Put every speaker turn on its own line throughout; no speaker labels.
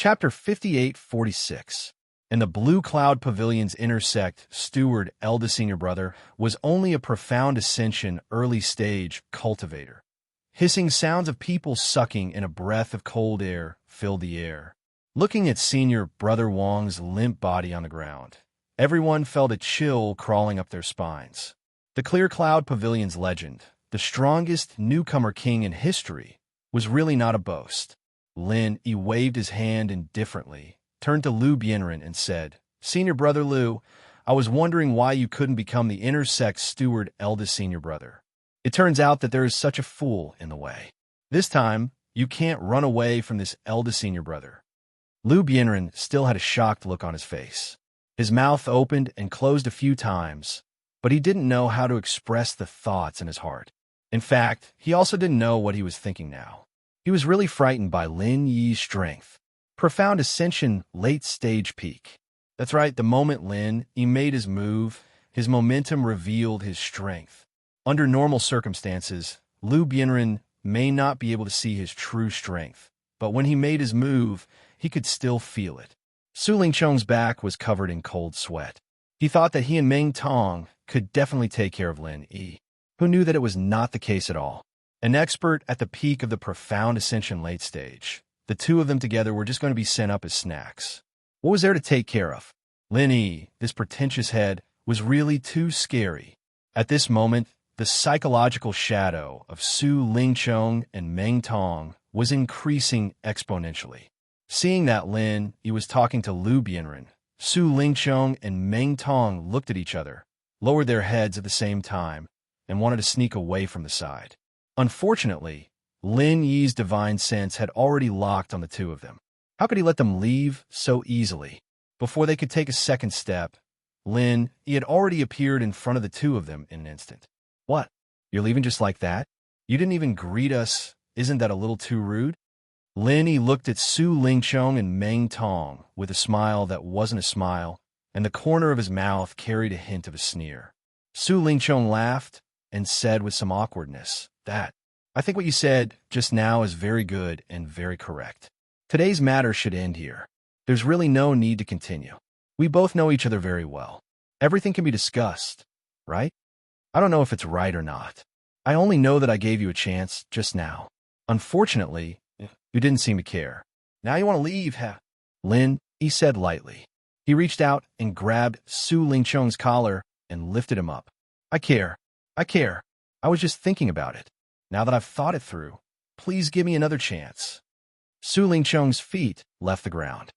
Chapter 5846. In the Blue Cloud Pavilion's intersect, Steward, eldest senior brother, was only a profound ascension early-stage cultivator. Hissing sounds of people sucking in a breath of cold air filled the air. Looking at senior brother Wang's limp body on the ground, everyone felt a chill crawling up their spines. The Clear Cloud Pavilion's legend, the strongest newcomer king in history, was really not a boast. Lin Yi waved his hand indifferently, turned to Liu Bianren and said, "Senior brother Liu, I was wondering why you couldn't become the intersect steward eldest senior brother. It turns out that there is such a fool in the way. This time, you can't run away from this eldest senior brother." Liu Bianren still had a shocked look on his face. His mouth opened and closed a few times, but he didn't know how to express the thoughts in his heart. In fact, he also didn't know what he was thinking now. He was really frightened by Lin Yi's strength. Profound ascension, late-stage peak. That's right, the moment Lin Yi made his move, his momentum revealed his strength. Under normal circumstances, Liu Bianren may not be able to see his true strength, but when he made his move, he could still feel it. Su Lingqiong's back was covered in cold sweat. He thought that he and Meng Tong could definitely take care of Lin Yi, who knew that it was not the case at all. An expert at the peak of the profound ascension late stage, the two of them together were just going to be sent up as snacks. What was there to take care of? Lin Yi, this pretentious head, was really too scary. At this moment, the psychological shadow of Su Lingqiong and Meng Tong was increasing exponentially. Seeing that Lin Yi was talking to Liu Bianren, Su Lingqiong and Meng Tong looked at each other, lowered their heads at the same time, and wanted to sneak away from the side. Unfortunately, Lin Yi's divine sense had already locked on the two of them. How could he let them leave so easily? Before they could take a second step, Lin Yi had already appeared in front of the two of them in an instant. "What? You're leaving just like that? You didn't even greet us. Isn't that a little too rude?" Lin Yi looked at Su Lingqiong and Meng Tong with a smile that wasn't a smile, and the corner of his mouth carried a hint of a sneer. Su Lingqiong laughed and said with some awkwardness, I think what you said just now is very good and very correct. Today's matter should end here. There's really no need to continue. We both know each other very well. Everything can be discussed, right? I don't know if it's right or not. I only know that I gave you a chance just now. Unfortunately, you didn't seem to care. Now you want to leave, huh? Lin Yi said lightly. He reached out and grabbed Su Lingqiong's collar and lifted him up. I care. I was just thinking about it. Now that I've thought it through, please give me another chance. Su Lingqiong's feet left the ground.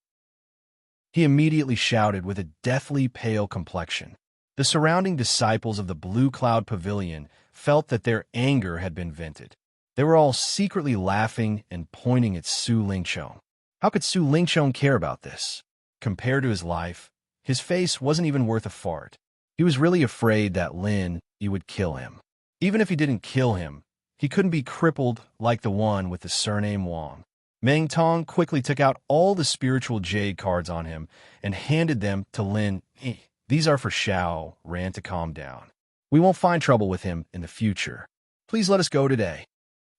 He immediately shouted with a deathly pale complexion. The surrounding disciples of the Blue Cloud Pavilion felt that their anger had been vented. They were all secretly laughing and pointing at Su Lingqiong. How could Su Lingqiong care about this? Compared to his life, his face wasn't even worth a fart. He was really afraid that Lin Yi would kill him. Even if he didn't kill him, he couldn't be crippled like the one with the surname Wang. Meng Tong quickly took out all the spiritual jade cards on him and handed them to Lin Yi. "These are for Xiao Ran to calm down. We won't find trouble with him in the future. Please let us go today."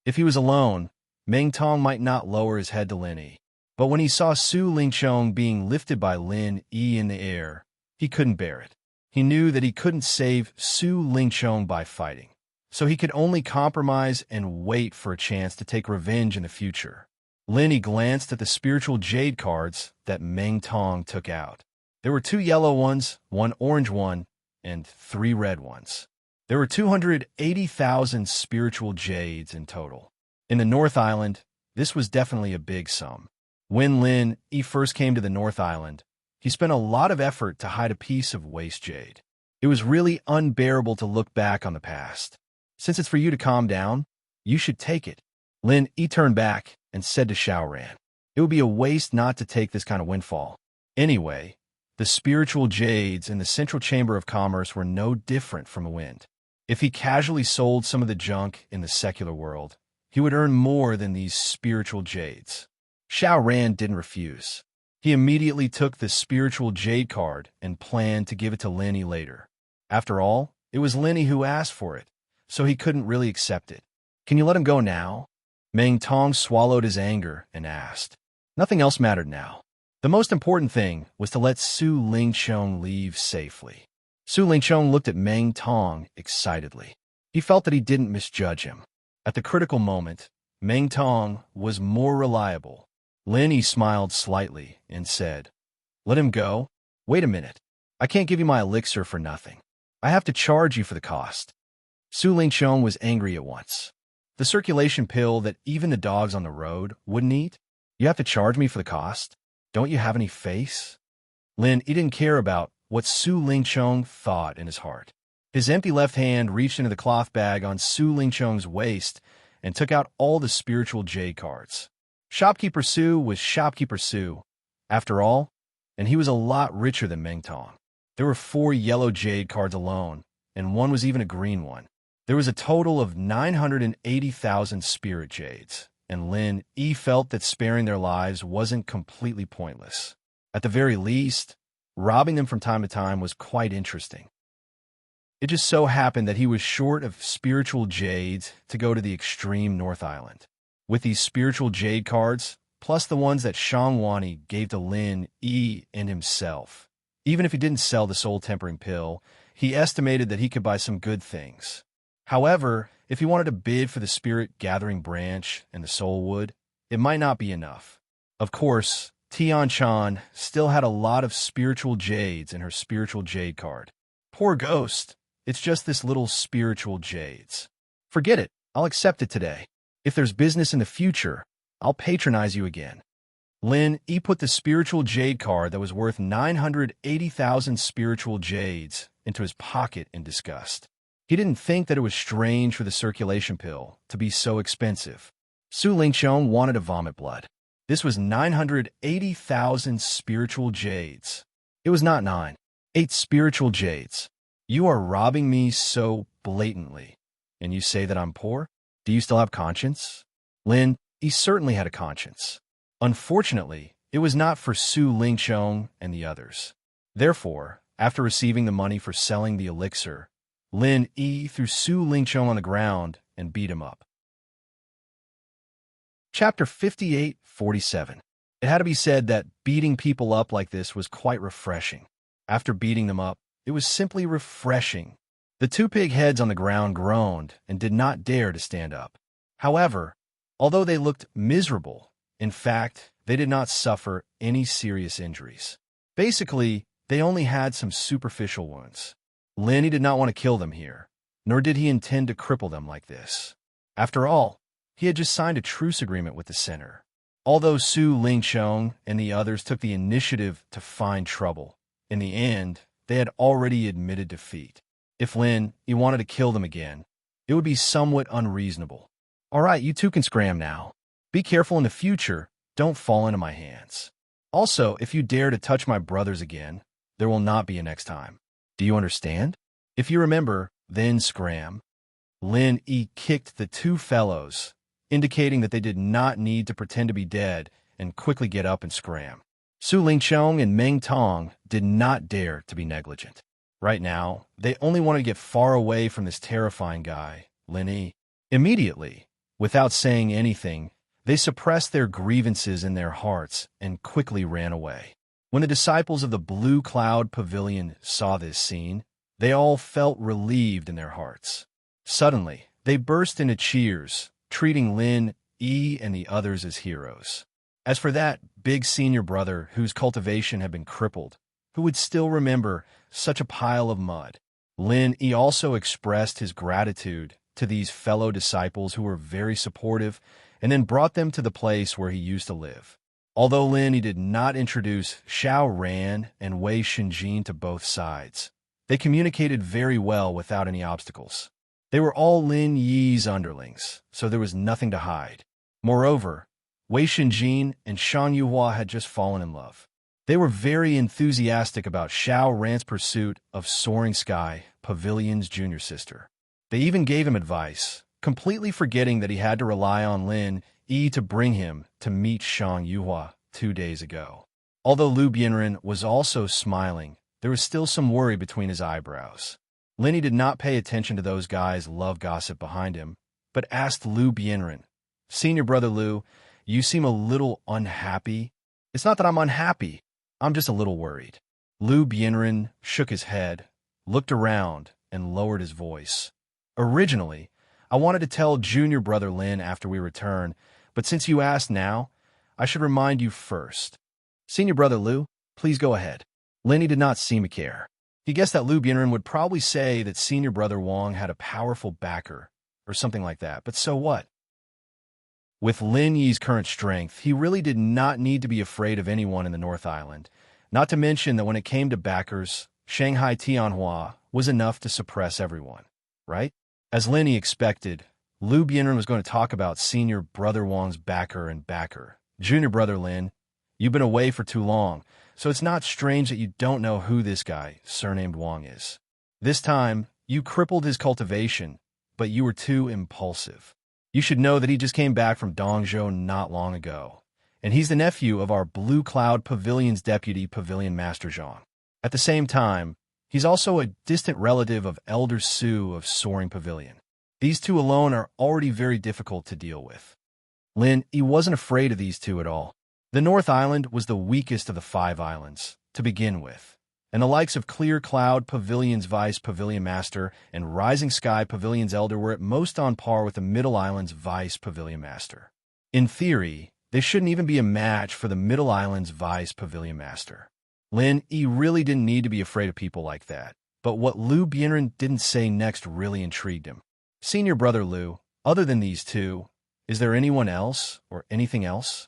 If he was alone, Meng Tong might not lower his head to Lin Yi. But when he saw Su Lingqiong being lifted by Lin Yi in the air, he couldn't bear it. He knew that he couldn't save Su Lingqiong by fighting, so he could only compromise and wait for a chance to take revenge in the future. Lin Yi glanced at the spiritual jade cards that Meng Tong took out. There were 2 yellow ones, 1 orange one, and 3 red ones. There were 280,000 spiritual jades in total. In the North Island, this was definitely a big sum. When Lin Yi first came to the North Island, he spent a lot of effort to hide a piece of waste jade. It was really unbearable to look back on the past. Since it's for you to calm down, you should take it. Lin Yi turned back and said to Xiao Ran, "It would be a waste not to take this kind of windfall. Anyway, the spiritual jades in the Central Chamber of Commerce were no different from a wind. If he casually sold some of the junk in the secular world, he would earn more than these spiritual jades." Xiao Ran didn't refuse. He immediately took the spiritual jade card and planned to give it to Lin Yi later. After all, it was Lin Yi who asked for it, so he couldn't really accept it. "Can you let him go now?" Meng Tong swallowed his anger and asked. Nothing else mattered now. The most important thing was to let Su Lingqiong leave safely. Su Lingqiong looked at Meng Tong excitedly. He felt that he didn't misjudge him. At the critical moment, Meng Tong was more reliable. Lin Yi smiled slightly and said, "Let him go? Wait a minute. I can't give you my elixir for nothing. I have to charge you for the cost." Su Lingqiong was angry at once. The circulation pill that even the dogs on the road wouldn't eat? You have to charge me for the cost? Don't you have any face? Lin Yi didn't care about what Su Lingqiong thought in his heart. His empty left hand reached into the cloth bag on Su Lingqiong's waist and took out all the spiritual jade cards. Shopkeeper Su was Shopkeeper Su, after all, and he was a lot richer than Meng Tong. There were 4 yellow jade cards alone, and one was even a green one. There was a total of 980,000 spirit jades, and Lin Yi felt that sparing their lives wasn't completely pointless. At the very least, robbing them from time to time was quite interesting. It just so happened that he was short of spiritual jades to go to the extreme North Island. With these spiritual jade cards, plus the ones that Shang Wani gave to Lin Yi and himself, even if he didn't sell the soul-tempering pill, he estimated that he could buy some good things. However, if he wanted to bid for the spirit-gathering branch and the soul wood, it might not be enough. Of course, Tian Chan still had a lot of spiritual jades in her spiritual jade card. Poor ghost, it's just this little spiritual jades. Forget it, I'll accept it today. If there's business in the future, I'll patronize you again. Lin Yi put the spiritual jade card that was worth 980,000 spiritual jades into his pocket in disgust. He didn't think that it was strange for the circulation pill to be so expensive. Su Lingqiong wanted to vomit blood. This was 980,000 spiritual jades. It was not 8 spiritual jades. You are robbing me so blatantly. And you say that I'm poor? Do you still have conscience? Lin Yi certainly had a conscience. Unfortunately, it was not for Su Lingqiong and the others. Therefore, after receiving the money for selling the elixir, Lin Yi threw Su Lingqiong on the ground and beat him up. Chapter 58-47. It had to be said that beating people up like this was quite refreshing. After beating them up, it was simply refreshing. The 2 pig heads on the ground groaned and did not dare to stand up. However, although they looked miserable, in fact, they did not suffer any serious injuries. Basically, they only had some superficial wounds. Lin Yi did not want to kill them here, nor did he intend to cripple them like this. After all, he had just signed a truce agreement with the center. Although Su Lingqiong and the others took the initiative to find trouble, in the end, they had already admitted defeat. If Lin Yi wanted to kill them again, it would be somewhat unreasonable. All right, you two can scram now. Be careful in the future, don't fall into my hands. Also, if you dare to touch my brothers again, there will not be a next time. Do you understand? If you remember, then scram. Lin Yi kicked the 2 fellows, indicating that they did not need to pretend to be dead and quickly get up and scram. Su Lingqiong and Meng Tong did not dare to be negligent. Right now, they only wanted to get far away from this terrifying guy, Lin Yi. Immediately, without saying anything, they suppressed their grievances in their hearts and quickly ran away. When the disciples of the Blue Cloud Pavilion saw this scene, they all felt relieved in their hearts. Suddenly, they burst into cheers, treating Lin Yi and the others as heroes. As for that big senior brother whose cultivation had been crippled, who would still remember such a pile of mud, Lin Yi also expressed his gratitude to these fellow disciples who were very supportive and then brought them to the place where he used to live. Although Lin Yi did not introduce Xiao Ran and Wei Shenjin to both sides, they communicated very well without any obstacles. They were all Lin Yi's underlings, so there was nothing to hide. Moreover, Wei Shenjin and Shan Yuhua had just fallen in love. They were very enthusiastic about Xiao Ran's pursuit of Soaring Sky, Pavilion's junior sister. They even gave him advice, completely forgetting that he had to rely on Lin Yi to bring him to meet Shang Yuhua 2 days ago. Although Lu Bianren was also smiling, there was still some worry between his eyebrows. Lin Yi did not pay attention to those guys' love gossip behind him, but asked Lu Bianren, "Senior brother Lu, You seem a little unhappy. It's not that I'm unhappy. I'm just a little worried. Lu Bienren shook his head, looked around, and lowered his voice. Originally, I wanted to tell junior brother Lin after we return, but since you asked now, I should remind you first. Senior brother Lu, please go ahead. Linny did not seem to care. He guessed that Lu Bienren would probably say that senior brother Wang had a powerful backer, or something like that, but so what? With Lin Yi's current strength, he really did not need to be afraid of anyone in the North Island, not to mention that when it came to backers, Shanghai Tianhua was enough to suppress everyone, right? As Lin Yi expected, Lu Bienren was going to talk about senior brother Wang's backer and backer. Junior brother Lin, you've been away for too long, so it's not strange that you don't know who this guy, surnamed Wang, is. This time, you crippled his cultivation, but you were too impulsive. You should know that he just came back from Dongzhou not long ago, and he's the nephew of our Blue Cloud Pavilion's deputy pavilion master Zhang. At the same time, he's also a distant relative of Elder Su of Soaring Pavilion. These two alone are already very difficult to deal with. Lin, he wasn't afraid of these two at all. The North Island was the weakest of the 5 islands, to begin with, and the likes of Clear Cloud Pavilion's Vice Pavilion Master and Rising Sky Pavilion's Elder were at most on par with the Middle Island's Vice Pavilion Master. In theory, they shouldn't even be a match for the Middle Island's Vice Pavilion Master. Lin, he really didn't need to be afraid of people like that, but what Lu Bienren didn't say next really intrigued him. Senior brother Lu, other than these two, is there anyone else or anything else?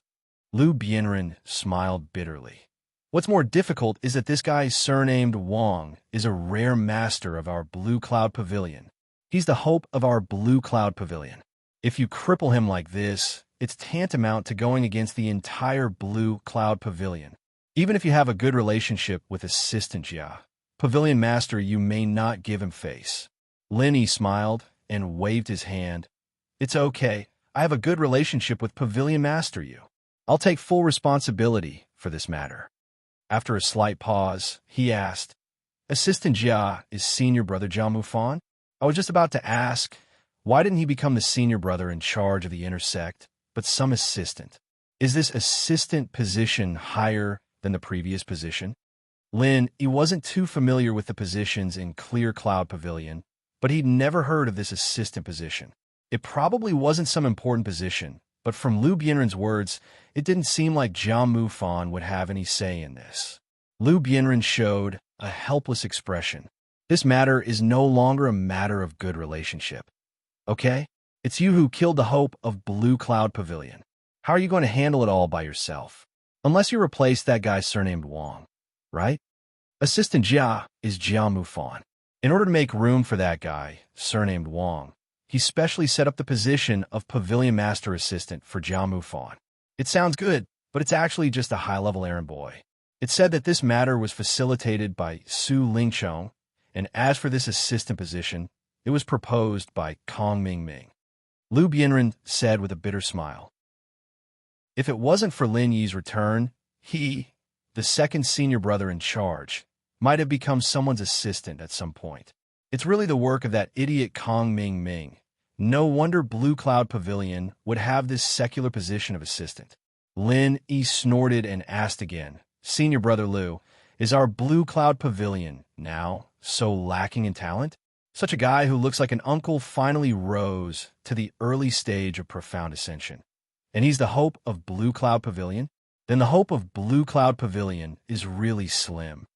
Lu Bienren smiled bitterly. What's more difficult is that this guy surnamed Wang is a rare master of our Blue Cloud Pavilion. He's the hope of our Blue Cloud Pavilion. If you cripple him like this, it's tantamount to going against the entire Blue Cloud Pavilion. Even if you have a good relationship with Assistant Jia, Pavilion Master, you may not give him face. Linny smiled and waved his hand. It's okay. I have a good relationship with Pavilion Master you. I'll take full responsibility for this matter. After a slight pause, he asked, Assistant Jia is senior brother Jia Mufan? I was just about to ask, why didn't he become the senior brother in charge of the intersect, but some assistant? Is this assistant position higher than the previous position? Lin, he wasn't too familiar with the positions in Clear Cloud Pavilion, but he'd never heard of this assistant position. It probably wasn't some important position, but from Lu Bienren's words, it didn't seem like Jia Mufan would have any say in this. Lu Bienren showed a helpless expression. This matter is no longer a matter of good relationship. Okay? It's you who killed the hope of Blue Cloud Pavilion. How are you going to handle it all by yourself? Unless you replace that guy surnamed Wang, right? Assistant Jia is Jia Mufan. In order to make room for that guy, surnamed Wang, he specially set up the position of Pavilion Master Assistant for Jia Mufan. It sounds good, but it's actually just a high-level errand boy. It said that this matter was facilitated by Su Lingchong, and as for this assistant position, it was proposed by Kong Mingming. Lu Bienren said with a bitter smile. If it wasn't for Lin Yi's return, he, the second senior brother in charge, might have become someone's assistant at some point. It's really the work of that idiot Kong Mingming. No wonder Blue Cloud Pavilion would have this secular position of assistant. Lin Yi snorted and asked again, Senior brother Lu, is our Blue Cloud Pavilion now so lacking in talent? Such a guy who looks like an uncle finally rose to the early stage of profound ascension. And he's the hope of Blue Cloud Pavilion? Then the hope of Blue Cloud Pavilion is really slim.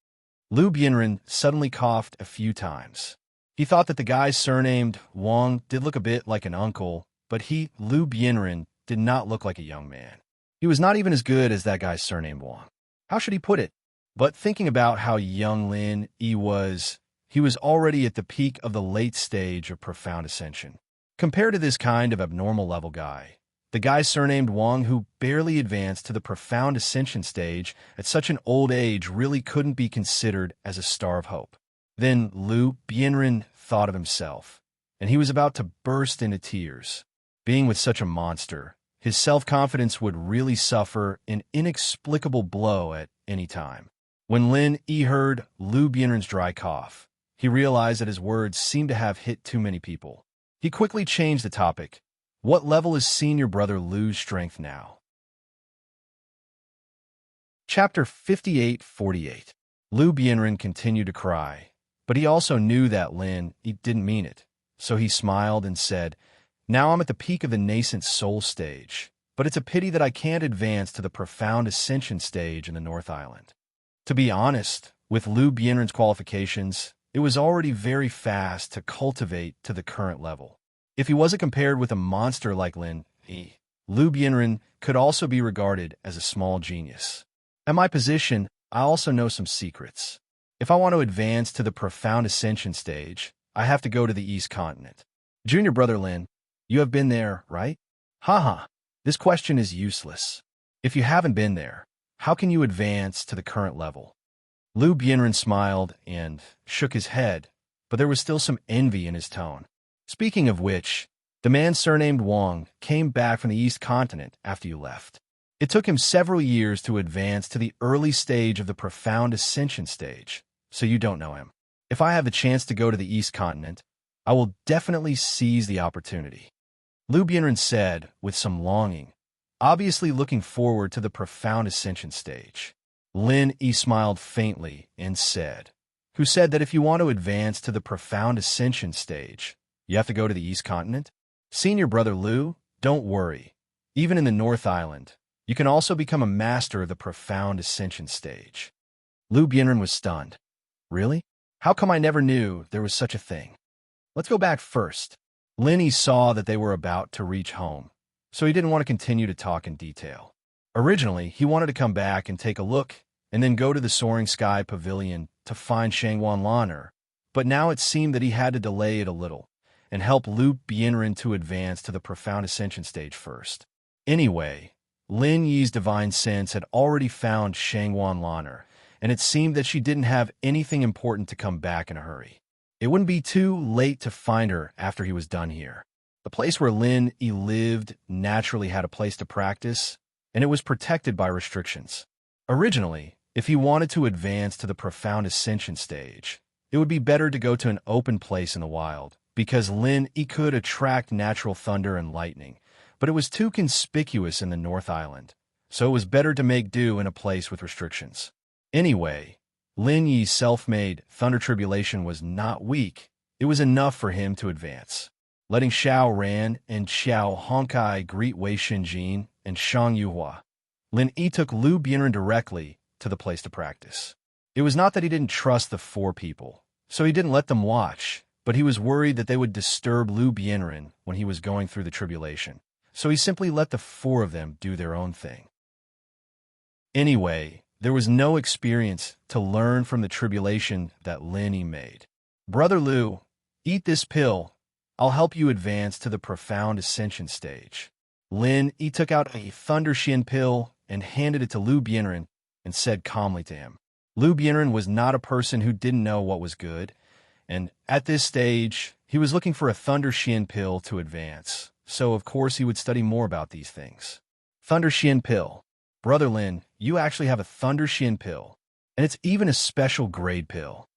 Lu Bienren suddenly coughed a few times. He thought that the guy surnamed Wang did look a bit like an uncle, but he, Lu Bienren, did not look like a young man. He was not even as good as that guy surnamed Wang. How should he put it? But thinking about how young Lin Yi was, he was already at the peak of the late stage of profound ascension. Compared to this kind of abnormal level guy, the guy surnamed Wang who barely advanced to the profound ascension stage at such an old age really couldn't be considered as a star of hope. Then Lu Bienren thought of himself, and he was about to burst into tears. Being with such a monster, his self-confidence would really suffer an inexplicable blow at any time. When Lin Yi heard Lu Bienren's dry cough, he realized that his words seemed to have hit too many people. He quickly changed the topic. What level is senior brother Lu's strength now? Chapter 58-48. Lu Bianren continued to cry, but he also knew that he didn't mean it. So he smiled and said, "Now I'm at the peak of the nascent soul stage, but it's a pity that I can't advance to the profound ascension stage in the North Island." To be honest, with Lu Bianren's qualifications, it was already very fast to cultivate to the current level. If he wasn't compared with a monster like Lu Bianren could also be regarded as a small genius. At my position, I also know some secrets. If I want to advance to the profound ascension stage, I have to go to the East Continent. Junior brother Lin, you have been there, right? Haha, this question is useless. If you haven't been there, how can you advance to the current level? Lu Bianren smiled and shook his head, but there was still some envy in his tone. Speaking of which, the man surnamed Wang came back from the East Continent after you left. It took him several years to advance to the early stage of the profound ascension stage, so you don't know him. If I have the chance to go to the East Continent, I will definitely seize the opportunity. Lu Bianren said with some longing, obviously looking forward to the profound ascension stage. Lin Yi smiled faintly and said, "Who said that if you want to advance to the profound ascension stage, you have to go to the East Continent? Senior brother Lu, don't worry. Even in the North Island, you can also become a master of the profound ascension stage." Lu Bianren was stunned. Really? How come I never knew there was such a thing? Let's go back first. Lin Yi saw that they were about to reach home, so he didn't want to continue to talk in detail. Originally, he wanted to come back and take a look, and then go to the Soaring Sky Pavilion to find Shangwan Lan'er, but now it seemed that he had to delay it a little, and help Lu Bianren to advance to the profound ascension stage first. Anyway, Lin Yi's divine sense had already found Shangwan Lan'er, and it seemed that she didn't have anything important to come back in a hurry. It wouldn't be too late to find her after he was done here. The place where Lin Yi lived naturally had a place to practice, and it was protected by restrictions. Originally, if he wanted to advance to the profound ascension stage, it would be better to go to an open place in the wild, because Lin Yi could attract natural thunder and lightning, but it was too conspicuous in the North Island, so it was better to make do in a place with restrictions. Anyway, Lin Yi's self-made thunder tribulation was not weak. It was enough for him to advance. Letting Xiao Ran and Xiao Honkai greet Wei Shinjin and Shang Yuhua, Lin Yi took Lu Bianren directly to the place to practice. It was not that he didn't trust the four people, so he didn't let them watch, but he was worried that they would disturb Lu Bianren when he was going through the tribulation, so he simply let the four of them do their own thing. Anyway, there was no experience to learn from the tribulation that Lin Yi made. "Brother Lu, eat this pill. I'll help you advance to the profound ascension stage." Lin Yi took out a Thunder Xian pill and handed it to Lu Bianren and said calmly to him. Lu Bianren was not a person who didn't know what was good, and at this stage, he was looking for a Thunder Xian pill to advance, so of course he would study more about these things. Thunder Xian pill. "Brother Lin, you actually have a Thunder Xian pill, and it's even a special grade pill."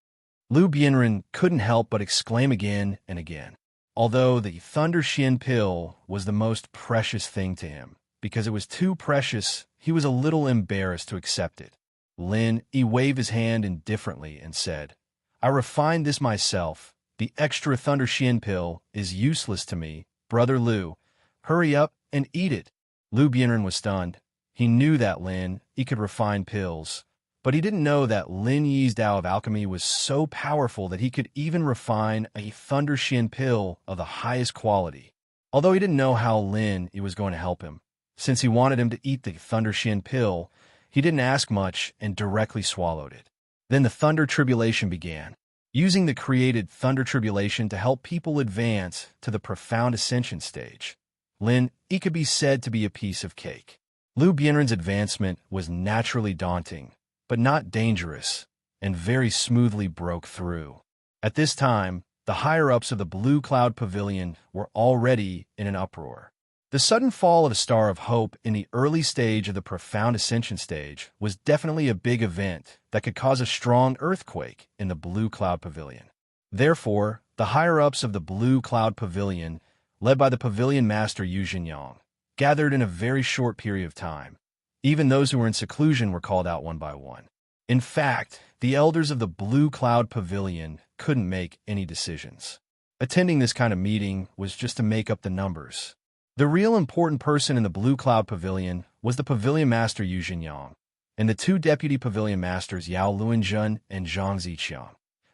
Lu Bianren couldn't help but exclaim again and again. Although the Thunder Xian pill was the most precious thing to him, because it was too precious, he was a little embarrassed to accept it. Lin Yi waved his hand indifferently and said, "I refined this myself. The extra Thunder Xian pill is useless to me. Brother Lu, hurry up and eat it." Lu Bianren was stunned. He knew that Lin Yi could refine pills, but he didn't know that Lin Yi's Tao of alchemy was so powerful that he could even refine a Thunder Xian pill of the highest quality. Although he didn't know how Lin Yi was going to help him, since he wanted him to eat the Thunder Xian pill, he didn't ask much and directly swallowed it. Then the Thunder Tribulation began, using the created Thunder Tribulation to help people advance to the profound ascension stage. Lin Yi could be said to be a piece of cake. Lu Bianren's advancement was naturally daunting, but not dangerous, and very smoothly broke through. At this time, the higher-ups of the Blue Cloud Pavilion were already in an uproar. The sudden fall of a star of hope in the early stage of the profound ascension stage was definitely a big event that could cause a strong earthquake in the Blue Cloud Pavilion. Therefore, the higher-ups of the Blue Cloud Pavilion, led by the Pavilion Master Yu Jinyang, gathered in a very short period of time. Even those who were in seclusion were called out one by one. In fact, the elders of the Blue Cloud Pavilion couldn't make any decisions. Attending this kind of meeting was just to make up the numbers. The real important person in the Blue Cloud Pavilion was the Pavilion Master Yu Jinyang, and the two deputy Pavilion Masters Yao Luanzhen and Zhang Ziqiang.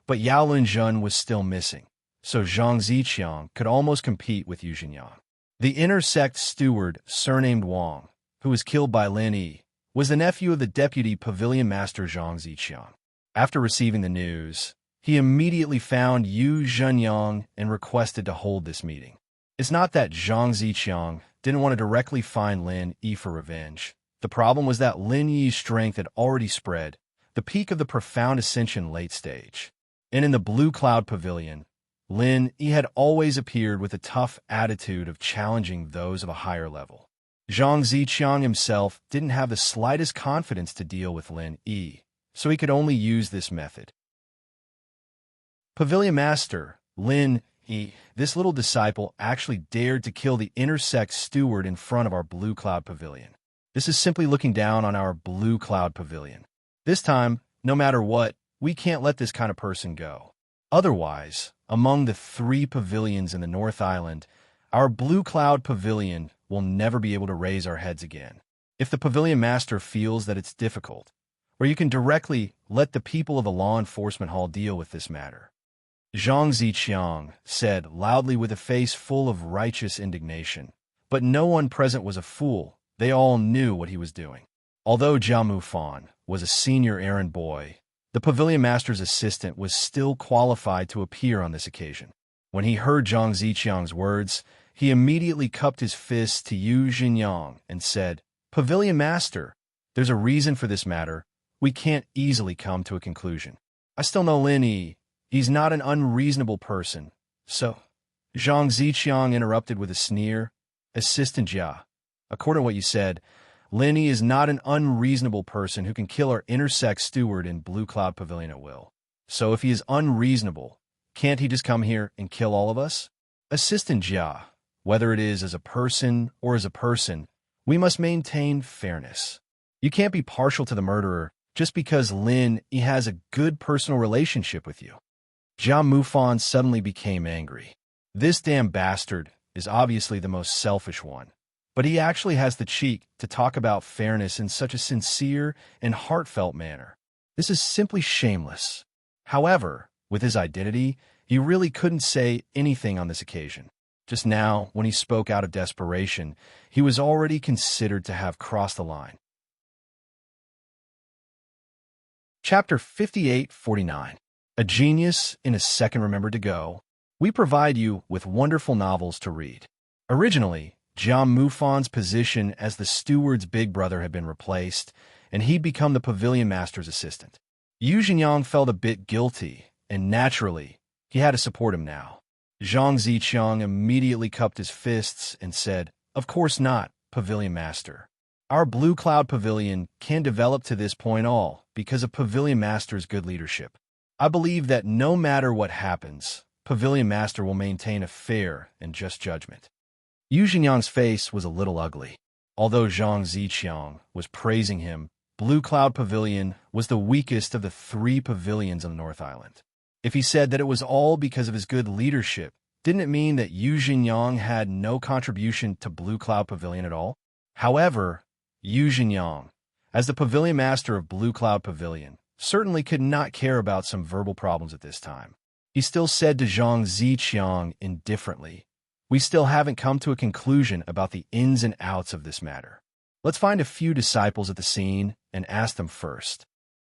But Yao Luanzhen was still missing, so Zhang Ziqiang could almost compete with Yu Jinyang. The inner sect steward, surnamed Wang, who was killed by Lin Yi, was the nephew of the deputy Pavilion Master Zhang Ziqiang. After receiving the news, he immediately found Yu Jinyang and requested to hold this meeting. It's not that Zhang Ziqiang didn't want to directly find Lin Yi for revenge. The problem was that Lin Yi's strength had already spread, the peak of the profound ascension late stage. And in the Blue Cloud Pavilion, Lin Yi had always appeared with a tough attitude of challenging those of a higher level. Zhang Ziqiang himself didn't have the slightest confidence to deal with Lin Yi, so he could only use this method. Pavilion Master Lin Yi, this little disciple, actually dared to kill the inner sect steward in front of our Blue Cloud Pavilion. This is simply looking down on our Blue Cloud Pavilion. This time, no matter what, we can't let this kind of person go. Otherwise, among the 3 pavilions in the North Island, our Blue Cloud Pavilion will never be able to raise our heads again. If the Pavilion Master feels that it's difficult, or you can directly let the people of the Law Enforcement Hall deal with this matter. Zhang Ziqiang said loudly with a face full of righteous indignation. But no one present was a fool. They all knew what he was doing. Although Jia Mufan was a senior errand boy, the Pavilion Master's assistant was still qualified to appear on this occasion. When he heard Zhang Ziqiang's words, he immediately cupped his fist to Yu Jinyang and said, "Pavilion Master, there's a reason for this matter. We can't easily come to a conclusion. I still know Lin Yi. He's not an unreasonable person. So," Zhang Ziqiang interrupted with a sneer, "Assistant Jia, according to what you said, Lin Yi is not an unreasonable person who can kill our intersect steward in Blue Cloud Pavilion at will. So if he is unreasonable, can't he just come here and kill all of us? Assistant Jia, whether it is as a person or as a person, we must maintain fairness. You can't be partial to the murderer just because Lin Yi has a good personal relationship with you." Jia Mufan suddenly became angry. This damn bastard is obviously the most selfish one, but he actually has the cheek to talk about fairness in such a sincere and heartfelt manner. This is simply shameless. However, with his identity, he really couldn't say anything on this occasion. Just now, when he spoke out of desperation, he was already considered to have crossed the line. Chapter 58-49. A Genius in a Second Remembered to Go. We provide you with wonderful novels to read. Originally, Jia Mufan's position as the steward's big brother had been replaced, and he'd become the Pavilion Master's assistant. Yu Jinyang felt a bit guilty, and naturally, he had to support him now. Zhang Ziqiang immediately cupped his fists and said, "Of course not, Pavilion Master. Our Blue Cloud Pavilion can develop to this point all because of Pavilion Master's good leadership. I believe that no matter what happens, Pavilion Master will maintain a fair and just judgment." Yu Jinyang's face was a little ugly. Although Zhang Ziqiang was praising him, Blue Cloud Pavilion was the weakest of the 3 pavilions on the North Island. If he said that it was all because of his good leadership, didn't it mean that Yu Jinyang had no contribution to Blue Cloud Pavilion at all? However, Yu Jinyang, as the Pavilion Master of Blue Cloud Pavilion, certainly could not care about some verbal problems at this time. He still said to Zhang Ziqiang indifferently, "We still haven't come to a conclusion about the ins and outs of this matter. Let's find a few disciples at the scene and ask them first."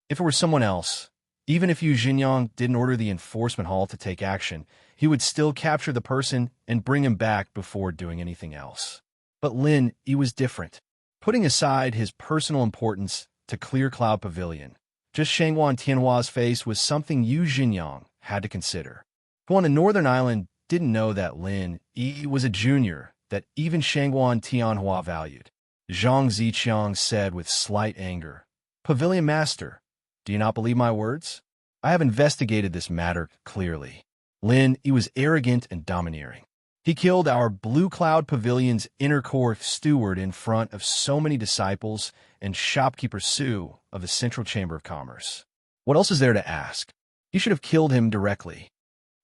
If it were someone else, even if Yu Jinyang didn't order the enforcement hall to take action, he would still capture the person and bring him back before doing anything else. But Lin Yi was different. Putting aside his personal importance to Clear Cloud Pavilion, just Shanghuan Tianhua's face was something Yu Jinyang had to consider. Who on the Northern Island didn't know that Lin Yi was a junior that even Shanghuan Tianhua valued. Zhang Ziqiang said with slight anger, "Pavilion Master, do you not believe my words? I have investigated this matter clearly. Lin Yi was arrogant and domineering. He killed our Blue Cloud Pavilion's inner court steward in front of so many disciples and shopkeeper Sue of the Central Chamber of Commerce. What else is there to ask? He should have killed him directly.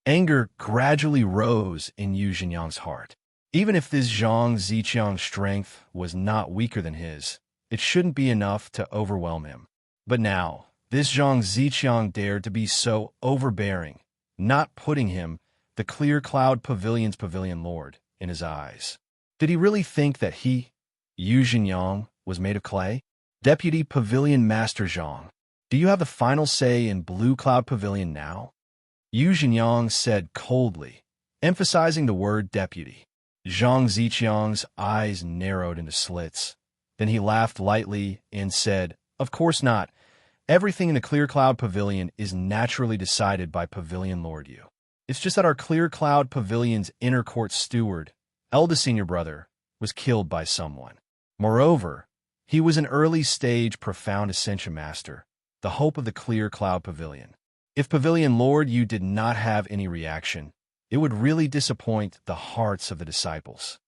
Anger gradually rose in Yu Jinyang's heart. Even if this Zhang Ziqiang's strength was not weaker than his, it shouldn't be enough to overwhelm him. But now, this Zhang Ziqiang dared to be so overbearing, not putting him, the Clear Cloud Pavilion's pavilion lord, in his eyes. Did he really think that he, Yu Jinyang, was made of clay? Deputy Pavilion Master Zhang, do you have the final say in Blue Cloud Pavilion now? Yu Jinyang said coldly, emphasizing the word deputy. Zhang Ziqiang's eyes narrowed into slits. Then he laughed lightly and said, "Of course not. Everything in the Clear Cloud Pavilion is naturally decided by Pavilion Lord Yu. It's just that our Clear Cloud Pavilion's inner court steward, eldest senior brother, was killed by someone. Moreover, he was an early-stage profound ascension master, the hope of the Clear Cloud Pavilion. If Pavilion Lord Yu did not have any reaction, it would really disappoint the hearts of the disciples."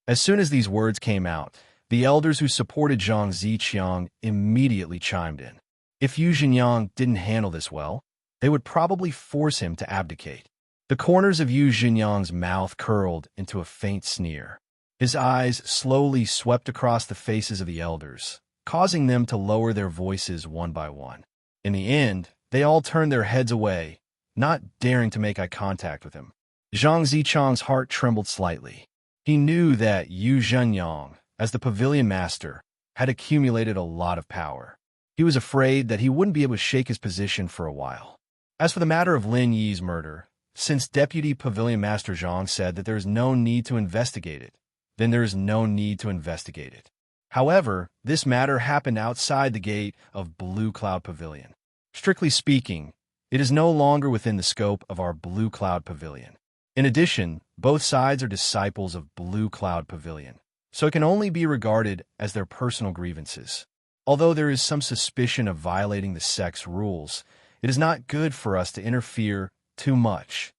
As soon as these words came out, the elders who supported Zhang Ziqiang immediately chimed in. If Yu Jinyang didn't handle this well, they would probably force him to abdicate. The corners of Yu Jinyang's mouth curled into a faint sneer. His eyes slowly swept across the faces of the elders, causing them to lower their voices one by one. In the end, they all turned their heads away, not daring to make eye contact with him. Zhang Ziqiang's heart trembled slightly. He knew that Yu Jinyang, as the pavilion master, had accumulated a lot of power. He was afraid that he wouldn't be able to shake his position for a while. As for the matter of Lin Yi's murder, since Deputy Pavilion Master Zhang said that there is no need to investigate it, then there is no need to investigate it. However, this matter happened outside the gate of Blue Cloud Pavilion. Strictly speaking, it is no longer within the scope of our Blue Cloud Pavilion. In addition, both sides are disciples of Blue Cloud Pavilion, so it can only be regarded as their personal grievances. Although there is some suspicion of violating the sect's rules, it is not good for us to interfere too much.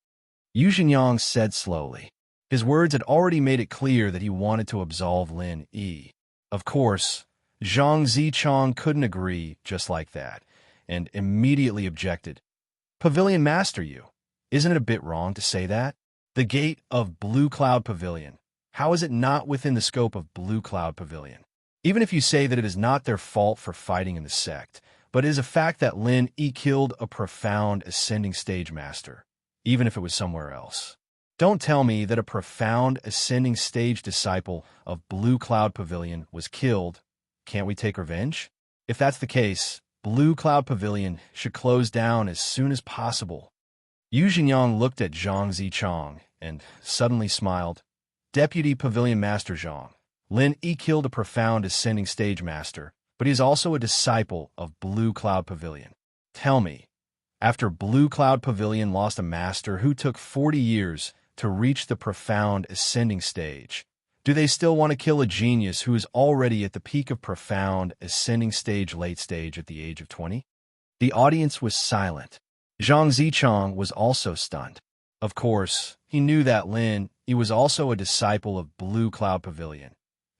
Yu Jinyang said slowly. His words had already made it clear that he wanted to absolve Lin Yi. Of course, Zhang Ziqiang couldn't agree just like that, and immediately objected. Pavilion Master Yu, isn't it a bit wrong to say that? The gate of Blue Cloud Pavilion, how is it not within the scope of Blue Cloud Pavilion? Even if you say that it is not their fault for fighting in the sect, but it is a fact that Lin Yi killed a profound ascending stage master, even if it was somewhere else. Don't tell me that a profound ascending stage disciple of Blue Cloud Pavilion was killed. Can't we take revenge? If that's the case, Blue Cloud Pavilion should close down as soon as possible. Yu Jinyang looked at Zhang Ziqiang and suddenly smiled. Deputy Pavilion Master Zhang, Lin Yi killed a profound ascending stage master, but he is also a disciple of Blue Cloud Pavilion. Tell me, after Blue Cloud Pavilion lost a master who took 40 years to reach the profound ascending stage, do they still want to kill a genius who is already at the peak of profound ascending stage late stage at the age of 20? The audience was silent. Zhang Ziqiang was also stunned. Of course, he knew that Lin Yi was also a disciple of Blue Cloud Pavilion,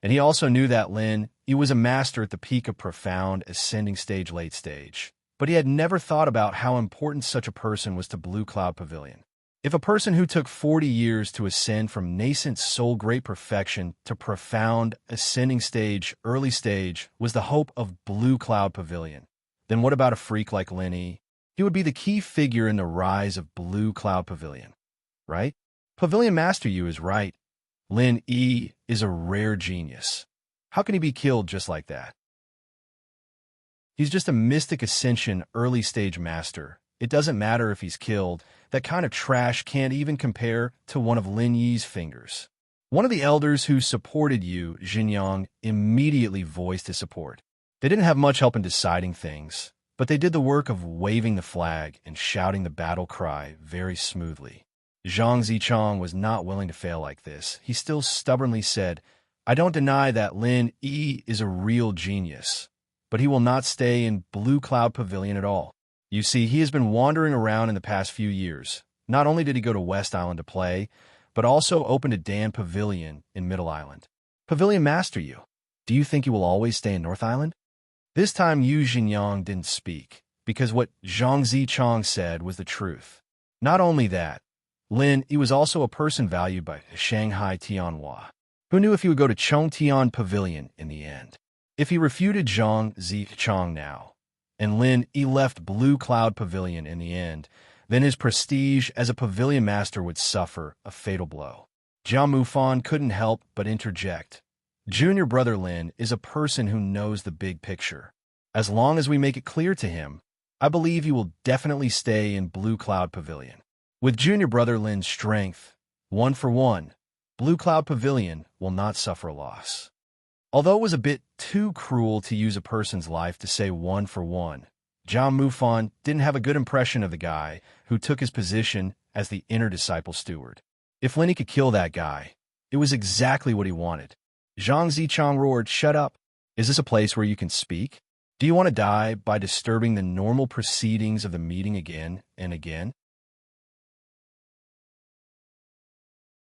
and he also knew that Lin Yi was a master at the peak of profound ascending stage late stage, but he had never thought about how important such a person was to Blue Cloud Pavilion. If a person who took 40 years to ascend from nascent soul great perfection to profound ascending stage early stage was the hope of Blue Cloud Pavilion, then what about a freak like Lin Yi? He would be the key figure in the rise of Blue Cloud Pavilion, right? Pavilion Master Yu is right. Lin Yi is a rare genius. How can he be killed just like that? He's just a mystic ascension early stage master. It doesn't matter if he's killed. That kind of trash can't even compare to one of Lin Yi's fingers. One of the elders who supported Yu Jinyang immediately voiced his support. They didn't have much help in deciding things, but they did the work of waving the flag and shouting the battle cry very smoothly. Zhang Ziqiang was not willing to fail like this. He still stubbornly said, I don't deny that Lin Yi is a real genius, but he will not stay in Blue Cloud Pavilion at all. You see, he has been wandering around in the past few years, Not only did he go to West Island to play, but also opened a Dan Pavilion in Middle Island. Pavilion Master you, do you think you will always stay in North Island? This time Yu Jinyang didn't speak, because what Zhang Zichang said was the truth. Not only that, Lin, he was also a person valued by Shanghai Tianhua. Who knew if he would go to Chongtian Pavilion in the end? If he refuted Zhang Zichang now, and Lin, he left Blue Cloud Pavilion in the end, then his prestige as a pavilion master would suffer a fatal blow. Jia Mufan couldn't help but interject. Junior brother Lin is a person who knows the big picture. As long as we make it clear to him, I believe he will definitely stay in Blue Cloud Pavilion. With junior brother Lin's strength, 1-for-1, Blue Cloud Pavilion will not suffer a loss. Although it was a bit too cruel to use a person's life to say 1-for-1, Zhang Mufan didn't have a good impression of the guy who took his position as the inner disciple steward. If Lin could kill that guy, it was exactly what he wanted. Zhang Zichang roared, "Shut up! Is this a place where you can speak? Do you want to die by disturbing the normal proceedings of the meeting again and again?"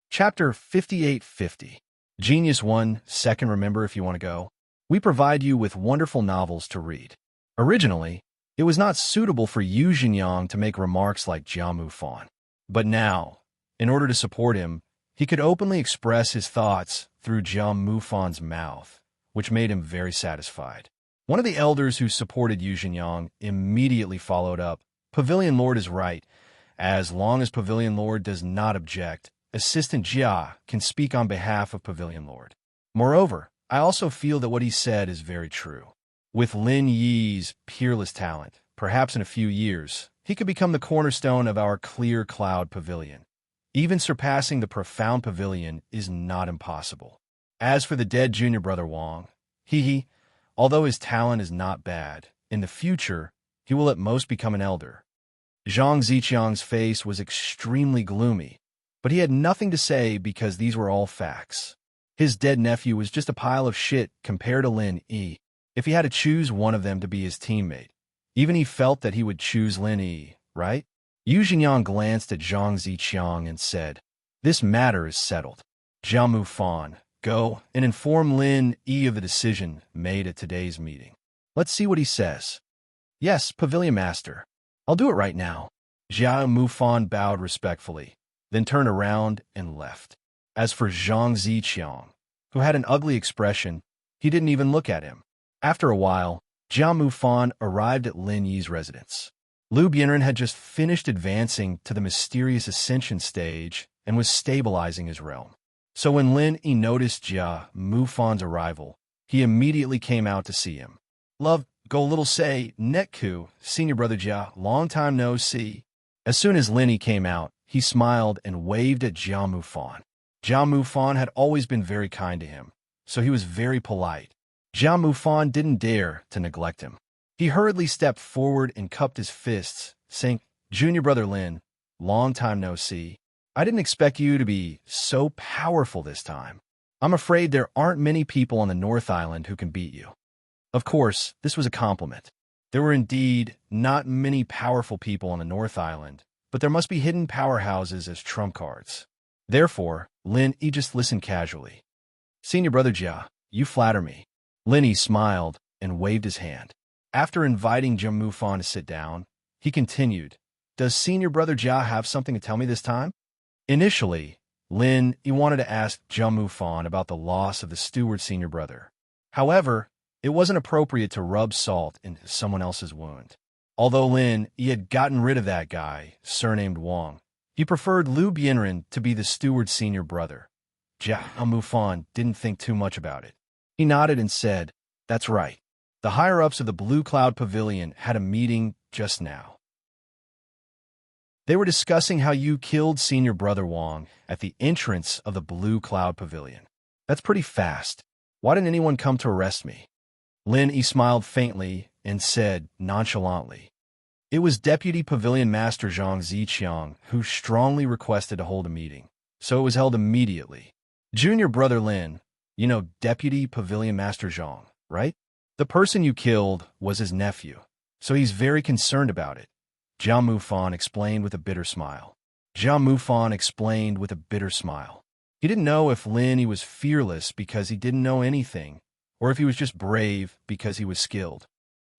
Chapter 5850. Genius 1, second remember if you want to go. We provide you with wonderful novels to read. Originally, it was not suitable for Yu Jinyang to make remarks like Jia Mufan. But now, in order to support him, he could openly express his thoughts through Jia Mufan's mouth, which made him very satisfied. One of the elders who supported Yu Jinyang immediately followed up, "Pavilion Lord is right. As long as Pavilion Lord does not object, Assistant Jia can speak on behalf of Pavilion Lord. Moreover, I also feel that what he said is very true. With Lin Yi's peerless talent, perhaps in a few years, he could become the cornerstone of our Clear Cloud Pavilion. Even surpassing the Profound Pavilion is not impossible. As for the dead junior brother Wang, although his talent is not bad, in the future, he will at most become an elder." Zhang Zichang's face was extremely gloomy, but he had nothing to say because these were all facts. His dead nephew was just a pile of shit compared to Lin Yi. If he had to choose one of them to be his teammate, even he felt that he would choose Lin Yi, right? Yu Jinyang glanced at Zhang Zichang and said, "This matter is settled. Jia Mufan, go and inform Lin Yi of the decision made at today's meeting. Let's see what he says." "Yes, Pavilion Master. I'll do it right now." Jia Mufan bowed respectfully, then turned around and left. As for Zhang Zichang, who had an ugly expression, he didn't even look at him. After a while, Jia Mufan arrived at Lin Yi's residence. Liu Bianren had just finished advancing to the mysterious ascension stage and was stabilizing his realm. So when Lin Yi noticed Jia Mufan's arrival, he immediately came out to see him. "Love, go little say, Netku, senior brother Jia, long time no see." As soon as Lin Yi came out, he smiled and waved at Jia Mufan. Jia Mufan had always been very kind to him, so he was very polite. Jia Mufan didn't dare to neglect him. He hurriedly stepped forward and cupped his fists, saying, "Junior brother Lin, long time no see. I didn't expect you to be so powerful this time. I'm afraid there aren't many people on the North Island who can beat you." Of course, this was a compliment. There were indeed not many powerful people on the North Island, but there must be hidden powerhouses as trump cards. Therefore, Lin Yi just listened casually. "Senior brother Jia, you flatter me." Lin Yi smiled and waved his hand. After inviting Jia Mufan to sit down, he continued, "Does senior brother Jia have something to tell me this time?" Initially, Lin Yi wanted to ask Jia Mufan about the loss of the steward senior brother. However, it wasn't appropriate to rub salt into someone else's wound. Although Lin Yi had gotten rid of that guy, surnamed Wang, he preferred Liu Bianren to be the steward senior brother. Jia Mufan didn't think too much about it. He nodded and said, "That's right. The higher-ups of the Blue Cloud Pavilion had a meeting just now. They were discussing how you killed senior brother Wang at the entrance of the Blue Cloud Pavilion. That's pretty fast. Why didn't anyone come to arrest me?" Lin Yi smiled faintly and said nonchalantly, "It was Deputy Pavilion Master Zhang Ziqiang who strongly requested to hold a meeting, so it was held immediately. Junior brother Lin, you know Deputy Pavilion Master Zhang, right? The person you killed was his nephew, so he's very concerned about it," Jia Mufan explained with a bitter smile. Jia Mufan explained with a bitter smile. He didn't know if Lin was fearless because he didn't know anything, or if he was just brave because he was skilled.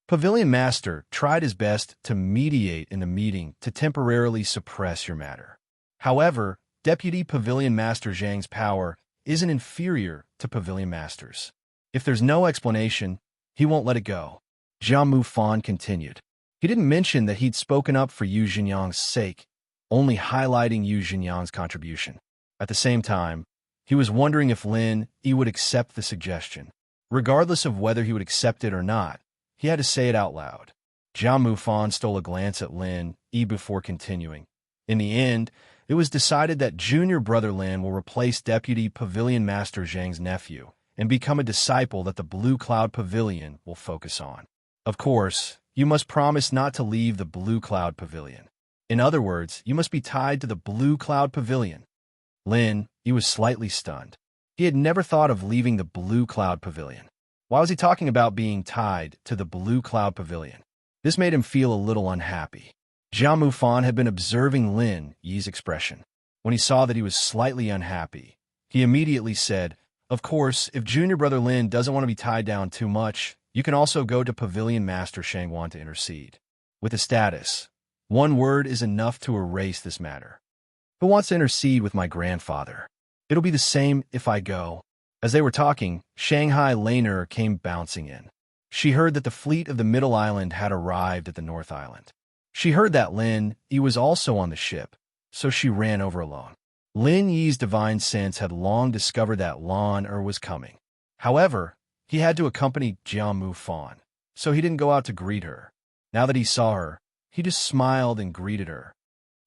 Pavilion Master tried his best to mediate in the meeting to temporarily suppress your matter. However, Deputy Pavilion Master Zhang's power isn't inferior to Pavilion Master's. If there's no explanation, he won't let it go. Jia Mufan continued. He didn't mention that he'd spoken up for Yu Jinyang's sake, only highlighting Yu Jinyang's contribution. At the same time, he was wondering if Lin Yi would accept the suggestion. Regardless of whether he would accept it or not, he had to say it out loud. Jia Mufan stole a glance at Lin Yi before continuing. In the end, it was decided that junior brother Lin will replace Deputy Pavilion Master Zhang's nephew and become a disciple that the Blue Cloud Pavilion will focus on. Of course, you must promise not to leave the Blue Cloud Pavilion. In other words, you must be tied to the Blue Cloud Pavilion. Lin, he was slightly stunned. He had never thought of leaving the Blue Cloud Pavilion. Why was he talking about being tied to the Blue Cloud Pavilion? This made him feel a little unhappy. Jia Mufan had been observing Lin Yi's expression. When he saw that he was slightly unhappy, he immediately said, "Of course, if junior brother Lin doesn't want to be tied down too much, you can also go to Pavilion Master Shangwan to intercede. With a status, one word is enough to erase this matter. Who wants to intercede with my grandfather? It'll be the same if I go." As they were talking, Shanghai Laner came bouncing in. She heard that the fleet of the Middle Island had arrived at the North Island. She heard that Lin Yi was also on the ship, so she ran over alone. Lin Yi's divine sense had long discovered that Lan was coming. However, he had to accompany Jia Mufan, so he didn't go out to greet her. Now that he saw her, he just smiled and greeted her.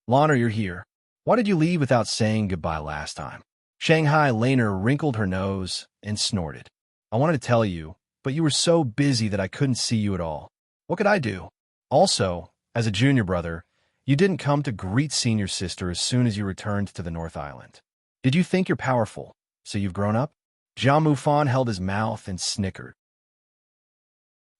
"Lan, you're here. Why did you leave without saying goodbye last time?" Shanghai Laner wrinkled her nose and snorted. "I wanted to tell you, but you were so busy that I couldn't see you at all. What could I do? Also, as a junior brother, you didn't come to greet senior sister as soon as you returned to the North Island. Did you think you're powerful, so you've grown up?" Jia Mufan held his mouth and snickered.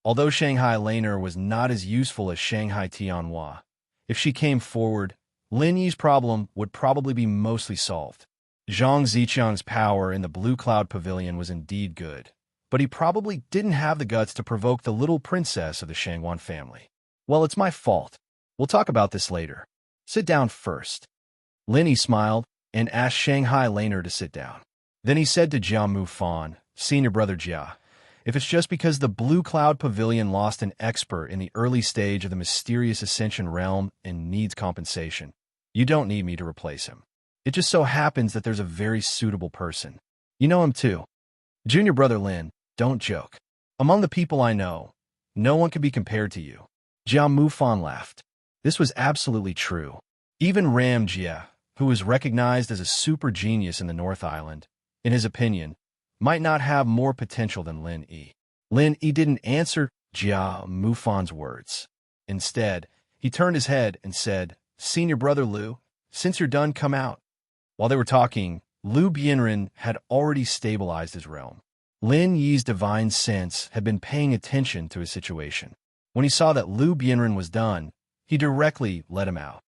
Although Shanghai Laner was not as useful as Shanghai Tianhua, if she came forward, Lin Yi's problem would probably be mostly solved. Zhang Ziqiang's power in the Blue Cloud Pavilion was indeed good, but he probably didn't have the guts to provoke the little princess of the Shangwan family. "Well, it's my fault. We'll talk about this later. Sit down first." Lin Yi smiled and asked Shanghai Laner to sit down. Then he said to Jia Mufan, "Senior brother Jia, if it's just because the Blue Cloud Pavilion lost an expert in the early stage of the mysterious Ascension realm and needs compensation, you don't need me to replace him. It just so happens that there's a very suitable person. You know him too. Junior brother Lin, don't joke. Among the people I know, no one can be compared to you." Jia Mufan laughed. This was absolutely true. Even Ram Jia, who was recognized as a super genius in the North Island, in his opinion, might not have more potential than Lin Yi. Lin Yi didn't answer Jia Mufan's words. Instead, he turned his head and said, "Senior brother Lu, since you're done, come out." While they were talking, Lu Bianren had already stabilized his realm. Lin Yi's divine sense had been paying attention to his situation. When he saw that Lu Bianren was done, he directly let him out.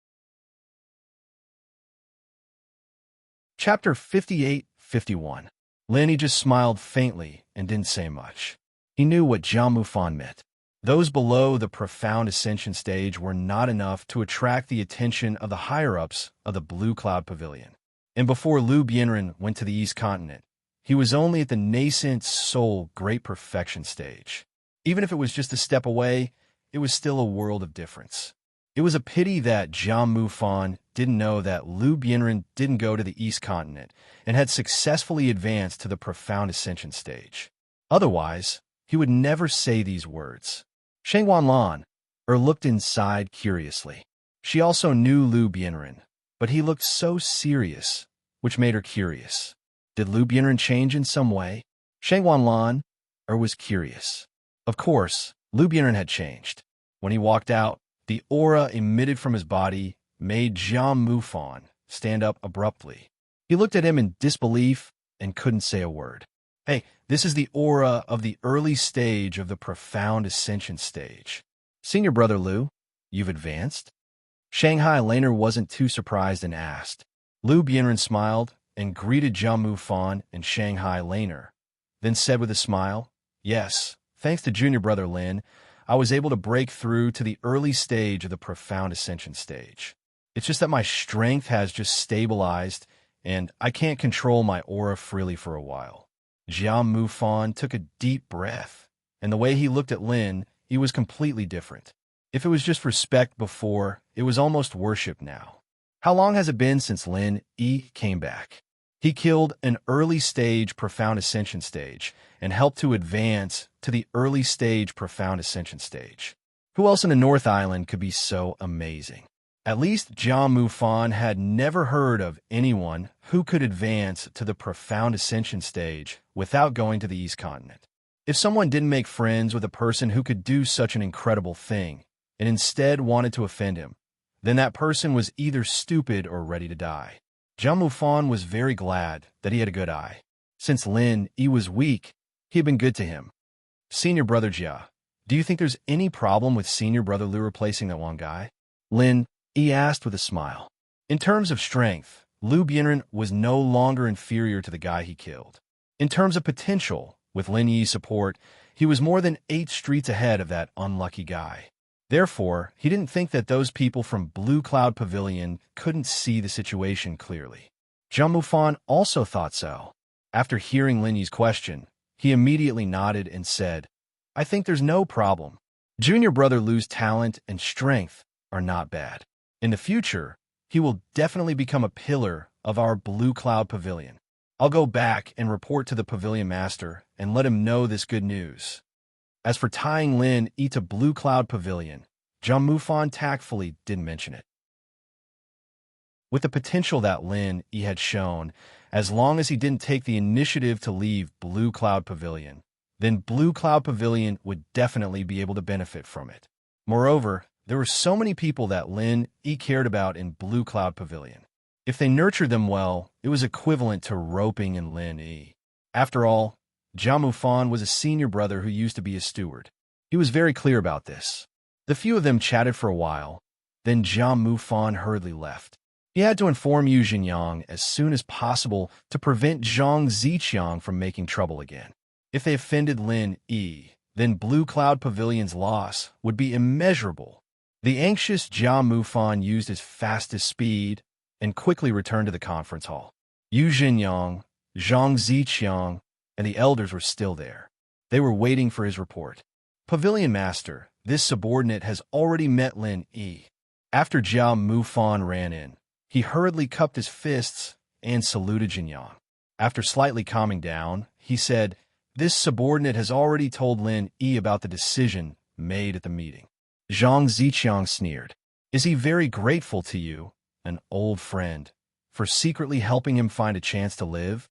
Chapter 58-51. Lin Yi just smiled faintly and didn't say much. He knew what Jia Mufan meant. Those below the profound ascension stage were not enough to attract the attention of the higher-ups of the Blue Cloud Pavilion. And before Lu Bianren went to the East Continent, he was only at the nascent soul great perfection stage. Even if it was just a step away, it was still a world of difference. It was a pity that Jia Mufan didn't know that Lu Bianren didn't go to the East Continent and had successfully advanced to the profound ascension stage. Otherwise, he would never say these words. Shangwan Lan looked inside curiously. She also knew Lu Bianren, but he looked so serious, which made her curious. Did Lu Bianren change in some way? Shangwan Lan was curious. Of course, Lu Bianren had changed. When he walked out, the aura emitted from his body made Jia Mufan stand up abruptly. He looked at him in disbelief and couldn't say a word. "Hey, this is the aura of the early stage of the profound ascension stage. Senior brother Lu, you've advanced?" Shanghai Laner wasn't too surprised and asked. Lu Bianren smiled and greeted Jiamu Fan and Shanghai Laner, then said with a smile, "Yes, thanks to junior brother Lin, I was able to break through to the early stage of the profound ascension stage. It's just that my strength has just stabilized, and I can't control my aura freely for a while." Jiamu Fan took a deep breath, and the way he looked at Lin, he was completely different. If it was just respect before, it was almost worship now. How long has it been since Lin Yi came back? He killed an early stage profound ascension stage and helped to advance to the early stage profound ascension stage. Who else in the North Island could be so amazing? At least Jiamu Fan had never heard of anyone who could advance to the profound ascension stage without going to the East Continent. If someone didn't make friends with a person who could do such an incredible thing, and instead wanted to offend him, then that person was either stupid or ready to die. Jiamu Fan was very glad that he had a good eye. Since Lin Yi was weak, he had been good to him. Senior brother Jia, do you think there's any problem with senior brother Lu replacing that one guy? Lin Yi asked with a smile. In terms of strength, Lu Bianren was no longer inferior to the guy he killed. In terms of potential, with Lin Yi's support, he was more than 8 streets ahead of that unlucky guy. Therefore, he didn't think that those people from Blue Cloud Pavilion couldn't see the situation clearly. Jiamu Fan also thought so. After hearing Lin Yi's question, he immediately nodded and said, "I think there's no problem. Junior brother Lu's talent and strength are not bad. In the future, he will definitely become a pillar of our Blue Cloud Pavilion. I'll go back and report to the Pavilion Master and let him know this good news." As for tying Lin Yi to Blue Cloud Pavilion, Jiamu Fan tactfully didn't mention it. With the potential that Lin Yi had shown, as long as he didn't take the initiative to leave Blue Cloud Pavilion, then Blue Cloud Pavilion would definitely be able to benefit from it. Moreover, there were so many people that Lin Yi cared about in Blue Cloud Pavilion. If they nurtured them well, it was equivalent to roping in Lin Yi. After all, Jiamu Fan was a senior brother who used to be a steward. He was very clear about this. The few of them chatted for a while, then Jiamu Fan hurriedly left. He had to inform Yu Jinyang as soon as possible to prevent Zhang Ziqiang from making trouble again. If they offended Lin Yi, then Blue Cloud Pavilion's loss would be immeasurable. The anxious Jiamu Fan used his fastest speed and quickly returned to the conference hall. Yu Jinyang, Zhang Ziqiang, and the elders were still there. They were waiting for his report. "Pavilion Master, this subordinate has already met Lin Yi." After Jiamu Fan ran in, he hurriedly cupped his fists and saluted Jinyang. After slightly calming down, he said, "This subordinate has already told Lin Yi about the decision made at the meeting." Zhang Ziqiang sneered. "Is he very grateful to you, an old friend, for secretly helping him find a chance to live?"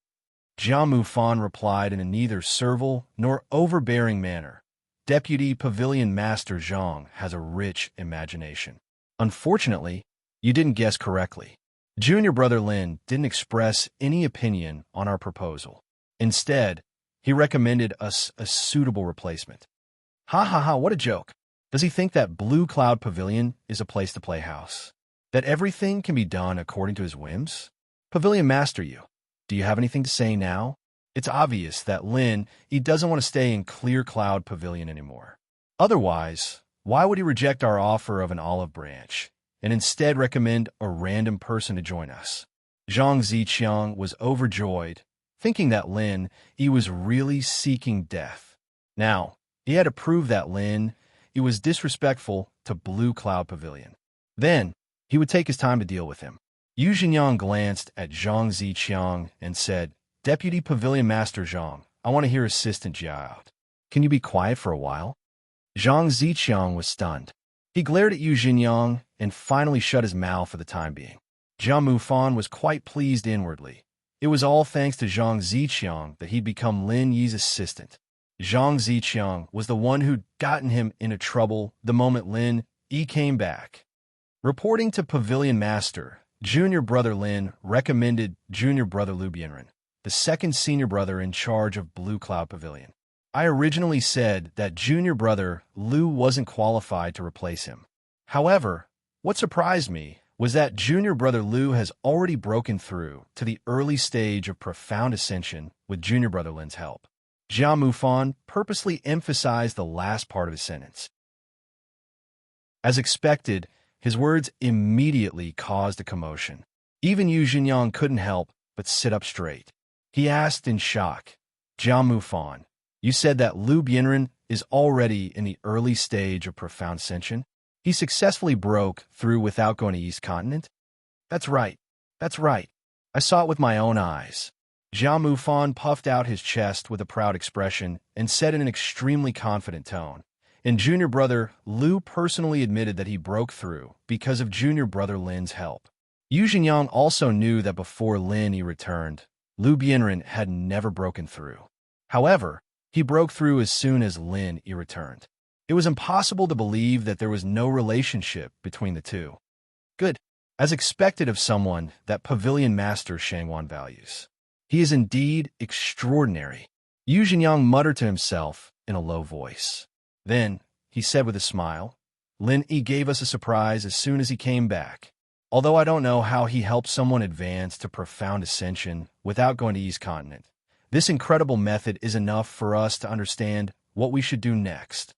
Jiamu Fan replied in a neither servile nor overbearing manner. "Deputy Pavilion Master Zhang has a rich imagination. Unfortunately, you didn't guess correctly. Junior brother Lin didn't express any opinion on our proposal. Instead, he recommended us a suitable replacement." Ha ha ha, what a joke. Does he think that Blue Cloud Pavilion is a place to play house? That everything can be done according to his whims? Pavilion Master, do you have anything to say now? It's obvious that Lin Yi doesn't want to stay in Clear Cloud Pavilion anymore. Otherwise, why would he reject our offer of an olive branch and instead recommend a random person to join us? Zhang Ziqiang was overjoyed, thinking that Lin Yi was really seeking death. Now, he had to prove that Lin Yi was disrespectful to Blue Cloud Pavilion. Then, he would take his time to deal with him. Yu Jinyang glanced at Zhang Ziqiang and said, "Deputy Pavilion Master Zhang, I want to hear Assistant Jia out. Can you be quiet for a while?" Zhang Ziqiang was stunned. He glared at Yu Jinyang and finally shut his mouth for the time being. Jiamu Fan was quite pleased inwardly. It was all thanks to Zhang Ziqiang that he'd become Lin Yi's assistant. Zhang Ziqiang was the one who'd gotten him into trouble the moment Lin Yi came back. Reporting to Pavilion Master, Junior brother Lin recommended Junior brother Lu Bianren, the second senior brother in charge of Blue Cloud Pavilion. I originally said that junior brother Lu wasn't qualified to replace him. However, What surprised me was that junior brother Lu has already broken through to the early stage of profound ascension with junior brother Lin's help. Jia Mufan purposely emphasized the last part of his sentence. As expected, his words immediately caused a commotion. Even Yu Jinyang couldn't help but sit up straight. He asked in shock, Jia Mufan, you said that Lu Bianren is already in the early stage of profound ascension? He successfully broke through without going to East Continent? That's right. That's right. I saw it with my own eyes. Jia Mufan puffed out his chest with a proud expression and said in an extremely confident tone. And junior brother Lu personally admitted that he broke through because of junior brother Lin's help. Yu Jinyang also knew that before Lin Yi returned, Lu Bianren had never broken through. However, he broke through as soon as Lin Yi returned. It was impossible to believe that there was no relationship between the two. Good, as expected of someone that Pavilion Master Shangwan values. He is indeed extraordinary. Yu Jinyang muttered to himself in a low voice. Then, he said with a smile, Lin Yi gave us a surprise as soon as he came back. Although I don't know how he helped someone advance to profound ascension without going to East Continent, this incredible method is enough for us to understand what we should do next.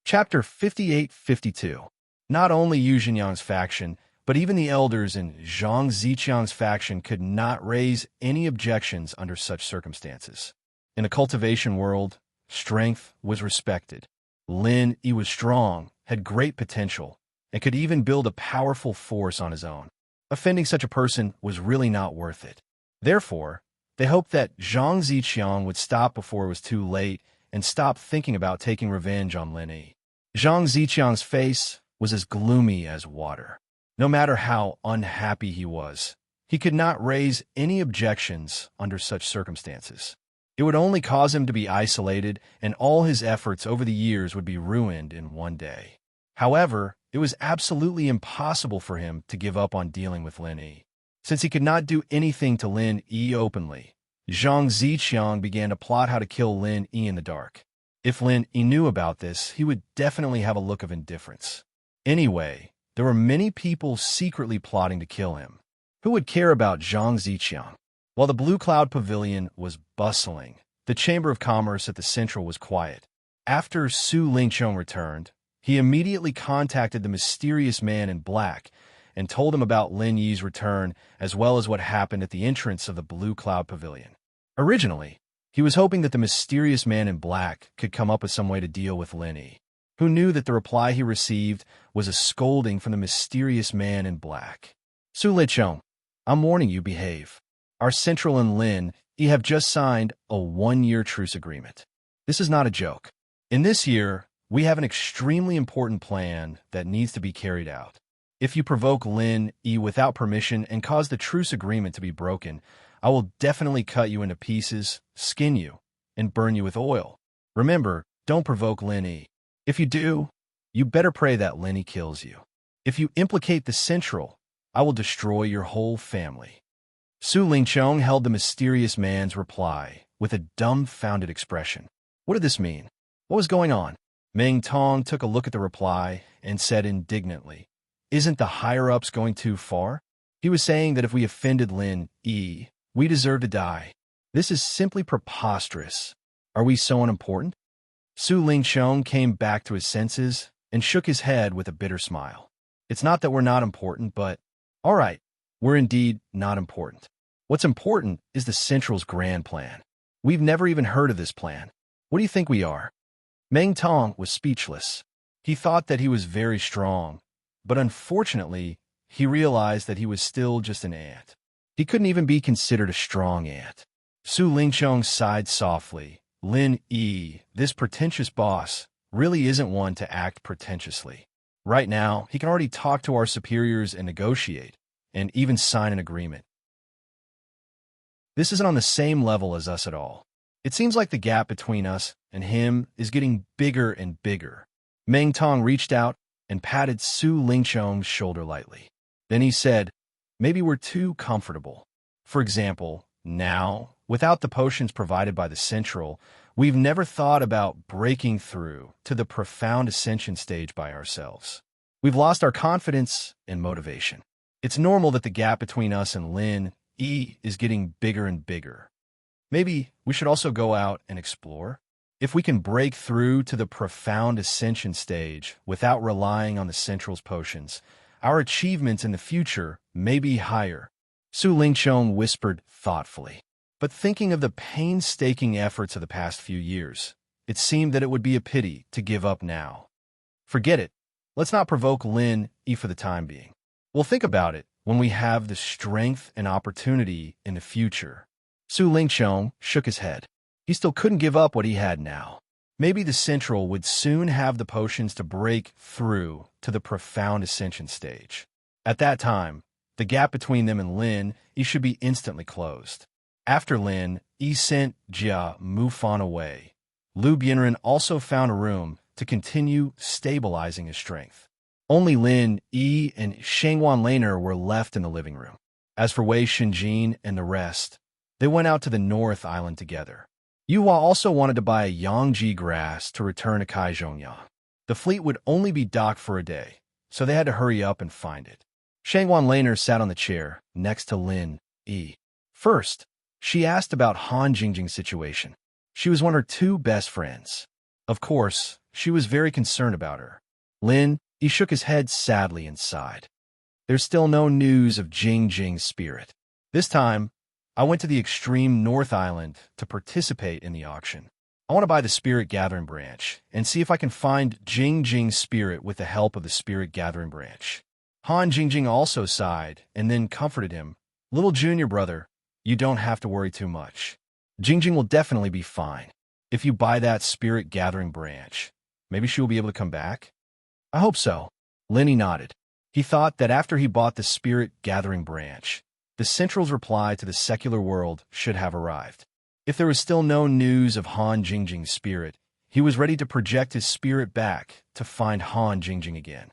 Chapter 58-52. Not only Yu Jinyang's faction, but even the elders in Zhang Ziqiang's faction could not raise any objections under such circumstances. In a cultivation world, strength was respected. Lin Yi was strong, had great potential, and could even build a powerful force on his own. Offending such a person was really not worth it. Therefore, they hoped that Zhang Ziqiang would stop before it was too late and stop thinking about taking revenge on Lin Yi. Zhang Ziqiang's face was as gloomy as water. No matter how unhappy he could not raise any objections under such circumstances. It would only cause him to be isolated, and all his efforts over the years would be ruined in one day. However, it was absolutely impossible for him to give up on dealing with Lin Yi. Since he could not do anything to Lin Yi openly, Zhang Ziqiang began to plot how to kill Lin Yi in the dark. If Lin Yi knew about this, he would definitely have a look of indifference. Anyway, there were many people secretly plotting to kill him. Who would care about Zhang Ziqiang? While the Blue Cloud Pavilion was bustling, the Chamber of Commerce at the Central was quiet. After Su Lingqiang returned, he immediately contacted the mysterious man in black and told him about Lin Yi's return as well as what happened at the entrance of the Blue Cloud Pavilion. Originally, he was hoping that the mysterious man in black could come up with some way to deal with Lin Yi, who knew that the reply he received was a scolding from the mysterious man in black. Su Lingqiang, I'm warning you, behave. Our Central and Lin Yi have just signed a 1-year truce agreement. This is not a joke. In this year, we have an extremely important plan that needs to be carried out. If you provoke Lin Yi without permission and cause the truce agreement to be broken, I will definitely cut you into pieces, skin you, and burn you with oil. Remember, don't provoke Lin Yi. If you do, you better pray that Lin Yi kills you. If you implicate the Central, I will destroy your whole family. Su Lingqiang held the mysterious man's reply with a dumbfounded expression. What did this mean? What was going on? Meng Tong took a look at the reply and said indignantly, Isn't the higher-ups going too far? He was saying that if we offended Lin Yi, we deserve to die. This is simply preposterous. Are we so unimportant? Su Lingqiang came back to his senses and shook his head with a bitter smile. It's not that we're not important, but, all right, we're indeed not important. What's important is the Central's grand plan. We've never even heard of this plan. What do you think we are? Meng Tong was speechless. He thought that he was very strong, but unfortunately, he realized that he was still just an ant. He couldn't even be considered a strong ant. Su Lingqiang sighed softly. Lin Yi, this pretentious boss, really isn't one to act pretentiously. Right now, he can already talk to our superiors and negotiate, and even sign an agreement. This isn't on the same level as us at all. It seems like the gap between us and him is getting bigger and bigger. Meng Tong reached out and patted Su Lingqiang's shoulder lightly. Then he said, maybe we're too comfortable. For example, now, without the potions provided by the Central, We've never thought about breaking through to the profound ascension stage by ourselves. We've lost our confidence and motivation. It's normal that the gap between us and Lin E is getting bigger and bigger. Maybe we should also go out and explore? If we can break through to the profound ascension stage without relying on the Central's potions, our achievements in the future may be higher, Su Lingqiong whispered thoughtfully. But thinking of the painstaking efforts of the past few years, it seemed that it would be a pity to give up now. Forget it. Let's not provoke Lin E for the time being. We'll think about it when we have the strength and opportunity in the future. Su Lingqiong shook his head. He still couldn't give up what he had now. Maybe the Central would soon have the potions to break through to the profound ascension stage. At that time, the gap between them and Lin E should be instantly closed. After Lin E sent Jia Mufan away, Lu Bianren also found a room to continue stabilizing his strength. Only Lin E and Shangwan Laner were left in the living room. As for Wei Xinjin and the rest, they went out to the North Island together. Yuhua also wanted to buy a Yangji grass to return to Kaizhongya. The fleet would only be docked for a day, so they had to hurry up and find it. Shangwan Laner sat on the chair next to Lin E. First, she asked about Han Jingjing's situation. She was one of her two best friends. Of course, she was very concerned about her. Lin E shook his head sadly and sighed. There's still no news of Jingjing's spirit. This time, I went to the extreme North Island to participate in the auction. I want to buy the Spirit Gathering Branch and see if I can find Jingjing's spirit with the help of the Spirit Gathering Branch. Han Jingjing also sighed and then comforted him. Little junior brother, you don't have to worry too much. Jingjing will definitely be fine. If you buy that Spirit Gathering Branch, maybe she will be able to come back? I hope so. Lenny nodded. He thought that after he bought the Spirit Gathering Branch, the Central's reply to the secular world should have arrived. If there was still no news of Han Jingjing's spirit, he was ready to project his spirit back to find Han Jingjing again.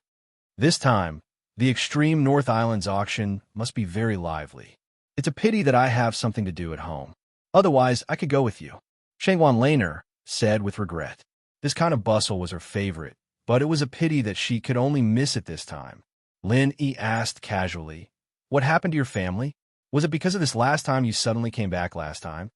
This time, the extreme North Island's auction must be very lively. It's a pity that I have something to do at home. Otherwise, I could go with you. Shangwan Laner said with regret. This kind of bustle was her favorite, but it was a pity that she could only miss it this time. Lin E asked casually, what happened to your family? Was it because of this last time you suddenly came back last time?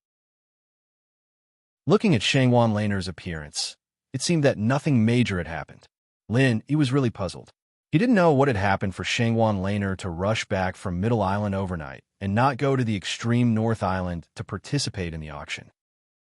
Looking at Shangwan Laner's appearance, it seemed that nothing major had happened. Lin E was really puzzled. He didn't know what had happened for Shangwan Laner to rush back from Middle Island overnight and not go to the extreme North Island to participate in the auction.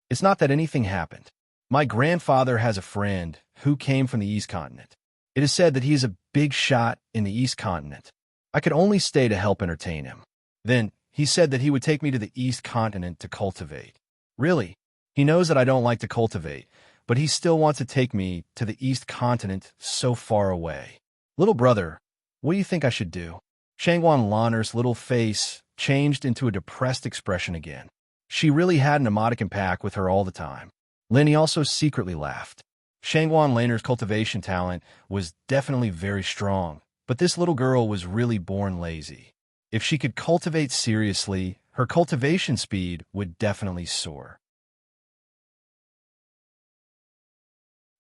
It's not that anything happened. My grandfather has a friend who came from the East Continent. It is said that he is a big shot in the East Continent. I could only stay to help entertain him. Then, he said that he would take me to the East Continent to cultivate. Really, he knows that I don't like to cultivate, but he still wants to take me to the East Continent so far away. Little brother, what do you think I should do? Shangwan Laner's little face changed into a depressed expression again. She really had an emoticon pack with her all the time. Lenny also secretly laughed. Shangwan Laner's cultivation talent was definitely very strong, but this little girl was really born lazy. If she could cultivate seriously, her cultivation speed would definitely soar.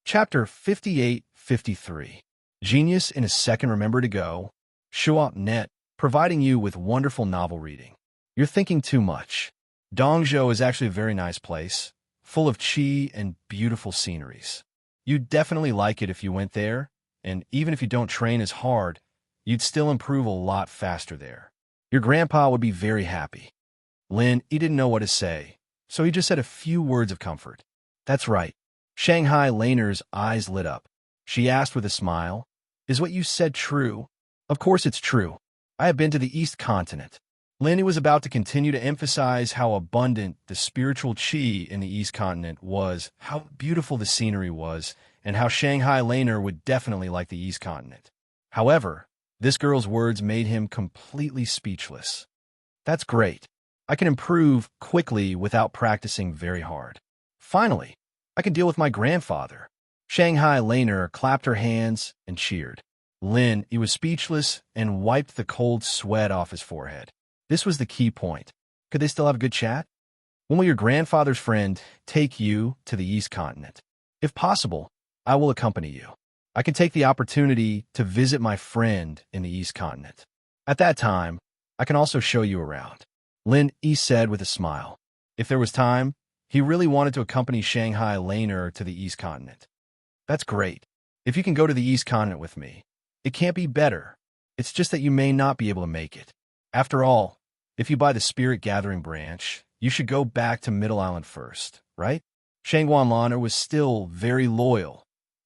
Chapter 58-53. Genius in a Second Remember to Go. Shuop.net, providing you with wonderful novel reading. You're thinking too much. Dongzhou is actually a very nice place, full of qi and beautiful sceneries. You'd definitely like it if you went there, and even if you don't train as hard, you'd still improve a lot faster there. Your grandpa would be very happy. Lin, he didn't know what to say, so he just said a few words of comfort. That's right. Shanghai Laner's eyes lit up. She asked with a smile, is what you said true? Of course it's true. I have been to the East Continent. Lin was about to continue to emphasize how abundant the spiritual qi in the East Continent was, how beautiful the scenery was, and how Shanghai Laner would definitely like the East Continent. However, this girl's words made him completely speechless. That's great. I can improve quickly without practicing very hard. Finally, I can deal with my grandfather. Shanghai Laner clapped her hands and cheered. Lin, he was speechless and wiped the cold sweat off his forehead. This was the key point. Could they still have a good chat? When will your grandfather's friend take you to the East Continent? If possible, I will accompany you. I can take the opportunity to visit my friend in the East Continent. At that time, I can also show you around. Lin Yi said with a smile. If there was time, he really wanted to accompany Shanghai Laner to the East Continent. That's great. If you can go to the East Continent with me, it can't be better. It's just that you may not be able to make it. After all, if you buy the Spirit Gathering branch, you should go back to Middle Island first, right? Shangguan Laner was still very loyal,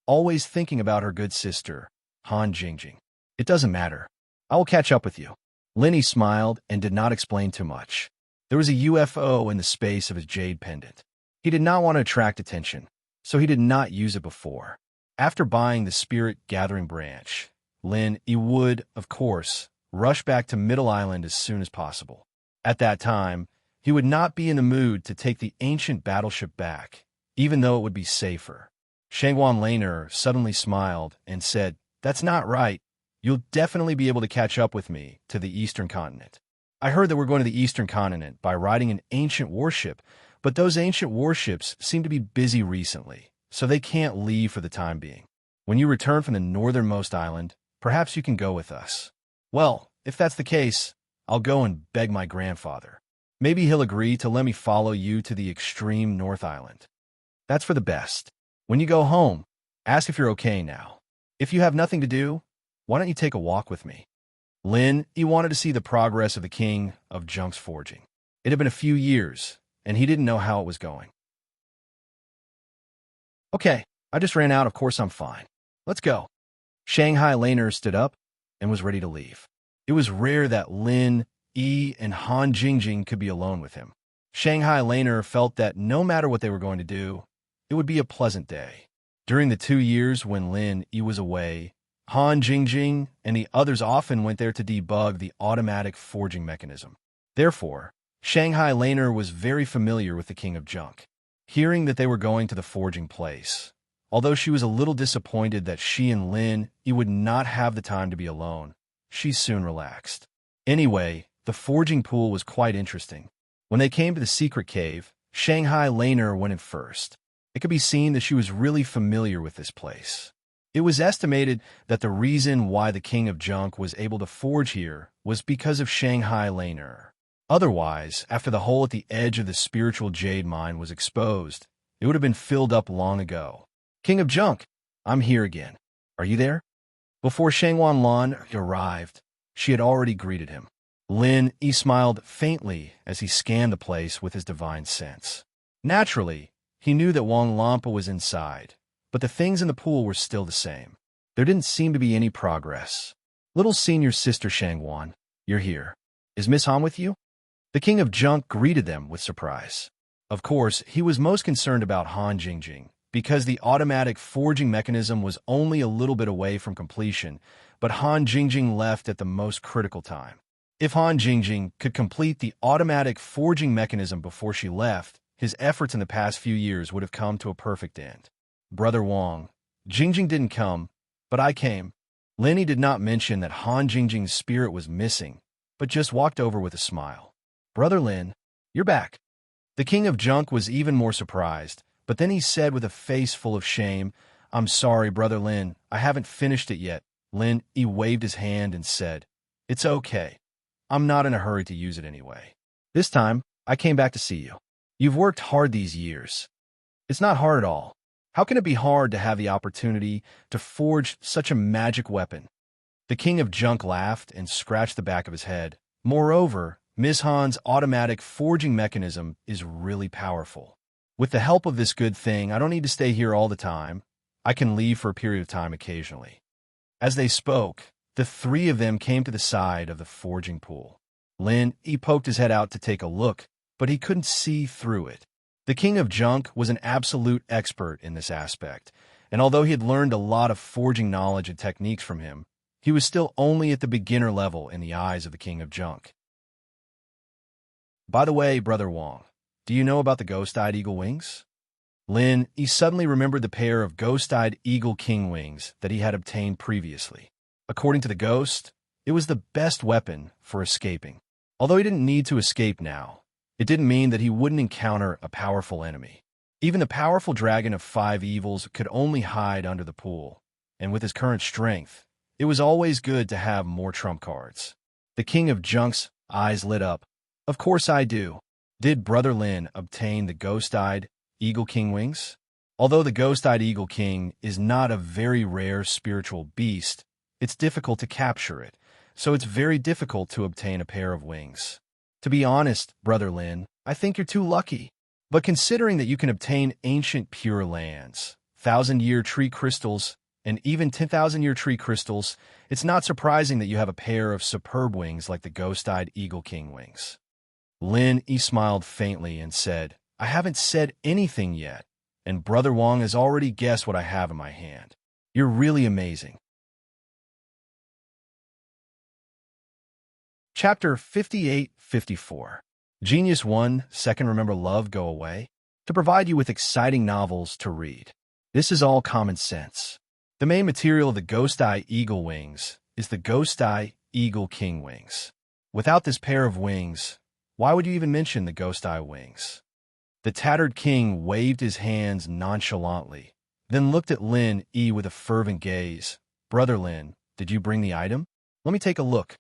always thinking about her good sister, Han Jingjing. It doesn't matter. I will catch up with you. Lin Yi smiled and did not explain too much. There was a UFO in the space of his jade pendant. He did not want to attract attention, so he did not use it before. After buying the Spirit Gathering branch, Lin Yi would, of course, rush back to Middle Island as soon as possible. At that time, he would not be in the mood to take the ancient battleship back, even though it would be safer. Shangguan Laner suddenly smiled and said, "That's not right. You'll definitely be able to catch up with me to the Eastern Continent. I heard that we're going to the Eastern Continent by riding an ancient warship, but those ancient warships seem to be busy recently, so they can't leave for the time being. When you return from the northernmost island, perhaps you can go with us." Well, if that's the case, I'll go and beg my grandfather. Maybe he'll agree to let me follow you to the extreme North Island. That's for the best. When you go home, ask if you're okay now. If you have nothing to do, why don't you take a walk with me? Lin Yi wanted to see the progress of the King of Junk's forging. It had been a few years, and he didn't know how it was going. Okay, I just ran out. Of course I'm fine. Let's go. Shanghai Laner stood up and was ready to leave. It was rare that Lin Yi and Han Jingjing could be alone with him. Shanghai Laner felt that no matter what they were going to do, it would be a pleasant day. During the 2 years when Lin Yi was away, Han Jingjing and the others often went there to debug the automatic forging mechanism. Therefore, Shanghai Laner was very familiar with the King of Junk. Hearing that they were going to the forging place, although she was a little disappointed that she and Lin Yi would not have the time to be alone, she soon relaxed. Anyway, the forging pool was quite interesting. When they came to the secret cave, Shanghai Laner went in first. It could be seen that she was really familiar with this place. It was estimated that the reason why the King of Junk was able to forge here was because of Shanghai Laner. Otherwise, after the hole at the edge of the spiritual jade mine was exposed, it would have been filled up long ago. King of Junk, I'm here again. Are you there? Before Shangguan Lan arrived, she had already greeted him. Lin Yi smiled faintly as he scanned the place with his divine sense. Naturally, he knew that Wang Lampa was inside, but the things in the pool were still the same. There didn't seem to be any progress. Little senior sister Shangguan, you're here. Is Miss Han with you? The King of Junk greeted them with surprise. Of course, he was most concerned about Han Jingjing, because the automatic forging mechanism was only a little bit away from completion, but Han Jingjing left at the most critical time. If Han Jingjing could complete the automatic forging mechanism before she left, his efforts in the past few years would have come to a perfect end. Brother Wang, Jingjing didn't come, but I came. Lin Yi did not mention that Han Jingjing's spirit was missing, but just walked over with a smile. Brother Lin, you're back. The King of Junk was even more surprised, but then he said with a face full of shame, I'm sorry, Brother Lin, I haven't finished it yet. Lin Yi waved his hand and said, It's okay. I'm not in a hurry to use it anyway. This time, I came back to see you. You've worked hard these years. It's not hard at all. How can it be hard to have the opportunity to forge such a magic weapon? The King of Junk laughed and scratched the back of his head. Moreover, Ms. Han's automatic forging mechanism is really powerful. With the help of this good thing, I don't need to stay here all the time. I can leave for a period of time occasionally. As they spoke, the three of them came to the side of the forging pool. Lin Yi poked his head out to take a look, but he couldn't see through it. The King of Junk was an absolute expert in this aspect, and although he had learned a lot of forging knowledge and techniques from him, he was still only at the beginner level in the eyes of the King of Junk. By the way, Brother Wang, do you know about the ghost-eyed eagle wings? Lin Yi suddenly remembered the pair of ghost-eyed eagle king wings that he had obtained previously. According to the ghost, it was the best weapon for escaping. Although he didn't need to escape now, It didn't mean that he wouldn't encounter a powerful enemy. Even the powerful dragon of 5 evils could only hide under the pool, and with his current strength, it was always good to have more trump cards. The king of junks' eyes lit up. Of course I do. Did Brother Lin obtain the ghost-eyed Eagle King wings? Although the ghost-eyed Eagle King is not a very rare spiritual beast, it's difficult to capture it, so it's very difficult to obtain a pair of wings. To be honest, Brother Lin, I think you're too lucky. But considering that you can obtain ancient pure lands, 1,000-year tree crystals, and even 10,000-year tree crystals, it's not surprising that you have a pair of superb wings like the ghost-eyed Eagle King wings. Lin Yi smiled faintly and said, I haven't said anything yet, and Brother Wong has already guessed what I have in my hand. You're really amazing. Chapter 58-54. Genius 1, Second Remember Love Go Away, to provide you with exciting novels to read. This is all common sense. The main material of the Ghost Eye Eagle wings is the Ghost Eye Eagle King wings. Without this pair of wings, why would you even mention the Ghost Eye wings? The tattered king waved his hands nonchalantly, then looked at Lin Yi with a fervent gaze. Brother Lin, did you bring the item? Let me take a look.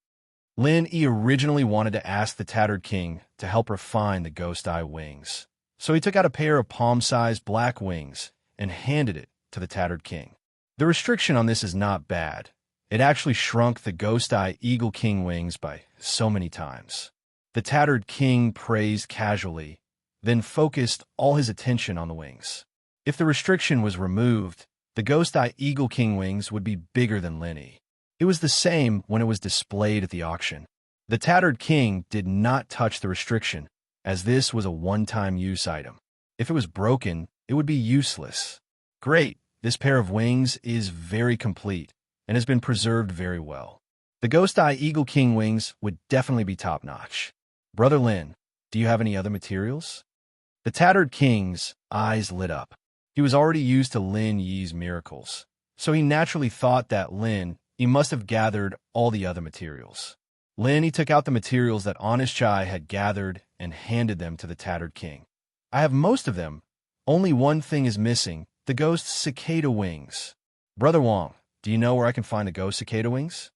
Lin Yi originally wanted to ask the tattered king to help refine the Ghost Eye wings, so he took out a pair of palm-sized black wings and handed it to the tattered king. The restriction on this is not bad. It actually shrunk the Ghost Eye Eagle King wings by so many times. The tattered king praised casually, then focused all his attention on the wings. If the restriction was removed, the Ghost Eye Eagle King wings would be bigger than Lin Yi. It was the same when it was displayed at the auction. The tattered king did not touch the restriction, as this was a one-time use item. If it was broken, it would be useless. Great, this pair of wings is very complete and has been preserved very well. The Ghost Eye Eagle King wings would definitely be top-notch. Brother Lin, do you have any other materials? The tattered king's eyes lit up. He was already used to Lin Yi's miracles, so he naturally thought that Lin Yi must have gathered all the other materials. Lin Yi took out the materials that Honest Chai had gathered and handed them to the tattered king. I have most of them. Only one thing is missing, the ghost cicada wings. Brother Wong, do you know where I can find the ghost cicada wings?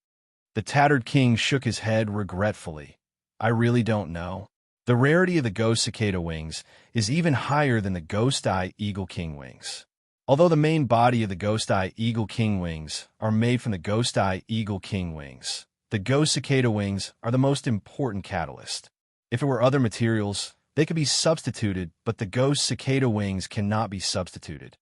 The tattered king shook his head regretfully. I really don't know. The rarity of the ghost cicada wings is even higher than the Ghost Eye Eagle King wings. Although the main body of the Ghost Eye Eagle King wings are made from the Ghost Eye Eagle King wings, the ghost cicada wings are the most important catalyst. If it were other materials, they could be substituted, but the ghost cicada wings cannot be substituted.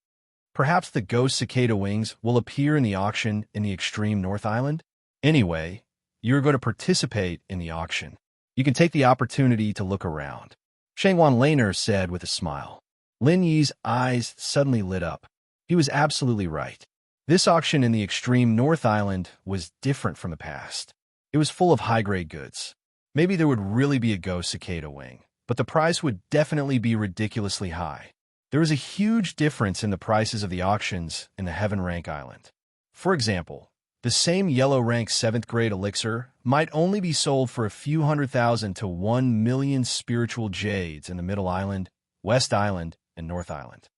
Perhaps the ghost cicada wings will appear in the auction in the extreme North Island? Anyway, you are going to participate in the auction. You can take the opportunity to look around, Shangwan Laner said with a smile. Lin Yi's eyes suddenly lit up. He was absolutely right. This auction in the extreme North Island was different from the past. It was full of high-grade goods. Maybe there would really be a ghost cicada wing, but the price would definitely be ridiculously high. There is a huge difference in the prices of the auctions in the Heaven Rank Island. For example, the same yellow rank 7th grade elixir might only be sold for a few 100,000 to 1 million spiritual jades in the Middle Island, West Island, and North Island.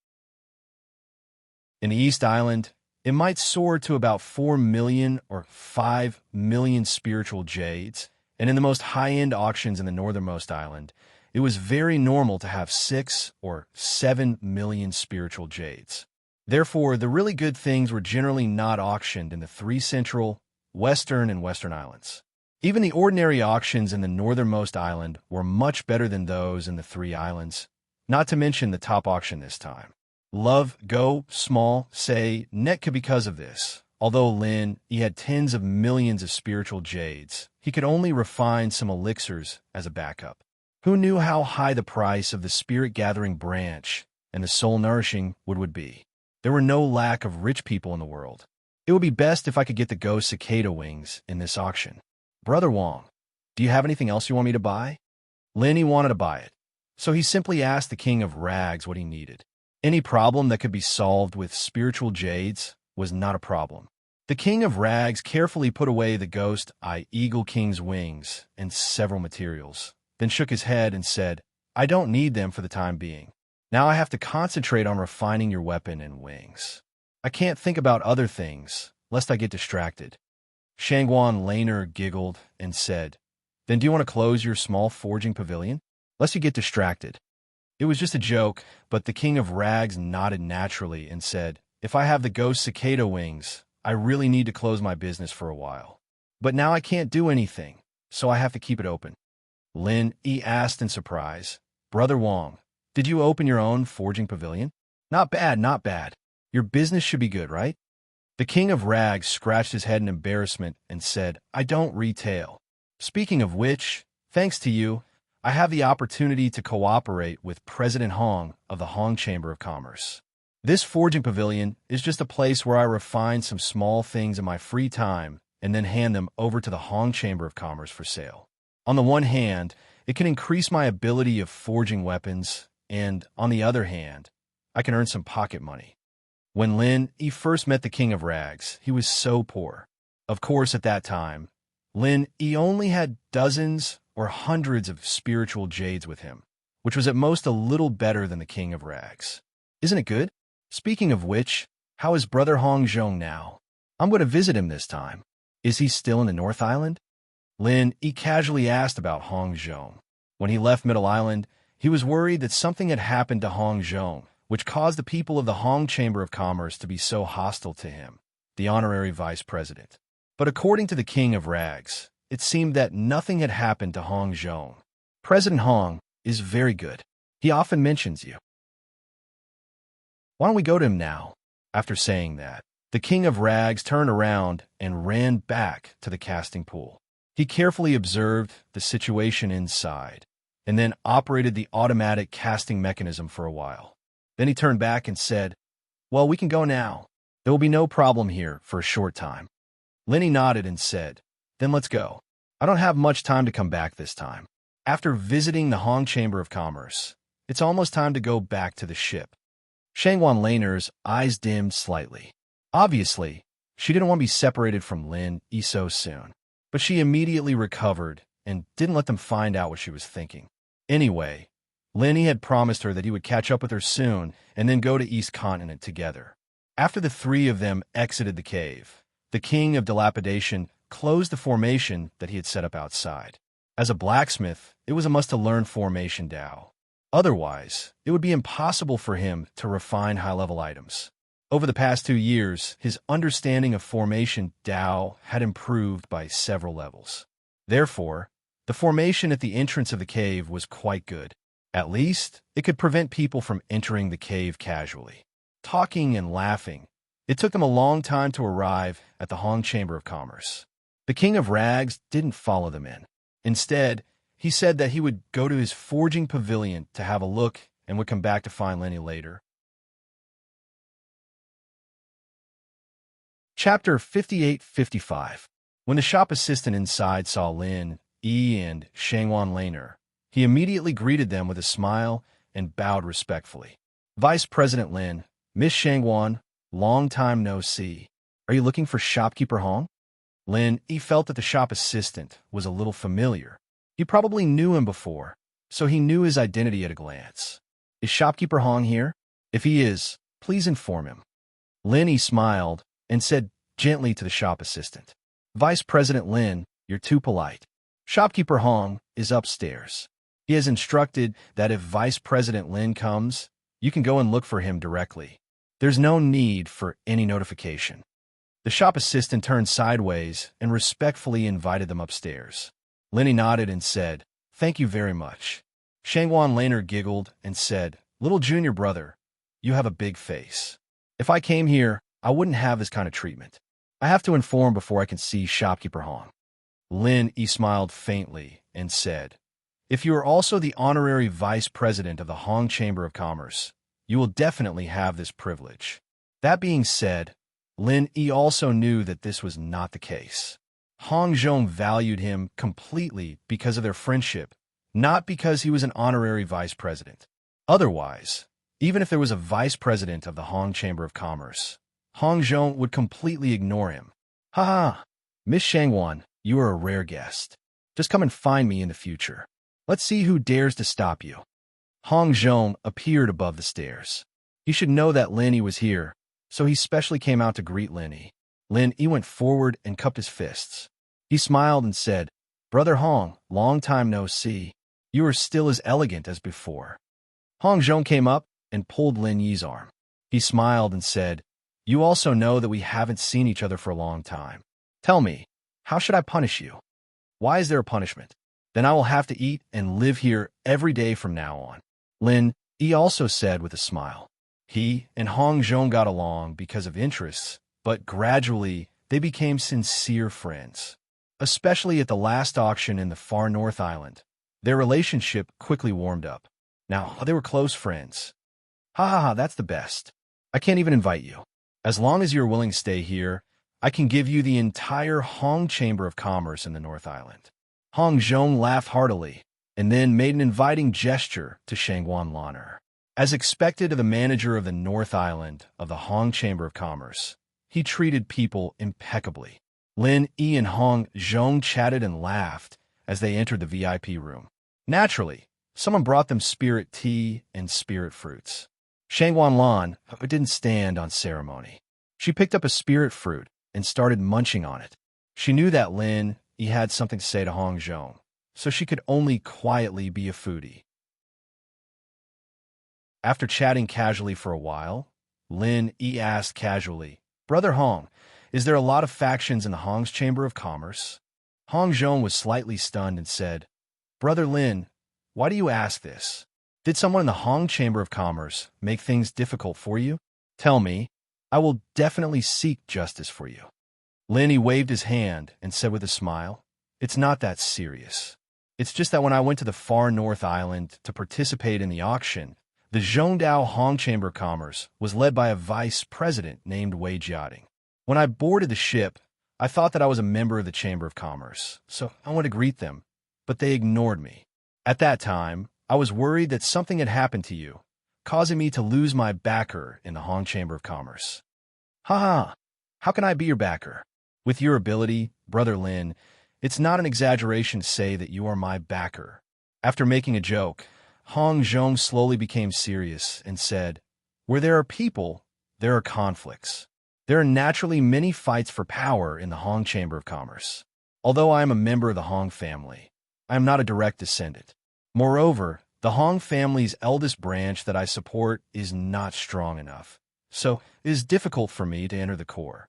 In the East Island, it might soar to about 4 million or 5 million spiritual jades, and in the most high-end auctions in the northernmost island, it was very normal to have 6 or 7 million spiritual jades. Therefore, the really good things were generally not auctioned in the 3 central, western, and western islands. Even the ordinary auctions in the northernmost island were much better than those in the 3 islands, not to mention the top auction this time. Love, Go, Small, Say, Netka because of this. Although Lin Yi had tens of millions of spiritual jades, he could only refine some elixirs as a backup. Who knew how high the price of the spirit-gathering branch and the soul-nourishing wood would be? There were no lack of rich people in the world. It would be best if I could get the ghost cicada wings in this auction. Brother Wong, do you have anything else you want me to buy? Lin Yi wanted to buy it, so he simply asked the King of Rags what he needed. Any problem that could be solved with spiritual jades was not a problem. The King of Rags carefully put away the Ghost Eye Eagle King's wings and several materials, then shook his head and said, I don't need them for the time being. Now I have to concentrate on refining your weapon and wings. I can't think about other things, lest I get distracted. Shangguan Laner giggled and said, Then do you want to close your small forging pavilion? Lest you get distracted. It was just a joke, but the King of Rags nodded naturally and said, If I have the ghost cicada wings, I really need to close my business for a while. But now I can't do anything, so I have to keep it open. Lin Yi asked in surprise, Brother Wong, did you open your own forging pavilion? Not bad, not bad. Your business should be good, right? The King of Rags scratched his head in embarrassment and said, I don't retail. Speaking of which, thanks to you, I have the opportunity to cooperate with President Hong of the Hong Chamber of Commerce. This forging pavilion is just a place where I refine some small things in my free time and then hand them over to the Hong Chamber of Commerce for sale. On the one hand, it can increase my ability of forging weapons, and on the other hand, I can earn some pocket money. When Lin Yi first met the King of Rags, he was so poor. Of course, at that time, Lin Yi only had dozens or hundreds of spiritual jades with him, which was at most a little better than the King of Rags. Isn't it good? Speaking of which, how is Brother Hong Zhong now? I'm going to visit him this time. Is he still in the North Island? Lin Yi casually asked about Hong Zhong. When he left Middle Island, he was worried that something had happened to Hong Zhong, which caused the people of the Hong Chamber of Commerce to be so hostile to him, the honorary vice president. But according to the King of Rags, it seemed that nothing had happened to Hong Zhong. President Hong is very good. He often mentions you. Why don't we go to him now? After saying that, the King of Rags turned around and ran back to the casting pool. He carefully observed the situation inside, and then operated the automatic casting mechanism for a while. Then he turned back and said, Well, we can go now. There will be no problem here for a short time. Lenny nodded and said, Then let's go. I don't have much time to come back this time. After visiting the Hong Chamber of Commerce, it's almost time to go back to the ship. Shangguan Laner's eyes dimmed slightly. Obviously, she didn't want to be separated from Lin Yi so soon, but she immediately recovered and didn't let them find out what she was thinking. Anyway, Lin Yi had promised her that he would catch up with her soon and then go to East Continent together. After the three of them exited the cave, the King of Dilapidation closed the formation that he had set up outside. As a blacksmith, it was a must to learn formation Dao. Otherwise, it would be impossible for him to refine high-level items. Over the past 2 years, his understanding of formation Dao had improved by several levels. Therefore, the formation at the entrance of the cave was quite good. At least, it could prevent people from entering the cave casually. Talking and laughing, it took them a long time to arrive at the Hong Chamber of Commerce. The King of Rags didn't follow them in. Instead, he said that he would go to his forging pavilion to have a look and would come back to find Lenny later. Chapter 58-55. When the shop assistant inside saw Lin Yi and Shangguan Laner, he immediately greeted them with a smile and bowed respectfully. Vice President Lin, Miss Shangguan, long time no see. Are you looking for shopkeeper Hong? Lin Yi felt that the shop assistant was a little familiar. He probably knew him before, so he knew his identity at a glance. Is shopkeeper Hong here? If he is, please inform him. Lin Yi smiled and said gently to the shop assistant, Vice President Lin, you're too polite. Shopkeeper Hong is upstairs. He has instructed that if Vice President Lin comes, you can go and look for him directly. There's no need for any notification. The shop assistant turned sideways and respectfully invited them upstairs. Lenny nodded and said, Thank you very much. Shangguan Laner giggled and said, Little junior brother, you have a big face. If I came here, I wouldn't have this kind of treatment. I have to inform before I can see shopkeeper Hong. Lin Yi smiled faintly and said, If you are also the honorary vice president of the Hong Chamber of Commerce, you will definitely have this privilege. That being said, Lin Yi also knew that this was not the case. Hong Zhong valued him completely because of their friendship, not because he was an honorary vice president. Otherwise, even if there was a vice president of the Hong Chamber of Commerce, Hong Zhong would completely ignore him. Ha! Miss Shangguan, you are a rare guest. Just come and find me in the future. Let's see who dares to stop you. Hong Zhong appeared above the stairs. He should know that Lin Yi was here, so he specially came out to greet Lin Yi. Lin Yi went forward and cupped his fists. He smiled and said, "Brother Hong, long time no see. You are still as elegant as before." Hong Zhong came up and pulled Lin Yi's arm. He smiled and said, "You also know that we haven't seen each other for a long time. Tell me, how should I punish you? Why is there a punishment? Then I will have to eat and live here every day from now on." Lin Yi also said with a smile. He and Hong Zhong got along because of interests, but gradually they became sincere friends. Especially at the last auction in the far North Island, their relationship quickly warmed up. Now they were close friends. Ha ha ha, that's the best. I can't even invite you. As long as you're willing to stay here, I can give you the entire Hong Chamber of Commerce in the North Island. Hong Zhong laughed heartily, and then made an inviting gesture to Shangguan Lan'er. As expected of the manager of the North Island of the Hong Chamber of Commerce, he treated people impeccably. Lin Yi and Hong Zhong chatted and laughed as they entered the VIP room. Naturally, someone brought them spirit tea and spirit fruits. Shangguan Lan didn't stand on ceremony. She picked up a spirit fruit and started munching on it. She knew that Lin Yi had something to say to Hong Zhong, so she could only quietly be a foodie. After chatting casually for a while, Lin Yi asked casually, "Brother Hong, is there a lot of factions in the Hong's Chamber of Commerce?" Hong Zhong was slightly stunned and said, "Brother Lin, why do you ask this? Did someone in the Hong Chamber of Commerce make things difficult for you? Tell me, I will definitely seek justice for you." Lin Yi waved his hand and said with a smile, "It's not that serious. It's just that when I went to the far North Island to participate in the auction, the Zhongdao Hong Chamber of Commerce was led by a vice president named Wei Jiating. When I boarded the ship, I thought that I was a member of the Chamber of Commerce, so I went to greet them, but they ignored me. At that time, I was worried that something had happened to you, causing me to lose my backer in the Hong Chamber of Commerce." "Ha ha! How can I be your backer? With your ability, Brother Lin, it's not an exaggeration to say that you are my backer." After making a joke, Hong Zhong slowly became serious and said, "Where there are people, there are conflicts. There are naturally many fights for power in the Hong Chamber of Commerce. Although I am a member of the Hong family, I am not a direct descendant. Moreover, the Hong family's eldest branch that I support is not strong enough, so it is difficult for me to enter the core."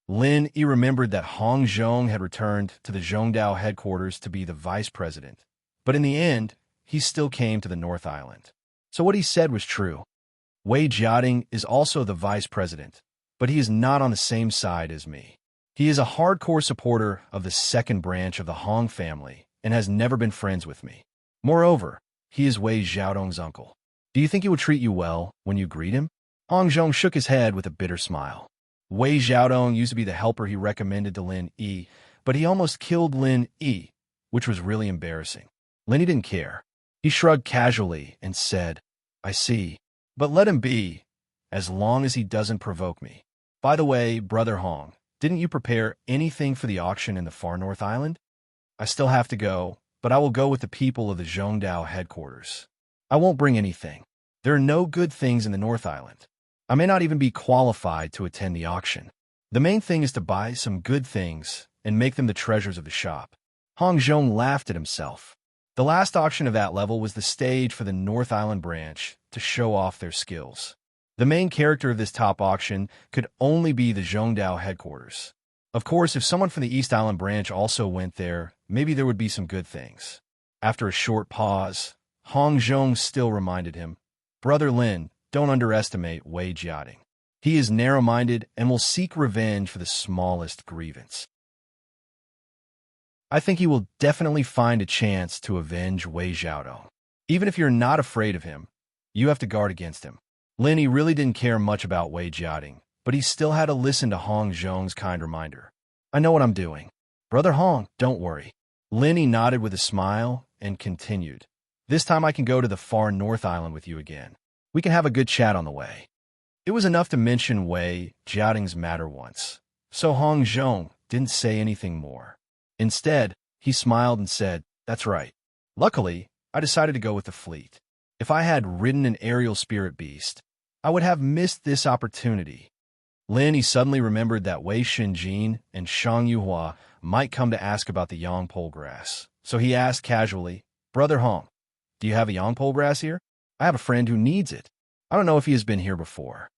Lin Yi remembered that Hong Zhong had returned to the Zhongdao headquarters to be the vice president, but in the end, he still came to the North Island. So what he said was true. Wei Jiating is also the vice president, but he is not on the same side as me. He is a hardcore supporter of the second branch of the Hong family and has never been friends with me. Moreover, he is Wei Xiaodong's uncle. Do you think he will treat you well when you greet him?" Hong Zhong shook his head with a bitter smile. Wei Xiaodong used to be the helper he recommended to Lin Yi, but he almost killed Lin Yi, which was really embarrassing. Lin Yi didn't care. He shrugged casually and said, "I see, but let him be, as long as he doesn't provoke me. By the way, Brother Hong, didn't you prepare anything for the auction in the far North Island?" "I still have to go, but I will go with the people of the Zhongdao headquarters. I won't bring anything. There are no good things in the North Island. I may not even be qualified to attend the auction. The main thing is to buy some good things and make them the treasures of the shop." Hong Zhong laughed at himself. The last auction of that level was the stage for the North Island branch to show off their skills. The main character of this top auction could only be the Zhongdao headquarters. Of course, if someone from the East Island branch also went there, maybe there would be some good things. After a short pause, Hong Zhong still reminded him, "Brother Lin, don't underestimate Wei Jiating. He is narrow-minded and will seek revenge for the smallest grievance. I think he will definitely find a chance to avenge Wei Xiaodong. Even if you're not afraid of him, you have to guard against him." Lin Yi really didn't care much about Wei Jiating, but he still had to listen to Hong Zhong's kind reminder. "I know what I'm doing. Brother Hong, don't worry." Lin Yi nodded with a smile and continued, "This time I can go to the far North Island with you again. We can have a good chat on the way." It was enough to mention Wei Jiating's matter once, so Hong Zhong didn't say anything more. Instead, he smiled and said, "That's right. Luckily, I decided to go with the fleet. If I had ridden an aerial spirit beast, I would have missed this opportunity. Lin, he suddenly remembered that Wei Shinjin and Shang Yuhua might come to ask about the Yangpole grass. So he asked casually, "Brother Hong, do you have a Yangpole grass here? I have a friend who needs it. I don't know if he has been here before."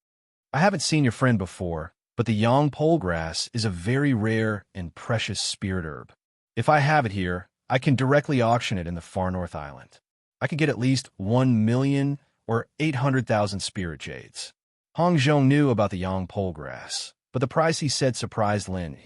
"I haven't seen your friend before, but the Yangpole grass is a very rare and precious spirit herb. If I have it here, I can directly auction it in the far north island. I could get at least 1,000,000 or 800,000 spirit jades." Hong Zhong knew about the Yangpole grass, but the price he said surprised Lin.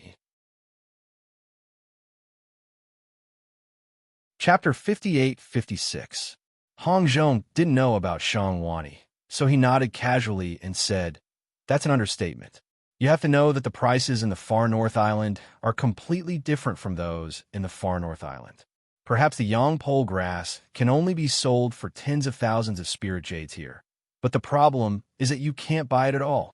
Chapter 58-56. Hong Zhong didn't know about Shang Wani, so he nodded casually and said, "That's an understatement. You have to know that the prices in the far north island are completely different from those in the far north island. Perhaps the Yangpole grass can only be sold for tens of thousands of spirit jades here, but the problem is that you can't buy it at all."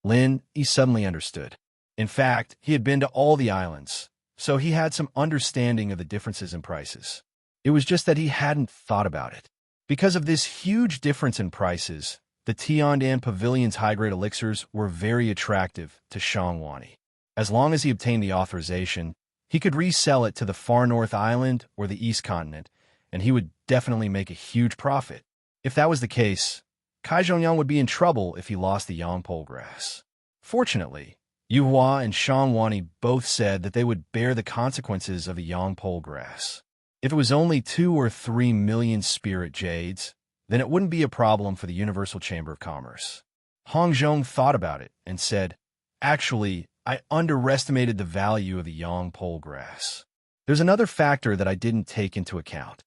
Lin, he suddenly understood. In fact, he had been to all the islands, so he had some understanding of the differences in prices. It was just that he hadn't thought about it. Because of this huge difference in prices, the Tiandan Pavilion's high-grade elixirs were very attractive to Shang Wani. As long as he obtained the authorization, he could resell it to the far north island or the east continent, and he would definitely make a huge profit. If that was the case, Kai Zhongyang would be in trouble if he lost the Yangpole grass. Fortunately, Yu Hua and Shang Wani both said that they would bear the consequences of a Yangpole grass. If it was only 2 or 3 million spirit jades, then it wouldn't be a problem for the Universal Chamber of Commerce. Hong Zhong thought about it and said, "Actually, I underestimated the value of the Yangpole grass. There's another factor that I didn't take into account."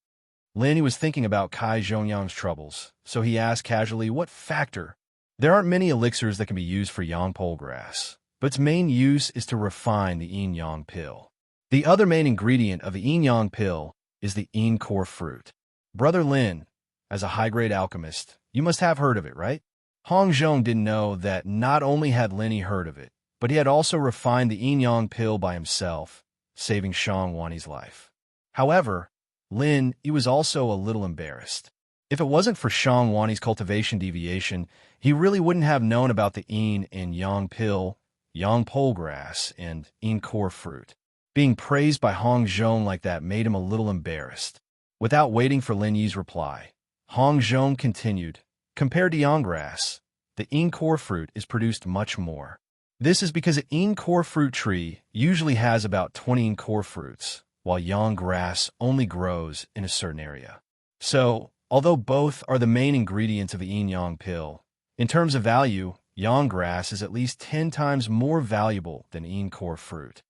Lin was thinking about Kai Zhongyang's troubles, so he asked casually, "What factor?" "There aren't many elixirs that can be used for Yangpole grass, but its main use is to refine the yin yang pill. The other main ingredient of the yin yang pill is the yin core fruit. Brother Lin, as a high-grade alchemist, you must have heard of it, right?" Hong Zhong didn't know that not only had Lin heard of it, but he had also refined the yin yang pill by himself, saving Shang Wani's life. However, Lin, he was also a little embarrassed. If it wasn't for Shang Wani's cultivation deviation, he really wouldn't have known about the yin and yang pill, Yangpole grass, and yin core fruit. Being praised by Hong Zhong like that made him a little embarrassed. Without waiting for Lin Yi's reply, Hong Zhong continued, "Compared to yang grass, the yin core fruit is produced much more. This is because a yin core fruit tree usually has about 20 yin core fruits, while yang grass only grows in a certain area. So, although both are the main ingredients of the yin-yang pill, in terms of value, yang grass is at least 10 times more valuable than yin core fruit.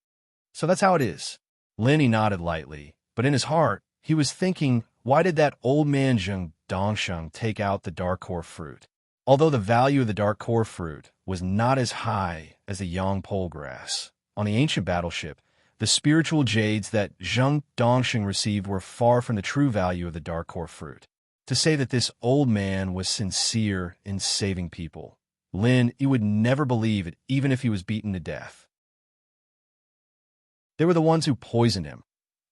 So that's how it is." Lin nodded lightly, but in his heart, he was thinking, why did that old man Zheng Dongsheng take out the dark core fruit? Although the value of the dark core fruit was not as high as the Yangpole grass, on the ancient battleship, the spiritual jades that Zheng Dongsheng received were far from the true value of the dark core fruit. To say that this old man was sincere in saving people, Lin, he would never believe it even if he was beaten to death. They were the ones who poisoned him.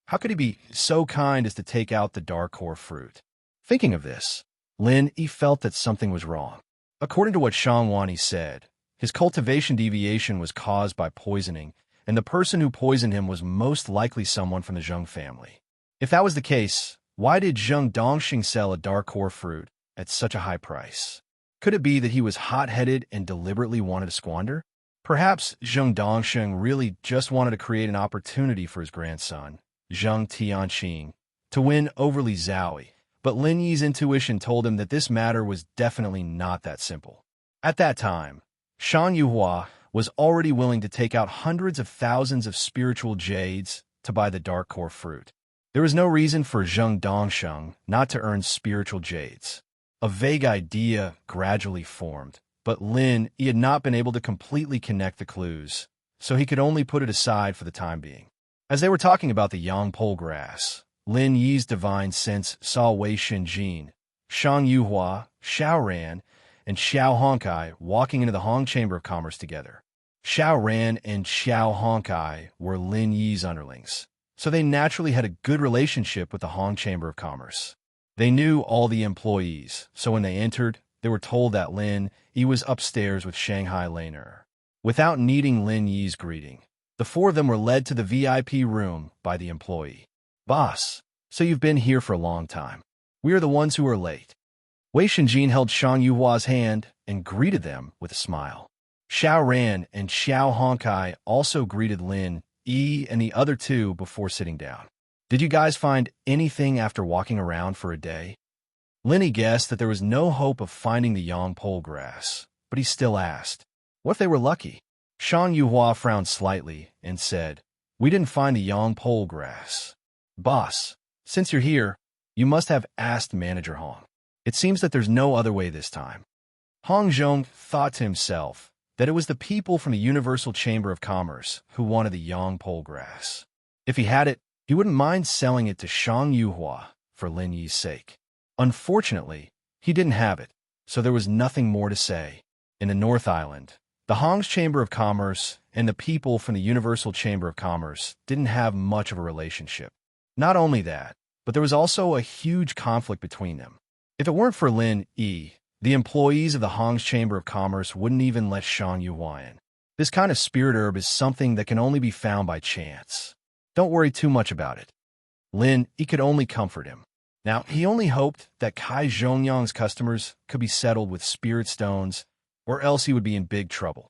How could he be so kind as to take out the dark core fruit? Thinking of this, Lin, he felt that something was wrong. According to what Shang Wani said, his cultivation deviation was caused by poisoning, and the person who poisoned him was most likely someone from the Zheng family. If that was the case, why did Zheng Dongxing sell a dark core fruit at such a high price? Could it be that he was hot-headed and deliberately wanted to squander? Perhaps Zheng Dongxing really just wanted to create an opportunity for his grandson, Zheng Tianqing, to win over Li Zhaoyi, but Lin Yi's intuition told him that this matter was definitely not that simple. At that time, Shan Yuhua was already willing to take out hundreds of thousands of spiritual jades to buy the dark core fruit. There was no reason for Zheng Dongsheng not to earn spiritual jades. A vague idea gradually formed, but Lin, he had not been able to completely connect the clues, so he could only put it aside for the time being. As they were talking about the Yangpole grass, Lin Yi's divine sense saw Wei Shinjin, Shang Yuhua, Xiao Ran, and Xiao Honkai walking into the Hong Chamber of Commerce together. Xiao Ran and Xiao Honkai were Lin Yi's underlings, so they naturally had a good relationship with the Hong Chamber of Commerce. They knew all the employees, so when they entered, they were told that Lin Yi was upstairs with Shanghai Laner. Without needing Lin Yi's greeting, the four of them were led to the VIP room by the employee. "Boss, so you've been here for a long time. We are the ones who are late." Wei Shenjin held Shang Yuhua's hand and greeted them with a smile. Xiao Ran and Xiao Honkai also greeted Lin Yi and the other two before sitting down. "Did you guys find anything after walking around for a day?" Lin Yi guessed that there was no hope of finding the Yang pole grass, but he still asked, "What if they were lucky?" Shang Yuhua frowned slightly and said, "We didn't find the Yang pole grass. Boss, since you're here, you must have asked Manager Hong. It seems that there's no other way this time." Hong Zhong thought to himself that it was the people from the Universal Chamber of Commerce who wanted the Yang pole grass. If he had it, he wouldn't mind selling it to Shang Yuhua for Lin Yi's sake. Unfortunately, he didn't have it, so there was nothing more to say. In the North Island, the Hong's Chamber of Commerce and the people from the Universal Chamber of Commerce didn't have much of a relationship. Not only that, but there was also a huge conflict between them. If it weren't for Lin Yi, the employees of the Hong's Chamber of Commerce wouldn't even let Shang Yuhua in. This kind of spirit herb is something that can only be found by chance. Don't worry too much about it. Lin Yi could only comfort him. Now, he only hoped that Kai Zhongyang's customers could be settled with spirit stones, or else he would be in big trouble.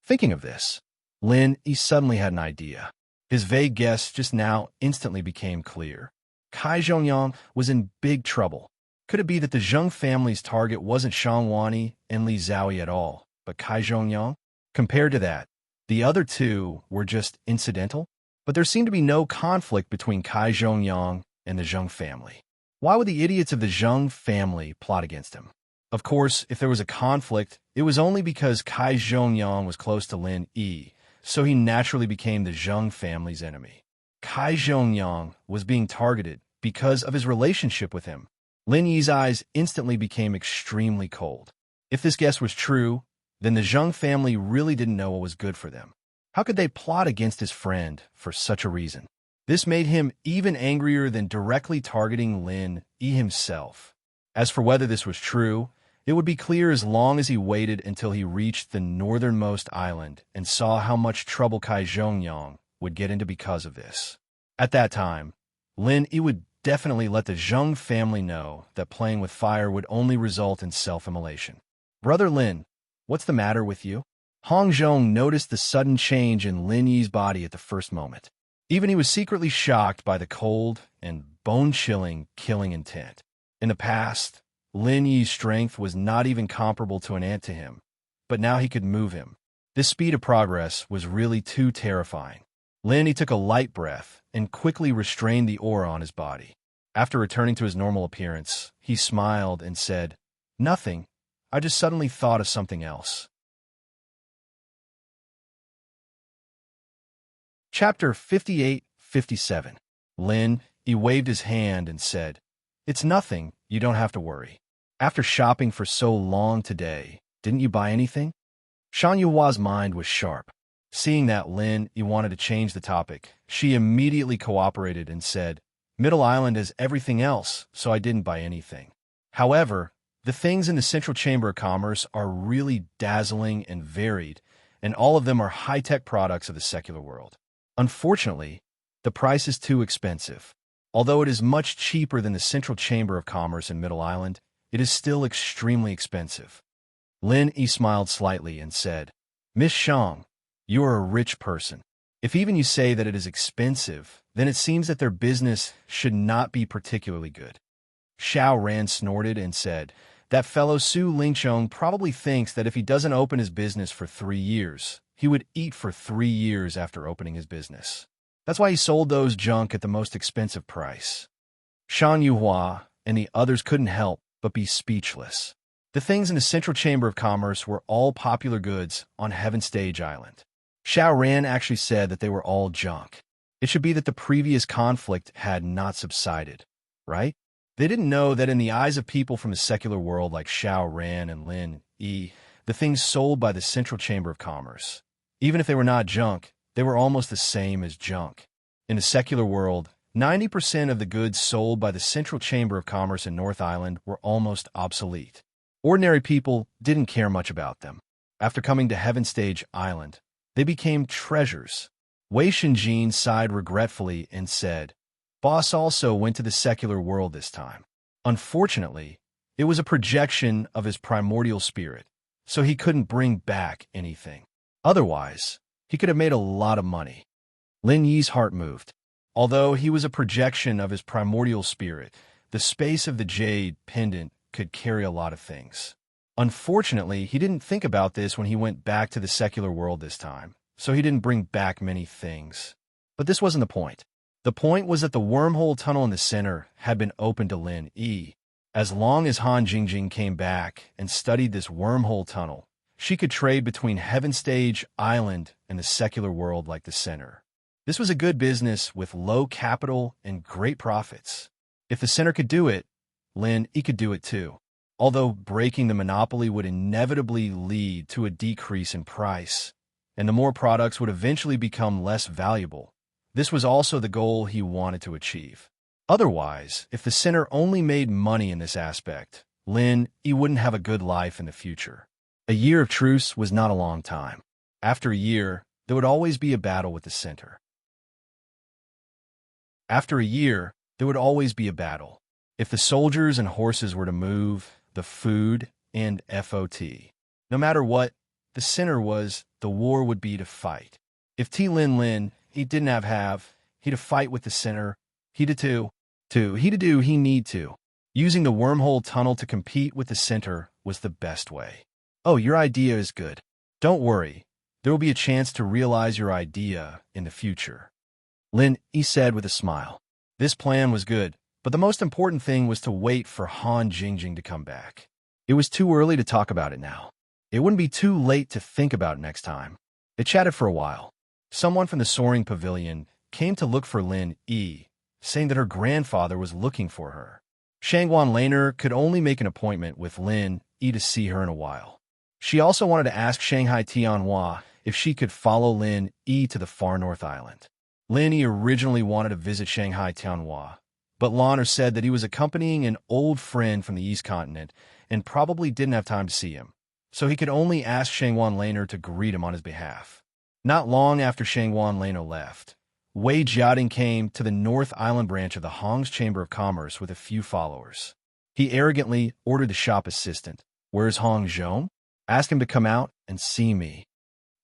Thinking of this, Lin Yi suddenly had an idea. His vague guess just now instantly became clear. Kai Zhongyang was in big trouble. Could it be that the Zheng family's target wasn't Shang Wani and Li Zhaoyi at all, but Kai Zhongyang? Compared to that, the other two were just incidental? But there seemed to be no conflict between Kai Zhongyang and the Zheng family. Why would the idiots of the Zheng family plot against him? Of course, if there was a conflict, it was only because Kai Zhongyang was close to Lin Yi, so he naturally became the Zheng family's enemy. Kai Zhongyang was being targeted because of his relationship with him. Lin Yi's eyes instantly became extremely cold. If this guess was true, then the Zheng family really didn't know what was good for them. How could they plot against his friend for such a reason? This made him even angrier than directly targeting Lin Yi himself. As for whether this was true, it would be clear as long as he waited until he reached the northernmost island and saw how much trouble Kai Zhongyang would get into because of this. At that time, Lin Yi would definitely let the Zheng family know that playing with fire would only result in self-immolation. "Brother Lin, what's the matter with you?" Hong Zhong noticed the sudden change in Lin Yi's body at the first moment. Even he was secretly shocked by the cold and bone-chilling killing intent. In the past, Lin Yi's strength was not even comparable to an ant to him, but now he could move him. This speed of progress was really too terrifying. Lin Yi took a light breath and quickly restrained the aura on his body. After returning to his normal appearance, he smiled and said, "Nothing. I just suddenly thought of something else." Chapter 58-57. Lin Yi waved his hand and said, "It's nothing. You don't have to worry. After shopping for so long today, didn't you buy anything?" Shang Yuhua's mind was sharp. Seeing that Lin Yi wanted to change the topic, she immediately cooperated and said, "Middle Island is everything else, so I didn't buy anything. However, the things in the Central Chamber of Commerce are really dazzling and varied, and all of them are high-tech products of the secular world. Unfortunately, the price is too expensive. Although it is much cheaper than the Central Chamber of Commerce in Middle Island, it is still extremely expensive." Lin Yi smiled slightly and said, "Miss Shang, you are a rich person. If even you say that it is expensive, then it seems that their business should not be particularly good." Xiao Ran snorted and said, "That fellow Su Lingchong probably thinks that if he doesn't open his business for 3 years, he would eat for 3 years after opening his business. That's why he sold those junk at the most expensive price." Shang Yuhua and the others couldn't help but be speechless. The things in the Central Chamber of Commerce were all popular goods on Heaven Stage Island. Xiao Ran actually said that they were all junk. It should be that the previous conflict had not subsided, right? They didn't know that in the eyes of people from the secular world like Xiao Ran and Lin Yi, the things sold by the Central Chamber of Commerce, even if they were not junk, they were almost the same as junk. In the secular world, 90% of the goods sold by the Central Chamber of Commerce in North Island were almost obsolete. Ordinary people didn't care much about them. After coming to Heaven Stage Island, they became treasures. Wei Shinjin sighed regretfully and said, "Boss also went to the secular world this time. Unfortunately, it was a projection of his primordial spirit, so he couldn't bring back anything. Otherwise, he could have made a lot of money." Lin Yi's heart moved. Although he was a projection of his primordial spirit, the space of the jade pendant could carry a lot of things. Unfortunately, he didn't think about this when he went back to the secular world this time, so he didn't bring back many things. But this wasn't the point. The point was that the wormhole tunnel in the center had been opened to Lin Yi. As long as Han Jingjing came back and studied this wormhole tunnel, she could trade between Heaven Stage Island and the secular world like the center. This was a good business with low capital and great profits. If the center could do it, Lin Yi could do it too. Although breaking the monopoly would inevitably lead to a decrease in price, and the more products would eventually become less valuable, this was also the goal he wanted to achieve. Otherwise, if the center only made money in this aspect, Lin Yi wouldn't have a good life in the future. A year of truce was not a long time. After a year, there would always be a battle with the center. After a year, there would always be a battle. If the soldiers and horses were to move, the food, and FOT. No matter what the center was, the war would be to fight. If Lin he didn't have, he to fight with the center, he to he need to. Using the wormhole tunnel to compete with the center was the best way. Oh, your idea is good. Don't worry, there will be a chance to realize your idea in the future. Lin Yi said with a smile. This plan was good, but the most important thing was to wait for Han Jingjing to come back. It was too early to talk about it now. It wouldn't be too late to think about it next time. They chatted for a while. Someone from the soaring pavilion came to look for Lin Yi, saying that her grandfather was looking for her. Shangguan Laner could only make an appointment with Lin Yi to see her in a while. She also wanted to ask Shanghai Tianhua if she could follow Lin Yi to the far North Island. Lin Yi originally wanted to visit Shanghai Tianhua, but Laner said that he was accompanying an old friend from the East Continent and probably didn't have time to see him, so he could only ask Shangguan Laner to greet him on his behalf. Not long after Shangguan Laner left, Wei Jiating came to the North Island branch of the Hong's Chamber of Commerce with a few followers. He arrogantly ordered the shop assistant, "Where's Hong Zhong? Ask him to come out and see me."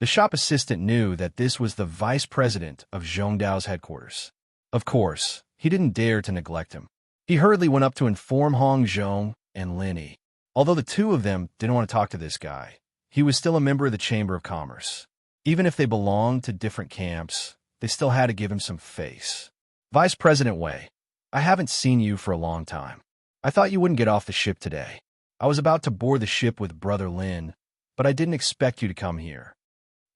The shop assistant knew that this was the vice president of Zhongdao's headquarters. Of course, he didn't dare to neglect him. He hurriedly went up to inform Hong Zhong and Lin Yi. Although the two of them didn't want to talk to this guy, he was still a member of the Chamber of Commerce. Even if they belonged to different camps, they still had to give him some face. "Vice President Wei, I haven't seen you for a long time. I thought you wouldn't get off the ship today. I was about to board the ship with Brother Lin, but I didn't expect you to come here."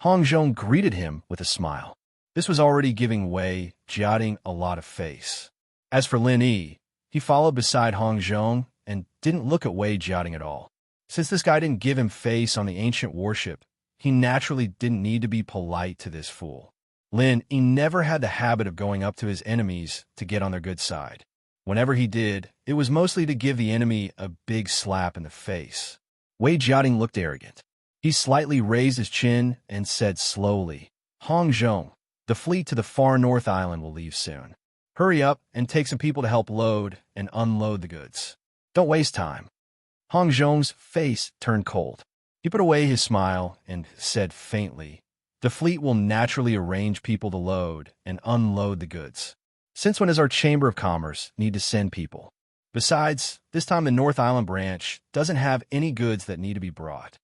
Hong Zhong greeted him with a smile. This was already giving Wei Jiating a lot of face. As for Lin Yi, he followed beside Hong Zhong and didn't look at Wei Jiating at all. Since this guy didn't give him face on the ancient warship, he naturally didn't need to be polite to this fool. Lin Yi never had the habit of going up to his enemies to get on their good side. Whenever he did, it was mostly to give the enemy a big slap in the face. Wei Jiating looked arrogant. He slightly raised his chin and said slowly, "Hong Zhong, the fleet to the far North Island will leave soon. Hurry up and take some people to help load and unload the goods. Don't waste time." Hong Zhong's face turned cold. He put away his smile and said faintly, "The fleet will naturally arrange people to load and unload the goods. Since when does our Chamber of Commerce need to send people? Besides, this time the North Island branch doesn't have any goods that need to be brought."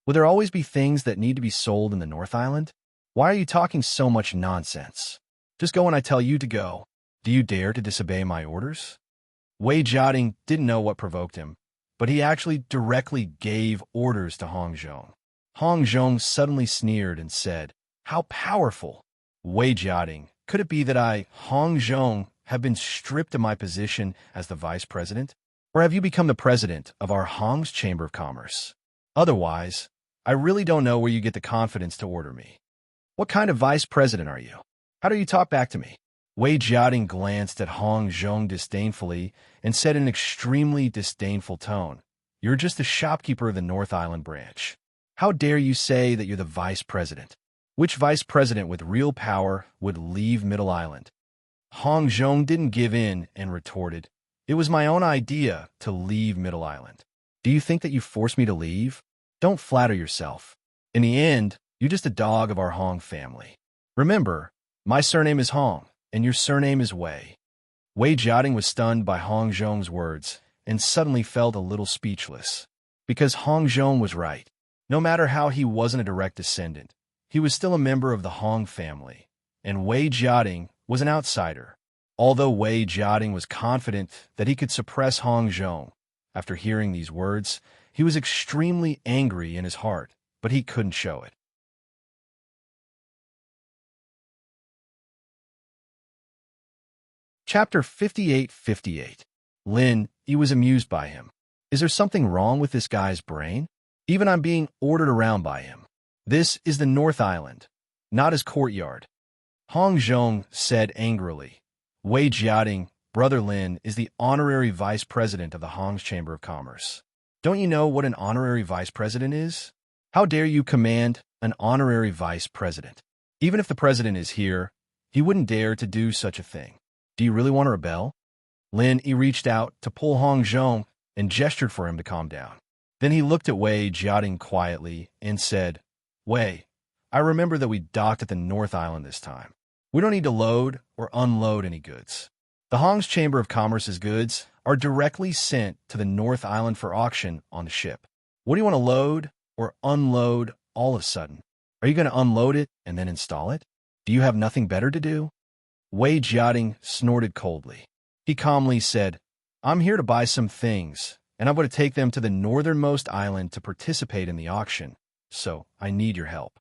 Will there always be things that need to be sold in the North Island? Why are you talking so much nonsense? Just go when I tell you to go. Do you dare to disobey my orders? Wei Jiating didn't know what provoked him, but he actually directly gave orders to Hong Zhong. Hong Zhong suddenly sneered and said, "How powerful! Wei Jiating, could it be that I, Hong Zhong, have been stripped of my position as the vice president? Or have you become the president of our Hong's Chamber of Commerce? Otherwise, I really don't know where you get the confidence to order me. What kind of vice president are you? How do you talk back to me? Wei Jiating glanced at Hong Zhong disdainfully and said in an extremely disdainful tone, "You're just a shopkeeper of the North Island branch. How dare you say that you're the vice president? Which vice president with real power would leave Middle Island?" Hong Zhong didn't give in and retorted, "It was my own idea to leave Middle Island. Do you think that you forced me to leave? Don't flatter yourself. In the end, you're just a dog of our Hong family. Remember, my surname is Hong, and your surname is Wei." Wei Jiating was stunned by Hong Zhong's words and suddenly felt a little speechless. Because Hong Zhong was right. No matter how he wasn't a direct descendant, he was still a member of the Hong family, and Wei Jiating was an outsider. Although Wei Jiating was confident that he could suppress Hong Zhong, after hearing these words, he was extremely angry in his heart, but he couldn't show it. Chapter 58:58. Lin, he was amused by him. Is there something wrong with this guy's brain? Even I'm being ordered around by him. This is the North Island, not his courtyard. Hong Zhong said angrily. Wei Jiating, Brother Lin, is the honorary vice president of the Hong's Chamber of Commerce. Don't you know what an honorary vice president is? How dare you command an honorary vice president? Even if the president is here, he wouldn't dare to do such a thing. Do you really want to rebel? Lin, he reached out to pull Hong Zhong and gestured for him to calm down. Then he looked at Wei Jiating quietly and said, "Wei, I remember that we docked at the North Island this time. We don't need to load or unload any goods. The Hong's Chamber of Commerce's goods are directly sent to the North Island for auction on the ship. What do you want to load or unload all of a sudden? Are you going to unload it and then install it? Do you have nothing better to do?" Wei Jiating snorted coldly. He calmly said, "I'm here to buy some things, and I'm going to take them to the northernmost island to participate in the auction, so I need your help."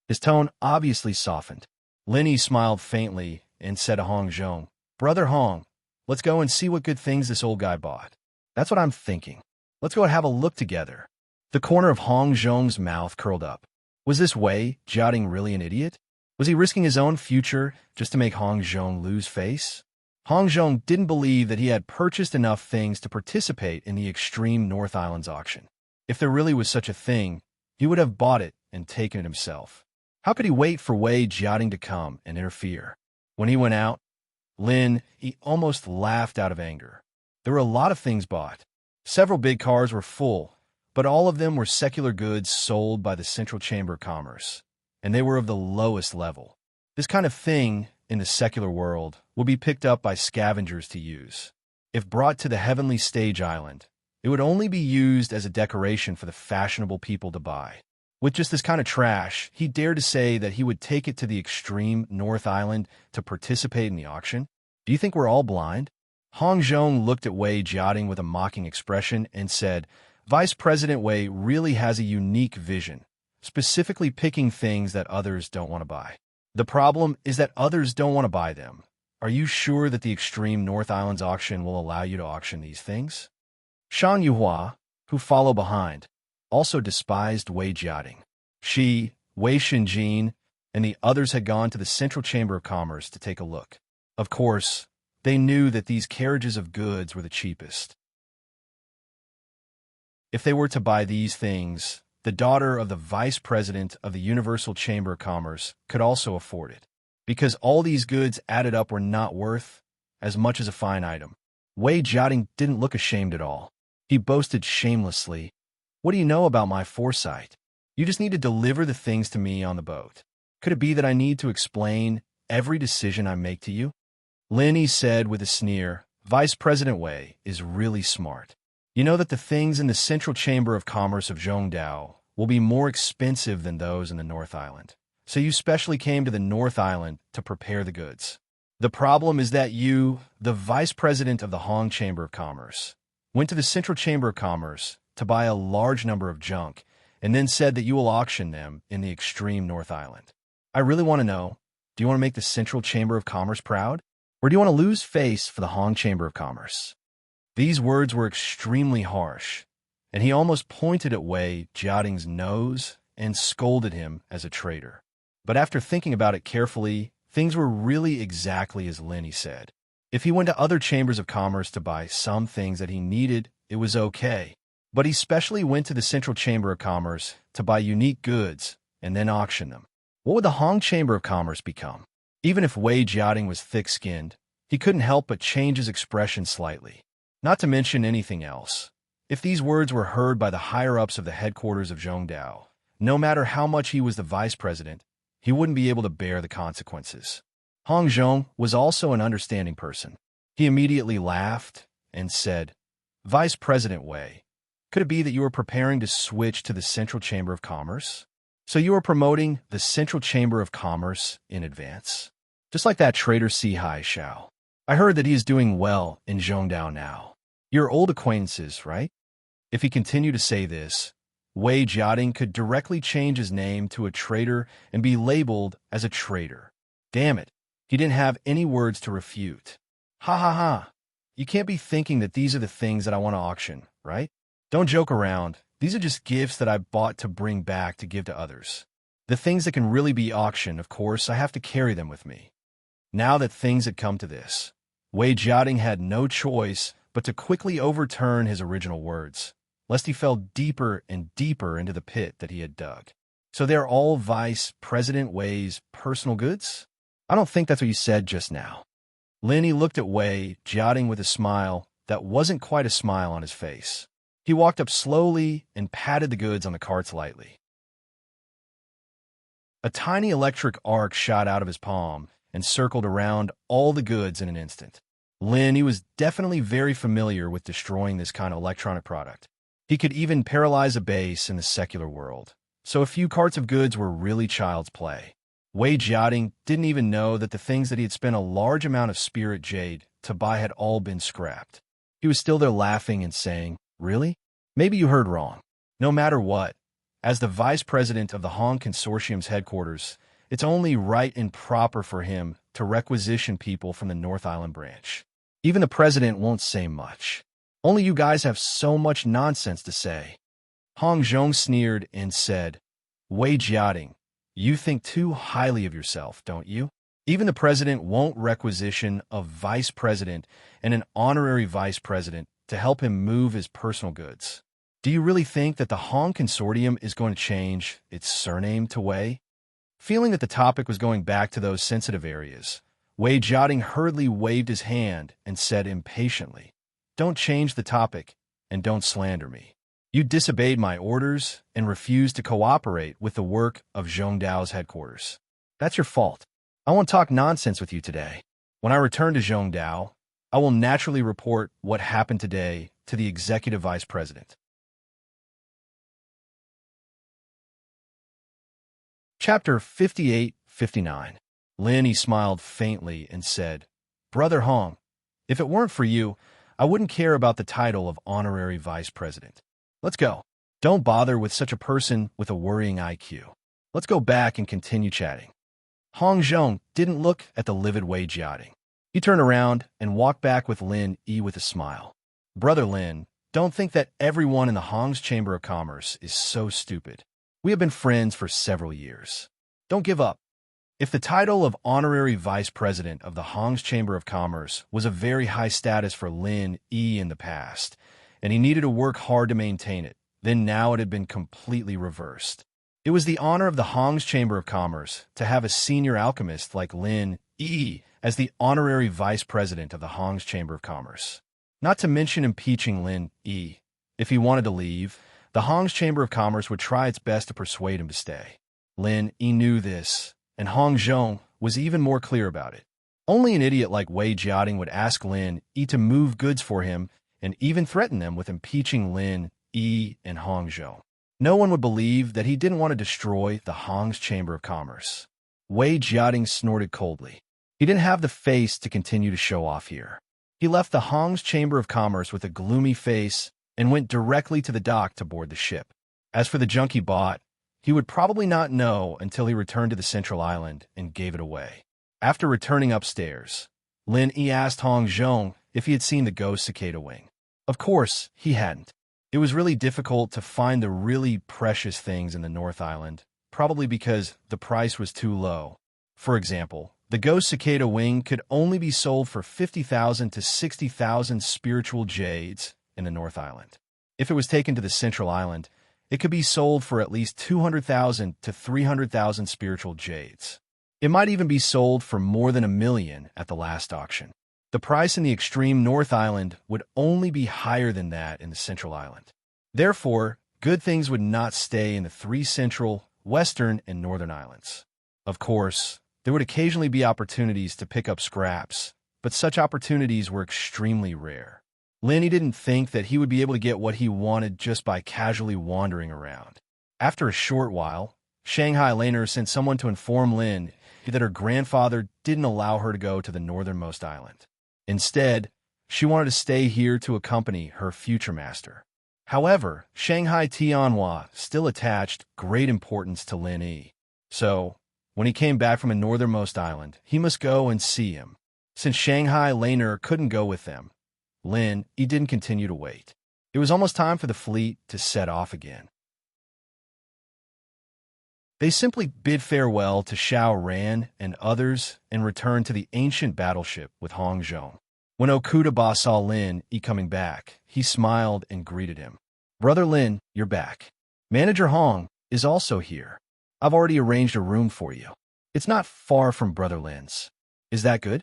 His tone obviously softened. Linny smiled faintly and said to Hong Zhong, "Brother Hong, let's go and see what good things this old guy bought." "That's what I'm thinking. Let's go and have a look together." The corner of Hong Zhong's mouth curled up. Was this Wei Jiating really an idiot? Was he risking his own future just to make Hong Zhong lose face? Hong Zhong didn't believe that he had purchased enough things to participate in the extreme North Island's auction. If there really was such a thing, he would have bought it and taken it himself. How could he wait for Wei Jiating to come and interfere? When he went out, Lin, he almost laughed out of anger. There were a lot of things bought. Several big cars were full, but all of them were secular goods sold by the Central Chamber of Commerce, and they were of the lowest level. This kind of thing in the secular world will be picked up by scavengers to use. If brought to the heavenly stage island, it would only be used as a decoration for the fashionable people to buy. With just this kind of trash, he dared to say that he would take it to the extreme North Island to participate in the auction? Do you think we're all blind? Hong Zhong looked at Wei Jiating with a mocking expression and said, "Vice President Wei really has a unique vision, specifically picking things that others don't want to buy. The problem is that others don't want to buy them. Are you sure that the extreme North Island's auction will allow you to auction these things?" Shan Yuhua, who followed behind, also despised Wei Jiating. She, Wei Shinjin, and the others had gone to the Central Chamber of Commerce to take a look. Of course, they knew that these carriages of goods were the cheapest. If they were to buy these things, the daughter of the vice president of the Universal Chamber of Commerce could also afford it, because all these goods added up were not worth as much as a fine item. Wei Jiating didn't look ashamed at all. He boasted shamelessly, "What do you know about my foresight? You just need to deliver the things to me on the boat. Could it be that I need to explain every decision I make to you?" Linny said with a sneer, "Vice President Wei is really smart. You know that the things in the Central Chamber of Commerce of Zhongdao will be more expensive than those in the North Island. So you specially came to the North Island to prepare the goods. The problem is that you, the Vice President of the Hong Chamber of Commerce, went to the Central Chamber of Commerce to buy a large number of junk and then said that you will auction them in the extreme North Island. I really want to know, do you want to make the Central Chamber of Commerce proud? Or do you want to lose face for the Hong Chamber of Commerce?" These words were extremely harsh, and he almost pointed at Wei Jiating's nose and scolded him as a traitor. But after thinking about it carefully, Things were really exactly as Lenny said. If he went to other chambers of commerce to buy some things that he needed, it was okay. But he specially went to the Central Chamber of Commerce to buy unique goods and then auction them. What would the Hong Chamber of Commerce become? Even if Wei Jiating was thick-skinned, he couldn't help but change his expression slightly. Not to mention anything else. If these words were heard by the higher-ups of the headquarters of Zhongdao, no matter how much he was the vice president, he wouldn't be able to bear the consequences. Hong Zhong was also an understanding person. He immediately laughed and said, "Vice President Wei, could it be that you were preparing to switch to the Central Chamber of Commerce? So you are promoting the Central Chamber of Commerce in advance? Just like that traitor Si-Hai Xiao. I heard that he is doing well in Zhongdao now. You're old acquaintances, right?" If he continued to say this, Wei Jiating could directly change his name to a traitor and be labeled as a traitor. Damn it, he didn't have any words to refute. Ha ha ha. You can't be thinking that these are the things that I want to auction, right? Don't joke around. These are just gifts that I bought to bring back to give to others. The things that can really be auctioned, of course, I have to carry them with me. Now that things had come to this, Wei Jiating had no choice but to quickly overturn his original words, lest he fell deeper and deeper into the pit that he had dug. So they're all Vice President Wei's personal goods? I don't think that's what you said just now. Lenny looked at Wei Jiating with a smile that wasn't quite a smile on his face. He walked up slowly and patted the goods on the carts lightly. A tiny electric arc shot out of his palm and circled around all the goods in an instant. Lenny was definitely very familiar with destroying this kind of electronic product. He could even paralyze a base in the secular world, so a few carts of goods were really child's play. Wei Jiating didn't even know that the things that he had spent a large amount of spirit jade to buy had all been scrapped. He was still there laughing and saying, "Really? Maybe you heard wrong. No matter what, as the vice president of the Hong Consortium's headquarters, it's only right and proper for him to requisition people from the North Island branch. Even the president won't say much. Only you guys have so much nonsense to say." Hong Zhong sneered and said, "Wei Jiating, you think too highly of yourself, don't you? Even the president won't requisition a vice president and an honorary vice president to help him move his personal goods. Do you really think that the Hong Consortium is going to change its surname to Wei?" Feeling that the topic was going back to those sensitive areas, Wei Jiating hurriedly waved his hand and said impatiently, "Don't change the topic and don't slander me. You disobeyed my orders and refused to cooperate with the work of Zhongdao's headquarters. That's your fault. I won't talk nonsense with you today. When I return to Zhongdao, I will naturally report what happened today to the executive vice president." Chapter 58-59. Lenny smiled faintly and said, "Brother Hong, if it weren't for you, I wouldn't care about the title of honorary vice president. Let's go. Don't bother with such a person with a worrying IQ. Let's go back and continue chatting." Hong Zhong didn't look at the livid Wei Jiating. He turned around and walked back with Lin Yi with a smile. "Brother Lin, don't think that everyone in the Hong's Chamber of Commerce is so stupid. We have been friends for several years. Don't give up. If the title of honorary vice president of the Hong's Chamber of Commerce was a very high status for Lin Yi in the past, and he needed to work hard to maintain it, then now it had been completely reversed. It was the honor of the Hong's Chamber of Commerce to have a senior alchemist like Lin Yi as the honorary vice president of the Hong's Chamber of Commerce. Not to mention impeaching Lin Yi. If he wanted to leave, the Hong's Chamber of Commerce would try its best to persuade him to stay. Lin Yi knew this, and Hong Zhong was even more clear about it. Only an idiot like Wei Jiating would ask Lin Yi to move goods for him and even threaten them with impeaching Lin Yi and Hong Zhong. No one would believe that he didn't want to destroy the Hong's Chamber of Commerce. Wei Jiating snorted coldly. He didn't have the face to continue to show off here. He left the Hong's Chamber of Commerce with a gloomy face and went directly to the dock to board the ship. As for the junk he bought, he would probably not know until he returned to the Central Island and gave it away. After returning upstairs, Lin Yi asked Hong Zhong if he had seen the ghost cicada wing. Of course, he hadn't. It was really difficult to find the really precious things in the North Island, probably because the price was too low. For example, The ghost cicada wing could only be sold for 50,000 to 60,000 spiritual jades in the North Island. If it was taken to the Central Island, it could be sold for at least 200,000 to 300,000 spiritual jades. It might even be sold for more than $1 million at the last auction. The price in the extreme North Island would only be higher than that in the Central Island. Therefore, good things would not stay in the 3 Central, Western, and Northern Islands. Of course, there would occasionally be opportunities to pick up scraps, but such opportunities were extremely rare. Lin didn't think that he would be able to get what he wanted just by casually wandering around. After a short while, Shanghai Laner sent someone to inform Lin that her grandfather didn't allow her to go to the northernmost island. Instead, she wanted to stay here to accompany her future master. However, Shanghai Tianhua still attached great importance to Lin Yi. So, when he came back from the northernmost island, he must go and see him. Since Shanghai Laner couldn't go with them, Lin Yi didn't continue to wait. It was almost time for the fleet to set off again. They simply bid farewell to Xiao Ran and others and returned to the ancient battleship with Hong Zhong. When Okuda saw Lin Yi coming back, he smiled and greeted him. "Brother Lin, you're back. Manager Hong is also here. I've already arranged a room for you. It's not far from Brother Lin's. Is that good?"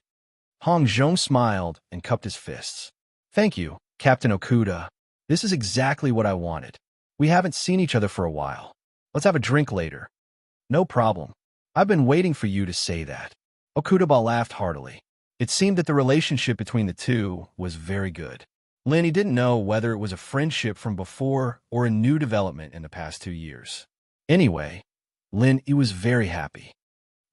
Hong Zhong smiled and cupped his fists. "Thank you, Captain Okuda. This is exactly what I wanted. We haven't seen each other for a while. Let's have a drink later." "No problem. I've been waiting for you to say that." Okuda laughed heartily. It seemed that the relationship between the two was very good. Lin Yi didn't know whether it was a friendship from before or a new development in the past 2 years. Anyway, Lin Yi was very happy.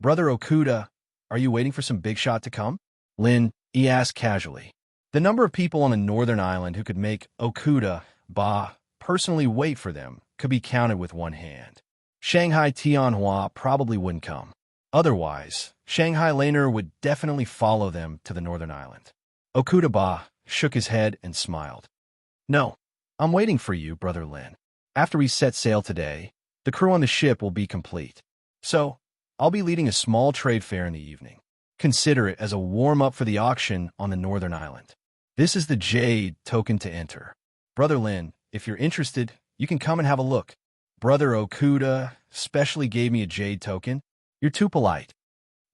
"Brother Okuda, are you waiting for some big shot to come?" Lin Yi asked casually. The number of people on the northern island who could make Okuda personally wait for them could be counted with one hand. Shanghai Tianhua probably wouldn't come. Otherwise, Shanghai Laner would definitely follow them to the northern island. Okuda shook his head and smiled. "No, I'm waiting for you, Brother Lin. After we set sail today, the crew on the ship will be complete. So, I'll be leading a small trade fair in the evening. Consider it as a warm-up for the auction on the northern island. This is the jade token to enter. Brother Lin, if you're interested, you can come and have a look. Brother Okuda specially gave me a jade token. You're too polite."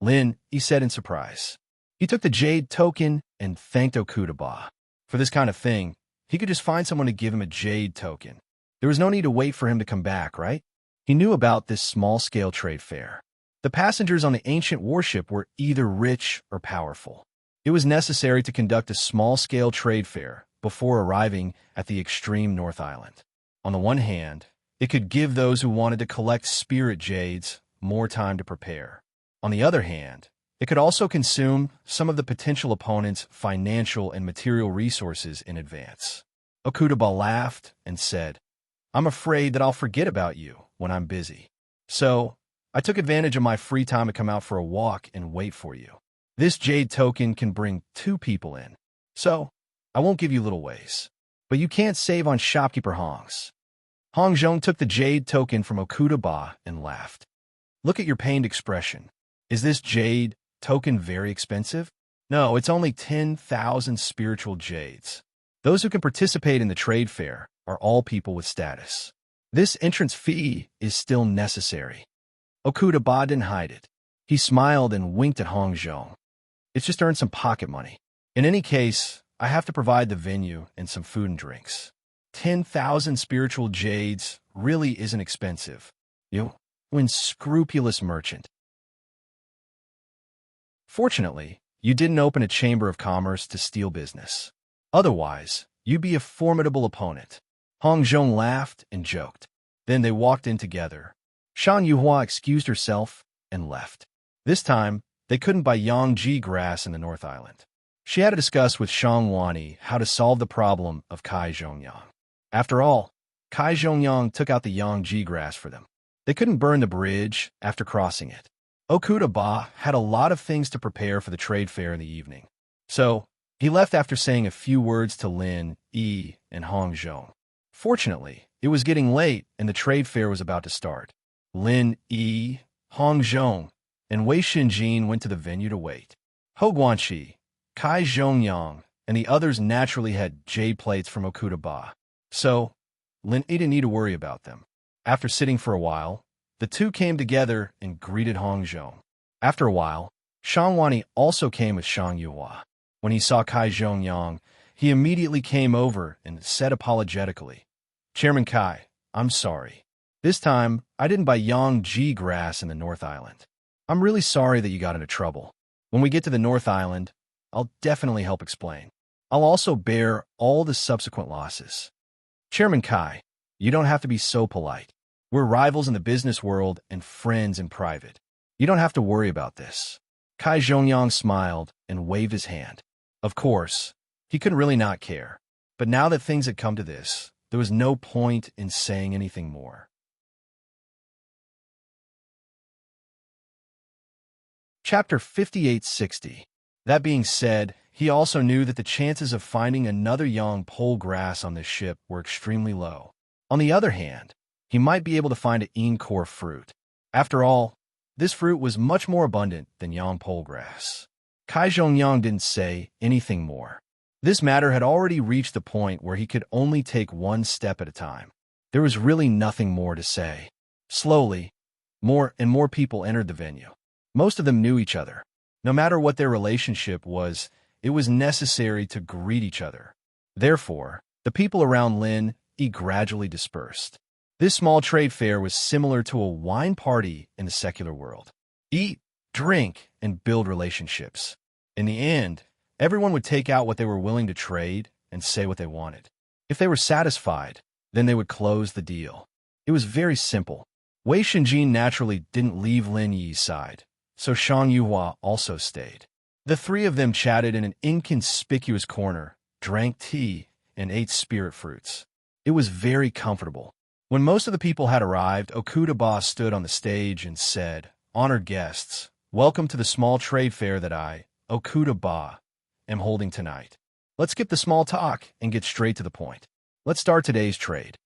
Lin, he said in surprise. He took the jade token and thanked Okuda. For this kind of thing, he could just find someone to give him a jade token. There was no need to wait for him to come back, right? He knew about this small-scale trade fair. The passengers on the ancient warship were either rich or powerful. It was necessary to conduct a small-scale trade fair before arriving at the extreme North Island. On the one hand, it could give those who wanted to collect spirit jades more time to prepare. On the other hand, it could also consume some of the potential opponents' financial and material resources in advance. Okuda laughed and said, "I'm afraid that I'll forget about you when I'm busy. So, I took advantage of my free time to come out for a walk and wait for you. This jade token can bring 2 people in. So, I won't give you little ways. But you can't save on shopkeeper Hong's." Hong Zhong took the jade token from Okuda and laughed. "Look at your pained expression. Is this jade token very expensive?" "No, it's only 10,000 spiritual jades. Those who can participate in the trade fair are all people with status. This entrance fee is still necessary." Okuda didn't hide it. He smiled and winked at Hong Zhong. "It's just earned some pocket money. In any case, I have to provide the venue and some food and drinks. 10,000 spiritual jades really isn't expensive. You unscrupulous merchant. Fortunately, you didn't open a chamber of commerce to steal business. Otherwise, you'd be a formidable opponent." Hong Zhong laughed and joked. Then they walked in together. Shan Yuhua excused herself and left. This time, they couldn't buy Yangji grass in the North Island. She had to discuss with Shang Wani how to solve the problem of Kai Zhongyang. After all, Kai Zhongyang took out the Yangji grass for them. They couldn't burn the bridge after crossing it. Okuda had a lot of things to prepare for the trade fair in the evening. So, he left after saying a few words to Lin Yi and Hong Zhong. Fortunately, it was getting late and the trade fair was about to start. Lin Yi, Hong Zhong, and Wei Xinjin went to the venue to wait. Ho Guanqi, Kai Zhongyang, and the others naturally had jade plates from Okuda Ba, so Lin didn't need to worry about them. After sitting for a while, the two came together and greeted Hong Zhong. After a while, Shang Wani also came with Shang Yuhua. When he saw Kai Zhongyang, he immediately came over and said apologetically, "Chairman Kai, I'm sorry. This time, I didn't buy Yang Ji grass in the North Island. I'm really sorry that you got into trouble. When we get to the North Island, I'll definitely help explain. I'll also bear all the subsequent losses." Chairman Kai, you don't have to be so polite. We're rivals in the business world and friends in private. You don't have to worry about this. Kai Zhongyang smiled and waved his hand. Of course, he couldn't really not care. But now that things had come to this, there was no point in saying anything more. Chapter 5860. That being said, he also knew that the chances of finding another young pole grass on this ship were extremely low. On the other hand, he might be able to find an encore fruit. After all, this fruit was much more abundant than yang pole grass. Kai Zhongyang didn't say anything more. This matter had already reached the point where he could only take one step at a time. There was really nothing more to say. Slowly, more and more people entered the venue. Most of them knew each other. No matter what their relationship was, it was necessary to greet each other. Therefore, the people around Lin gradually dispersed. This small trade fair was similar to a wine party in the secular world. Eat, drink, and build relationships. In the end, everyone would take out what they were willing to trade and say what they wanted. If they were satisfied, then they would close the deal. It was very simple. Wei Xinjin naturally didn't leave Lin Yi's side, so Shang Yuhua also stayed. The three of them chatted in an inconspicuous corner, drank tea, and ate spirit fruits. It was very comfortable. When most of the people had arrived, Okuda Ba stood on the stage and said, "Honored guests, welcome to the small trade fair that I, Okuda Ba, am holding tonight. Let's skip the small talk and get straight to the point. Let's start today's trade."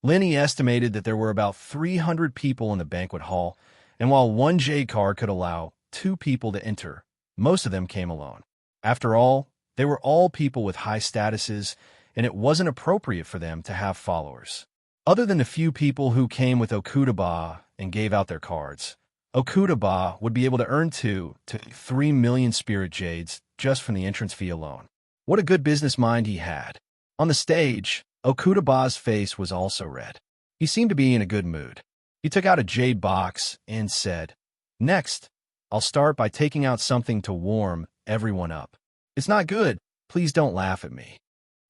Linny estimated that there were about 300 people in the banquet hall, and while one jade car could allow 2 people to enter, most of them came alone. After all, they were all people with high statuses, and it wasn't appropriate for them to have followers. Other than a few people who came with Okuda Ba and gave out their cards, Okuda Ba would be able to earn 2 to 3 million spirit jades just from the entrance fee alone. What a good business mind he had. On the stage, Okuda Ba's face was also red. He seemed to be in a good mood. He took out a jade box and said, "Next, I'll start by taking out something to warm everyone up. It's not good. Please don't laugh at me.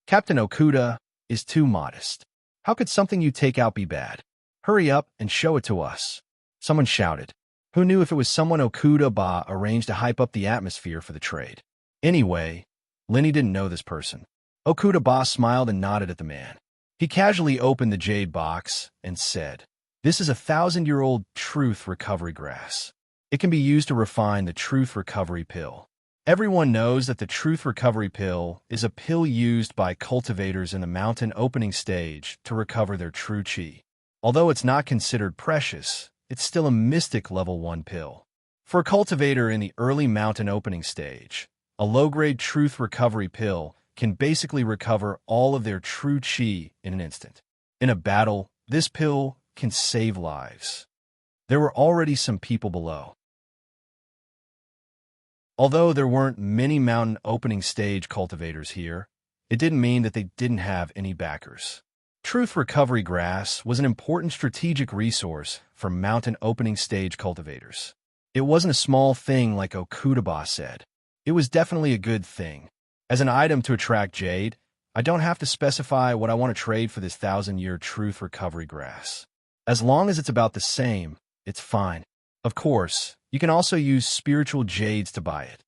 Captain Okuda is too modest. How could something you take out be bad? Hurry up and show it to us." Someone shouted. Who knew if it was someone Okuda Ba arranged to hype up the atmosphere for the trade? Anyway, Linny didn't know this person. Okuda Ba smiled and nodded at the man. He casually opened the jade box and said, "This is a 1,000-year-old truth recovery grass. It can be used to refine the truth recovery pill. Everyone knows that the truth recovery pill is a pill used by cultivators in the mountain opening stage to recover their true chi. Although it's not considered precious, it's still a mystic level 1 pill. For a cultivator in the early mountain opening stage, a low-grade truth recovery pill can basically recover all of their true chi in an instant. In a battle, this pill can save lives." There were already some people below. Although there weren't many mountain opening stage cultivators here, it didn't mean that they didn't have any backers. Truth recovery grass was an important strategic resource for mountain opening stage cultivators. It wasn't a small thing like Okuda Ba said. It was definitely a good thing. As an item to attract jade, I don't have to specify what I want to trade for this 1,000-year truth recovery grass. As long as it's about the same, it's fine. Of course, you can also use spiritual jades to buy it.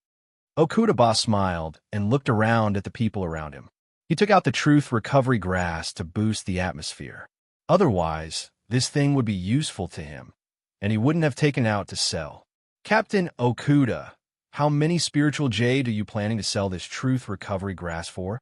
Okuda Ba smiled and looked around at the people around him. He took out the truth recovery grass to boost the atmosphere. Otherwise, this thing would be useful to him, and he wouldn't have taken it out to sell. "Captain Okuda, how many spiritual jade are you planning to sell this truth recovery grass for?"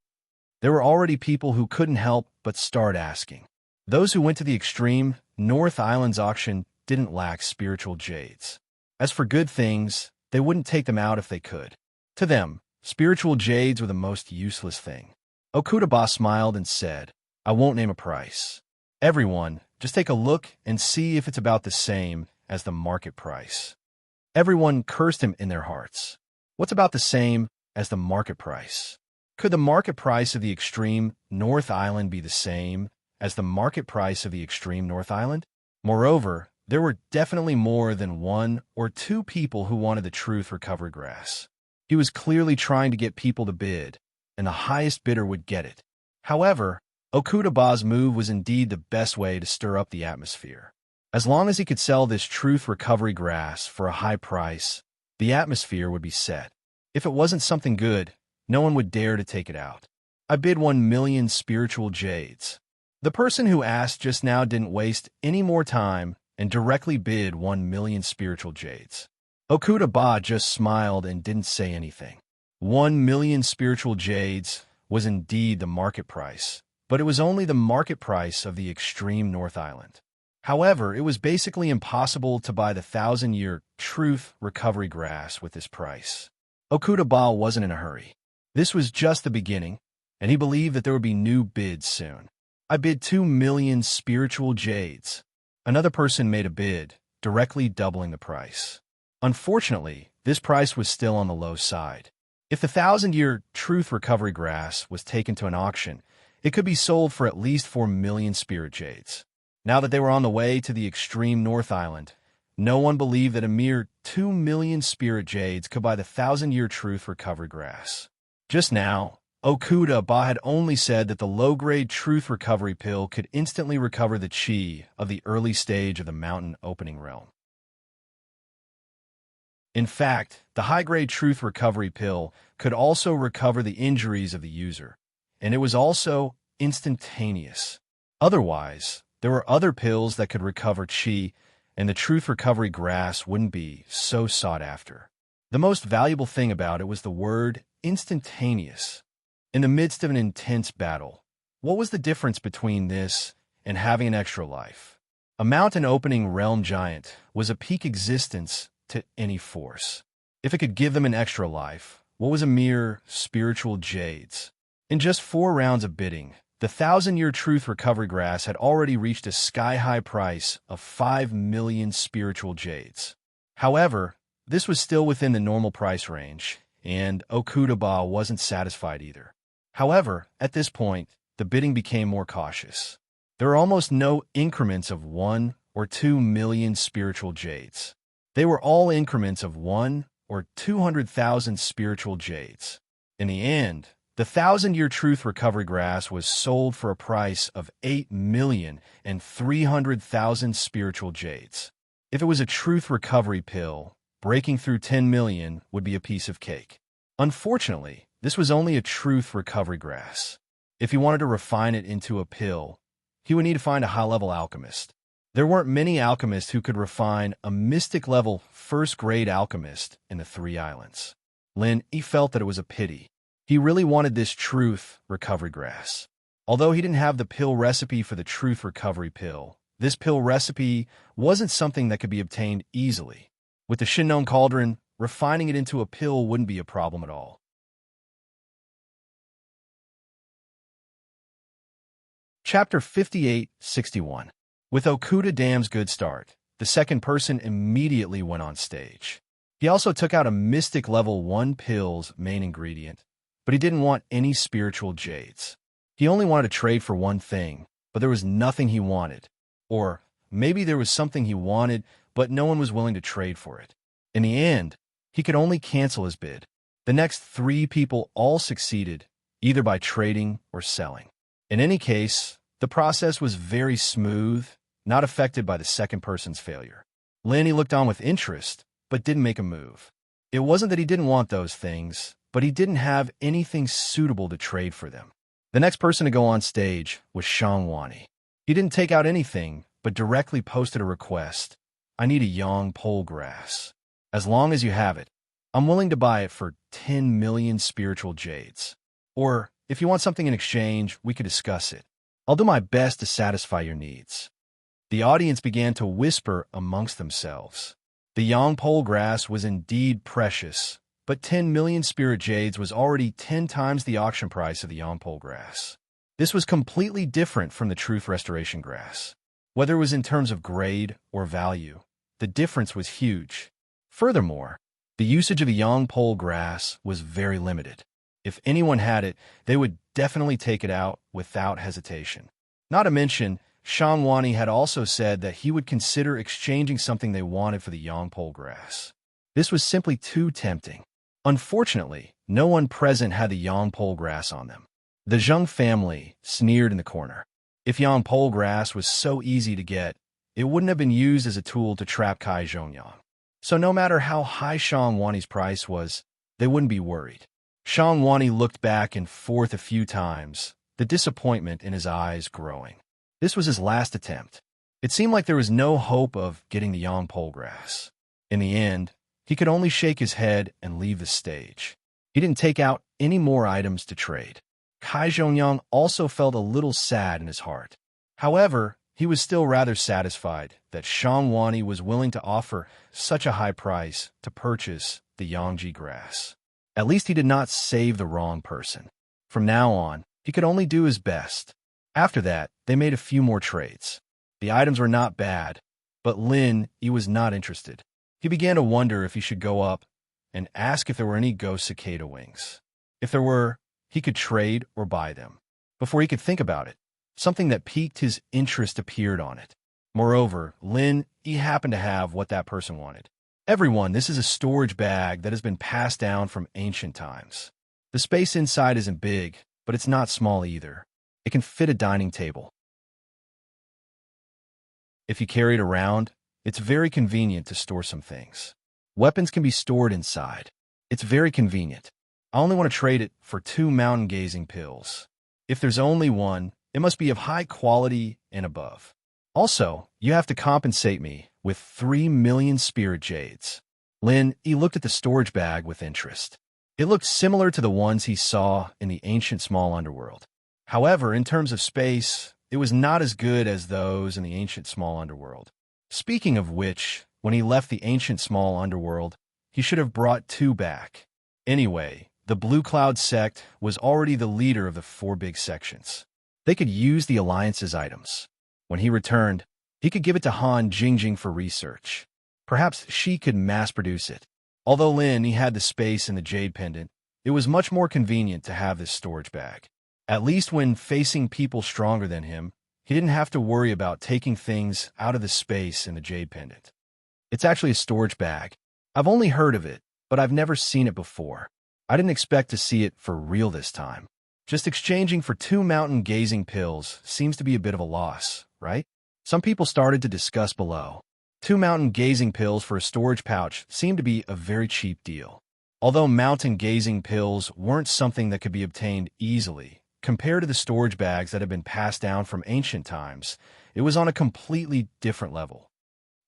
There were already people who couldn't help but start asking. Those who went to the extreme North Islands auction didn't lack spiritual jades. As for good things, they wouldn't take them out if they could. To them, spiritual jades were the most useless thing. Okudaba smiled and said, I won't name a price. Everyone, just take a look and see if it's about the same as the market price. Everyone cursed him in their hearts. What's about the same as the market price? Could the market price of the extreme North Island be the same as the market price of the extreme North Island? Moreover, there were definitely more than one or two people who wanted the truth recovery grass. He was clearly trying to get people to bid, and the highest bidder would get it. However, Okudaba's move was indeed the best way to stir up the atmosphere. As long as he could sell this truth recovery grass for a high price, the atmosphere would be set. If it wasn't something good, no one would dare to take it out. I bid 1,000,000 spiritual jades. The person who asked just now didn't waste any more time and directly bid 1,000,000 spiritual jades. Okudaba just smiled and didn't say anything. 1,000,000 spiritual jades was indeed the market price, but it was only the market price of the extreme North Island. However, it was basically impossible to buy the 1,000-year truth recovery grass with this price. Okudaba wasn't in a hurry. This was just the beginning, and he believed that there would be new bids soon. I bid 2,000,000 spiritual jades. Another person made a bid, directly doubling the price. Unfortunately, this price was still on the low side. If the 1,000-year truth recovery grass was taken to an auction, it could be sold for at least 4,000,000 spirit jades. Now that they were on the way to the extreme North Island, no one believed that a mere 2,000,000 spirit jades could buy the 1,000-year truth recovery grass. Just now, Okudaba had only said that the low-grade truth recovery pill could instantly recover the chi of the early stage of the mountain opening realm. In fact, the high-grade truth recovery pill could also recover the injuries of the user, and it was also instantaneous. Otherwise, there were other pills that could recover chi, and the truth recovery grass wouldn't be so sought after. The most valuable thing about it was the word instantaneous. In the midst of an intense battle, what was the difference between this and having an extra life? A mountain opening realm giant was a peak existence to any force. If it could give them an extra life, what was a mere spiritual jades? In just 4 rounds of bidding, the 1,000-year truth recovery grass had already reached a sky-high price of 5,000,000 spiritual jades. However, this was still within the normal price range, and Okudaba wasn't satisfied either. However, at this point, the bidding became more cautious. There were almost no increments of 1 or 2,000,000 spiritual jades. They were all increments of 1 or 200,000 spiritual jades. In the end, the 1,000-year truth recovery grass was sold for a price of 8,300,000 spiritual jades. If it was a truth recovery pill, breaking through 10,000,000 would be a piece of cake. Unfortunately, this was only a truth recovery grass. If he wanted to refine it into a pill, he would need to find a high-level alchemist. There weren't many alchemists who could refine a mystic-level first-grade alchemist in the 3 islands. He felt that it was a pity. He really wanted this truth recovery grass. Although he didn't have the pill recipe for the truth recovery pill, this pill recipe wasn't something that could be obtained easily. With the Shinnon Cauldron, refining it into a pill wouldn't be a problem at all. Chapter 58-61. With Okuda Dam's good start, the second person immediately went on stage. He also took out a Mystic Level 1 pill's main ingredient, but he didn't want any spiritual jades. He only wanted to trade for one thing, but there was nothing he wanted. Or maybe there was something he wanted, but no one was willing to trade for it. In the end, he could only cancel his bid. The next 3 people all succeeded, either by trading or selling. In any case, the process was very smooth, not affected by the second person's failure. Lanny looked on with interest, but didn't make a move. It wasn't that he didn't want those things, but he didn't have anything suitable to trade for them. The next person to go on stage was Shangwani. He didn't take out anything, but directly posted a request. I need a Yang pole grass. As long as you have it, I'm willing to buy it for 10,000,000 spiritual jades. Or, if you want something in exchange, we could discuss it. I'll do my best to satisfy your needs. The audience began to whisper amongst themselves. The Yangpole grass was indeed precious, but 10 million spirit jades was already 10 times the auction price of the Yangpole grass. This was completely different from the Truth Restoration grass. Whether it was in terms of grade or value, the difference was huge. Furthermore, the usage of the Yangpole grass was very limited. If anyone had it, they would definitely take it out without hesitation. Not to mention, Shangwani had also said that he would consider exchanging something they wanted for the Yangpole grass. This was simply too tempting. Unfortunately, no one present had the Yangpole grass on them. The Zheng family sneered in the corner. If Yangpole grass was so easy to get, it wouldn't have been used as a tool to trap Kai Zhongyang. So no matter how high Shangwani's price was, they wouldn't be worried. Shangwani looked back and forth a few times, the disappointment in his eyes growing. This was his last attempt. It seemed like there was no hope of getting the Yangpole grass. In the end, he could only shake his head and leave the stage. He didn't take out any more items to trade. Kai Zhongyang also felt a little sad in his heart. However, he was still rather satisfied that Shangwani was willing to offer such a high price to purchase the Yangji grass. At least he did not save the wrong person. From now on, he could only do his best. After that, they made a few more trades. The items were not bad, but Lin Yi was not interested. He began to wonder if he should go up and ask if there were any ghost cicada wings. If there were, he could trade or buy them. Before he could think about it, something that piqued his interest appeared on it. Moreover, Lin Yi happened to have what that person wanted. Everyone, this is a storage bag that has been passed down from ancient times. The space inside isn't big, but it's not small either. It can fit a dining table. If you carry it around, it's very convenient to store some things. Weapons can be stored inside. It's very convenient. I only want to trade it for 2 mountain-gazing pills. If there's only one, it must be of high quality and above. Also, you have to compensate me with 3 million spirit jades. Lin Yi looked at the storage bag with interest. It looked similar to the ones he saw in the ancient small underworld. However, in terms of space, it was not as good as those in the ancient small underworld. Speaking of which, when he left the ancient small underworld, he should have brought 2 back. Anyway, the Blue Cloud sect was already the leader of the 4 big sections. They could use the Alliance's items. When he returned, he could give it to Han Jingjing for research. Perhaps she could mass-produce it. Although Lin Yi had the space in the Jade Pendant, it was much more convenient to have this storage bag. At least when facing people stronger than him, he didn't have to worry about taking things out of the space in the Jade Pendant. It's actually a storage bag. I've only heard of it, but I've never seen it before. I didn't expect to see it for real this time. Just exchanging for 2 mountain-gazing pills seems to be a bit of a loss, right? Some people started to discuss below. 2 mountain-gazing pills for a storage pouch seemed to be a very cheap deal. Although mountain-gazing pills weren't something that could be obtained easily, compared to the storage bags that had been passed down from ancient times, it was on a completely different level.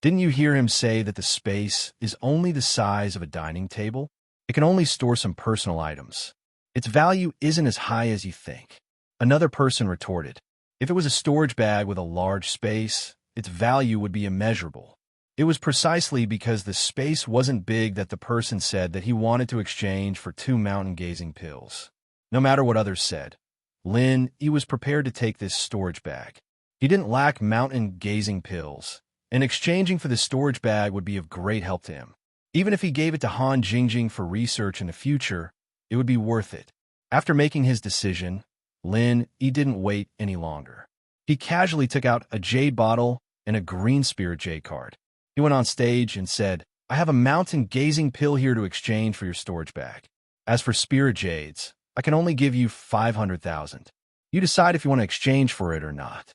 Didn't you hear him say that the space is only the size of a dining table? It can only store some personal items. Its value isn't as high as you think. Another person retorted. If it was a storage bag with a large space, its value would be immeasurable. It was precisely because the space wasn't big that the person said that he wanted to exchange for 2 mountain-gazing pills. No matter what others said, Lin Yi was prepared to take this storage bag. He didn't lack mountain-gazing pills, and exchanging for the storage bag would be of great help to him. Even if he gave it to Han Jingjing for research in the future, it would be worth it. After making his decision, Lin Yi didn't wait any longer. He casually took out a jade bottle and a green spirit jade card. He went on stage and said, "I have a mountain-gazing pill here to exchange for your storage bag. As for spirit jades, I can only give you 500,000. You decide if you want to exchange for it or not."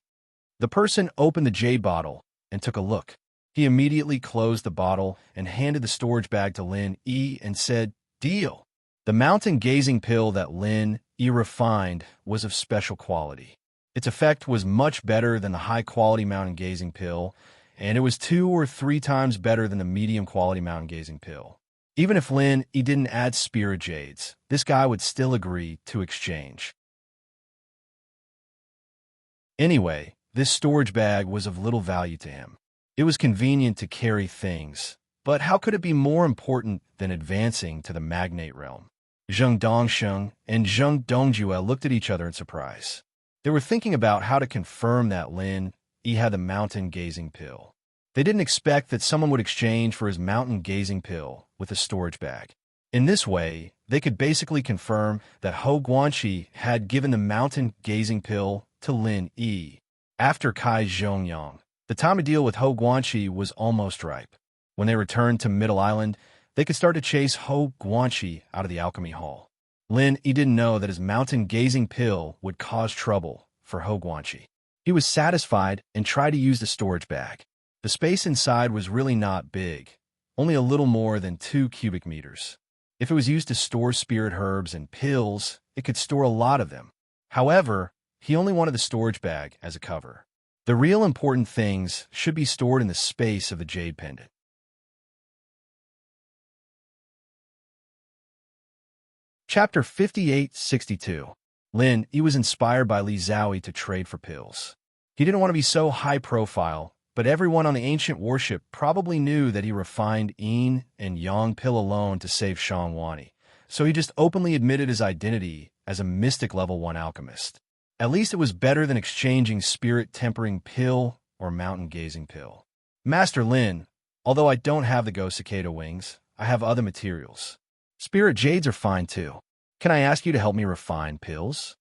The person opened the jade bottle and took a look. He immediately closed the bottle and handed the storage bag to Lin Yi and said, "Deal." The mountain-gazing pill that Lin Yi refined was of special quality. Its effect was much better than the high-quality mountain-gazing pill, and it was 2 or 3 times better than the medium-quality mountain-gazing pill. Even if Lin Yi didn't add spirit jades, this guy would still agree to exchange. Anyway, this storage bag was of little value to him. It was convenient to carry things, But how could it be more important than advancing to the magnate realm? Zheng Dongsheng and Zheng Dongjue looked at each other in surprise. They were thinking about how to confirm that Lin Yi had the mountain-gazing pill. They didn't expect that someone would exchange for his mountain-gazing pill with a storage bag. In this way, they could basically confirm that Hou Guanqi had given the mountain-gazing pill to Lin Yi. After Kai Zhongyang, the time to deal with Hou Guanqi was almost ripe. When they returned to Middle Island, they could start to chase Hou Guanqi out of the alchemy hall. Lin Yi didn't know that his mountain-gazing pill would cause trouble for Hou Guanqi. He was satisfied and tried to use the storage bag. The space inside was really not big, only a little more than 2 cubic meters. If it was used to store spirit herbs and pills, it could store a lot of them. However, he only wanted the storage bag as a cover. The real important things should be stored in the space of the jade pendant. Chapter 5862. Lin Yi was inspired by Li Zhaoyi to trade for pills. He didn't want to be so high-profile, but everyone on the ancient warship probably knew that he refined yin and yang pill alone to save Shang Wani, so he just openly admitted his identity as a mystic level 1 alchemist. At least it was better than exchanging spirit-tempering pill or mountain-gazing pill. Master Lin, although I don't have the ghost cicada wings, I have other materials. Spirit jades are fine too. Can I ask you to help me refine pills?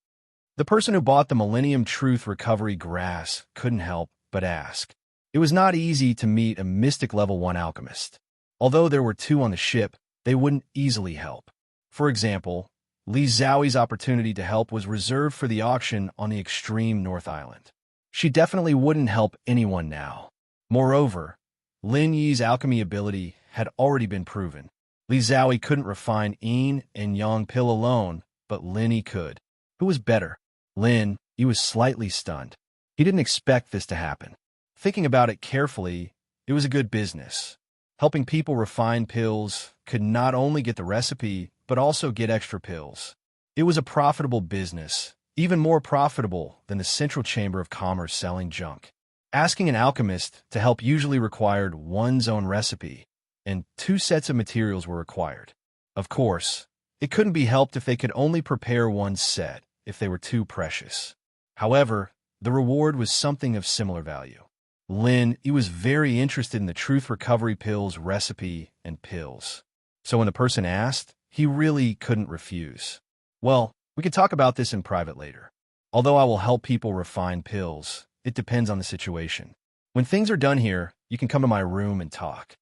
The person who bought the Millennium Truth Recovery grass couldn't help but ask. It was not easy to meet a mystic level 1 alchemist. Although there were 2 on the ship, they wouldn't easily help. For example, Li Zhaoyi's opportunity to help was reserved for the auction on the extreme North Island. She definitely wouldn't help anyone now. Moreover, Lin Yi's alchemy ability had already been proven. Li Zhaoyi couldn't refine yin and yang pill alone, but Lin Yi could. Who was better? Lin Yi was slightly stunned. He didn't expect this to happen. Thinking about it carefully, it was a good business. Helping people refine pills could not only get the recipe, but also get extra pills. It was a profitable business, even more profitable than the Central Chamber of Commerce selling junk. Asking an alchemist to help usually required one's own recipe, and 2 sets of materials were required. Of course, it couldn't be helped if they could only prepare one set, if they were too precious. However, the reward was something of similar value. Lin Yi was very interested in the Truth Recovery Pills recipe and pills. So when the person asked, he really couldn't refuse. Well, we could talk about this in private later. Although I will help people refine pills, it depends on the situation. When things are done here, you can come to my room and talk.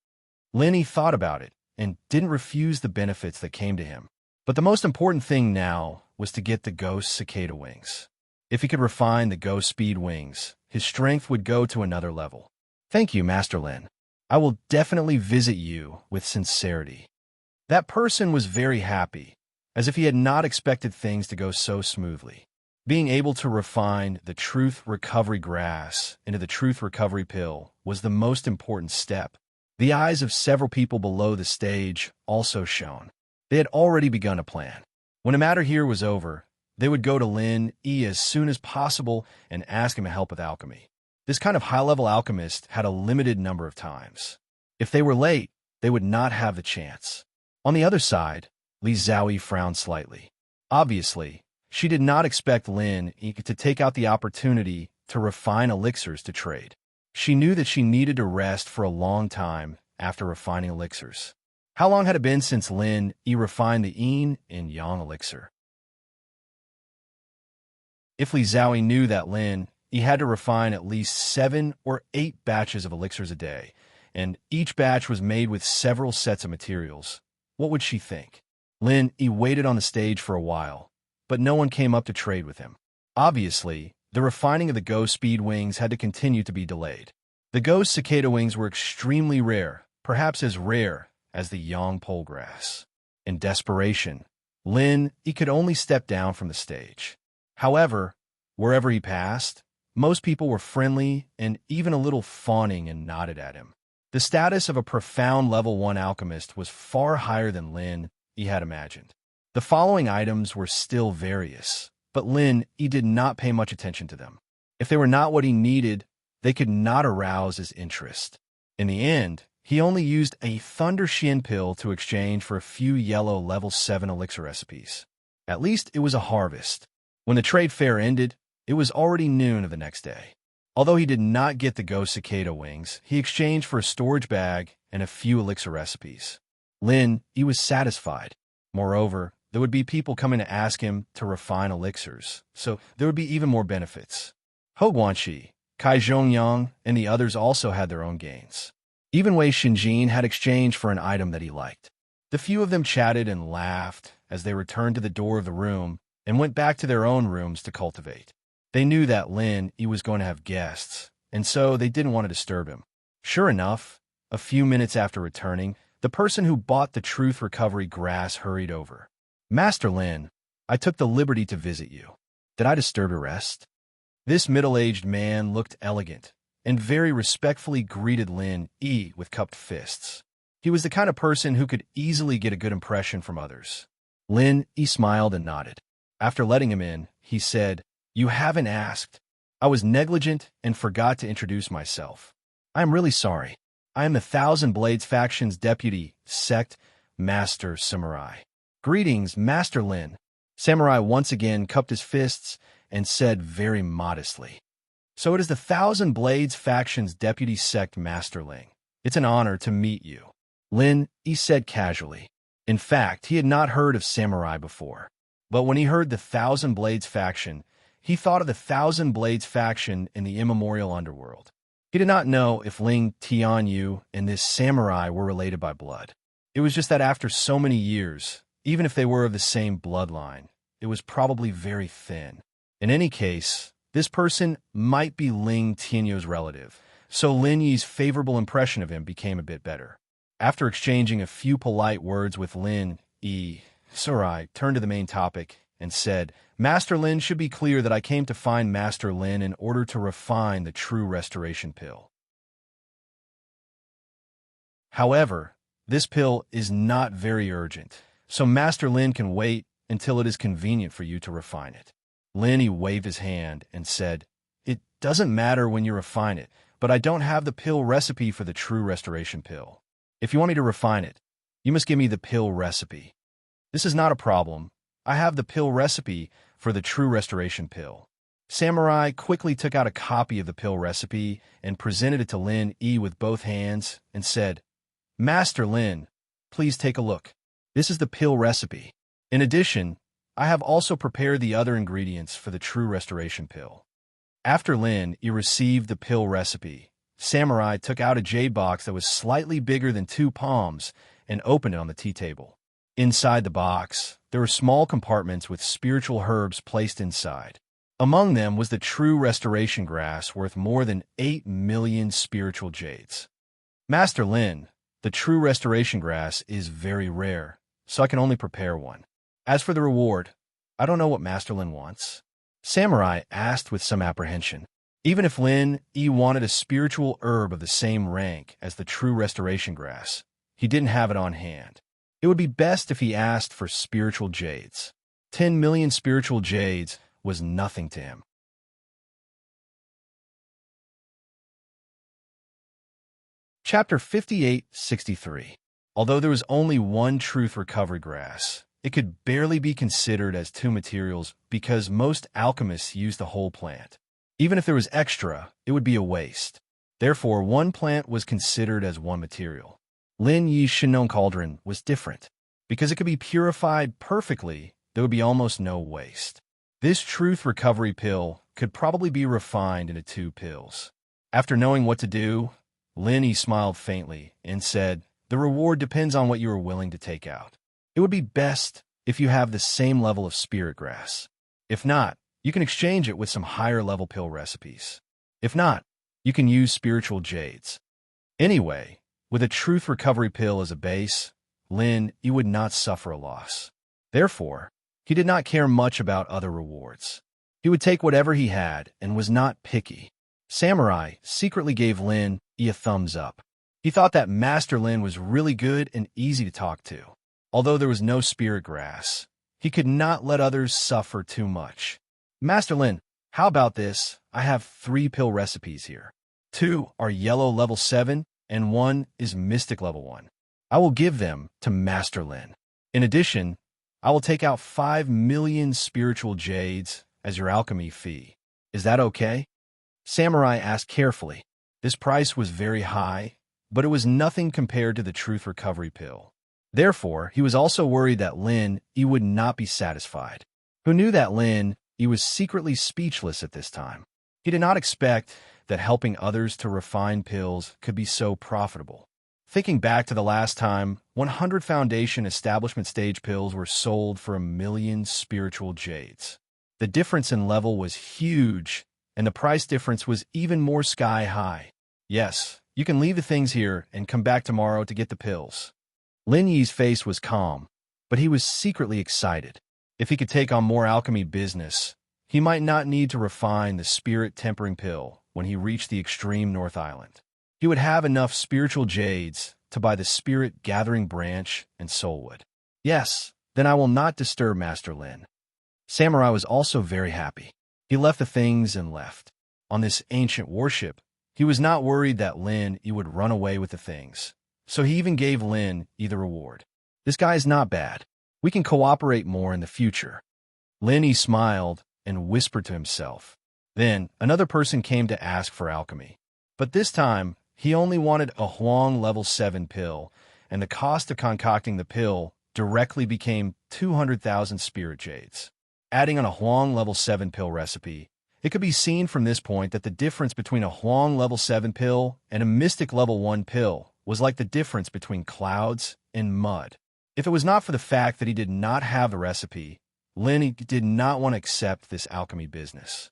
Lin Yi thought about it and didn't refuse the benefits that came to him. But the most important thing now was to get the ghost cicada wings. If he could refine the ghost speed wings, his strength would go to another level. Thank you, Master Lin. I will definitely visit you with sincerity. That person was very happy, as if he had not expected things to go so smoothly. Being able to refine the Truth Recovery grass into the Truth Recovery pill was the most important step. The eyes of several people below the stage also shone. They had already begun a plan. When a matter here was over, they would go to Lin Yi as soon as possible and ask him to help with alchemy. This kind of high-level alchemist had a limited number of times. If they were late, they would not have the chance. On the other side, Li Zhaoyi frowned slightly. Obviously, she did not expect Lin Yi to take out the opportunity to refine elixirs to trade. She knew that she needed to rest for a long time after refining elixirs. How long had it been since Lin Yi refined the yin and yang elixir? If Li Zhaoyi knew that Lin Yi had to refine at least 7 or 8 batches of elixirs a day, and each batch was made with several sets of materials, what would she think? Lin Yi waited on the stage for a while, but no one came up to trade with him. Obviously, the refining of the ghost speed wings had to continue to be delayed. The ghost cicada wings were extremely rare, perhaps as rare as the yang pole grass. In desperation, Lin Yi could only step down from the stage. However, wherever he passed, most people were friendly and even a little fawning and nodded at him. The status of a profound level 1 alchemist was far higher than Lin Yi had imagined. The following items were still various, but Lin Yi did not pay much attention to them. If they were not what he needed, they could not arouse his interest. In the end, He only used a Thunder Shin pill to exchange for a few yellow level 7 elixir recipes. At least it was a harvest. When the trade fair ended, it was already noon of the next day. Although he did not get the ghost cicada wings, he exchanged for a storage bag and a few elixir recipes. He was satisfied. Moreover, there would be people coming to ask him to refine elixirs, so there would be even more benefits. Ho Guanxi, Kai Zhongyang, and the others also had their own gains. Even Wei Xinjin had exchanged for an item that he liked. The few of them chatted and laughed as they returned to the door of the room and went back to their own rooms to cultivate. They knew that he was going to have guests, and so they didn't want to disturb him. Sure enough, a few minutes after returning, the person who bought the Truth Recovery grass hurried over. Master Lin, I took the liberty to visit you. Did I disturb your rest? This middle-aged man looked elegant and very respectfully greeted Lin Yi with cupped fists. He was the kind of person who could easily get a good impression from others. Lin Yi smiled and nodded. After letting him in, he said, "You haven't asked. I was negligent and forgot to introduce myself. I am really sorry. I am the Thousand Blades faction's deputy sect master samurai." "Greetings, Master Lin." Samurai once again cupped his fists and said very modestly, "So it is the Thousand Blades faction's deputy sect master Ling. It's an honor to meet you." He said casually. In fact, he had not heard of Samurai before. But when he heard the Thousand Blades faction, he thought of the Thousand Blades faction in the immemorial underworld. He did not know if Ling Tianyu and this samurai were related by blood. It was just that after so many years, even if they were of the same bloodline, it was probably very thin. In any case, this person might be Ling Tianyu's relative, so Lin Yi's favorable impression of him became a bit better. After exchanging a few polite words with Lin Yi, Sarai turned to the main topic and said, "Master Lin should be clear that I came to find Master Lin in order to refine the true restoration pill. However, this pill is not very urgent, so Master Lin can wait until it is convenient for you to refine it." He waved his hand and said, "It doesn't matter when you refine it, but I don't have the pill recipe for the true restoration pill. If you want me to refine it, you must give me the pill recipe." "This is not a problem. I have the pill recipe for the true restoration pill." Samurai quickly took out a copy of the pill recipe and presented it to Lin Yi with both hands and said, "Master Lin, please take a look. This is the pill recipe. In addition, I have also prepared the other ingredients for the true restoration pill." After Lin Yi received the pill recipe, Samurai took out a jade box that was slightly bigger than 2 palms and opened it on the tea table. Inside the box, there were small compartments with spiritual herbs placed inside. Among them was the true restoration grass worth more than 8 million spiritual jades. "Master Lin, the true restoration grass is very rare, so I can only prepare one. As for the reward, I don't know what Master Lin wants." Samurai asked with some apprehension. Even if Lin Yi wanted a spiritual herb of the same rank as the true restoration grass, he didn't have it on hand. It would be best if he asked for spiritual jades. 10 million spiritual jades was nothing to him. Chapter 58-63. Although there was only one truth recovery grass, it could barely be considered as 2 materials because most alchemists use the whole plant. Even if there was extra, it would be a waste. Therefore, one plant was considered as 1 material. Lin Yi's Shinnon Cauldron was different. Because it could be purified perfectly, there would be almost no waste. This truth recovery pill could probably be refined into 2 pills. After knowing what to do, Lin Yi smiled faintly and said, "The reward depends on what you are willing to take out. It would be best if you have the same level of spirit grass. If not, you can exchange it with some higher level pill recipes. If not, you can use spiritual jades." Anyway, with a truth recovery pill as a base, Lin Yi would not suffer a loss. Therefore, he did not care much about other rewards. He would take whatever he had and was not picky. Samurai secretly gave Lin Yi a thumbs up. He thought that Master Lin was really good and easy to talk to. Although there was no spirit grass, he could not let others suffer too much. "Master Lin, how about this? I have 3 pill recipes here. 2 are yellow level 7 and one is Mystic Level 1. I will give them to Master Lin. In addition, I will take out 5 million spiritual jades as your alchemy fee. Is that okay? Samurai asked carefully. This price was very high, but it was nothing compared to the truth recovery pill. Therefore, he was also worried that Lin Yi would not be satisfied. Who knew that Lin Yi was secretly speechless at this time? He did not expect that helping others to refine pills could be so profitable. Thinking back to the last time, 100 Foundation establishment stage pills were sold for 1 million spiritual jades. The difference in level was huge, and the price difference was even more sky high. Yes, you can leave the things here and come back tomorrow to get the pills. Lin Yi's face was calm, but he was secretly excited. If he could take on more alchemy business, he might not need to refine the spirit tempering pill when he reached the extreme North Island. He would have enough spiritual jades to buy the spirit gathering branch and soulwood. Yes, then I will not disturb Master Lin. Samurai was also very happy. He left the things and left. On this ancient warship, he was not worried that Lin Yi would run away with the things, so he even gave Lin Yi the reward. This guy is not bad. We can cooperate more in the future. Lin Yi smiled and whispered to himself. Then another person came to ask for alchemy. But this time, he only wanted a Huang level 7 pill, and the cost of concocting the pill directly became 200,000 spirit jades. Adding on a Huang level 7 pill recipe, it could be seen from this point that the difference between a Huang level 7 pill and a Mystic level 1 pill was like the difference between clouds and mud. If it was not for the fact that he did not have the recipe, Lin Yi did not want to accept this alchemy business.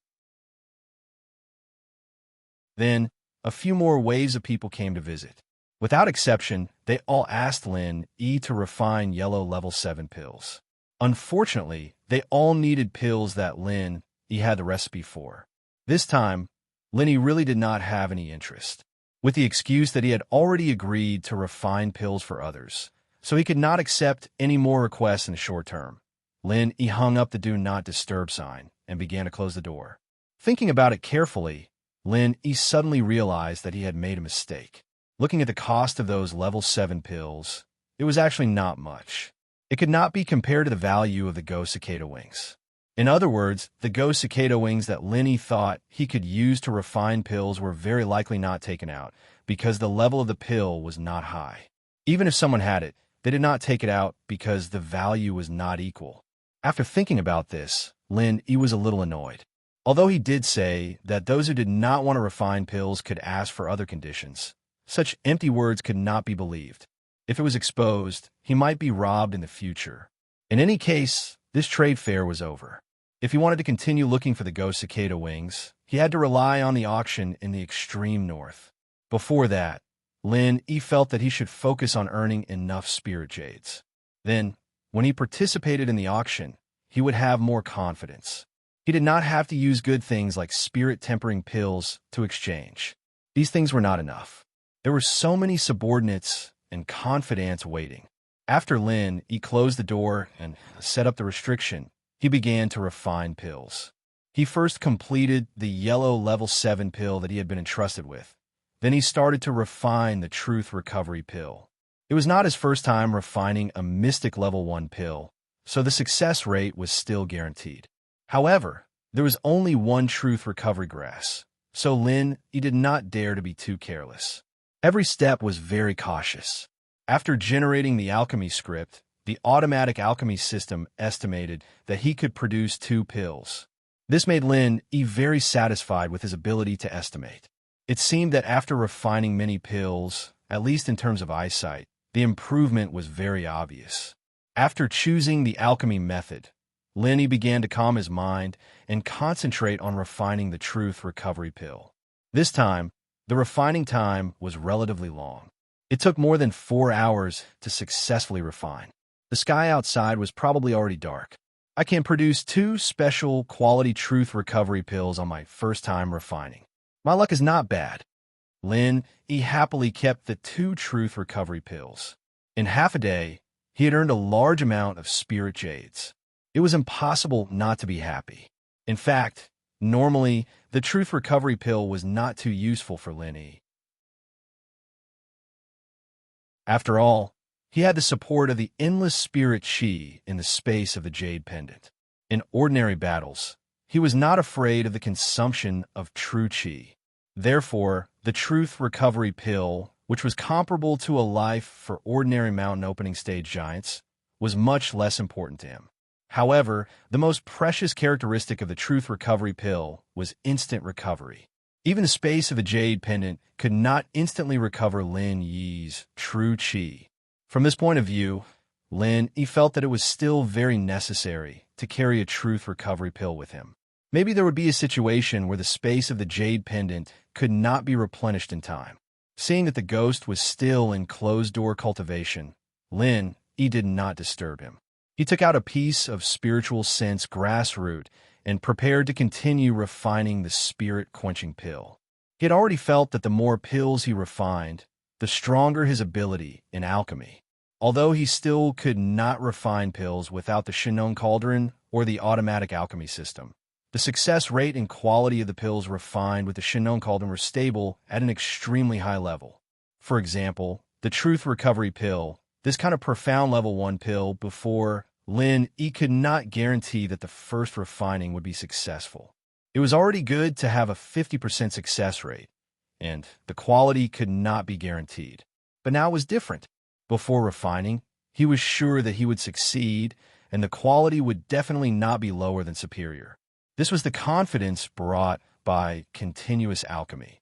Then, a few more waves of people came to visit. Without exception, they all asked Lin Yi to refine yellow level 7 pills. Unfortunately, they all needed pills that Lin Yi had the recipe for. This time, Lin Yi really did not have any interest, with the excuse that he had already agreed to refine pills for others, so he could not accept any more requests in the short term. Lin Yi hung up the Do Not Disturb sign and began to close the door. Thinking about it carefully, Lin Yi suddenly realized that he had made a mistake. Looking at the cost of those level 7 pills, it was actually not much. It could not be compared to the value of the Go Cicada wings. In other words, the Go Cicada wings that Lin Yi thought he could use to refine pills were very likely not taken out, because the level of the pill was not high. Even if someone had it, they did not take it out because the value was not equal. After thinking about this, Lin Yi was a little annoyed. Although he did say that those who did not want to refine pills could ask for other conditions, such empty words could not be believed. If it was exposed, he might be robbed in the future. In any case, this trade fair was over. If he wanted to continue looking for the Go Cicada wings, he had to rely on the auction in the extreme north. Before that, Lin Yi felt that he should focus on earning enough spirit jades. Then, when he participated in the auction, he would have more confidence. He did not have to use good things like spirit tempering pills to exchange. These things were not enough. There were so many subordinates and confidants waiting. After Lin Yi closed the door and set up the restriction, he began to refine pills. He first completed the yellow level 7 pill that he had been entrusted with. Then he started to refine the truth recovery pill. It was not his first time refining a Mystic level 1 pill, so the success rate was still guaranteed. However, there was only one truth recovery grass, so Lin Yi did not dare to be too careless. Every step was very cautious. After generating the alchemy script, the automatic alchemy system estimated that he could produce 2 pills. This made Lin Yi very satisfied with his ability to estimate. It seemed that after refining many pills, at least in terms of eyesight, the improvement was very obvious. After choosing the alchemy method, Lin Yi began to calm his mind and concentrate on refining the truth recovery pill. This time, the refining time was relatively long. It took more than 4 hours to successfully refine. The sky outside was probably already dark. I can produce 2 special quality truth recovery pills on my first time refining. My luck is not bad. Lin Yi happily kept the 2 truth recovery pills. In half a day, he had earned a large amount of spirit jades. It was impossible not to be happy. In fact, normally, the truth recovery pill was not too useful for Lin Yi. After all, he had the support of the endless spirit chi in the space of the Jade Pendant. In ordinary battles, he was not afraid of the consumption of true chi. Therefore, the Truth Recovery Pill, which was comparable to a life for ordinary mountain opening stage giants, was much less important to him. However, the most precious characteristic of the Truth Recovery Pill was instant recovery. Even the space of the Jade Pendant could not instantly recover Lin Yi's true chi. From this point of view, Lin Yi felt that it was still very necessary to carry a Truth Recovery Pill with him. Maybe there would be a situation where the space of the Jade Pendant could not be replenished in time. Seeing that the ghost was still in closed-door cultivation, Lin Yi did not disturb him. He took out a piece of spiritual sense grassroot and prepared to continue refining the spirit-quenching pill. He had already felt that the more pills he refined, the stronger his ability in alchemy. Although he still could not refine pills without the Shinon Cauldron or the automatic alchemy system, the success rate and quality of the pills refined with the Shinon Cauldron were stable at an extremely high level. For example, the Truth Recovery Pill, this kind of profound level 1 pill before Lin Yi could not guarantee that the first refining would be successful. It was already good to have a 50% success rate, and the quality could not be guaranteed. But now it was different. Before refining, he was sure that he would succeed, and the quality would definitely not be lower than superior. This was the confidence brought by continuous alchemy.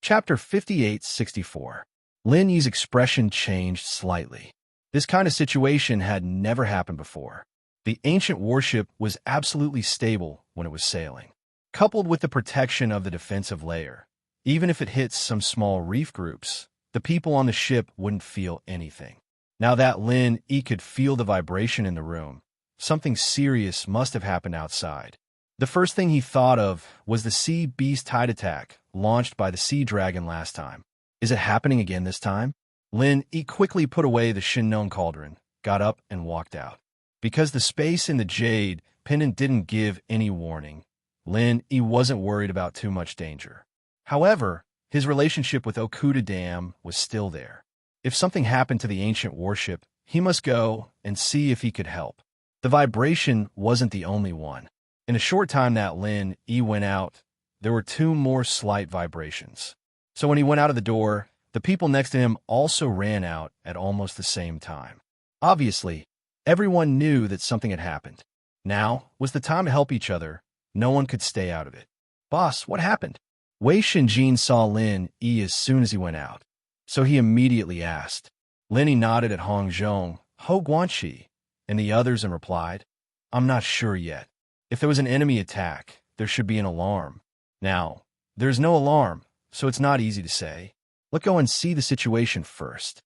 Chapter 58-64. Lin Yi's expression changed slightly. This kind of situation had never happened before. The ancient warship was absolutely stable when it was sailing. Coupled with the protection of the defensive layer, even if it hits some small reef groups, the people on the ship wouldn't feel anything. Now that Lin Yi could feel the vibration in the room, something serious must have happened outside. The first thing he thought of was the sea beast tide attack launched by the sea dragon last time. Is it happening again this time? Lin Yi quickly put away the Shinon Cauldron, got up, and walked out. Because the space in the Jade Pendant didn't give any warning, Lin Yi wasn't worried about too much danger. However, his relationship with Okuda Dam was still there. If something happened to the ancient warship, he must go and see if he could help. The vibration wasn't the only one. In a short time that Lin Yi went out, there were 2 more slight vibrations. So when he went out of the door, the people next to him also ran out at almost the same time. Obviously, everyone knew that something had happened. Now was the time to help each other. No one could stay out of it. Boss, what happened? Wei Shinjin saw Lin Yi as soon as he went out, so he immediately asked. Lin Yi nodded at Hong Zhong, Ho Guanxi, and the others and replied, I'm not sure yet. If there was an enemy attack, there should be an alarm. Now, there's no alarm, so it's not easy to say. Let's go and see the situation first.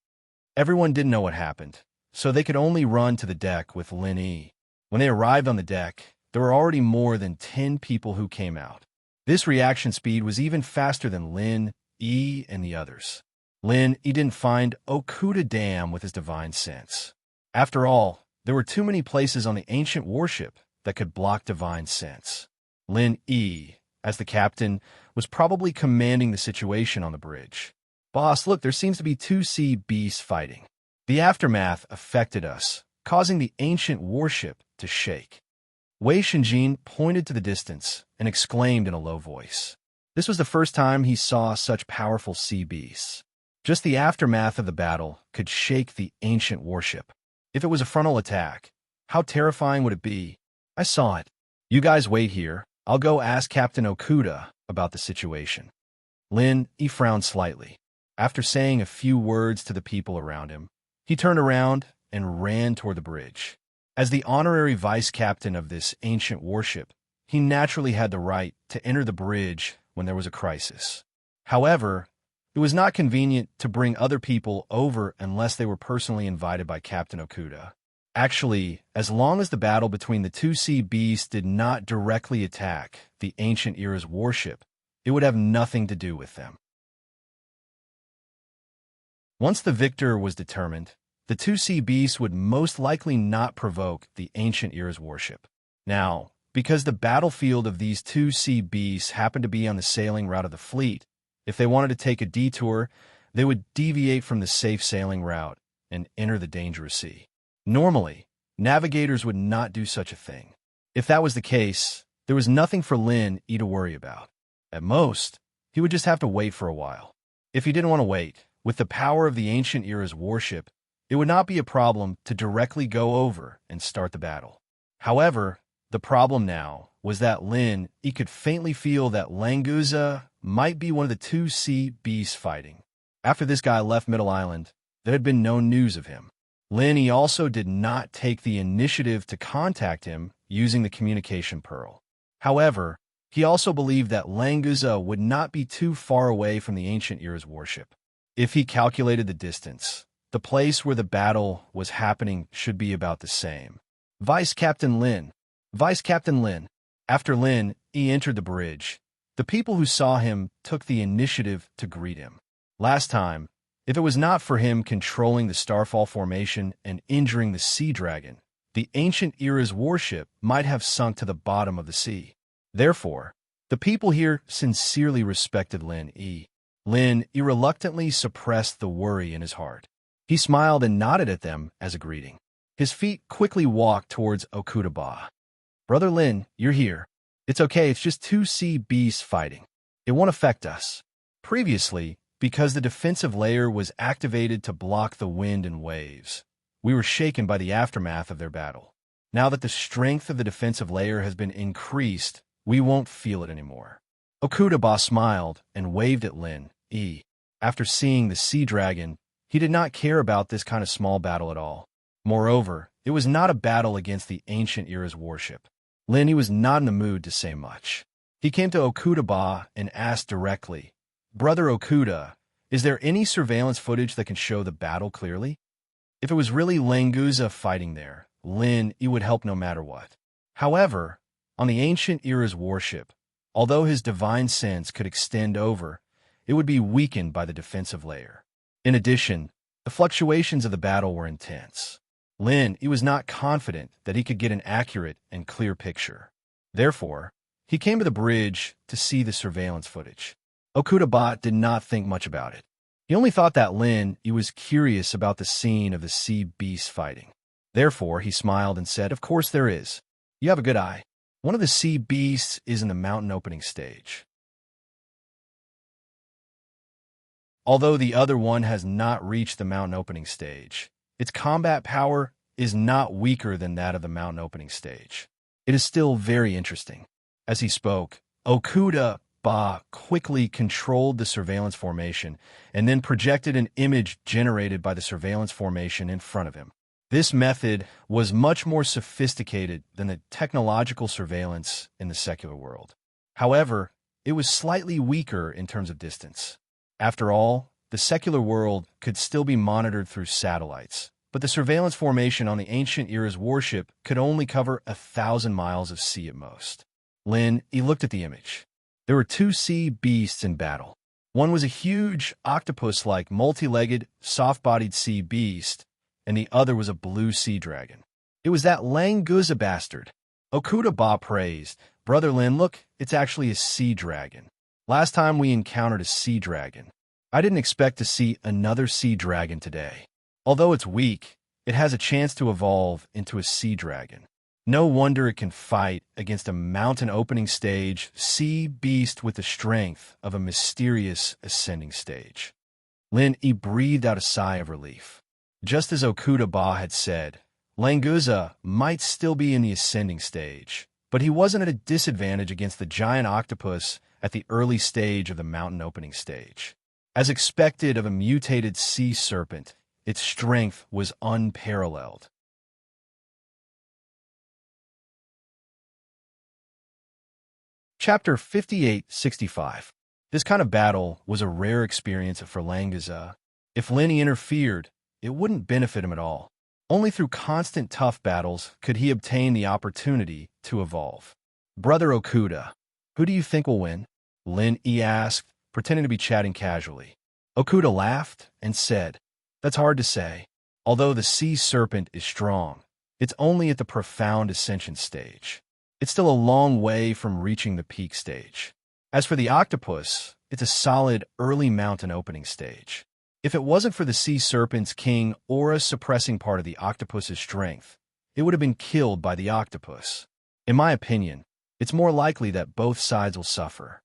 Everyone didn't know what happened, so they could only run to the deck with Lin Yi. When they arrived on the deck, there were already more than 10 people who came out. This reaction speed was even faster than Lin Yi and the others. Lin Yi didn't find Okuda Dam with his divine sense. After all, there were too many places on the ancient warship that could block divine sense. Lin Yi, as the captain, was probably commanding the situation on the bridge. Boss, look, there seems to be 2 sea beasts fighting. The aftermath affected us, causing the ancient warship to shake. Wei Shinjin pointed to the distance and exclaimed in a low voice. This was the first time he saw such powerful sea beasts. Just the aftermath of the battle could shake the ancient warship. If it was a frontal attack, how terrifying would it be? I saw it. You guys wait here. I'll go ask Captain Okuda about the situation. Lin Yi frowned slightly. After saying a few words to the people around him, he turned around and ran toward the bridge. As the honorary vice captain of this ancient warship, he naturally had the right to enter the bridge when there was a crisis. However, it was not convenient to bring other people over unless they were personally invited by Captain Okuda. Actually, as long as the battle between the 2 sea beasts did not directly attack the ancient era's warship, it would have nothing to do with them. Once the victor was determined, the 2 sea beasts would most likely not provoke the ancient era's warship. Now, Because the battlefield of these two sea beasts happened to be on the sailing route of the fleet, if they wanted to take a detour, they would deviate from the safe sailing route and enter the dangerous sea. Normally, navigators would not do such a thing. If that was the case, there was nothing for Lin Yi to worry about. At most, he would just have to wait for a while. If he didn't want to wait, with the power of the ancient era's warship, it would not be a problem to directly go over and start the battle. However, the problem now was that Lin Yi could faintly feel that Languza might be one of the two sea beasts fighting. After this guy left Middle Island, there had been no news of him. Lin Yi also did not take the initiative to contact him using the communication pearl. However, he also believed that Languza would not be too far away from the ancient era's warship. If he calculated the distance, the place where the battle was happening should be about the same. Vice Captain Lin. After Lin Yi entered the bridge, the people who saw him took the initiative to greet him. Last time, if it was not for him controlling the Starfall formation and injuring the Sea Dragon, the ancient era's warship might have sunk to the bottom of the sea. Therefore, the people here sincerely respected Lin Yi. Lin Yi reluctantly suppressed the worry in his heart. He smiled and nodded at them as a greeting. His feet quickly walked towards Okudaba. "Brother Lin, you're here. It's okay, it's just two sea beasts fighting. It won't affect us." Previously, because the defensive layer was activated to block the wind and waves, we were shaken by the aftermath of their battle. Now that the strength of the defensive layer has been increased, we won't feel it anymore. Okudaba smiled and waved at Lin Yi. After seeing the Sea Dragon, he did not care about this kind of small battle at all. Moreover, it was not a battle against the ancient era's warship. Lin Yi was not in the mood to say much. He came to Okudaba and asked directly, "Brother Okuda, is there any surveillance footage that can show the battle clearly?" If it was really Languza fighting there, Lin Yi would help no matter what. However, on the ancient era's warship, although his divine sense could extend over, it would be weakened by the defensive layer. In addition, the fluctuations of the battle were intense. Lin Yi was not confident that he could get an accurate and clear picture. Therefore, he came to the bridge to see the surveillance footage. Okudaba did not think much about it. He only thought that Lin Yi was curious about the scene of the sea beasts fighting. Therefore, he smiled and said, "Of course there is. You have a good eye. One of the sea beasts is in the mountain opening stage, although the other one has not reached the mountain opening stage. Its combat power is not weaker than that of the mountain opening stage. It is still very interesting." As he spoke, Okudaba quickly controlled the surveillance formation and then projected an image generated by the surveillance formation in front of him. This method was much more sophisticated than the technological surveillance in the secular world. However, it was slightly weaker in terms of distance. After all, the secular world could still be monitored through satellites, but the surveillance formation on the ancient era's warship could only cover 1,000 miles of sea at most. Lin Yi looked at the image. There were two sea beasts in battle. One was a huge octopus-like multi-legged, soft-bodied sea beast, and the other was a blue sea dragon. It was that Languza bastard. Okudaba praised. "Brother Lin, look, it's actually a sea dragon. Last time we encountered a sea dragon. I didn't expect to see another sea dragon today. Although it's weak, it has a chance to evolve into a sea dragon. No wonder it can fight against a mountain opening stage sea beast with the strength of a mysterious ascending stage." Lin Yi breathed out a sigh of relief. Just as Okudaba had said, Languza might still be in the ascending stage, but he wasn't at a disadvantage against the giant octopus at the early stage of the mountain opening stage. As expected of a mutated sea serpent, its strength was unparalleled. Chapter 5865. This kind of battle was a rare experience for Languza. If Lin Yi interfered, it wouldn't benefit him at all. Only through constant tough battles could he obtain the opportunity to evolve. "Brother Okuda, who do you think will win?" Lin Yi asked, pretending to be chatting casually. Okuda laughed and said, "That's hard to say. Although the sea serpent is strong, it's only at the profound ascension stage. It's still a long way from reaching the peak stage. As for the octopus, it's a solid early mountain opening stage. If it wasn't for the sea serpent's king aura suppressing part of the octopus's strength, it would have been killed by the octopus. In my opinion, it's more likely that both sides will suffer.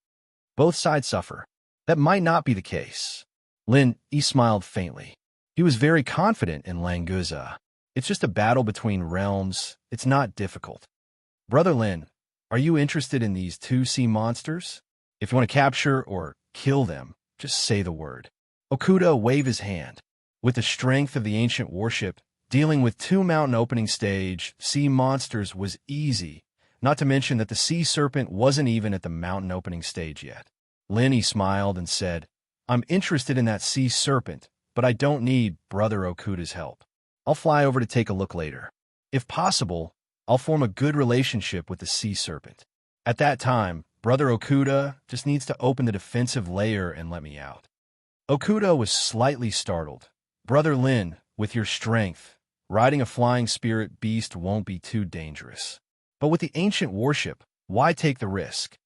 Both sides suffer. That might not be the case. He smiled faintly. He was very confident in Languza. It's just a battle between realms. It's not difficult. Brother Lin, are you interested in these two sea monsters? If you want to capture or kill them, just say the word. Okuda waved his hand. With the strength of the ancient warship, dealing with two mountain opening stage sea monsters was easy, not to mention that the sea serpent wasn't even at the mountain opening stage yet. Lin smiled and said, I'm interested in that sea serpent, but I don't need Brother Okuda's help. I'll fly over to take a look later. If possible, I'll form a good relationship with the sea serpent. At that time, Brother Okuda just needs to open the defensive layer and let me out. Okuda was slightly startled. Brother Lin, with your strength, riding a flying spirit beast won't be too dangerous. But with the ancient warship, why take the risk?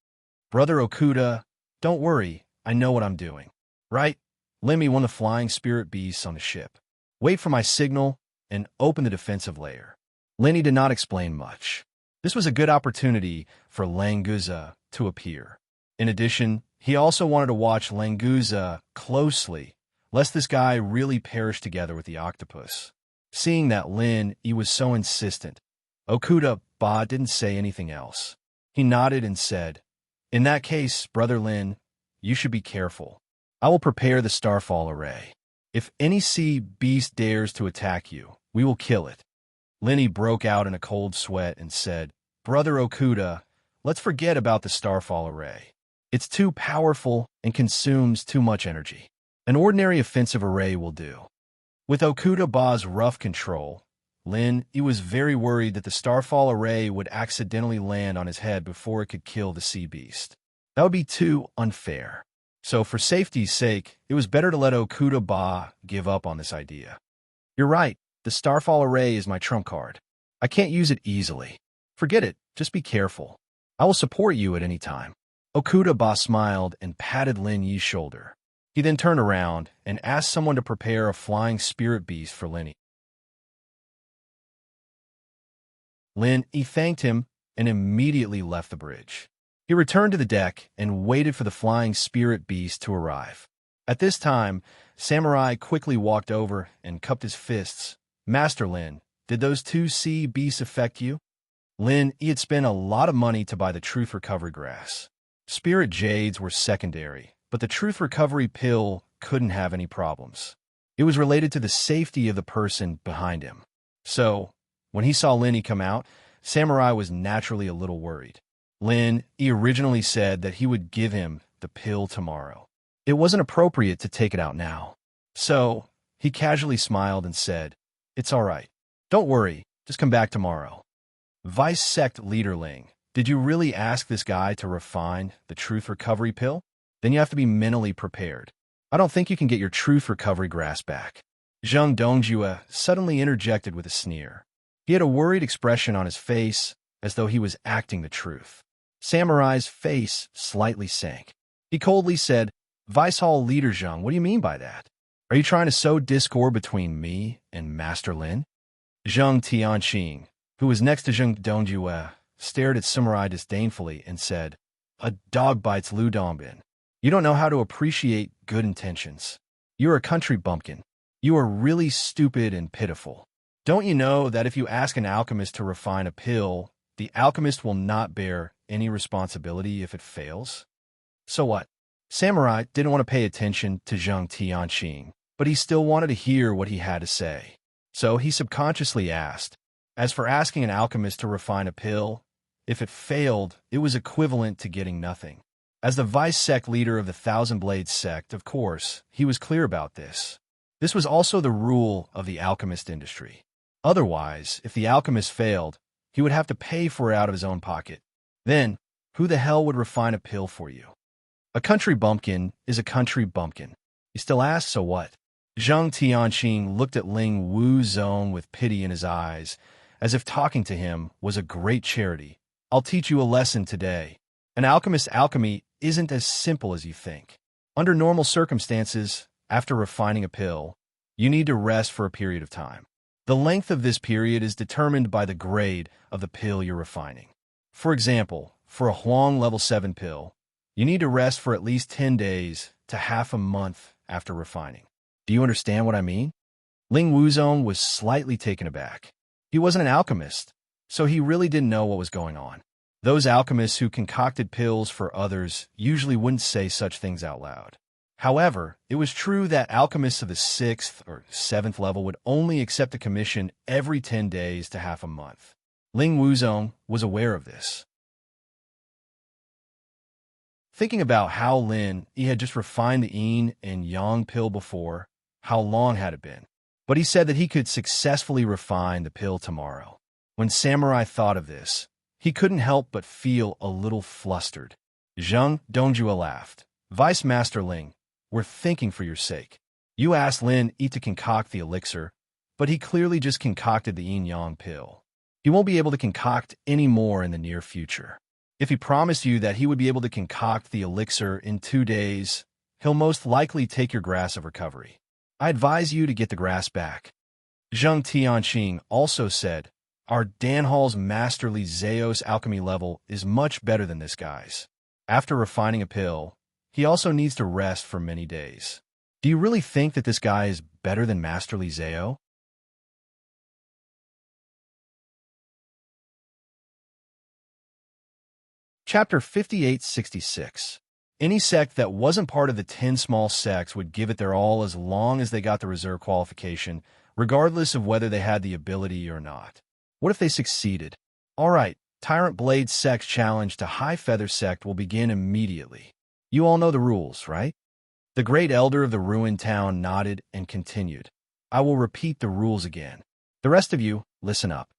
Brother Okuda, don't worry, I know what I'm doing. Right? Lend me one of the flying spirit beasts on the ship. Wait for my signal and open the defensive layer. Lenny did not explain much. This was a good opportunity for Languza to appear. In addition, he also wanted to watch Languza closely, lest this guy really perish together with the octopus. Seeing that he was so insistent, Okuda didn't say anything else. He nodded and said, in that case, Brother Lin, you should be careful. I will prepare the starfall array. If any sea beast dares to attack you, we will kill it. Lenny broke out in a cold sweat and said, Brother Okuda, let's forget about the starfall array. It's too powerful and consumes too much energy. An ordinary offensive array will do. With Okuda's rough control, he was very worried that the starfall array would accidentally land on his head before it could kill the sea beast. That would be too unfair. So for safety's sake, it was better to let Okuda give up on this idea. You're right, the starfall array is my trump card. I can't use it easily. Forget it, just be careful. I will support you at any time. Okuda smiled and patted Lin Yi's shoulder. He then turned around and asked someone to prepare a flying spirit beast for Lin Yi thanked him and immediately left the bridge. He returned to the deck and waited for the flying spirit beast to arrive. At this time, Samurai quickly walked over and cupped his fists. Master Lin, did those two sea beasts affect you? He had spent a lot of money to buy the truth recovery grass. Spirit jades were secondary, but the truth recovery pill couldn't have any problems. It was related to the safety of the person behind him. So, when he saw Lin come out, Samurai was naturally a little worried. He originally said that he would give him the pill tomorrow. It wasn't appropriate to take it out now. So, he casually smiled and said, It's all right. Don't worry, just come back tomorrow. Vice Sect Leader Ling, did you really ask this guy to refine the truth recovery pill? Then you have to be mentally prepared. I don't think you can get your truth recovery grass back. Zheng Dongjue suddenly interjected with a sneer. He had a worried expression on his face, as though he was acting the truth. Samurai's face slightly sank. He coldly said, Vice Hall Leader Zheng, what do you mean by that? Are you trying to sow discord between me and Master Lin? Zheng Tianqing, who was next to Zheng Dongjue, stared at Samurai disdainfully and said, A dog bites Lu Dongbin. You don't know how to appreciate good intentions. You're a country bumpkin. You are really stupid and pitiful. Don't you know that if you ask an alchemist to refine a pill, the alchemist will not bear any responsibility if it fails? So what? Samurai didn't want to pay attention to Zheng Tianqing, but he still wanted to hear what he had to say. So he subconsciously asked, as for asking an alchemist to refine a pill, if it failed, it was equivalent to getting nothing. As the vice sect leader of the Thousand Blades sect, of course, he was clear about this. This was also the rule of the alchemist industry. Otherwise, if the alchemist failed, he would have to pay for it out of his own pocket. Then, who the hell would refine a pill for you? A country bumpkin is a country bumpkin. You still ask, so what? Zheng Tianqing looked at Ling Wu's zone with pity in his eyes, as if talking to him was a great charity, I'll teach you a lesson today. An alchemist's alchemy isn't as simple as you think. Under normal circumstances, after refining a pill, you need to rest for a period of time. The length of this period is determined by the grade of the pill you're refining. For example, for a Huang level 7 pill, you need to rest for at least 10 days to half a month after refining. Do you understand what I mean? Ling Wuzong was slightly taken aback. He wasn't an alchemist, so he really didn't know what was going on. Those alchemists who concocted pills for others usually wouldn't say such things out loud. However, it was true that alchemists of the 6th or 7th level would only accept a commission every 10 days to half a month. Ling Wuzong was aware of this. Thinking about how he had just refined the yin and yang pill before, how long had it been? But he said that he could successfully refine the pill tomorrow. When Samurai thought of this, he couldn't help but feel a little flustered. Zheng Dongjue laughed. Vice Master Ling, we're thinking for your sake. You asked Lin Yi to concoct the elixir, but he clearly just concocted the yin-yang pill. He won't be able to concoct any more in the near future. If he promised you that he would be able to concoct the elixir in 2 days, he'll most likely take your grass of recovery. I advise you to get the grass back. Zheng Tianqing also said, our Danhal's masterly Zeos alchemy level is much better than this guy's. After refining a pill, he also needs to rest for many days. Do you really think that this guy is better than Masterly Zeo? Chapter 5866. Any sect that wasn't part of the 10 small sects would give it their all as long as they got the reserve qualification, regardless of whether they had the ability or not. What if they succeeded? All right, Tyrant Blade Sect's challenge to High Feather Sect will begin immediately. You all know the rules, right? The Great Elder of the ruined town nodded and continued. I will repeat the rules again. The rest of you, listen up.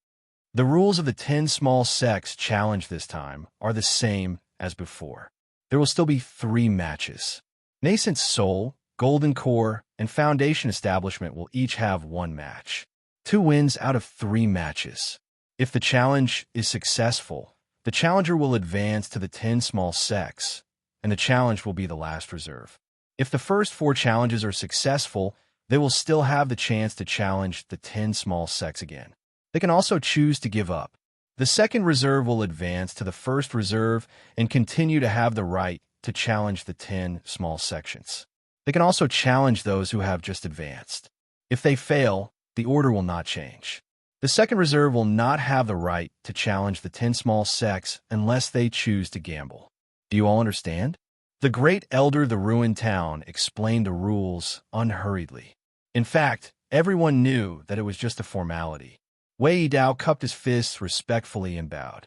The rules of the 10 small sects challenge this time are the same as before. There will still be 3 matches. Nascent Soul, Golden Core, and Foundation Establishment will each have 1 match. 2 wins out of 3 matches. If the challenge is successful, the challenger will advance to the 10 small sects, and the challenge will be the last reserve. If the first 4 challenges are successful, they will still have the chance to challenge the 10 small sects again. They can also choose to give up. The second reserve will advance to the first reserve and continue to have the right to challenge the 10 small sections. They can also challenge those who have just advanced. If they fail, the order will not change. The second reserve will not have the right to challenge the 10 small sects unless they choose to gamble. Do you all understand? The Great Elder of the ruined town explained the rules unhurriedly. In fact, everyone knew that it was just a formality. Wei Yidao cupped his fists respectfully and bowed.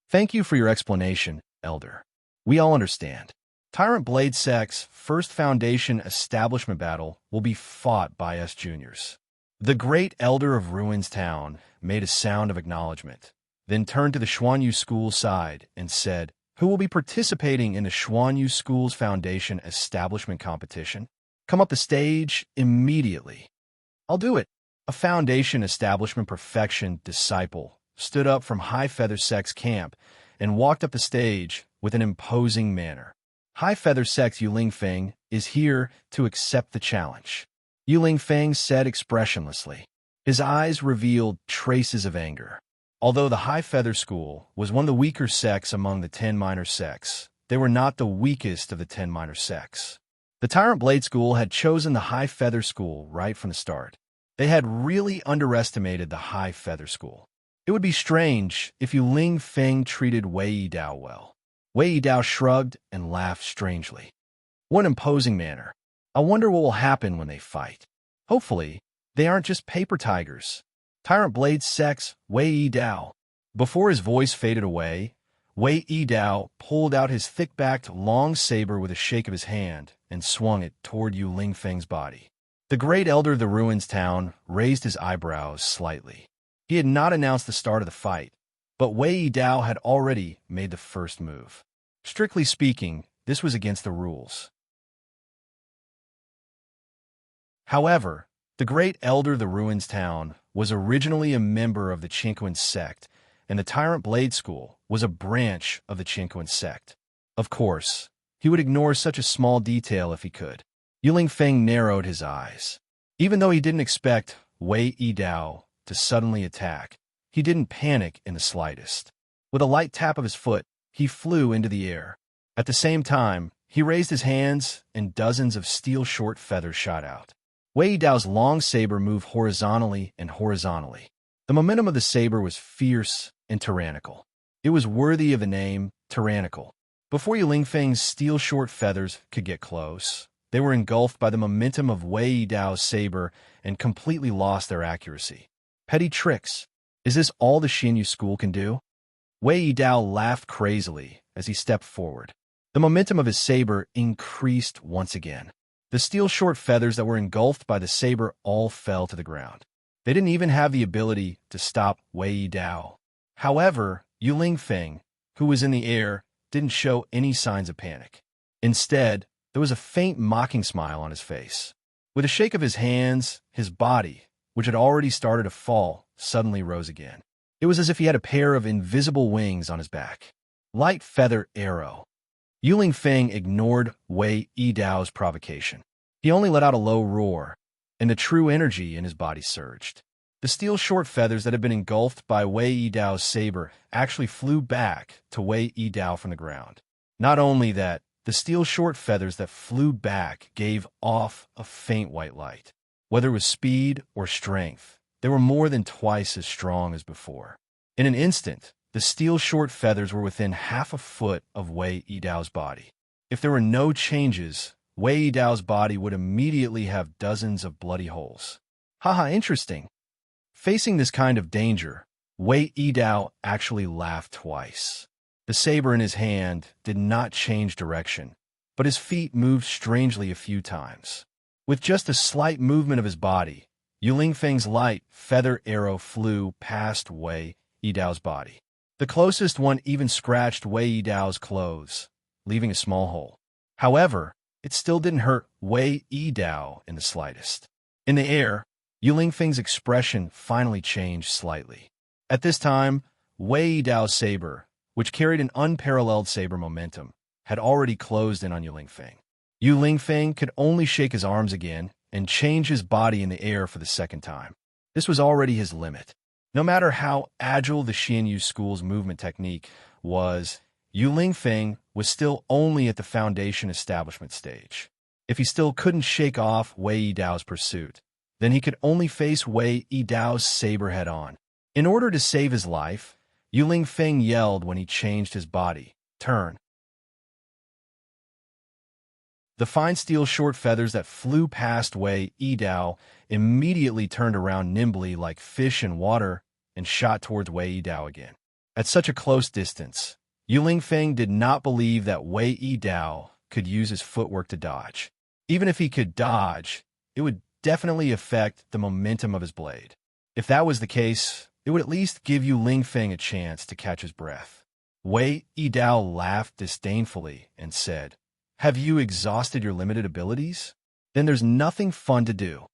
Thank you for your explanation, Elder. We all understand. Tyrant Blade Sect's first Foundation Establishment battle will be fought by us juniors. The Great Elder of Ruins Town made a sound of acknowledgement, then turned to the Xuanyu School side and said, who will be participating in the Xuanyu School's Foundation Establishment competition? Come up the stage immediately. I'll do it. A Foundation Establishment Perfection disciple stood up from High Feather Sect's camp and walked up the stage with an imposing manner. High Feather Sect's Yuling Feng is here to accept the challenge. Yuling Feng said expressionlessly. His eyes revealed traces of anger. Although the High Feather School was one of the weaker sects among the 10 minor sects, they were not the weakest of the 10 minor sects. The Tyrant Blade School had chosen the High Feather School right from the start. They had really underestimated the High Feather School. It would be strange if Yuling Feng treated Wei Yidao well. Wei Yidao shrugged and laughed strangely. What an imposing manner. I wonder what will happen when they fight. Hopefully, they aren't just paper tigers. Tyrant Blade Sect's Wei Yidao. Before his voice faded away, Wei Yidao pulled out his thick-backed long saber with a shake of his hand and swung it toward Yuling Feng's body. The Great Elder of the Ruins Town raised his eyebrows slightly. He had not announced the start of the fight, but Wei Yidao had already made the first move. Strictly speaking, this was against the rules. However, the Great Elder of the Ruins Town was originally a member of the Qingquan sect and the Tyrant Blade School was a branch of the Qinquan sect. Of course, he would ignore such a small detail if he could. Yuling Feng narrowed his eyes. Even though he didn't expect Wei Yidao to suddenly attack, he didn't panic in the slightest. With a light tap of his foot, he flew into the air. At the same time, he raised his hands, and dozens of steel short feathers shot out. Wei Yidao's long saber moved horizontally and horizontally. The momentum of the saber was fierce and tyrannical. It was worthy of the name tyrannical. Before Yuling Feng's steel short feathers could get close, they were engulfed by the momentum of Wei Yidao's saber and completely lost their accuracy. Petty tricks. Is this all the Xinyu school can do? Wei Yidao laughed crazily as he stepped forward. The momentum of his saber increased once again. The steel short feathers that were engulfed by the saber all fell to the ground. They didn't even have the ability to stop Wei Yidao. However, Yuling Feng, who was in the air, didn't show any signs of panic. Instead, there was a faint mocking smile on his face. With a shake of his hands, his body, which had already started to fall, suddenly rose again. It was as if he had a pair of invisible wings on his back. Light feather arrow. Yuling Feng ignored Wei Yidao's provocation. He only let out a low roar, and the true energy in his body surged. The steel short feathers that had been engulfed by Wei Yidao's saber actually flew back to Wei Yidao from the ground. Not only that, the steel short feathers that flew back gave off a faint white light. Whether it was speed or strength, they were more than twice as strong as before. In an instant, the steel short feathers were within half a foot of Wei Yidao's body. If there were no changes, Wei Yidao's body would immediately have dozens of bloody holes. Haha, interesting. Facing this kind of danger, Wei Yidao actually laughed twice. The saber in his hand did not change direction, but his feet moved strangely a few times. With just a slight movement of his body, Yuling Feng's light feather arrow flew past Wei Yidao's body. The closest one even scratched Wei Yidao's clothes, leaving a small hole. However, it still didn't hurt Wei Yidao in the slightest. In the air, Yuling Feng's expression finally changed slightly. At this time, Wei Yidao's saber, which carried an unparalleled saber momentum, had already closed in on Yuling Feng. Yuling Feng could only shake his arms again and change his body in the air for the second time. This was already his limit. No matter how agile the Xianyu school's movement technique was, Yuling Feng was still only at the foundation establishment stage. If he still couldn't shake off Wei Yidao's pursuit, then he could only face Wei Yidao's saber head-on. In order to save his life, Yuling Feng yelled when he changed his body. Turn. The fine steel short feathers that flew past Wei Yidao immediately turned around nimbly like fish in water and shot towards Wei Yidao again. At such a close distance, Yuling Feng did not believe that Wei Yidao could use his footwork to dodge. Even if he could dodge, it would definitely affect the momentum of his blade. If that was the case, it would at least give Yuling Feng a chance to catch his breath. Wei Yidao laughed disdainfully and said, "Have you exhausted your limited abilities? Then there's nothing fun to do."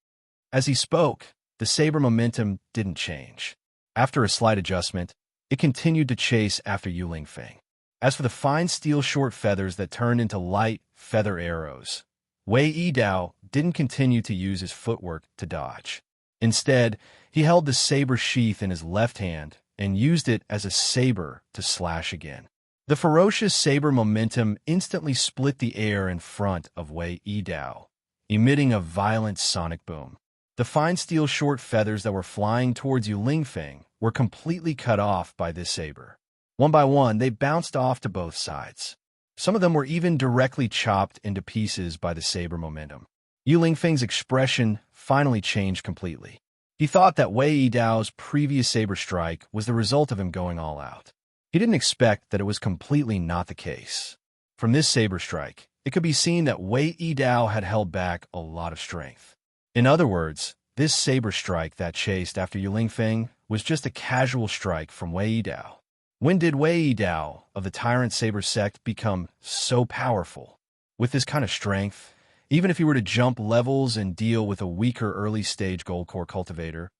As he spoke, the saber momentum didn't change. After a slight adjustment, it continued to chase after Yuling Feng. As for the fine steel short feathers that turned into light feather arrows, Wei Yidao didn't continue to use his footwork to dodge. Instead, he held the saber sheath in his left hand and used it as a saber to slash again. The ferocious saber momentum instantly split the air in front of Wei Yidao, emitting a violent sonic boom. The fine steel short feathers that were flying towards Yuling Feng were completely cut off by this saber. One by one, they bounced off to both sides. Some of them were even directly chopped into pieces by the saber momentum. Yuling Feng's expression finally changed completely. He thought that Wei Yidao's previous saber strike was the result of him going all out. He didn't expect that it was completely not the case. From this saber strike, it could be seen that Wei Yidao had held back a lot of strength. In other words, this saber strike that chased after Yuling Feng was just a casual strike from Wei Yidao. When did Wei Yidao of the Tyrant Saber sect become so powerful? With this kind of strength, even if he were to jump levels and deal with a weaker early-stage gold core cultivator,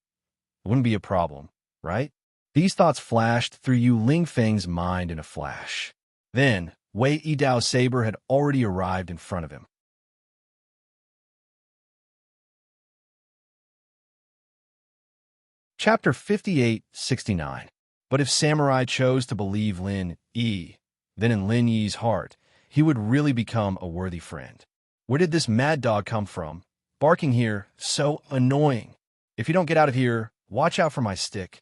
it wouldn't be a problem, right? These thoughts flashed through Yu Lingfeng's mind in a flash. Then, Wei Yidao's saber had already arrived in front of him. Chapter 58-69. But if Samurai chose to believe Lin Yi, then in Lin Yi's heart, he would really become a worthy friend. Where did this mad dog come from? Barking here, so annoying. If you don't get out of here, watch out for my stick.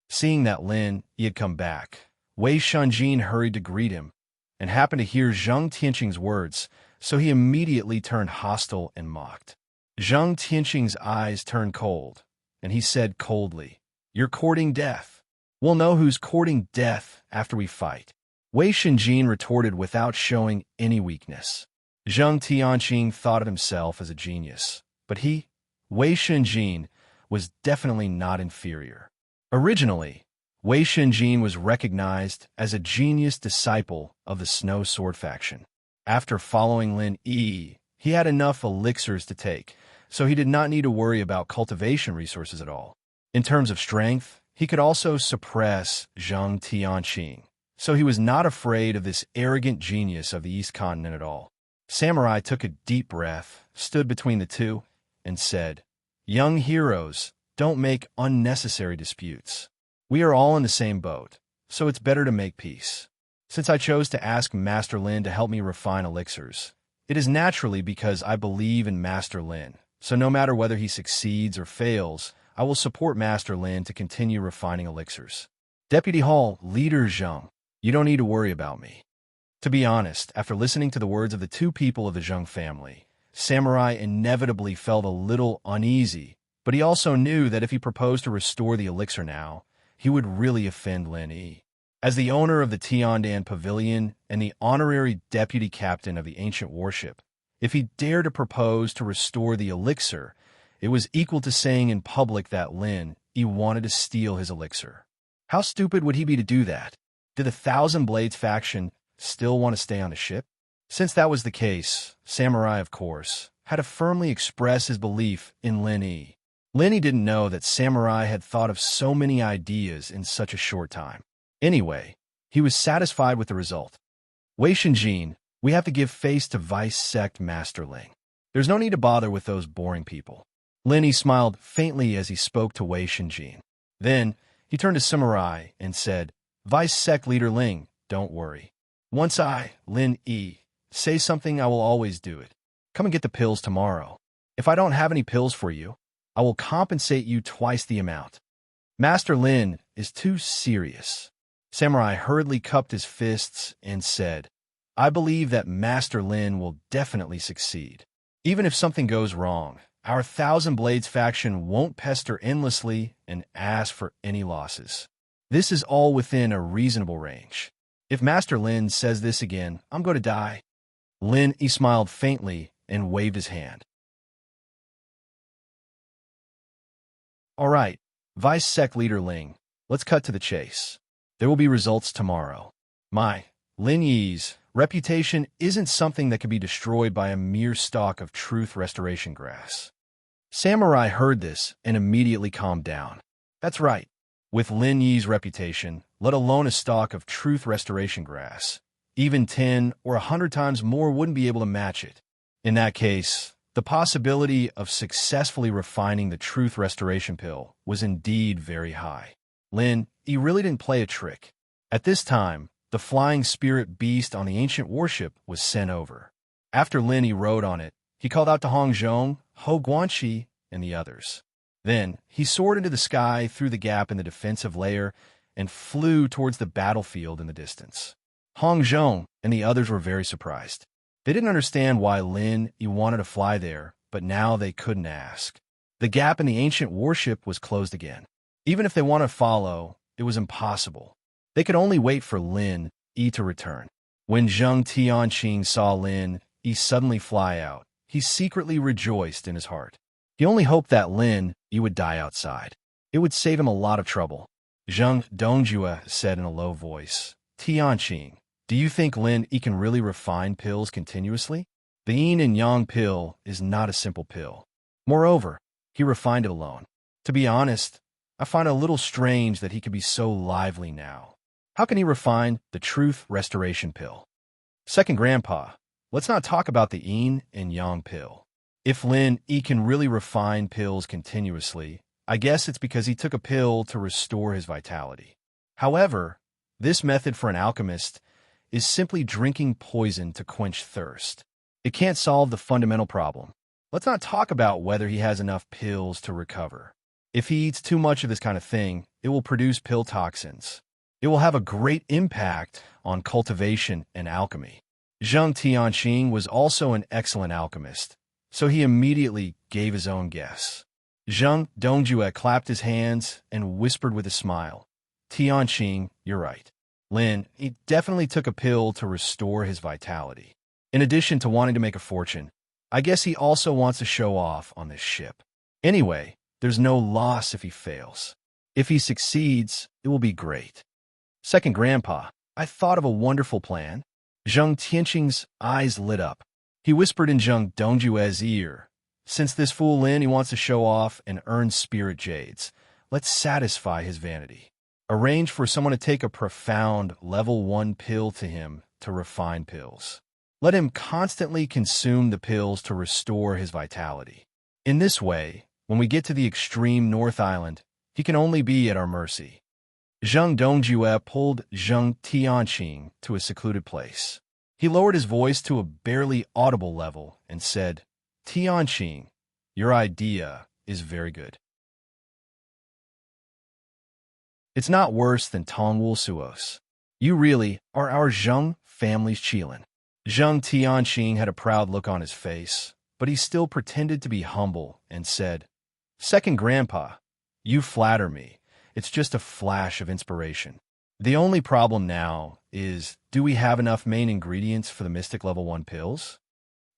Seeing that Lin Yi had come back, Wei Shunjin hurried to greet him, and happened to hear Zheng Tianqing's words, so he immediately turned hostile and mocked. Zheng Tianqing's eyes turned cold, and he said coldly, "You're courting death. We'll know who's courting death after we fight." Wei Shunjin retorted without showing any weakness. Zheng Tianqing thought of himself as a genius, but he, Wei Shunjin, was definitely not inferior. Originally, Wei Shunjin was recognized as a genius disciple of the Snow Sword faction. After following Lin Yi, he had enough elixirs to take, so he did not need to worry about cultivation resources at all. In terms of strength, he could also suppress Zheng Tianqing, so he was not afraid of this arrogant genius of the East Continent at all. Samurai took a deep breath, stood between the two, and said, "Young heroes, don't make unnecessary disputes. We are all in the same boat, so it's better to make peace. Since I chose to ask Master Lin to help me refine elixirs, it is naturally because I believe in Master Lin, so no matter whether he succeeds or fails, I will support Master Lin to continue refining elixirs. Deputy Hall, Leader Zheng, you don't need to worry about me." To be honest, after listening to the words of the two people of the Zheng family, Samurai inevitably felt a little uneasy, but he also knew that if he proposed to restore the elixir now, he would really offend Lin Yi. As the owner of the Tiandan Pavilion and the honorary deputy captain of the ancient warship, if he dared to propose to restore the elixir, it was equal to saying in public that Lin Yi wanted to steal his elixir. How stupid would he be to do that? Did the Thousand Blades faction still want to stay on the ship? Since that was the case, Samurai, of course, had to firmly express his belief in Lin Yi. Lin Yi didn't know that Samurai had thought of so many ideas in such a short time. Anyway, he was satisfied with the result. "Wei Shunjin, we have to give face to Vice Sect Master Ling. There's no need to bother with those boring people." Lin Yi smiled faintly as he spoke to Wei Shunjin. Then, he turned to Samurai and said, "Vice Sect Leader Ling, don't worry. Once I, Lin Yi, say something, I will always do it. Come and get the pills tomorrow. If I don't have any pills for you, I will compensate you twice the amount." Master Lin is too serious. Samurai hurriedly cupped his fists and said, "I believe that Master Lin will definitely succeed. Even if something goes wrong, our Thousand Blades faction won't pester endlessly and ask for any losses. This is all within a reasonable range. If Master Lin says this again, I'm going to die." Lin Yi smiled faintly and waved his hand. "All right, Vice Sec Leader Ling, let's cut to the chase. There will be results tomorrow. My, Lin Yi's, reputation isn't something that can be destroyed by a mere stalk of truth restoration grass." Samurai heard this and immediately calmed down. That's right. With Lin Yi's reputation, let alone a stalk of truth restoration grass, even 10 or 100 times more wouldn't be able to match it. In that case, the possibility of successfully refining the truth restoration pill was indeed very high. Lin Yi really didn't play a trick. At this time, the flying spirit beast on the ancient warship was sent over. After Lin Yi rode on it, he called out to Hong Zhong, Ho Guanqi, and the others. Then, he soared into the sky through the gap in the defensive layer and flew towards the battlefield in the distance. Hong Zhong and the others were very surprised. They didn't understand why Lin Yi wanted to fly there, but now they couldn't ask. The gap in the ancient warship was closed again. Even if they wanted to follow, it was impossible. They could only wait for Lin Yi to return. When Zheng Tianqing saw Lin Yi suddenly fly out, he secretly rejoiced in his heart. He only hoped that Lin Yi would die outside. It would save him a lot of trouble. Zheng Dongjue said in a low voice, "Tianqing, do you think Lin Yi can really refine pills continuously? The yin and yang pill is not a simple pill. Moreover, he refined it alone. To be honest, I find it a little strange that he could be so lively now. How can he refine the truth restoration pill? Second Grandpa, let's not talk about the yin and yang pill. If Lin Yi can really refine pills continuously, I guess it's because he took a pill to restore his vitality. However, this method for an alchemist is simply drinking poison to quench thirst. It can't solve the fundamental problem. Let's not talk about whether he has enough pills to recover. If he eats too much of this kind of thing, it will produce pill toxins. It will have a great impact on cultivation and alchemy. Zheng Tianqing was also an excellent alchemist, so he immediately gave his own guess. Zheng Dongjue clapped his hands and whispered with a smile, Tianqing, you're right. Lin, he definitely took a pill to restore his vitality. In addition to wanting to make a fortune, I guess he also wants to show off on this ship. Anyway, there's no loss if he fails. If he succeeds, it will be great. Second Grandpa, I thought of a wonderful plan. Zheng Tianqing's eyes lit up. He whispered in Zheng Dongjue's ear, since this fool Lin, he wants to show off and earn spirit jades, let's satisfy his vanity. Arrange for someone to take a profound level 1 pill to him to refine pills. Let him constantly consume the pills to restore his vitality. In this way, when we get to the extreme North Island, he can only be at our mercy. Zheng Dongjue pulled Zheng Tianqing to a secluded place. He lowered his voice to a barely audible level and said, Tianqing, your idea is very good. It's not worse than Tongwul Suos. You really are our Zheng family's Qilin. Zheng Tianqing had a proud look on his face, but he still pretended to be humble and said, Second Grandpa, you flatter me. It's just a flash of inspiration. The only problem now is, do we have enough main ingredients for the Mystic Level 1 pills?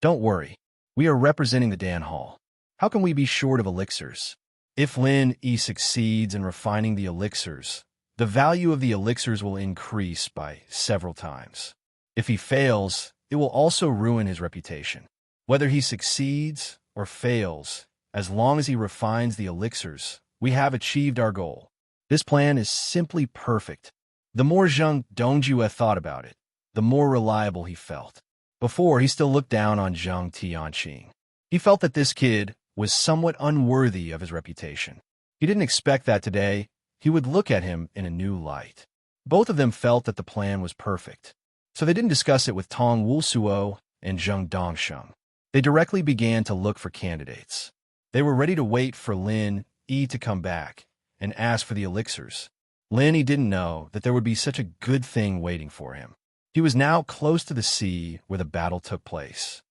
Don't worry. We are representing the Dan Hall. How can we be short of elixirs? If Lin Yi succeeds in refining the elixirs, the value of the elixirs will increase by several times. If he fails, it will also ruin his reputation. Whether he succeeds or fails, as long as he refines the elixirs, we have achieved our goal. This plan is simply perfect. The more Zheng Dongjue thought about it, the more reliable he felt. Before, he still looked down on Zheng Tianqing. He felt that this kid was somewhat unworthy of his reputation. He didn't expect that today he would look at him in a new light. Both of them felt that the plan was perfect, so they didn't discuss it with Tong Wulsuo and Zheng Dongsheng. They directly began to look for candidates. They were ready to wait for Lin Yi to come back and ask for the elixirs. Lin Yi didn't know that there would be such a good thing waiting for him. He was now close to the sea where the battle took place.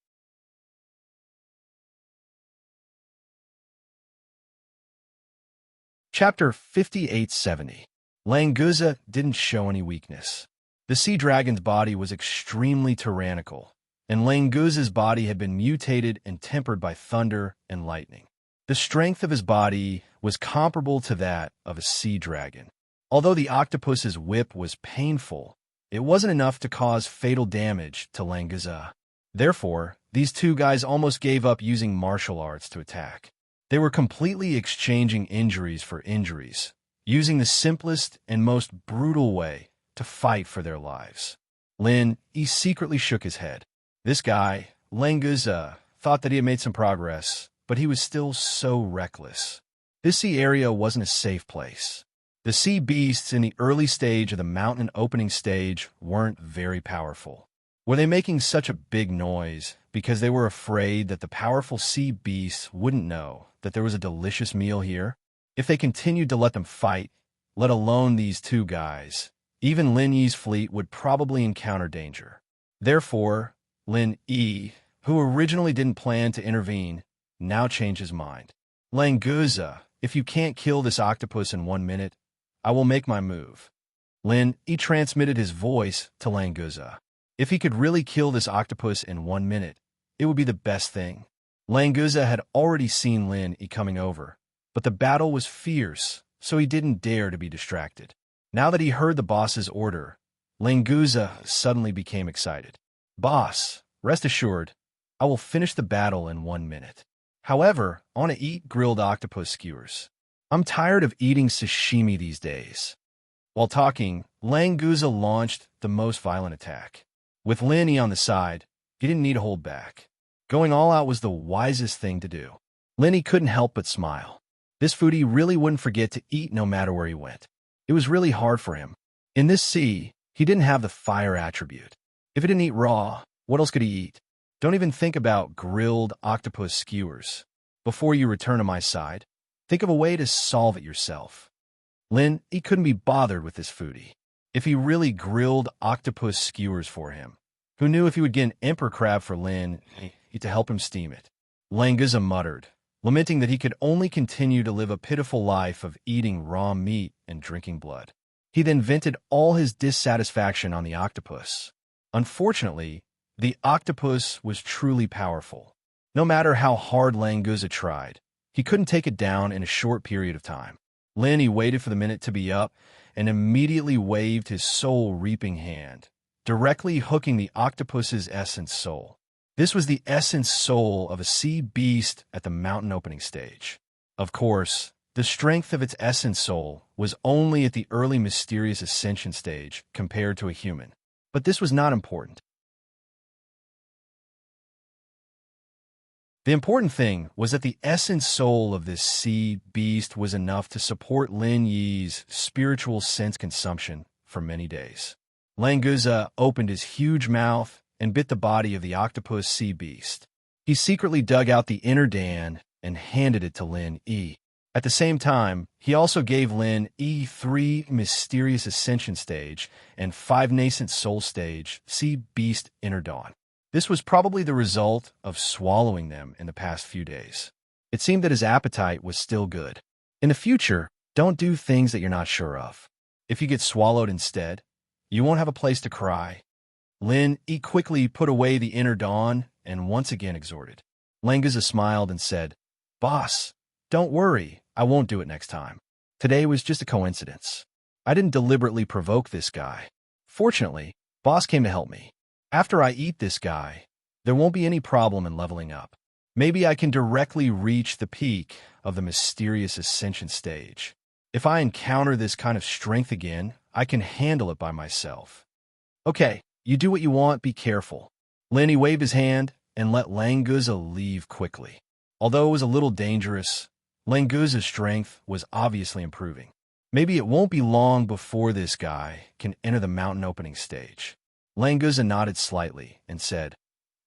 Chapter 5870. Languza didn't show any weakness. The sea dragon's body was extremely tyrannical, and Languza's body had been mutated and tempered by thunder and lightning. The strength of his body was comparable to that of a sea dragon. Although the octopus's whip was painful, it wasn't enough to cause fatal damage to Languza. Therefore, these two guys almost gave up using martial arts to attack. They were completely exchanging injuries for injuries, using the simplest and most brutal way to fight for their lives. Lin Yi secretly shook his head. This guy, Languza, thought that he had made some progress, but he was still so reckless. This sea area wasn't a safe place. The sea beasts in the early stage of the mountain opening stage weren't very powerful. Were they making such a big noise because they were afraid that the powerful sea beasts wouldn't know that there was a delicious meal here? If they continued to let them fight, let alone these two guys, even Lin Yi's fleet would probably encounter danger. Therefore, Lin Yi, who originally didn't plan to intervene, now changed his mind. Languza, if you can't kill this octopus in 1 minute, I will make my move. Lin Yi transmitted his voice to Languza. If he could really kill this octopus in 1 minute, it would be the best thing. Languza had already seen Lin Yi coming over, but the battle was fierce, so he didn't dare to be distracted. Now that he heard the boss's order, Languza suddenly became excited. Boss, rest assured, I will finish the battle in 1 minute. However, I want to eat grilled octopus skewers. I'm tired of eating sashimi these days. While talking, Languza launched the most violent attack. With Lin Yi on the side, he didn't need to hold back. Going all out was the wisest thing to do. Lin Yi couldn't help but smile. This foodie really wouldn't forget to eat no matter where he went. It was really hard for him. In this sea, he didn't have the fire attribute. If he didn't eat raw, what else could he eat? Don't even think about grilled octopus skewers. Before you return to my side, think of a way to solve it yourself. Lin, he couldn't be bothered with this foodie. If he really grilled octopus skewers for him, who knew if he would get an emperor crab for Lin to help him steam it? Languza muttered, lamenting that he could only continue to live a pitiful life of eating raw meat and drinking blood. He then vented all his dissatisfaction on the octopus. Unfortunately, the octopus was truly powerful. No matter how hard Languza tried, he couldn't take it down in a short period of time. Lin, he waited for the minute to be up and immediately waved his soul-reaping hand, directly hooking the octopus's essence soul. This was the essence soul of a sea beast at the mountain opening stage. Of course, the strength of its essence soul was only at the early mysterious ascension stage compared to a human. But this was not important. The important thing was that the essence soul of this sea beast was enough to support Lin Yi's spiritual sense consumption for many days. Languza opened his huge mouth and bit the body of the octopus sea beast. He secretly dug out the inner Dan and handed it to Lin Yi. At the same time, he also gave Lin Yi 3 mysterious ascension stage and 5 nascent soul stage sea beast inner dawn. This was probably the result of swallowing them in the past few days. It seemed that his appetite was still good. In the future, don't do things that you're not sure of. If you get swallowed instead, you won't have a place to cry. Lin Yi quickly put away the inner dawn and once again exhorted. Languza smiled and said, "Boss, don't worry, I won't do it next time. Today was just a coincidence. I didn't deliberately provoke this guy. Fortunately, Boss came to help me. After I eat this guy, there won't be any problem in leveling up. Maybe I can directly reach the peak of the mysterious ascension stage. If I encounter this kind of strength again, I can handle it by myself. Okay, you do what you want, be careful." Lin Yi waved his hand and let Languza leave quickly. Although it was a little dangerous, Languza's strength was obviously improving. Maybe it won't be long before this guy can enter the mountain opening stage. Languza nodded slightly and said,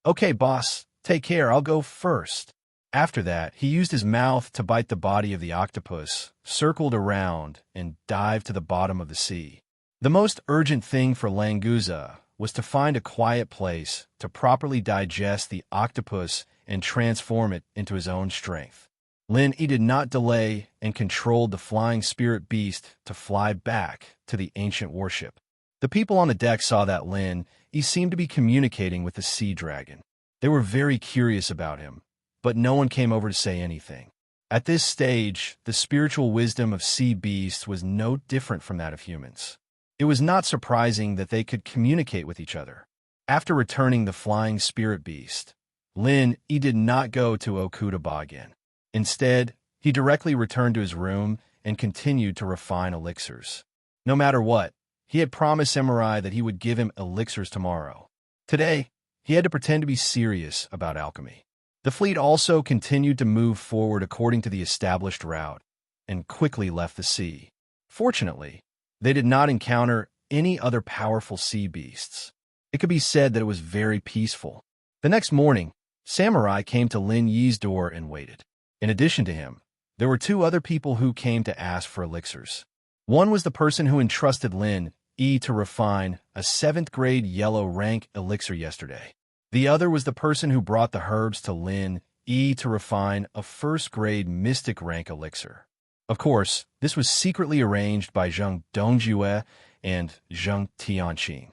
"Okay, boss, take care, I'll go first." After that, he used his mouth to bite the body of the octopus, circled around, and dived to the bottom of the sea. The most urgent thing for Languza was to find a quiet place to properly digest the octopus and transform it into his own strength. Lin Yi did not delay and controlled the flying spirit beast to fly back to the ancient warship. The people on the deck saw that Lin Yi seemed to be communicating with the sea dragon. They were very curious about him, but no one came over to say anything. At this stage, the spiritual wisdom of sea beasts was no different from that of humans. It was not surprising that they could communicate with each other. After returning the flying spirit beast, Lin Yi did not go to Okutaba again. Instead, he directly returned to his room and continued to refine elixirs. No matter what, he had promised Samurai that he would give him elixirs tomorrow. Today, he had to pretend to be serious about alchemy. The fleet also continued to move forward according to the established route and quickly left the sea. Fortunately, they did not encounter any other powerful sea beasts. It could be said that it was very peaceful. The next morning, Samurai came to Lin Yi's door and waited. In addition to him, there were 2 other people who came to ask for elixirs. One was the person who entrusted Lin Yi to refine a 7th grade yellow rank elixir yesterday. The other was the person who brought the herbs to Lin Yi to refine a 1st grade mystic rank elixir. Of course, this was secretly arranged by Zheng Dongjue and Zheng Tianqing.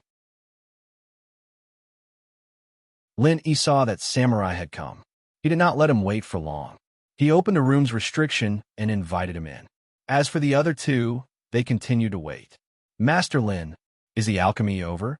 Lin Yi saw that Samurai had come. He did not let him wait for long. He opened the room's restriction and invited him in. As for the other 2, they continued to wait. "Master Lin, is the alchemy over?"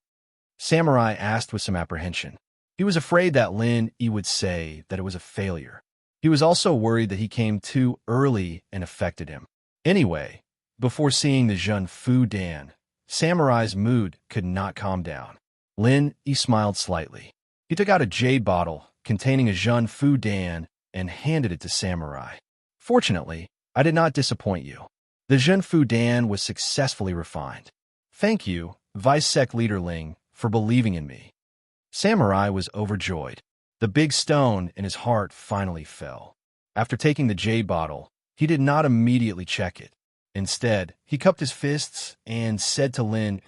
Samurai asked with some apprehension. He was afraid that Lin Yi would say that it was a failure. He was also worried that he came too early and affected him. Anyway, before seeing the Jeune Fu Dan, Samurai's mood could not calm down. Lin Yi smiled slightly. He took out a jade bottle containing a Jeune Fu Dan and handed it to Samurai. Fortunately, I did not disappoint you. The Jeune Fu Dan was successfully refined. Thank you, Vice Sec Leader Ling, for believing in me. Samurai was overjoyed. The big stone in his heart finally fell. After taking the jade bottle, he did not immediately check it. Instead, he cupped his fists and said to Lin,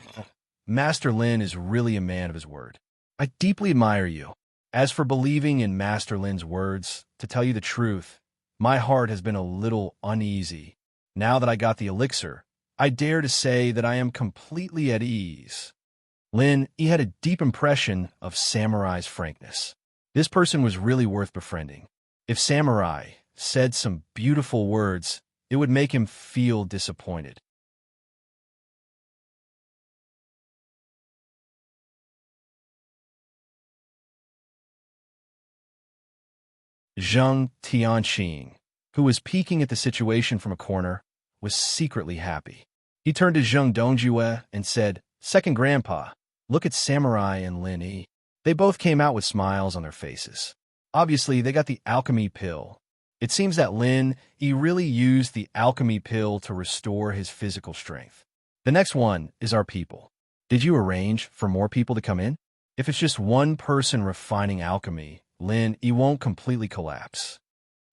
Master Lin is really a man of his word. I deeply admire you. As for believing in Master Lin's words, to tell you the truth, my heart has been a little uneasy. Now that I got the elixir, I dare to say that I am completely at ease. Lin, he had a deep impression of Samurai's frankness. This person was really worth befriending. If Samurai said some beautiful words, it would make him feel disappointed. Zheng Tianqing, who was peeking at the situation from a corner, was secretly happy. He turned to Zheng Dongjue and said, Second Grandpa, look at Samurai and Lin Yi. They both came out with smiles on their faces. Obviously, they got the alchemy pill. It seems that Lin Yi really used the alchemy pill to restore his physical strength. The next one is our people. Did you arrange for more people to come in? If it's just one person refining alchemy, Lin Yi won't completely collapse.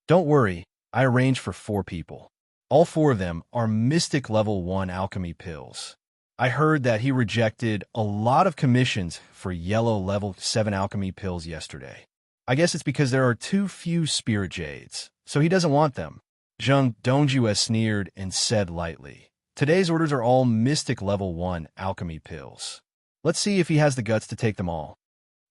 Don't worry, I arranged for 4 people. All 4 of them are Mystic Level 1 alchemy pills. I heard that he rejected a lot of commissions for Yellow Level 7 alchemy pills yesterday. I guess it's because there are too few spirit jades, so he doesn't want them. Zheng Dongjue sneered and said lightly, Today's orders are all Mystic Level 1 alchemy pills. Let's see if he has the guts to take them all.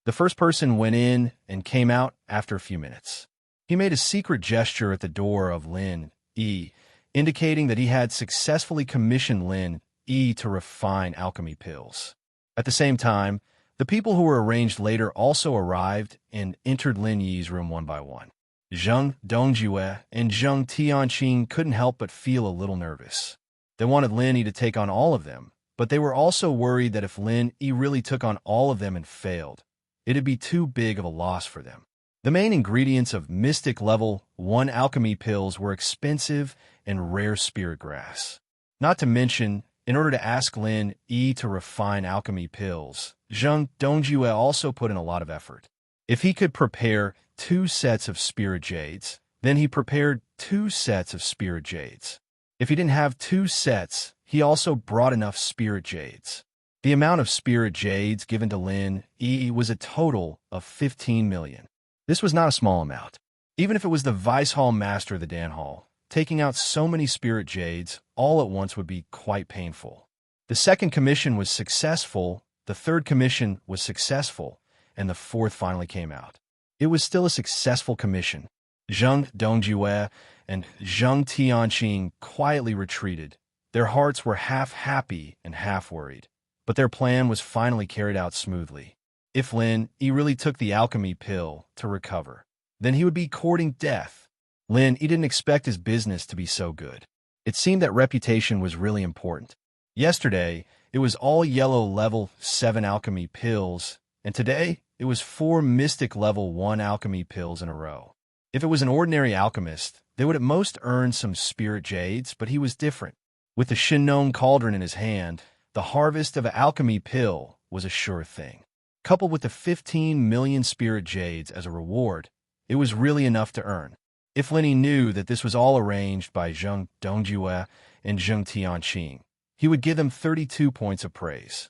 The first person went in and came out after a few minutes. He made a secret gesture at the door of Lin Yi, indicating that he had successfully commissioned Lin Yi to refine alchemy pills. At the same time, the people who were arranged later also arrived and entered Lin Yi's room one by one. Zheng Dongjue and Zheng Tianqing couldn't help but feel a little nervous. They wanted Lin Yi to take on all of them, but they were also worried that if Lin Yi really took on all of them and failed, it'd be too big of a loss for them. The main ingredients of Mystic Level 1 alchemy pills were expensive and rare spirit grass. Not to mention, in order to ask Lin Yi to refine alchemy pills, Zheng Dongjue also put in a lot of effort. If he could prepare 2 sets of spirit jades, then he prepared 2 sets of spirit jades. If he didn't have 2 sets, he also brought enough spirit jades. The amount of spirit jades given to Lin Yi was a total of 15 million. This was not a small amount. Even if it was the Vice Hall Master of the Dan Hall, taking out so many spirit jades all at once would be quite painful. The second commission was successful, the third commission was successful, and the fourth finally came out. It was still a successful commission. Zheng Dongjue and Zheng Tianqing quietly retreated. Their hearts were half happy and half worried, but their plan was finally carried out smoothly. If Lin Yi really took the alchemy pill to recover, then he would be courting death. Lin Yi didn't expect his business to be so good. It seemed that reputation was really important. Yesterday, it was all Yellow Level 7 alchemy pills, and today, it was 4 Mystic Level 1 alchemy pills in a row. If it was an ordinary alchemist, they would at most earn some spirit jades, but he was different. With the Shinnong cauldron in his hand, the harvest of an alchemy pill was a sure thing. Coupled with the 15 million spirit jades as a reward, it was really enough to earn. If Lin Yi knew that this was all arranged by Zheng Dongjue and Zheng Tianqing, he would give them 32 points of praise.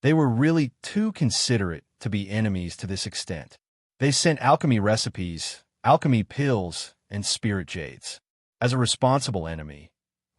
They were really too considerate to be enemies to this extent. They sent alchemy recipes, alchemy pills, and spirit jades. As a responsible enemy,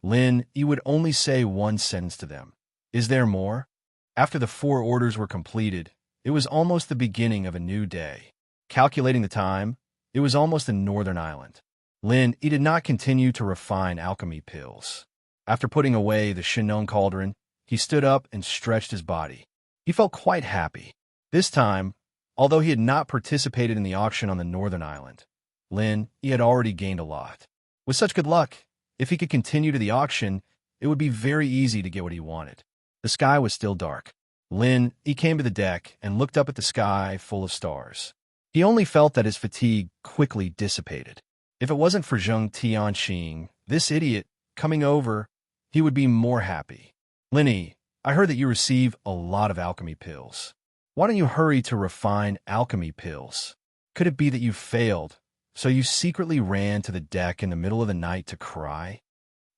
Lin Yi would only say one sentence to them. Is there more? After the 4 orders were completed, it was almost the beginning of a new day. Calculating the time, it was almost a northern island. Lin Yi did not continue to refine alchemy pills. After putting away the Shinnong cauldron, he stood up and stretched his body. He felt quite happy. This time, although he had not participated in the auction on the northern island, Lin, he had already gained a lot. With such good luck, if he could continue to the auction, it would be very easy to get what he wanted. The sky was still dark. Lin, he came to the deck and looked up at the sky full of stars. He only felt that his fatigue quickly dissipated. If it wasn't for Zheng Tianqing, this idiot, coming over, he would be more happy. Linny, I heard that you receive a lot of alchemy pills. Why don't you hurry to refine alchemy pills? Could it be that you failed, so you secretly ran to the deck in the middle of the night to cry?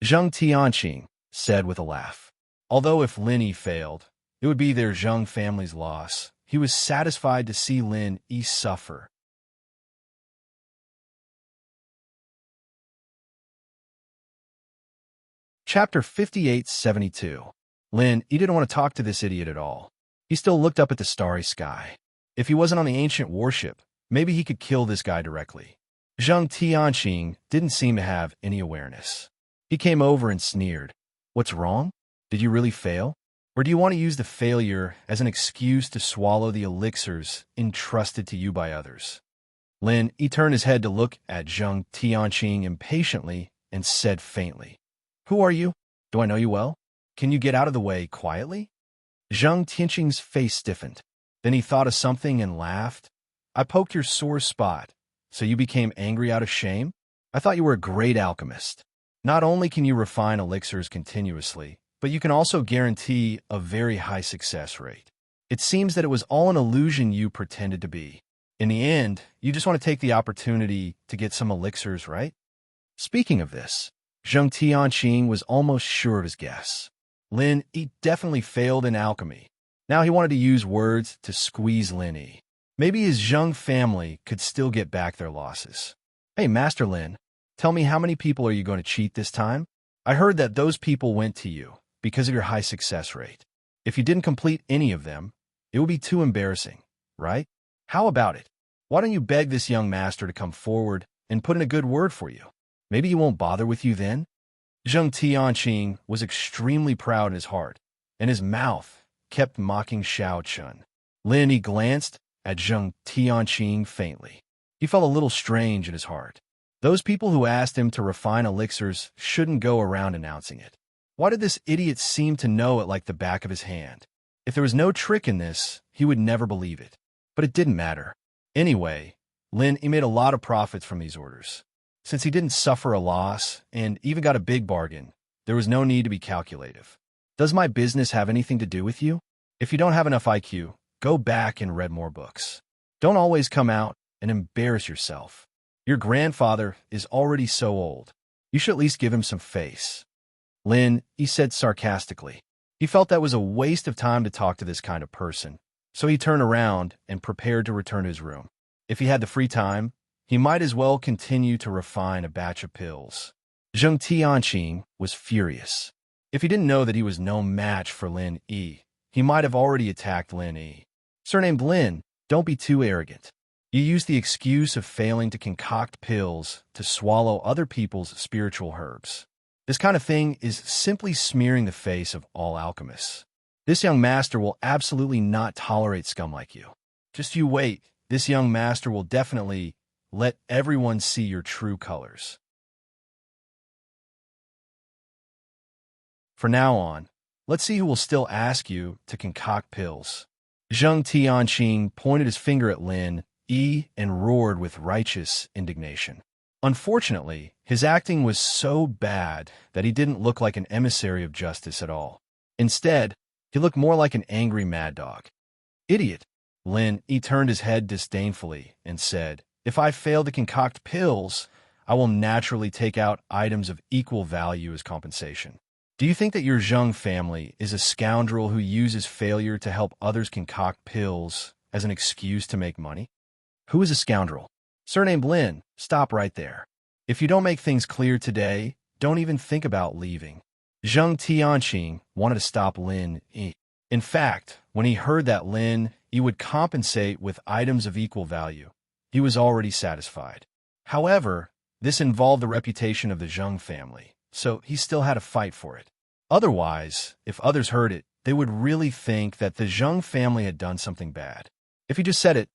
Zheng Tianqing said with a laugh. Although if Linny failed, it would be their Zheng family's loss. He was satisfied to see Lin Yi suffer. Chapter 5872. Lin Yi didn't want to talk to this idiot at all. He still looked up at the starry sky. If he wasn't on the ancient warship, maybe he could kill this guy directly. Zheng Tianqing didn't seem to have any awareness. He came over and sneered. What's wrong? Did you really fail? Or do you want to use the failure as an excuse to swallow the elixirs entrusted to you by others? Lin Yi turned his head to look at Zheng Tianqing impatiently and said faintly, Who are you? Do I know you well? Can you get out of the way quietly? Zheng Tianqing's face stiffened. Then he thought of something and laughed. I poked your sore spot, so you became angry out of shame? I thought you were a great alchemist. Not only can you refine elixirs continuously, but you can also guarantee a very high success rate. It seems that it was all an illusion you pretended to be. In the end, you just want to take the opportunity to get some elixirs, right? Speaking of this, Zheng Tianqing was almost sure of his guess. Lin Yi definitely failed in alchemy. Now he wanted to use words to squeeze Lin Yi. Maybe his Zheng family could still get back their losses. Hey, Master Lin, tell me how many people are you going to cheat this time? I heard that those people went to you because of your high success rate. If you didn't complete any of them, it would be too embarrassing, right? How about it? Why don't you beg this young master to come forward and put in a good word for you? Maybe he won't bother with you then? Zheng Tianqing was extremely proud in his heart, and his mouth kept mocking Xiao Chun. Lin Yi glanced at Zheng Tianqing faintly. He felt a little strange in his heart. Those people who asked him to refine elixirs shouldn't go around announcing it. Why did this idiot seem to know it like the back of his hand? If there was no trick in this, he would never believe it. But it didn't matter. Anyway, Lin Yi made a lot of profits from these orders. Since he didn't suffer a loss and even got a big bargain, there was no need to be calculative. Does my business have anything to do with you? If you don't have enough IQ, go back and read more books. Don't always come out and embarrass yourself. Your grandfather is already so old. You should at least give him some face. Lin, he said sarcastically. He felt that was a waste of time to talk to this kind of person, so he turned around and prepared to return to his room. If he had the free time, he might as well continue to refine a batch of pills. Zheng Tianqing was furious. If he didn't know that he was no match for Lin Yi, he might have already attacked Lin Yi. Surnamed Lin, don't be too arrogant. You use the excuse of failing to concoct pills to swallow other people's spiritual herbs. This kind of thing is simply smearing the face of all alchemists. This young master will absolutely not tolerate scum like you. Just you wait. This young master will definitely let everyone see your true colors. For now on, let's see who will still ask you to concoct pills. Zheng Tianqing pointed his finger at Lin Yi and roared with righteous indignation. Unfortunately, his acting was so bad that he didn't look like an emissary of justice at all. Instead, he looked more like an angry mad dog. Idiot! Lin Yi turned his head disdainfully and said, If I fail to concoct pills, I will naturally take out items of equal value as compensation. Do you think that your Zheng family is a scoundrel who uses failure to help others concoct pills as an excuse to make money? Who is a scoundrel? Surnamed Lin, stop right there. If you don't make things clear today, don't even think about leaving. Zheng Tianqing wanted to stop Lin Yi. In fact, when he heard that Lin Yi would compensate with items of equal value, he was already satisfied. However, this involved the reputation of the Zheng family, so he still had to fight for it. Otherwise, if others heard it, they would really think that the Zheng family had done something bad. If he just said it,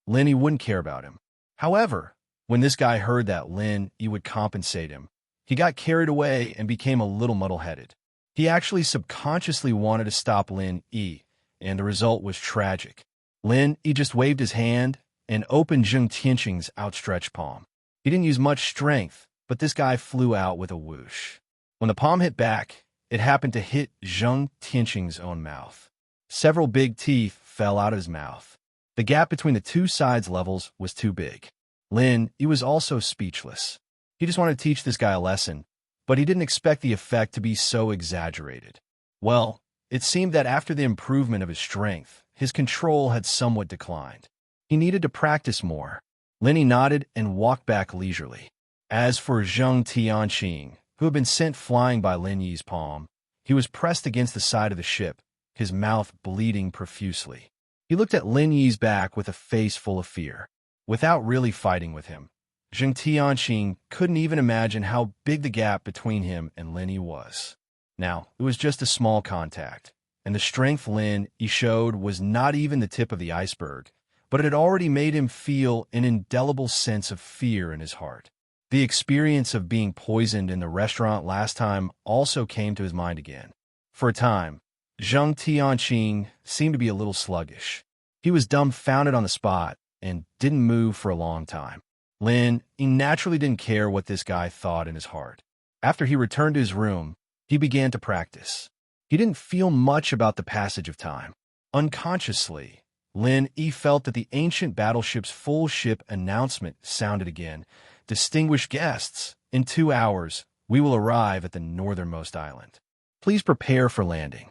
Lin Yi wouldn't care about him. However, When this guy heard that Lin Yi would compensate him, he got carried away and became a little muddle-headed. He actually subconsciously wanted to stop Lin Yi, and the result was tragic. Lin Yi just waved his hand and opened Zheng Tianqing's outstretched palm. He didn't use much strength, but this guy flew out with a whoosh. When the palm hit back, it happened to hit Zheng Tianqing's own mouth. Several big teeth fell out of his mouth. The gap between the two sides' levels was too big. Lin Yi was also speechless. He just wanted to teach this guy a lesson, but he didn't expect the effect to be so exaggerated. Well, it seemed that after the improvement of his strength, his control had somewhat declined. He needed to practice more. Lin Yi nodded and walked back leisurely. As for Zheng Tianqing, who had been sent flying by Lin Yi's palm, he was pressed against the side of the ship, his mouth bleeding profusely. He looked at Lin Yi's back with a face full of fear. Without really fighting with him, Zheng Tianqing couldn't even imagine how big the gap between him and Lin Yi was. Now, it was just a small contact, and the strength Lin Yi showed was not even the tip of the iceberg, but it had already made him feel an indelible sense of fear in his heart. The experience of being poisoned in the restaurant last time also came to his mind again. For a time, Zheng Tianqing seemed to be a little sluggish. He was dumbfounded on the spot and didn't move for a long time. Lin Yi naturally didn't care what this guy thought in his heart. After he returned to his room, he began to practice. He didn't feel much about the passage of time. Unconsciously, Lin Yi felt that the ancient battleship's full ship announcement sounded again. Distinguished guests, in 2 hours, we will arrive at the northernmost island. Please prepare for landing.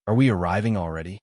Are we arriving already?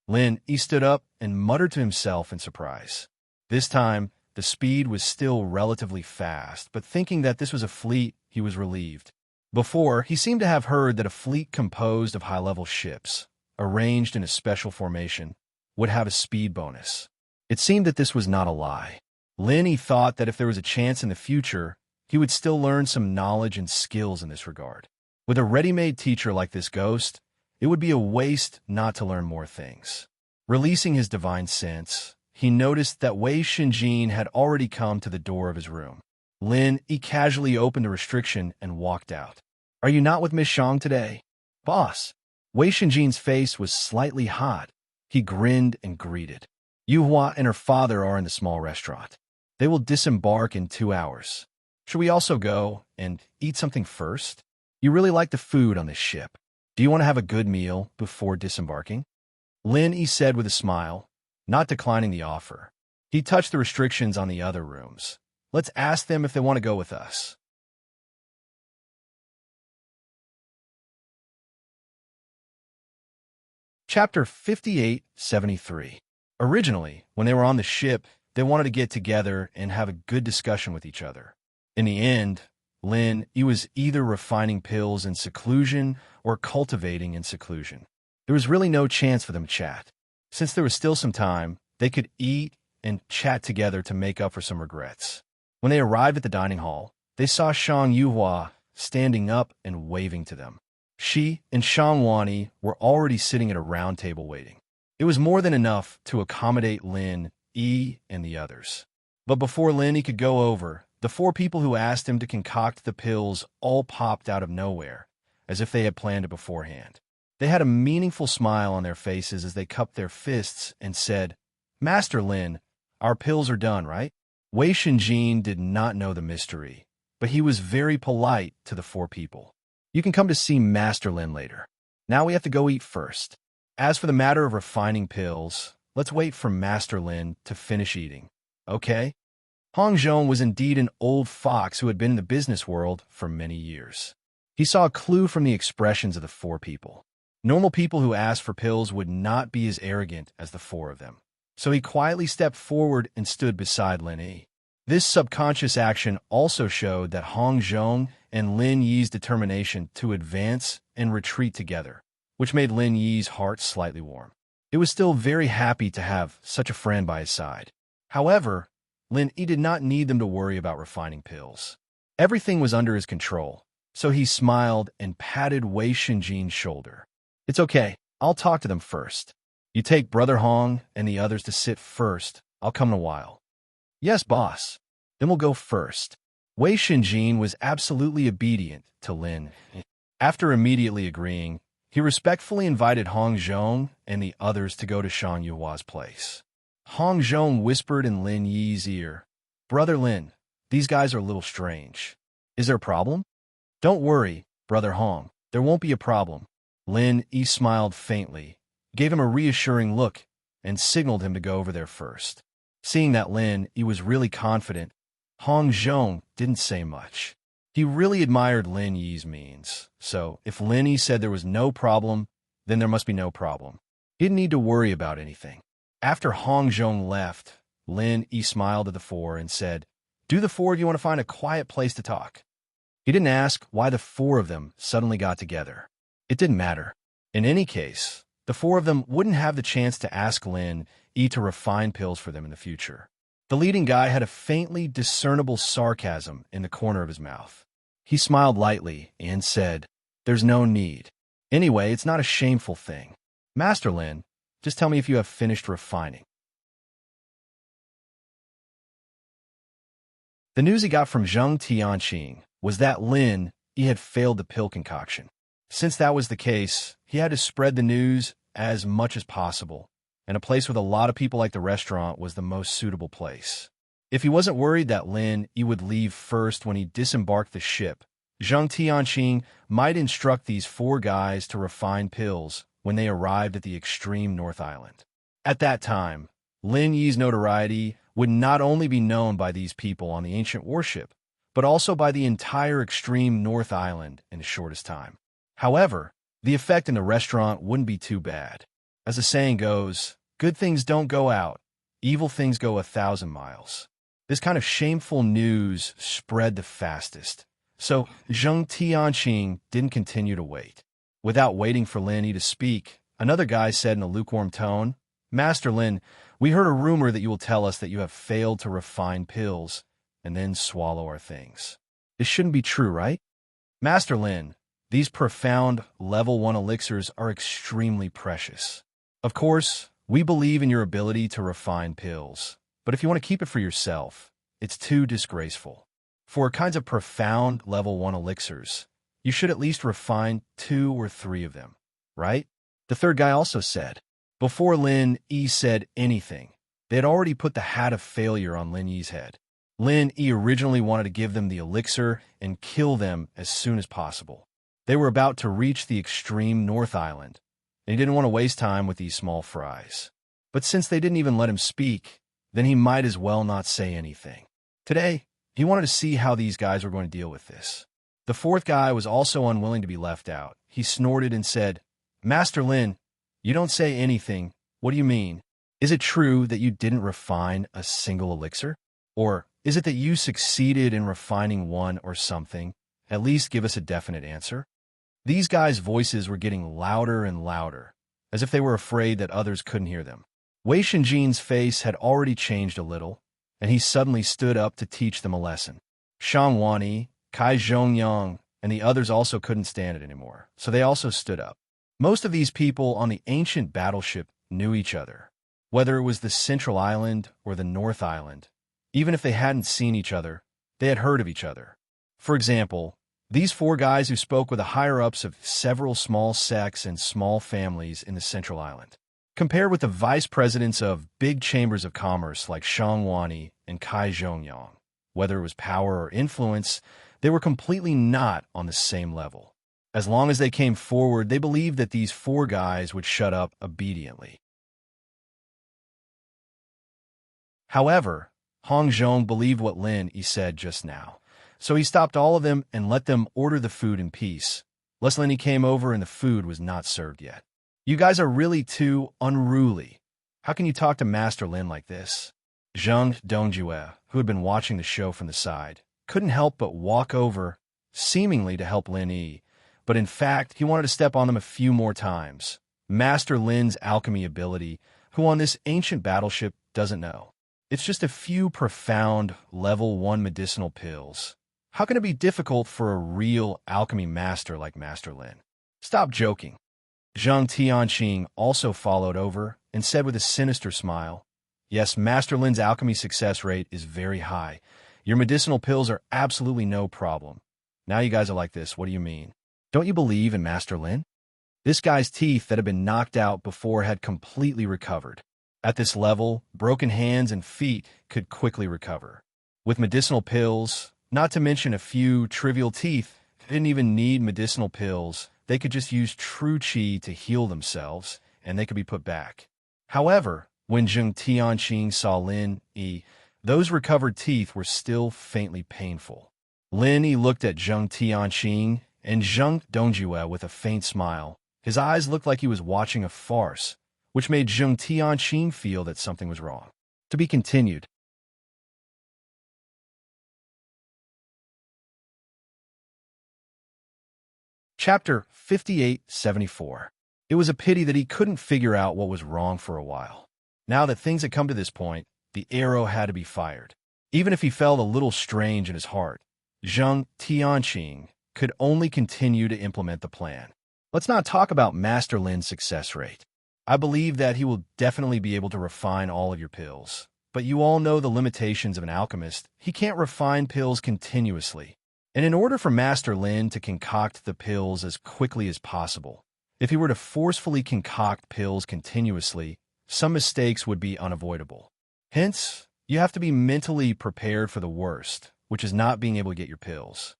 Lin Yi stood up and muttered to himself in surprise. This time, the speed was still relatively fast, but thinking that this was a fleet, he was relieved. Before, he seemed to have heard that a fleet composed of high-level ships, arranged in a special formation, would have a speed bonus. It seemed that this was not a lie. Lin Yi thought that if there was a chance in the future, he would still learn some knowledge and skills in this regard. With a ready-made teacher like this ghost, it would be a waste not to learn more things. Releasing his divine sense, he noticed that Wei Shinjin had already come to the door of his room. Lin Yi casually opened the restriction and walked out. Are you not with Miss Shang today? Boss. Wei Shinjin's face was slightly hot. He grinned and greeted. Yuhua and her father are in the small restaurant. They will disembark in 2 hours. Should we also go and eat something first? You really like the food on this ship. Do you want to have a good meal before disembarking? Lin Yi said with a smile, not declining the offer. He touched the restrictions on the other rooms. Let's ask them if they want to go with us. Chapter 5873. Originally, when they were on the ship, they wanted to get together and have a good discussion with each other. In the end, Lin Yi was either refining pills in seclusion or cultivating in seclusion. There was really no chance for them to chat. Since there was still some time, they could eat and chat together to make up for some regrets. When they arrived at the dining hall, they saw Shang Yuhua standing up and waving to them. She and Shang Wani were already sitting at a round table waiting. It was more than enough to accommodate Lin Yi and the others. But before Lin Yi could go over, the 4 people who asked him to concoct the pills all popped out of nowhere, as if they had planned it beforehand. They had a meaningful smile on their faces as they cupped their fists and said, Master Lin, our pills are done, right? Wei Shinjin did not know the mystery, but he was very polite to the 4 people. You can come to see Master Lin later. Now we have to go eat first. As for the matter of refining pills, let's wait for Master Lin to finish eating. Okay? Hong Zhong was indeed an old fox who had been in the business world for many years. He saw a clue from the expressions of the 4 people. Normal people who asked for pills would not be as arrogant as the 4 of them. So he quietly stepped forward and stood beside Lin Yi. This subconscious action also showed that Hong Zhong and Lin Yi's determination to advance and retreat together, which made Lin Yi's heart slightly warm. It was still very happy to have such a friend by his side. However, Lin Yi did not need them to worry about refining pills. Everything was under his control, so he smiled and patted Wei Shinjin's shoulder. It's okay, I'll talk to them first. You take Brother Hong and the others to sit first I'll come in a while. Yes, boss. Then we'll go first. Wei Shinjin was absolutely obedient to Lin. After immediately agreeing, he respectfully invited Hong Zhong and the others to go to Shang Yuhua's place. Hong Zhong whispered in Lin Yi's ear, "Brother Lin, these guys are a little strange. Is there a problem?" "Don't worry, Brother Hong, there won't be a problem." Lin Yi smiled faintly, gave him a reassuring look, and signaled him to go over there first. Seeing that Lin Yi was really confident, Hong Zhong didn't say much. He really admired Lin Yi's means, so if Lin Yi said there was no problem, then there must be no problem. He didn't need to worry about anything. After Hong Zhong left, Lin Yi smiled at the four and said, "Do the four of you want to find a quiet place to talk?" He didn't ask why the four of them suddenly got together. It didn't matter. In any case, the four of them wouldn't have the chance to ask Lin Yi to refine pills for them in the future. The leading guy had a faintly discernible sarcasm in the corner of his mouth. He smiled lightly and said, "There's no need. Anyway, it's not a shameful thing. Master Lin, just tell me if you have finished refining." The news he got from Zheng Tianqing was that Lin Yi had failed the pill concoction. Since that was the case, he had to spread the news as much as possible, and a place with a lot of people like the restaurant was the most suitable place. If he wasn't worried that Lin Yi would leave first when he disembarked the ship, Zheng Tianqing might instruct these four guys to refine pills when they arrived at the extreme North Island. At that time, Lin Yi's notoriety would not only be known by these people on the ancient warship, but also by the entire extreme North Island in the shortest time. However, the effect in the restaurant wouldn't be too bad. As the saying goes, good things don't go out, evil things go 1,000 miles. This kind of shameful news spread the fastest, so Zheng Tianqing didn't continue to wait. Without waiting for Lin Yi to speak, another guy said in a lukewarm tone, "Master Lin, we heard a rumor that you will tell us that you have failed to refine pills and then swallow our things. This shouldn't be true, right? Master Lin, these profound level 1 elixirs are extremely precious. Of course, we believe in your ability to refine pills, but if you want to keep it for yourself, it's too disgraceful. For kinds of profound level 1 elixirs, you should at least refine 2 or 3 of them, right?" The third guy also said. Before Lin Yi said anything, they had already put the hat of failure on Lin Yi's head. Lin Yi originally wanted to give them the elixir and kill them as soon as possible. They were about to reach the extreme North Island, and he didn't want to waste time with these small fries. But since they didn't even let him speak, then he might as well not say anything. Today, he wanted to see how these guys were going to deal with this. The fourth guy was also unwilling to be left out. He snorted and said, "Master Lin, you don't say anything. What do you mean? Is it true that you didn't refine a single elixir? Or is it that you succeeded in refining one or something? At least give us a definite answer." These guys' voices were getting louder and louder, as if they were afraid that others couldn't hear them. Wei Shinjin's face had already changed a little, and he suddenly stood up to teach them a lesson. Shang Wani, Kai Zhongyang, and the others also couldn't stand it anymore, so they also stood up. Most of these people on the ancient battleship knew each other, whether it was the Central Island or the North Island. Even if they hadn't seen each other, they had heard of each other. For example, these four guys who spoke with the higher-ups of several small sects and small families in the Central Island. Compared with the vice presidents of big chambers of commerce like Shang Wani and Kai Zhongyang, whether it was power or influence, they were completely not on the same level. As long as they came forward, they believed that these four guys would shut up obediently. However, Hong Zhong believed what Lin Yi said just now, so he stopped all of them and let them order the food in peace. Lest Lin Yi came over and the food was not served yet. "You guys are really too unruly. How can you talk to Master Lin like this?" Zheng Dongjue, who had been watching the show from the side, couldn't help but walk over, seemingly to help Lin Yi, but in fact, he wanted to step on them a few more times. Master Lin's alchemy ability, who on this ancient battleship doesn't know. It's just a few profound level 1 medicinal pills. How can it be difficult for a real alchemy master like Master Lin? Stop joking. Zheng Tianqing also followed over and said with a sinister smile, Yes, Master Lin's alchemy success rate is very high. Your medicinal pills are absolutely no problem. Now you guys are like this. What do you mean? Don't you believe in Master Lin? This guy's teeth that had been knocked out before had completely recovered. At this level, broken hands and feet could quickly recover. With medicinal pills, not to mention a few trivial teeth, they didn't even need medicinal pills. They could just use true qi to heal themselves, and they could be put back. However, when Zheng Tianqing saw Lin Yi, those recovered teeth were still faintly painful. Lin Yi looked at Zheng Tianqing and Zheng Dongjue with a faint smile. His eyes looked like he was watching a farce, which made Zheng Tianqing feel that something was wrong. To be continued. Chapter 5874. It was a pity that he couldn't figure out what was wrong for a while. Now that things had come to this point, the arrow had to be fired. Even if he felt a little strange in his heart, Zheng Tianqing could only continue to implement the plan. Let's not talk about Master Lin's success rate. I believe that he will definitely be able to refine all of your pills. But you all know the limitations of an alchemist. He can't refine pills continuously. And in order for Master Lin to concoct the pills as quickly as possible, if he were to forcefully concoct pills continuously, some mistakes would be unavoidable. Hence, you have to be mentally prepared for the worst, which is not being able to get your pills.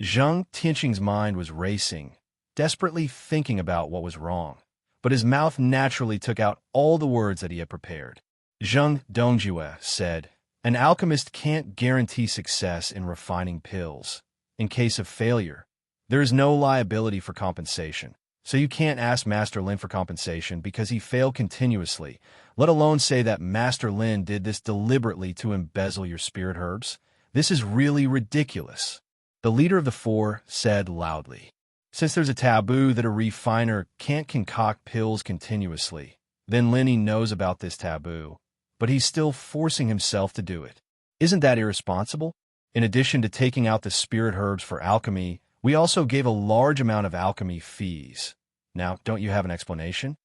Zheng Tianqing's mind was racing, desperately thinking about what was wrong, but his mouth naturally took out all the words that he had prepared. Zheng Dongjue said, "An alchemist can't guarantee success in refining pills. In case of failure, there is no liability for compensation. So you can't ask Master Lin for compensation because he failed continuously, let alone say that Master Lin did this deliberately to embezzle your spirit herbs. This is really ridiculous." The leader of the four said loudly, "Since there's a taboo that a refiner can't concoct pills continuously, then Linny knows about this taboo, but he's still forcing himself to do it. Isn't that irresponsible? In addition to taking out the spirit herbs for alchemy, we also gave a large amount of alchemy fees. Now, don't you have an explanation?"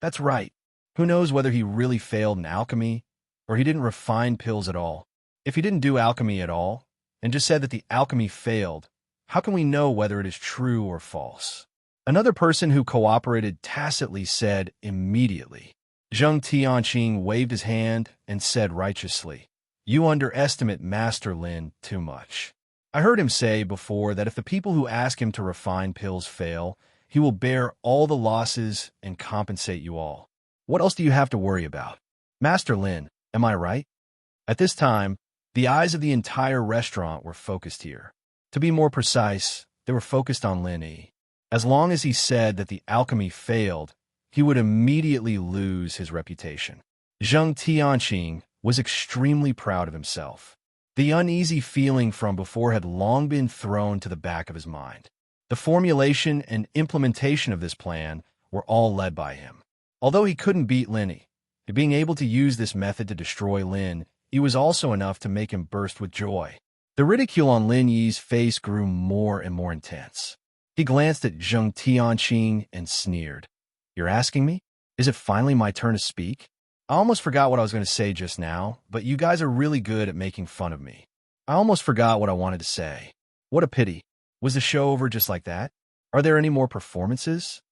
That's right. Who knows whether he really failed in alchemy, or he didn't refine pills at all? If he didn't do alchemy at all, and just said that the alchemy failed, how can we know whether it is true or false? Another person who cooperated tacitly said immediately. Zheng Tianqing waved his hand and said righteously, "You underestimate Master Lin too much. I heard him say before that if the people who ask him to refine pills fail, he will bear all the losses and compensate you all. What else do you have to worry about? Master Lin, am I right?" At this time, the eyes of the entire restaurant were focused here. To be more precise, they were focused on Lin Yi. As long as he said that the alchemy failed, he would immediately lose his reputation. Zheng Tianqing was extremely proud of himself. The uneasy feeling from before had long been thrown to the back of his mind. The formulation and implementation of this plan were all led by him. Although he couldn't beat Lin Yi, being able to use this method to destroy Lin Yi was also enough to make him burst with joy. The ridicule on Lin Yi's face grew more and more intense. He glanced at Zheng Tianqing and sneered. "You're asking me? Is it finally my turn to speak? I almost forgot what I was going to say just now, but you guys are really good at making fun of me. I almost forgot what I wanted to say. What a pity. Was the show over just like that? Are there any more performances?"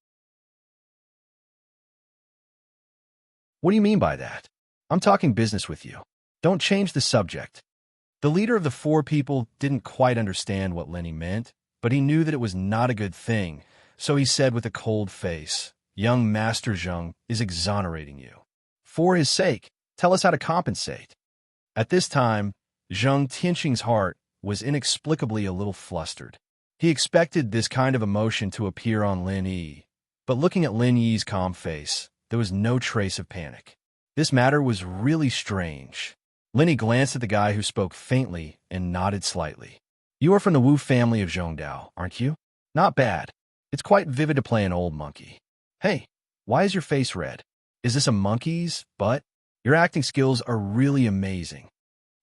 "What do you mean by that? I'm talking business with you. Don't change the subject." The leader of the four people didn't quite understand what Lenny meant, but he knew that it was not a good thing, so he said with a cold face, "Young Master Zheng is exonerating you. For his sake, tell us how to compensate." At this time, Zheng Tianqing's heart was inexplicably a little flustered. He expected this kind of emotion to appear on Lin Yi, but looking at Lin Yi's calm face, there was no trace of panic. This matter was really strange. Lin Yi glanced at the guy who spoke faintly and nodded slightly. "You are from the Wu family of Zhongdao, aren't you? Not bad. It's quite vivid to play an old monkey. Hey, why is your face red? Is this a monkey's butt? Your acting skills are really amazing."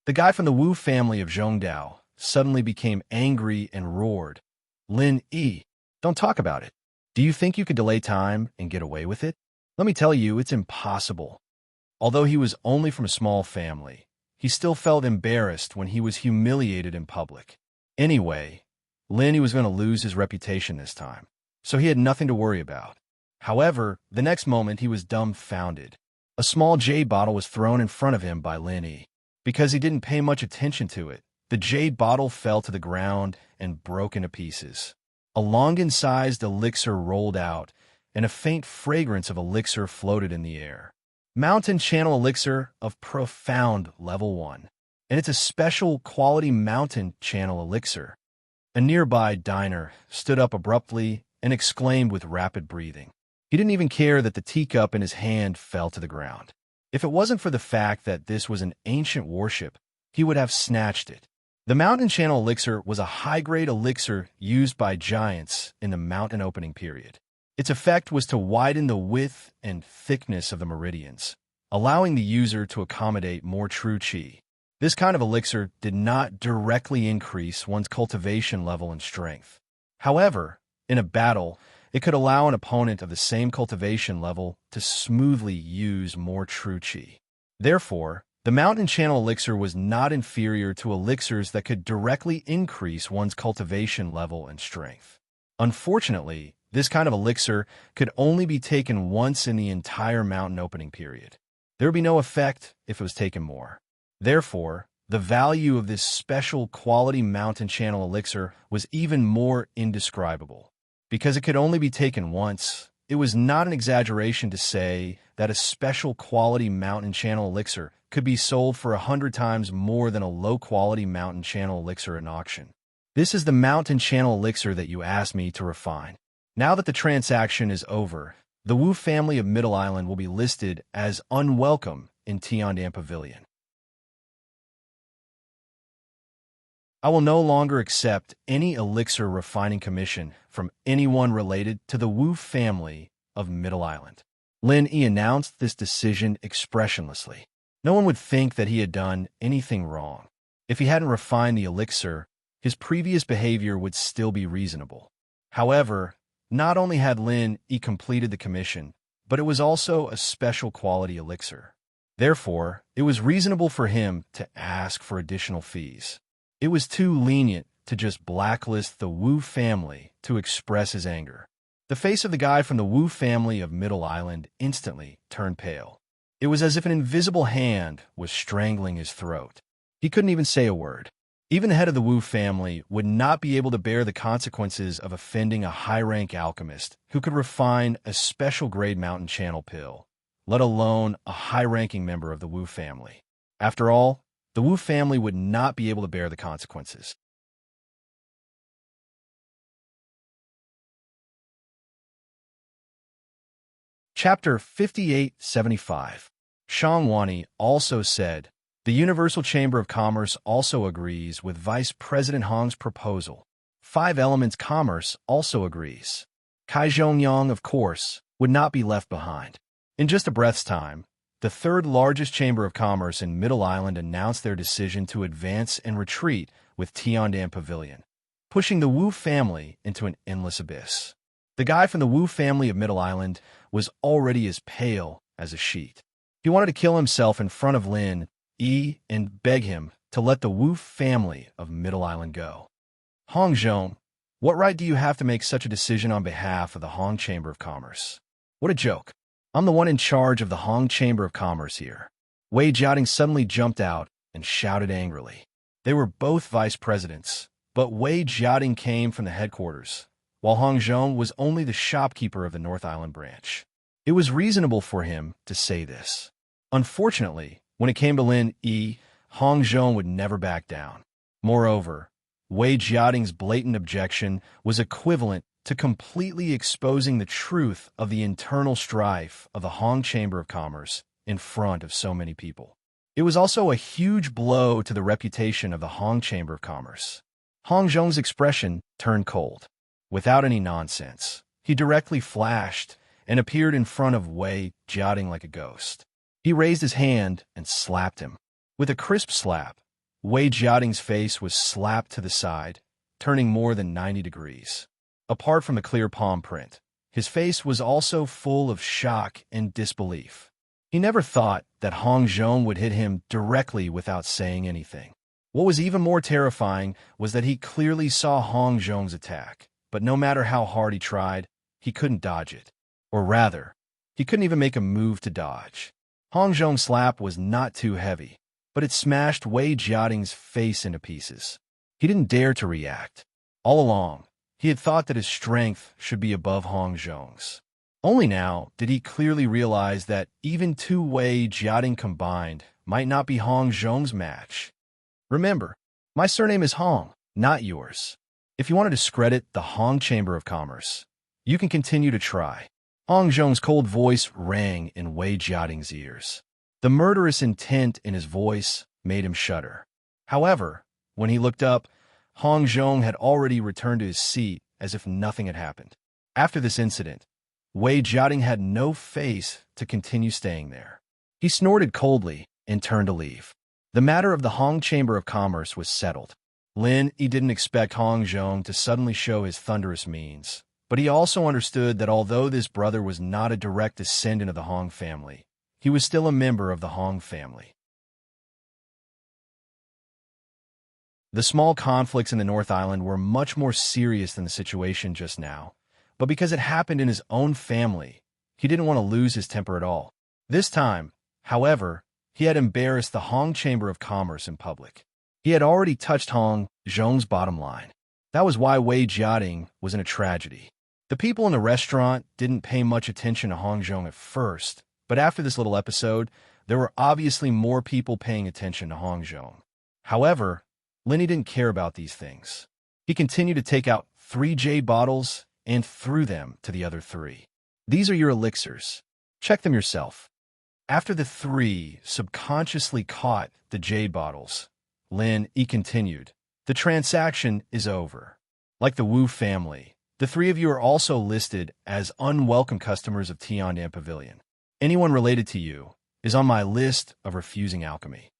The guy from the Wu family of Zhongdao suddenly became angry and roared, "Lin Yi, don't talk about it. Do you think you could delay time and get away with it? Let me tell you, it's impossible." Although he was only from a small family, he still felt embarrassed when he was humiliated in public. Anyway, Lin was going to lose his reputation this time, so he had nothing to worry about. However, the next moment he was dumbfounded. A small jade bottle was thrown in front of him by Lin. Because he didn't pay much attention to it, the jade bottle fell to the ground and broke into pieces. A Longan-sized elixir rolled out, and a faint fragrance of elixir floated in the air. Mountain Channel Elixir of Profound Level 1. And it's a special quality Mountain Channel Elixir. A nearby diner stood up abruptly and exclaimed with rapid breathing. He didn't even care that the teacup in his hand fell to the ground. If it wasn't for the fact that this was an ancient warship, he would have snatched it. The Mountain Channel Elixir was a high-grade elixir used by giants in the mountain opening period. Its effect was to widen the width and thickness of the meridians, allowing the user to accommodate more true chi. This kind of elixir did not directly increase one's cultivation level and strength. However, in a battle, it could allow an opponent of the same cultivation level to smoothly use more true chi. Therefore, the Mountain Channel Elixir was not inferior to elixirs that could directly increase one's cultivation level and strength. Unfortunately, this kind of elixir could only be taken once in the entire mountain opening period. There would be no effect if it was taken more. Therefore, the value of this special quality Mountain Channel Elixir was even more indescribable. Because it could only be taken once, it was not an exaggeration to say that a special quality Mountain Channel Elixir could be sold for 100 times more than a low-quality Mountain Channel Elixir in auction. This is the Mountain Channel Elixir that you asked me to refine. Now that the transaction is over, the Wu family of Middle Island will be listed as unwelcome in Tiandan Pavilion. I will no longer accept any elixir refining commission from anyone related to the Wu family of Middle Island. Lin Yi announced this decision expressionlessly. No one would think that he had done anything wrong. If he hadn't refined the elixir, his previous behavior would still be reasonable. However, not only had Lin Yi completed the commission, but it was also a special quality elixir. Therefore, it was reasonable for him to ask for additional fees. It was too lenient to just blacklist the Wu family to express his anger. The face of the guy from the Wu family of Middle Island instantly turned pale. It was as if an invisible hand was strangling his throat. He couldn't even say a word. Even the head of the Wu family would not be able to bear the consequences of offending a high-rank alchemist who could refine a special-grade Mountain Channel pill, let alone a high-ranking member of the Wu family. After all, the Wu family would not be able to bear the consequences. Chapter 5875. Shang Wani also said, the Universal Chamber of Commerce also agrees with Vice President Hong's proposal. 5 Elements Commerce also agrees. Kai Zhongyang, of course, would not be left behind. In just a breath's time, the third largest Chamber of Commerce in Middle Island announced their decision to advance and retreat with Tiandan Pavilion, pushing the Wu family into an endless abyss. The guy from the Wu family of Middle Island was already as pale as a sheet. He wanted to kill himself in front of Lin Yi and beg him to let the Wu family of Middle Island go. Hong Zhong, what right do you have to make such a decision on behalf of the Hong Chamber of Commerce? What a joke. I'm the one in charge of the Hong Chamber of Commerce here. Wei Jiating suddenly jumped out and shouted angrily. They were both vice presidents, but Wei Jiating came from the headquarters, while Hong Zhong was only the shopkeeper of the North Island branch. It was reasonable for him to say this. Unfortunately, when it came to Lin Yi, Hong Zhong would never back down. Moreover, Wei Jiating's blatant objection was equivalent to completely exposing the truth of the internal strife of the Hong Chamber of Commerce in front of so many people. It was also a huge blow to the reputation of the Hong Chamber of Commerce. Hong Zhong's expression turned cold. Without any nonsense, he directly flashed and appeared in front of Wei Jiating like a ghost. He raised his hand and slapped him. With a crisp slap, Wei Jiating's face was slapped to the side, turning more than 90 degrees. Apart from the clear palm print, his face was also full of shock and disbelief. He never thought that Hong Zhong would hit him directly without saying anything. What was even more terrifying was that he clearly saw Hong Zhong's attack, but no matter how hard he tried, he couldn't dodge it. Or rather, he couldn't even make a move to dodge. Hong Zhong's slap was not too heavy, but it smashed Wei Jiating's face into pieces. He didn't dare to react. All along, he had thought that his strength should be above Hong Zhong's. Only now did he clearly realize that even two Wei Jiating combined might not be Hong Zhong's match. Remember, my surname is Hong, not yours. If you want to discredit the Hong Chamber of Commerce, you can continue to try. Hong Zhong's cold voice rang in Wei Jiating's ears. The murderous intent in his voice made him shudder. However, when he looked up, Hong Zhong had already returned to his seat as if nothing had happened. After this incident, Wei Jiating had no face to continue staying there. He snorted coldly and turned to leave. The matter of the Hong Chamber of Commerce was settled. Lin Yi didn't expect Hong Zhong to suddenly show his thunderous means, but he also understood that although this brother was not a direct descendant of the Hong family, he was still a member of the Hong family. The small conflicts in the North Island were much more serious than the situation just now, but because it happened in his own family, he didn't want to lose his temper at all. This time, however, he had embarrassed the Hong Chamber of Commerce in public. He had already touched Hong Zhong's bottom line. That was why Wei Jiating was in a tragedy. The people in the restaurant didn't pay much attention to Hong Zhong at first, but after this little episode, there were obviously more people paying attention to Hong Zhong. However, Lin Yi didn't care about these things. He continued to take out 3 jade bottles and threw them to the other 3. These are your elixirs. Check them yourself. After the 3 subconsciously caught the jade bottles, Lin Yi continued, the transaction is over. Like the Wu family, the 3 of you are also listed as unwelcome customers of Tiandan Pavilion. Anyone related to you is on my list of refusing alchemy.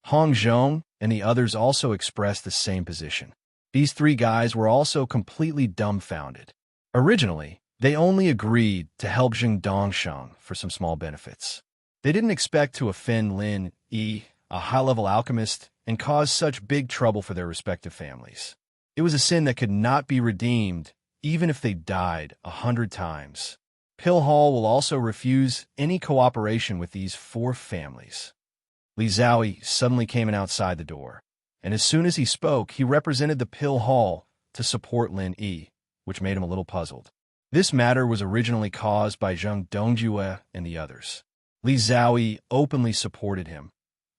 Hong Zhong and the others also expressed the same position. These 3 guys were also completely dumbfounded. Originally, they only agreed to help Jing Dongsheng for some small benefits. They didn't expect to offend Lin Yi, a high-level alchemist, and cause such big trouble for their respective families. It was a sin that could not be redeemed, even if they died 100 times. Pill Hall will also refuse any cooperation with these 4 families. Li Zhaoyi suddenly came in outside the door, and as soon as he spoke, he represented the Pill Hall to support Lin Yi, which made him a little puzzled. This matter was originally caused by Zheng Dongjue and the others. Li Zhaoyi openly supported him.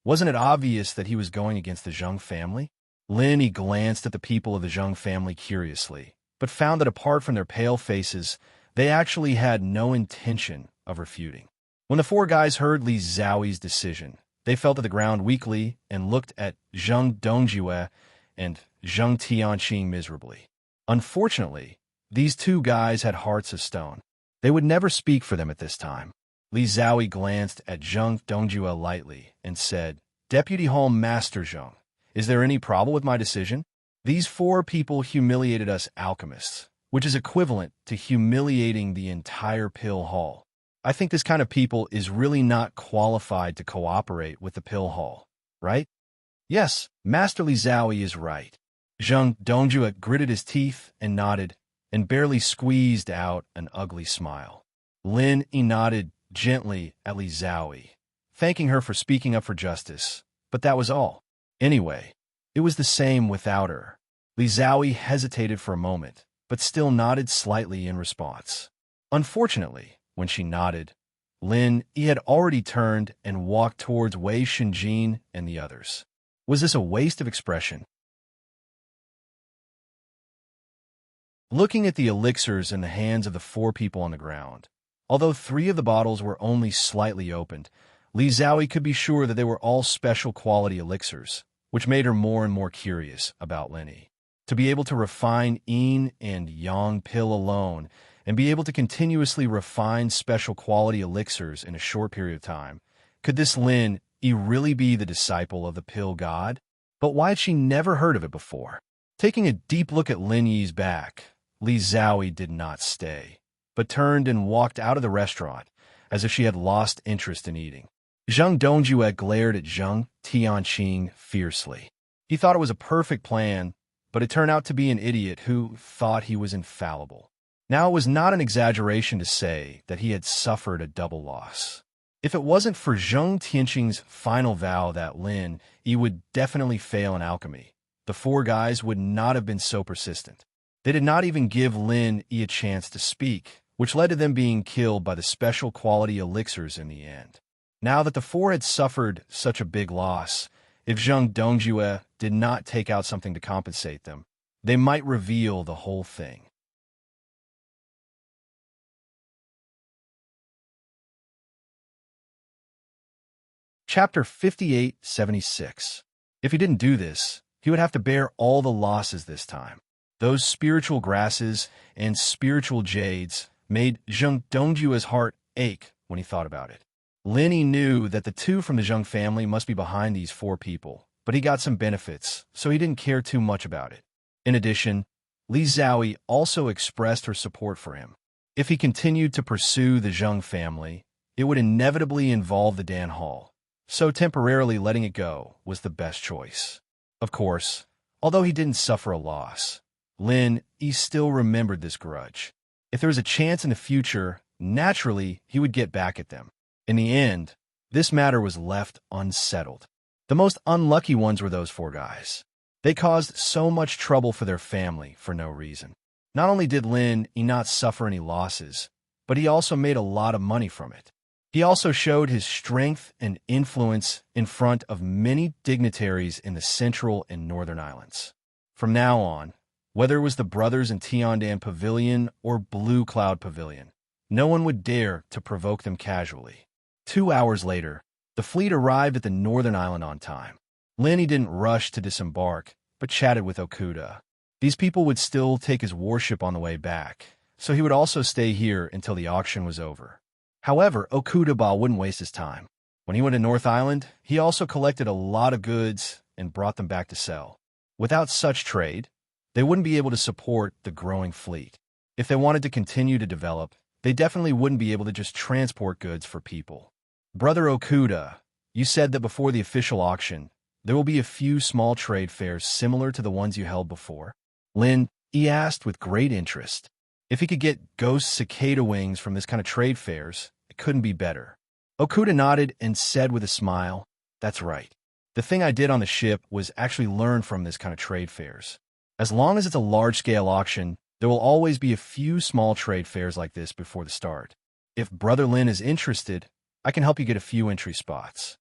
Wasn't it obvious that he was going against the Zheng family? Lin Yi glanced at the people of the Zheng family curiously, but found that apart from their pale faces, they actually had no intention of refuting. When the 4 guys heard Li Zhaoyi's decision, they fell to the ground weakly and looked at Zheng Dongjue and Zheng Tianqing miserably. Unfortunately, these 2 guys had hearts of stone. They would never speak for them at this time. Li Zhaoyi glanced at Zheng Dongjue lightly and said, Deputy Hall Master Zheng, is there any problem with my decision? These 4 people humiliated us alchemists, which is equivalent to humiliating the entire Pill Hall. I think this kind of people is really not qualified to cooperate with the Pill Hall, right? Yes, Master Li Zhaoyi is right. Zheng Dongjue gritted his teeth and nodded, and barely squeezed out an ugly smile. Lin Yi nodded gently at Li Zhaoyi, thanking her for speaking up for justice, but that was all. Anyway, it was the same without her. Li Zhaoyi hesitated for a moment, but still nodded slightly in response. Unfortunately, when she nodded, Lin Yi had already turned and walked towards Wei Shinjin and the others. Was this a waste of expression? Looking at the elixirs in the hands of the 4 people on the ground, although 3 of the bottles were only slightly opened, Li Zhaoyi could be sure that they were all special quality elixirs, which made her more and more curious about Lin Yi. To be able to refine yin and yang pill alone, and be able to continuously refine special quality elixirs in a short period of time, could this Lin Yi really be the disciple of the pill god? But why had she never heard of it before? Taking a deep look at Lin Yi's back, Li Zhaoyi did not stay, but turned and walked out of the restaurant, as if she had lost interest in eating. Zhang Dongjue glared at Zhang Tianqing fiercely. He thought it was a perfect plan, but it turned out to be an idiot who thought he was infallible. Now, it was not an exaggeration to say that he had suffered a double loss. If it wasn't for Zhang Tianqing's final vow that Lin Yi would definitely fail in alchemy, the four guys would not have been so persistent. They did not even give Lin Yi a chance to speak, which led to them being killed by the special quality elixirs in the end. Now that the four had suffered such a big loss, if Zhang Dongjue did not take out something to compensate them, they might reveal the whole thing. Chapter 5876. If he didn't do this, he would have to bear all the losses this time. Those spiritual grasses and spiritual jades made Zhang Dongjue's heart ache when he thought about it. Lin Yi knew that the two from the Zhang family must be behind these four people, but he got some benefits, so he didn't care too much about it. In addition, Li Xiaoyi also expressed her support for him. If he continued to pursue the Zhang family, it would inevitably involve the Dan Hall, so temporarily letting it go was the best choice. Of course, although he didn't suffer a loss, Lin Yi still remembered this grudge. If there was a chance in the future, naturally, he would get back at them. In the end, this matter was left unsettled. The most unlucky ones were those four guys. They caused so much trouble for their family for no reason. Not only did Lin Yi not suffer any losses, but he also made a lot of money from it. He also showed his strength and influence in front of many dignitaries in the Central and Northern Islands. From now on, whether it was the brothers in Tiandan Pavilion or Blue Cloud Pavilion, no one would dare to provoke them casually. 2 hours later, the fleet arrived at the Northern Island on time. Lin Yi didn't rush to disembark, but chatted with Okuda. These people would still take his warship on the way back, so he would also stay here until the auction was over. However, Okuda wouldn't waste his time. When he went to North Island, he also collected a lot of goods and brought them back to sell. Without such trade, they wouldn't be able to support the growing fleet. If they wanted to continue to develop, they definitely wouldn't be able to just transport goods for people. Brother Okuda, you said that before the official auction, there will be a few small trade fairs similar to the ones you held before? Lin Yi asked with great interest. If he could get ghost cicada wings from this kind of trade fairs, it couldn't be better. Okuda nodded and said with a smile, "That's right. The thing I did on the ship was actually learn from this kind of trade fairs. As long as it's a large-scale auction, there will always be a few small trade fairs like this before the start. If Brother Lin is interested, I can help you get a few entry spots."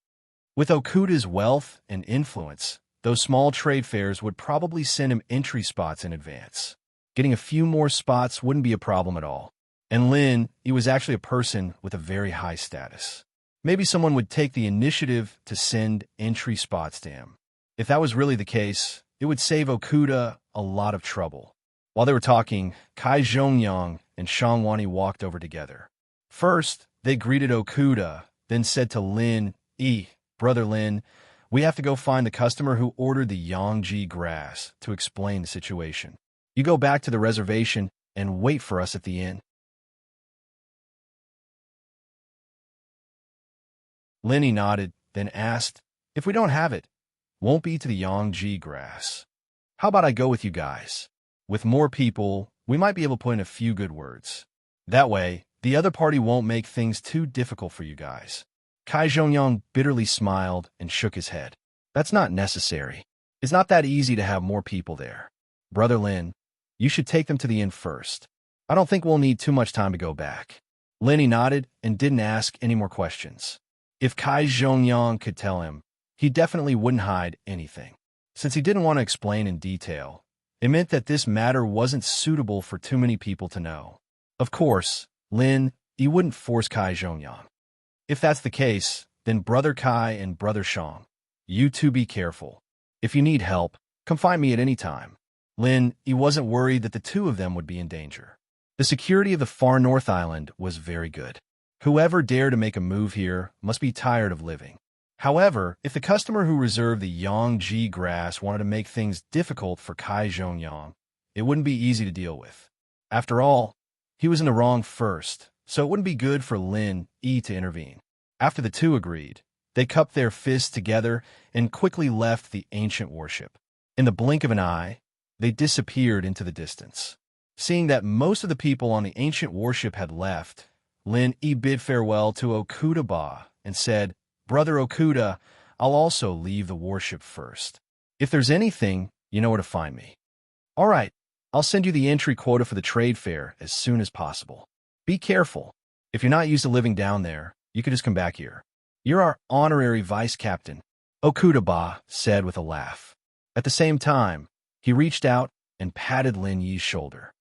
With Okuda's wealth and influence, those small trade fairs would probably send him entry spots in advance. Getting a few more spots wouldn't be a problem at all. And Lin, he was actually a person with a very high status. Maybe someone would take the initiative to send entry spots to him. If that was really the case, it would save Okuda a lot of trouble. While they were talking, Kai Zhongyang and Shang Wani walked over together. First, they greeted Okuda, then said to Lin Yi, "Brother Lin, we have to go find the customer who ordered the Yangji grass to explain the situation. You go back to the reservation and wait for us at the inn." Lin Yi nodded, then asked, "If we don't have it, won't be to the Yangji grass. How about I go with you guys? With more people, we might be able to put in a few good words. That way, the other party won't make things too difficult for you guys." Kai Zhongyang bitterly smiled and shook his head. "That's not necessary. It's not that easy to have more people there. Brother Lin, you should take them to the inn first. I don't think we'll need too much time to go back." Lin Yi nodded and didn't ask any more questions. If Kai Zhongyang could tell him, he definitely wouldn't hide anything. Since he didn't want to explain in detail, it meant that this matter wasn't suitable for too many people to know. Of course, Lin Yi wouldn't force Kai Zhongyang. If that's the case, then Brother Kai and Brother Shang, you two be careful. If you need help, come find me at any time. Lin Yi wasn't worried that the two of them would be in danger. The security of the far North Island was very good. Whoever dared to make a move here must be tired of living. However, if the customer who reserved the Yangji grass wanted to make things difficult for Kai Zhongyang, it wouldn't be easy to deal with. After all, he was in the wrong first, so it wouldn't be good for Lin Yi to intervene. After the two agreed, they cupped their fists together and quickly left the ancient worship. In the blink of an eye, they disappeared into the distance. Seeing that most of the people on the ancient worship had left, Lin Yi bid farewell to Okuda Ba and said, "Brother Okuda, I'll also leave the worship first. If there's anything, you know where to find me. All right, I'll send you the entry quota for the trade fair as soon as possible. Be careful. If you're not used to living down there, you can just come back here. You're our honorary vice captain," Okuda Ba said with a laugh. At the same time, he reached out and patted Lin Yi's shoulder.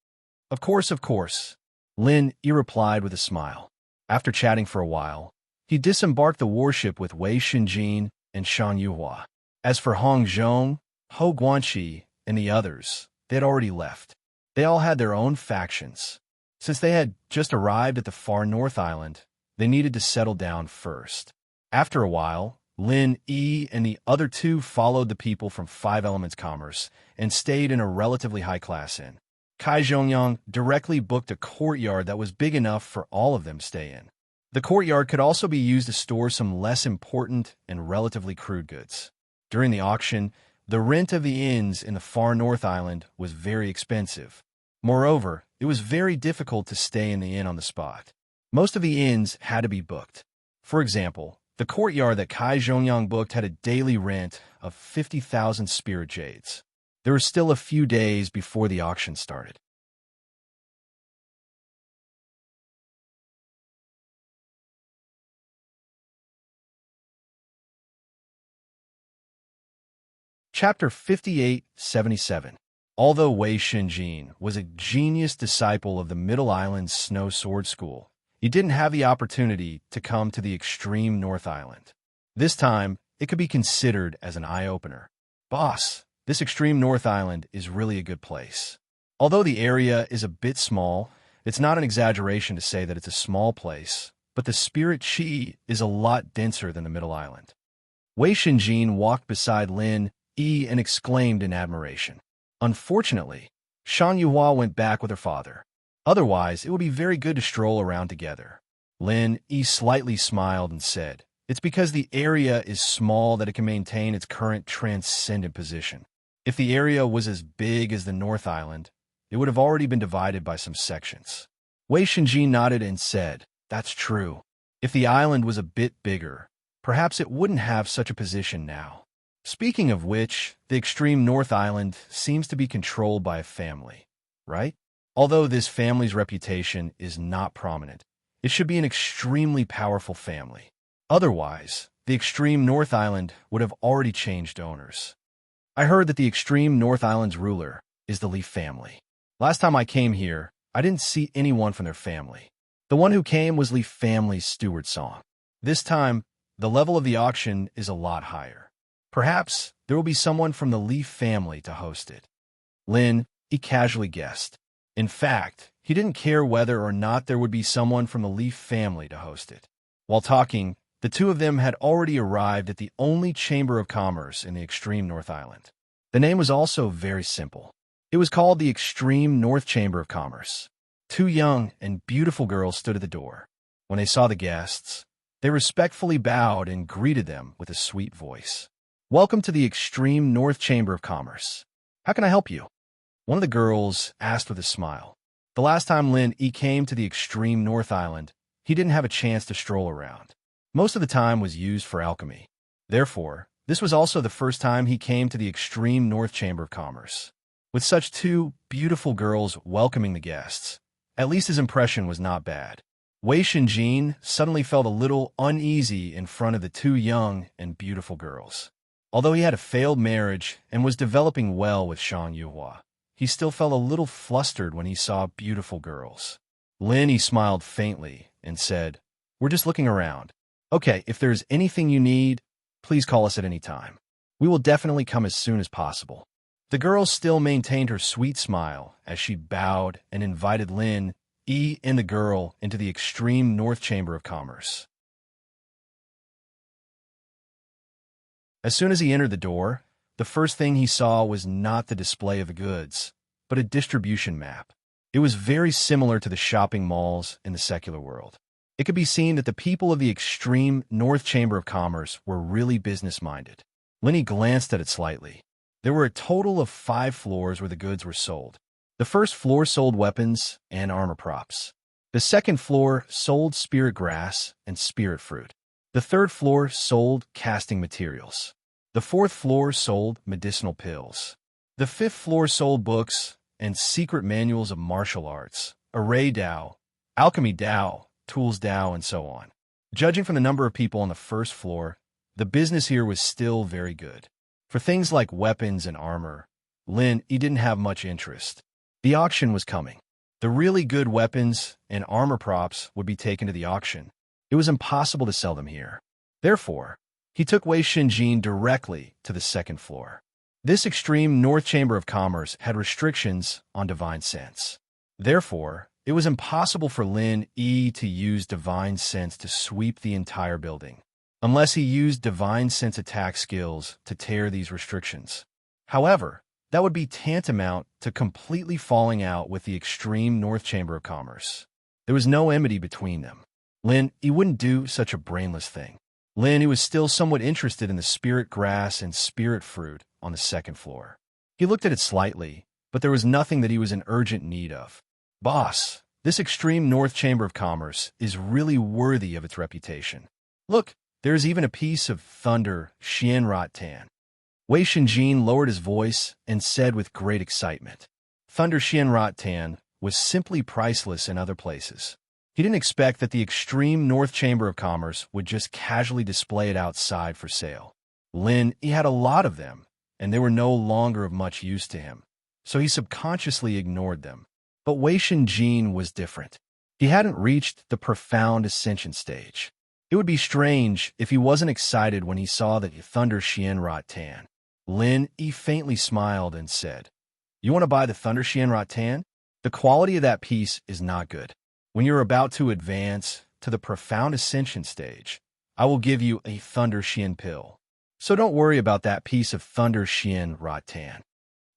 Of course, Lin Yi replied with a smile. After chatting for a while, he disembarked the warship with Wei Xinjin and Shan Yuhua. As for Hong Zhong, Ho Guanqi, and the others, they had already left. They all had their own factions. Since they had just arrived at the far north island, they needed to settle down first. After a while, Lin Yi and the other two followed the people from Five Elements Commerce and stayed in a relatively high-class inn. Kai Zhongyang directly booked a courtyard that was big enough for all of them to stay in. The courtyard could also be used to store some less important and relatively crude goods. During the auction, the rent of the inns in the far north island was very expensive. Moreover, it was very difficult to stay in the inn on the spot. Most of the inns had to be booked. For example, the courtyard that Kai Zhongyang booked had a daily rent of 50,000 spirit jades. There were still a few days before the auction started. Chapter 58-77. Although Wei Xinjin was a genius disciple of the Middle Island's Snow Sword School, he didn't have the opportunity to come to the extreme North Island. This time, it could be considered as an eye-opener. Boss, this extreme North Island is really a good place. Although the area is a bit small, it's not an exaggeration to say that it's a small place, but the spirit chi is a lot denser than the Middle Island. Wei Xinjin walked beside Lin Yi and exclaimed in admiration. Unfortunately, Shan Yuhua went back with her father. Otherwise, it would be very good to stroll around together. Lin Yi slightly smiled and said, "It's because the area is small that it can maintain its current transcendent position. If the area was as big as the North Island, it would have already been divided by some sections." Wei Xinjin nodded and said, "That's true. If the island was a bit bigger, perhaps it wouldn't have such a position now. Speaking of which, the extreme North Island seems to be controlled by a family, right? Although this family's reputation is not prominent, it should be an extremely powerful family. Otherwise, the extreme North Island would have already changed owners. I heard that the extreme North Island's ruler is the Leaf family. Last time I came here, I didn't see anyone from their family. The one who came was Leaf family's steward Song. This time, the level of the auction is a lot higher. Perhaps there will be someone from the Leaf family to host it." Lin Yi casually guessed. In fact, he didn't care whether or not there would be someone from the Leaf family to host it. While talking, the two of them had already arrived at the only chamber of commerce in the extreme North Island. The name was also very simple. It was called the Extreme North Chamber of Commerce. Two young and beautiful girls stood at the door. When they saw the guests, they respectfully bowed and greeted them with a sweet voice. "Welcome to the Extreme North Chamber of Commerce. How can I help you?" One of the girls asked with a smile. The last time Lin Yi came to the extreme North Island, he didn't have a chance to stroll around. Most of the time was used for alchemy. Therefore, this was also the first time he came to the extreme North Chamber of Commerce. With such two beautiful girls welcoming the guests, at least his impression was not bad. Wei Xinjin suddenly felt a little uneasy in front of the two young and beautiful girls. Although he had a failed marriage and was developing well with Shan Yuhua, he still felt a little flustered when he saw beautiful girls. Lin Yi smiled faintly and said, "We're just looking around. Okay, if there's anything you need, please call us at any time. We will definitely come as soon as possible." The girl still maintained her sweet smile as she bowed and invited Lin Yi and the girl into the extreme North Chamber of Commerce. As soon as he entered the door, the first thing he saw was not the display of the goods, but a distribution map. It was very similar to the shopping malls in the secular world. It could be seen that the people of the extreme North Chamber of Commerce were really business-minded. Lenny glanced at it slightly. There were a total of 5 floors where the goods were sold. The first floor sold weapons and armor props. The second floor sold spirit grass and spirit fruit. The third floor sold casting materials. The fourth floor sold medicinal pills. The fifth floor sold books and secret manuals of martial arts, array Dao, alchemy Dao, tools Dao, and so on. Judging from the number of people on the first floor, the business here was still very good. For things like weapons and armor, he didn't have much interest. The auction was coming. The really good weapons and armor props would be taken to the auction. It was impossible to sell them here. Therefore, he took Wei Shinjin directly to the second floor. This extreme North Chamber of Commerce had restrictions on divine sense. Therefore, it was impossible for Lin Yi to use divine sense to sweep the entire building, unless he used divine sense attack skills to tear these restrictions. However, that would be tantamount to completely falling out with the extreme North Chamber of Commerce. There was no enmity between them. He wouldn't do such a brainless thing. He was still somewhat interested in the spirit grass and spirit fruit on the second floor. He looked at it slightly, but there was nothing that he was in urgent need of. Boss, this extreme North Chamber of Commerce is really worthy of its reputation. Look, there is even a piece of thunder Xianrat Tan. Wei Shinjin lowered his voice and said with great excitement. Thunder Xianrat Tan was simply priceless in other places. He didn't expect that the extreme North Chamber of Commerce would just casually display it outside for sale. He had a lot of them, and they were no longer of much use to him, so he subconsciously ignored them. But Wei Shinjin was different. He hadn't reached the profound ascension stage. It would be strange if he wasn't excited when he saw the Thunder Xianrat Tan. He faintly smiled and said, "You want to buy the Thunder Xianrat Tan? The quality of that piece is not good. When you're about to advance to the profound ascension stage, I will give you a Thunder Xian pill. So don't worry about that piece of Thunder Xianrat Tan."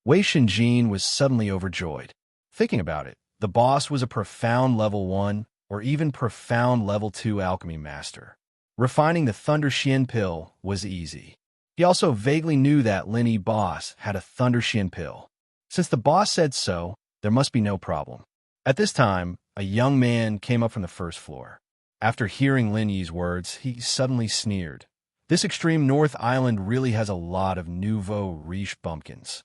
Wei Shinjin was suddenly overjoyed. Thinking about it, the boss was a profound level 1 or even profound level 2 alchemy master. Refining the Thunder Xian pill was easy. He also vaguely knew that Lin boss had a Thunder Xian pill. Since the boss said so, there must be no problem. At this time, a young man came up from the first floor. After hearing Lin Yi's words, he suddenly sneered. This extreme North Island really has a lot of nouveau riche bumpkins.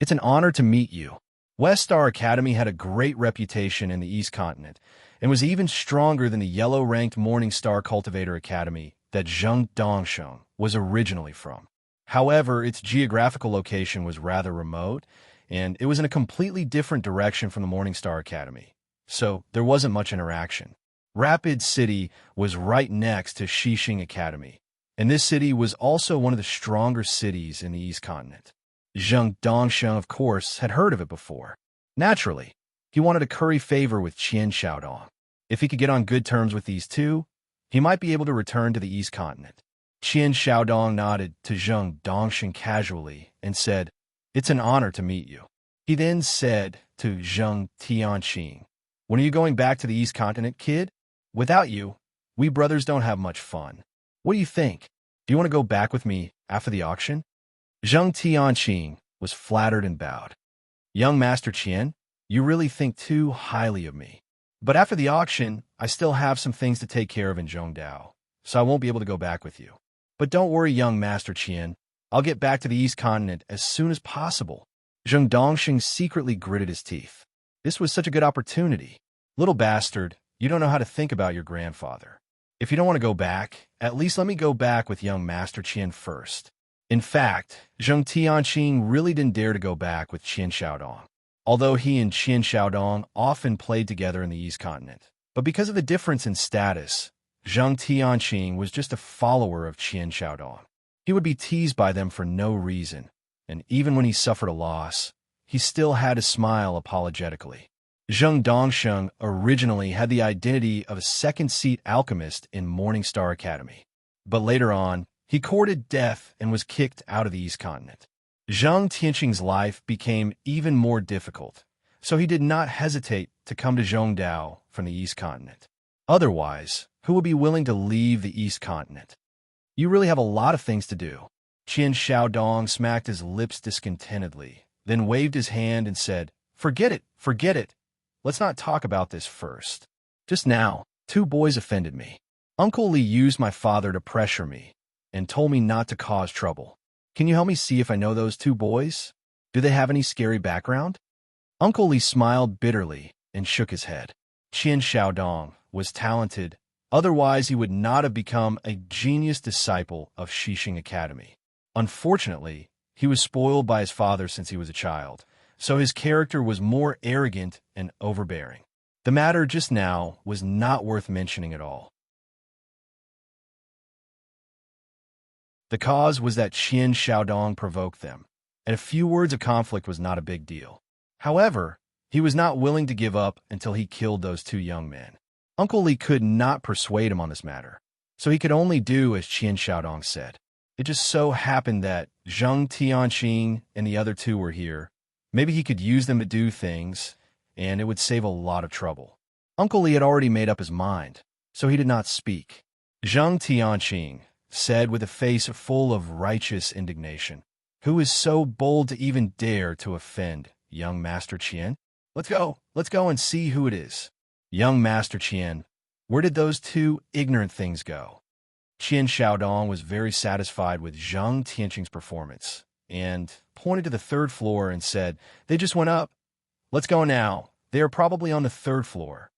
It's an honor to meet you. West Star Academy had a great reputation in the East Continent and was even stronger than the yellow-ranked Morning Star Cultivator Academy that Zheng Dongsheng was originally from. However, its geographical location was rather remote, and it was in a completely different direction from the Morning Star Academy, so there wasn't much interaction. Rapid City was right next to Xixing Academy, and this city was also one of the stronger cities in the East Continent. Zheng Dongsheng, of course, had heard of it before. Naturally, he wanted to curry favor with Qian Xiaodong. If he could get on good terms with these two, he might be able to return to the East Continent. Qian Xiaodong nodded to Zheng Dongsheng casually and said, "It's an honor to meet you." He then said to Zheng Tianqing, "When are you going back to the East Continent, kid? Without you, we brothers don't have much fun. What do you think? Do you want to go back with me after the auction?" Zheng Tianqing was flattered and bowed. "Young Master Qian, you really think too highly of me. But after the auction, I still have some things to take care of in Zhongdao, so I won't be able to go back with you. But don't worry, young Master Qian. I'll get back to the East Continent as soon as possible." Zheng Dongsheng secretly gritted his teeth. This was such a good opportunity. "Little bastard, you don't know how to think about your grandfather. If you don't want to go back, at least let me go back with young Master Qian first." In fact, Zheng Tianqing really didn't dare to go back with Qian Xiaodong, although he and Qian Xiaodong often played together in the East Continent. But because of the difference in status, Zheng Tianqing was just a follower of Qian Xiaodong. He would be teased by them for no reason, and even when he suffered a loss, he still had to smile apologetically. Zheng Dongsheng originally had the identity of a second-seat alchemist in Morningstar Academy. But later on, he courted death and was kicked out of the East Continent. Zhang Tianqing's life became even more difficult, so he did not hesitate to come to Zhongdao from the East Continent. Otherwise, who would be willing to leave the East Continent? You really have a lot of things to do. Qian Xiaodong smacked his lips discontentedly, then waved his hand and said, Forget it, forget it. Let's not talk about this first. Just now, 2 boys offended me. Uncle Li used my father to pressure me and told me not to cause trouble. Can you help me see if I know those 2 boys? Do they have any scary background? Uncle Li smiled bitterly and shook his head. Qian Xiaodong was talented, otherwise he would not have become a genius disciple of Xixing Academy. Unfortunately, he was spoiled by his father since he was a child, so his character was more arrogant and overbearing. The matter just now was not worth mentioning at all. The cause was that Qian Xiaodong provoked them, and a few words of conflict was not a big deal. However, he was not willing to give up until he killed those 2 young men. Uncle Li could not persuade him on this matter, so he could only do as Qian Xiaodong said. It just so happened that Zheng Tianqing and the other 2 were here. Maybe he could use them to do things, and it would save a lot of trouble. Uncle Li had already made up his mind, so he did not speak. Zheng Tianqing said with a face full of righteous indignation, Who is so bold to even dare to offend young Master Qian? Let's go and see who it is. Young Master Qian, where did those 2 ignorant things go? Qian Xiaodong was very satisfied with Zheng Tianqing's performance and pointed to the 3rd floor and said, They just went up. Let's go now. They are probably on the 3rd floor.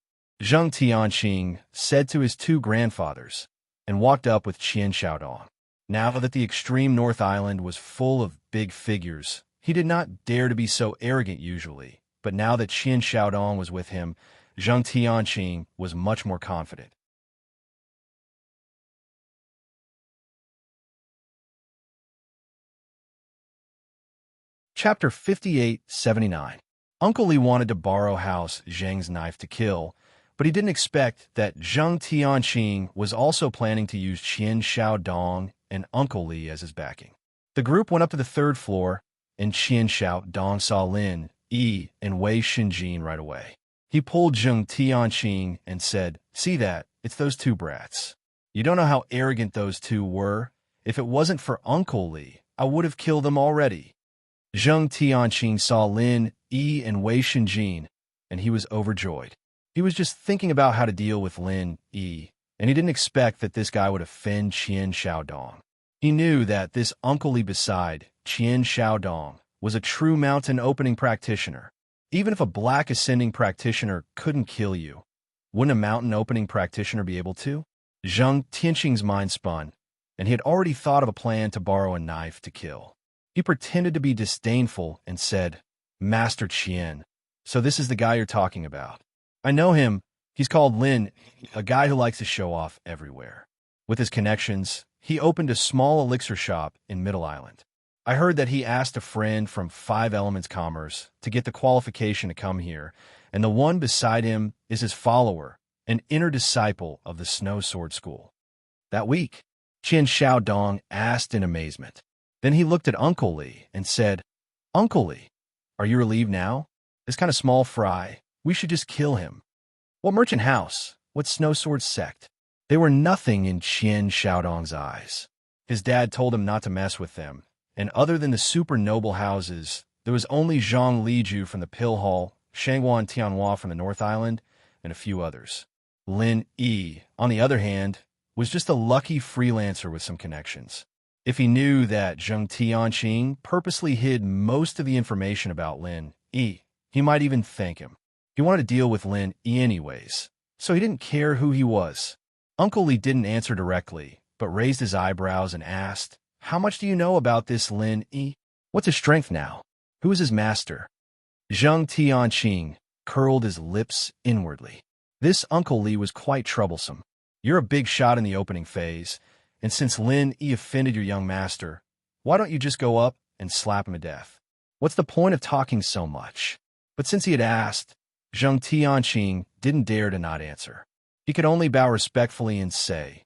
Zheng Tianqing said to his 2 grandfathers and walked up with Qian Xiaodong. Now that the extreme North Island was full of big figures, he did not dare to be so arrogant usually, but now that Qian Xiaodong was with him, Zheng Tianqing was much more confident. Chapter 58-79. Uncle Li wanted to borrow House Zheng's knife to kill, but he didn't expect that Zheng Tianqing was also planning to use Qian Xiaodong and Uncle Li as his backing. The group went up to the 3rd floor, and Qian Xiaodong saw Lin, Yi, and Wei Xinjin right away. He pulled Zheng Tianqing and said, See that? It's those 2 brats. You don't know how arrogant those 2 were? If it wasn't for Uncle Li, I would have killed them already. Zheng Tianqing saw Lin, Yi, and Wei Xinjin, and he was overjoyed. He was just thinking about how to deal with Lin, Yi, and he didn't expect that this guy would offend Qian Xiaodong. He knew that this Uncle Li beside Qian Xiaodong was a true mountain opening practitioner. Even if a black ascending practitioner couldn't kill you, wouldn't a mountain opening practitioner be able to? Zheng Tianqing's mind spun, and he had already thought of a plan to borrow a knife to kill. He pretended to be disdainful and said, Master Qian, so this is the guy you're talking about. I know him. He's called Lin, a guy who likes to show off everywhere. With his connections, he opened a small elixir shop in Middle Island. I heard that he asked a friend from 5 Elements Commerce to get the qualification to come here, and the one beside him is his follower, an inner disciple of the Snow Sword School. That week, Qian Xiaodong asked in amazement. Then he looked at Uncle Li and said, Uncle Li, are you relieved now? This kind of small fry, we should just kill him. What merchant house? What Snow Sword sect? They were nothing in Qian Xiaodong's eyes. His dad told him not to mess with them, and other than the super noble houses, there was only Zhang Liju from the Pill Hall, Shanghuan Tianhua from the North Island, and a few others. Lin Yi, on the other hand, was just a lucky freelancer with some connections. If he knew that Zheng Tianqing purposely hid most of the information about Lin Yi, he might even thank him. He wanted to deal with Lin Yi anyways, so he didn't care who he was. Uncle Li didn't answer directly, but raised his eyebrows and asked, How much do you know about this Lin Yi? What's his strength now? Who is his master? Zheng Tianqing curled his lips inwardly. This Uncle Li was quite troublesome. You're a big shot in the opening phase, and since Lin Yi offended your young master, why don't you just go up and slap him to death? What's the point of talking so much? But since he had asked, Zheng Tianqing didn't dare to not answer. He could only bow respectfully and say,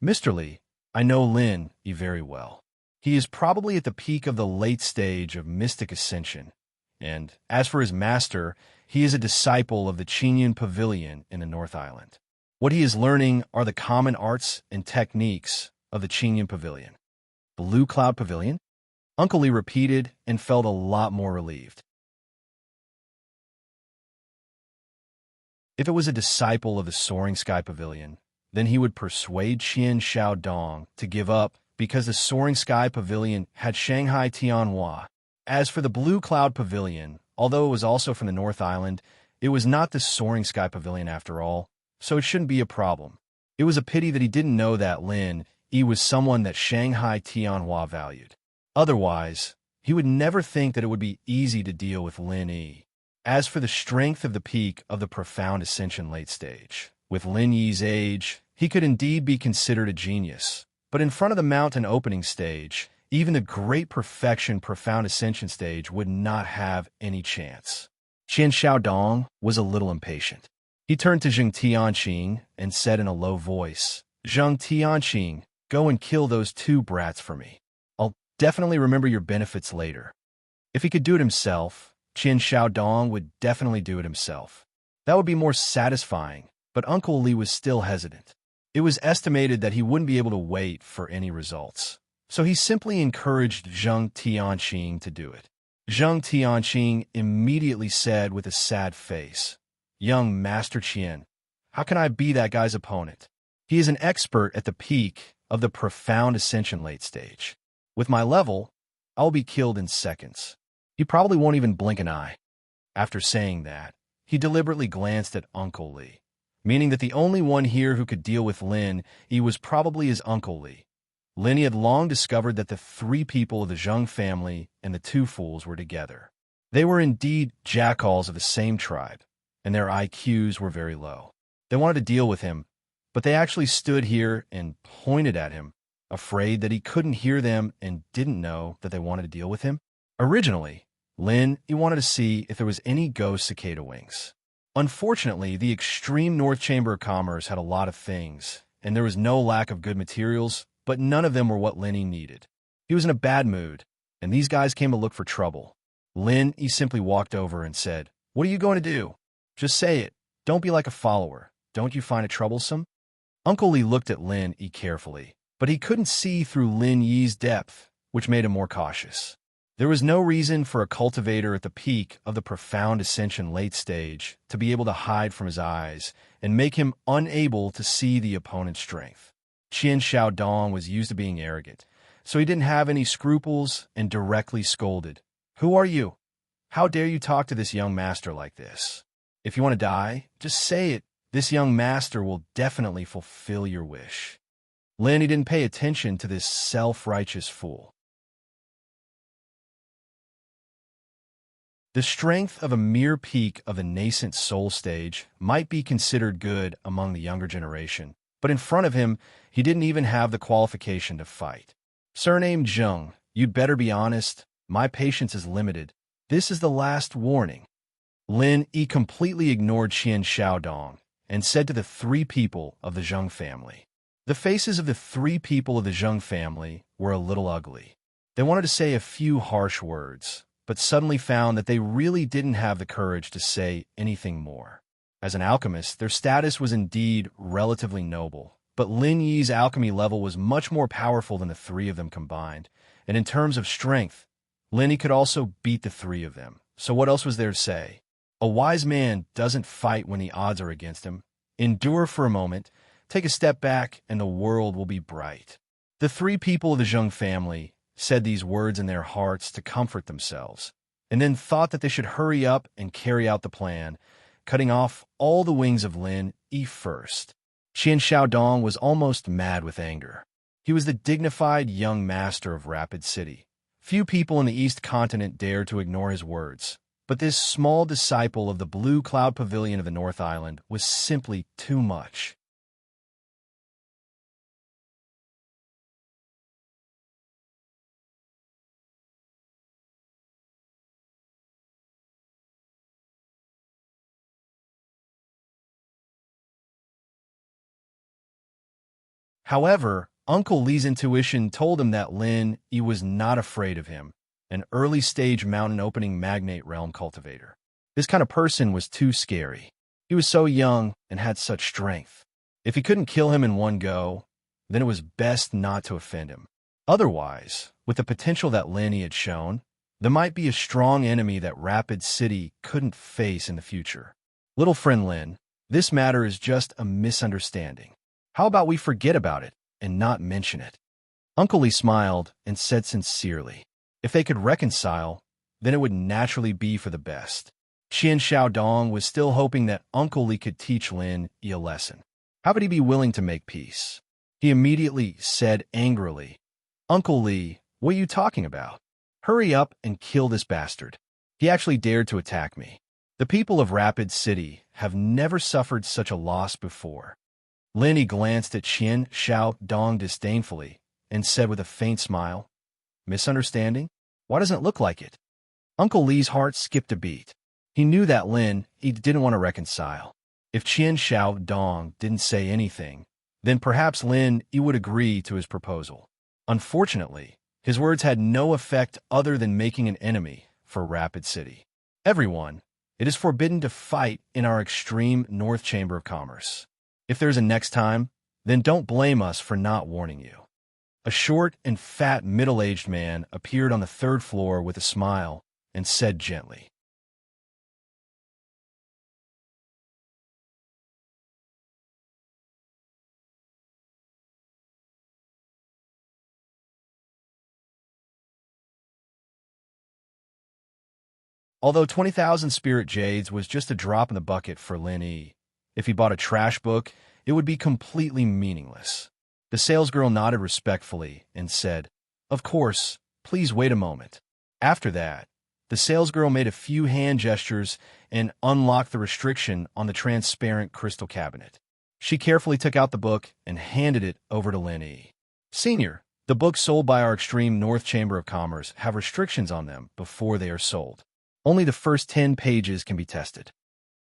"Mr. Li, I know Lin Yi very well. He is probably at the peak of the late stage of mystic ascension. And as for his master, he is a disciple of the Qinyan Pavilion in the North Island. What he is learning are the common arts and techniques of the Qinyan Pavilion." Blue Cloud Pavilion? Uncle Li repeated and felt a lot more relieved. If it was a disciple of the Soaring Sky Pavilion, then he would persuade Qian Xiaodong to give up because the Soaring Sky Pavilion had Shanghai Tianhua. As for the Blue Cloud Pavilion, although it was also from the North Island, it was not the Soaring Sky Pavilion after all, so it shouldn't be a problem. It was a pity that he didn't know that Lin Yi was someone that Shanghai Tianhua valued. Otherwise, he would never think that it would be easy to deal with Lin Yi. As for the strength of the peak of the Profound Ascension late stage, with Lin Yi's age, he could indeed be considered a genius. But in front of the mountain opening stage, even the Great Perfection Profound Ascension stage would not have any chance. Qian Xiaodong was a little impatient. He turned to Zheng Tianqing and said in a low voice, "Zheng Tianqing, go and kill those two brats for me. I'll definitely remember your benefits later." If he could do it himself, Qian Xiaodong would definitely do it himself. That would be more satisfying, but Uncle Li was still hesitant. It was estimated that he wouldn't be able to wait for any results, so he simply encouraged Zheng Tianqing to do it. Zheng Tianqing immediately said with a sad face, "Young Master Qian, how can I be that guy's opponent? He is an expert at the peak of the Profound Ascension late stage. With my level, I'll be killed in seconds. He probably won't even blink an eye." After saying that, he deliberately glanced at Uncle Li, meaning that the only one here who could deal with Lin Yi was probably his Uncle Li. Lin Yi had long discovered that the three people of the Zheng family and the two fools were together. They were indeed jackals of the same tribe, and their IQs were very low. They wanted to deal with him, but they actually stood here and pointed at him, afraid that he couldn't hear them and didn't know that they wanted to deal with him. Originally, Lin Yi wanted to see if there was any ghost cicada wings. Unfortunately, the extreme North Chamber of Commerce had a lot of things, and there was no lack of good materials, but none of them were what Lin Yi needed. He was in a bad mood, and these guys came to look for trouble. Lin Yi simply walked over and said, "What are you going to do? Just say it. Don't be like a follower. Don't you find it troublesome?" Uncle Li looked at Lin Yi carefully, but he couldn't see through Lin Yi's depth, which made him more cautious. There was no reason for a cultivator at the peak of the Profound Ascension late stage to be able to hide from his eyes and make him unable to see the opponent's strength. Qian Xiaodong was used to being arrogant, so he didn't have any scruples and directly scolded. "Who are you? How dare you talk to this young master like this? If you want to die, just say it. This young master will definitely fulfill your wish." Lin Yi didn't pay attention to this self-righteous fool. The strength of a mere peak of the nascent soul stage might be considered good among the younger generation, but in front of him, he didn't even have the qualification to fight. "Surname Zheng, you'd better be honest. My patience is limited. This is the last warning." Lin Yi completely ignored Qian Xiaodong and said to the three people of the Zheng family. The faces of the three people of the Zheng family were a little ugly. They wanted to say a few harsh words, but suddenly found that they really didn't have the courage to say anything more. As an alchemist, their status was indeed relatively noble, but Lin Yi's alchemy level was much more powerful than the three of them combined, and in terms of strength, Lin Yi could also beat the three of them. So what else was there to say? A wise man doesn't fight when the odds are against him. Endure for a moment, take a step back, and the world will be bright. The three people of the Zheng family said these words in their hearts to comfort themselves, and then thought that they should hurry up and carry out the plan, cutting off all the wings of Lin Yi first. Qian Xiaodong was almost mad with anger. He was the dignified young master of Rapid City. Few people in the East Continent dared to ignore his words, but this small disciple of the Blue Cloud Pavilion of the North Island was simply too much. However, Uncle Lee's intuition told him that Lin Yi was not afraid of him, an early-stage mountain opening magnate realm cultivator. This kind of person was too scary. He was so young and had such strength. If he couldn't kill him in one go, then it was best not to offend him. Otherwise, with the potential that Lin Yi had shown, there might be a strong enemy that Rapid City couldn't face in the future. Little friend Lin, this matter is just a misunderstanding. How about we forget about it and not mention it? Uncle Lee smiled and said sincerely, if they could reconcile, then it would naturally be for the best. Qian Xiaodong was still hoping that Uncle Lee could teach Lin Yi a lesson. How would he be willing to make peace? He immediately said angrily, Uncle Lee, what are you talking about? Hurry up and kill this bastard. He actually dared to attack me. The people of Rapid City have never suffered such a loss before. Lin Yi glanced at Qian Xiaodong disdainfully and said with a faint smile, misunderstanding? Why doesn't it look like it? Uncle Lee's heart skipped a beat. He knew that Lin Yi didn't want to reconcile. If Qian Xiaodong didn't say anything, then perhaps Lin Yi would agree to his proposal. Unfortunately, his words had no effect other than making an enemy for Rapid City. Everyone, it is forbidden to fight in our extreme North Chamber of Commerce. If there's a next time, then don't blame us for not warning you. A short and fat middle-aged man appeared on the third floor with a smile and said gently, although 20,000 spirit jades was just a drop in the bucket for Lin Yi, if he bought a trash book, it would be completely meaningless. The salesgirl nodded respectfully and said, of course, please wait a moment. After that, the salesgirl made a few hand gestures and unlocked the restriction on the transparent crystal cabinet. She carefully took out the book and handed it over to Lin Yi. Senior, the books sold by our extreme North Chamber of Commerce have restrictions on them before they are sold. Only the first 10 pages can be tested.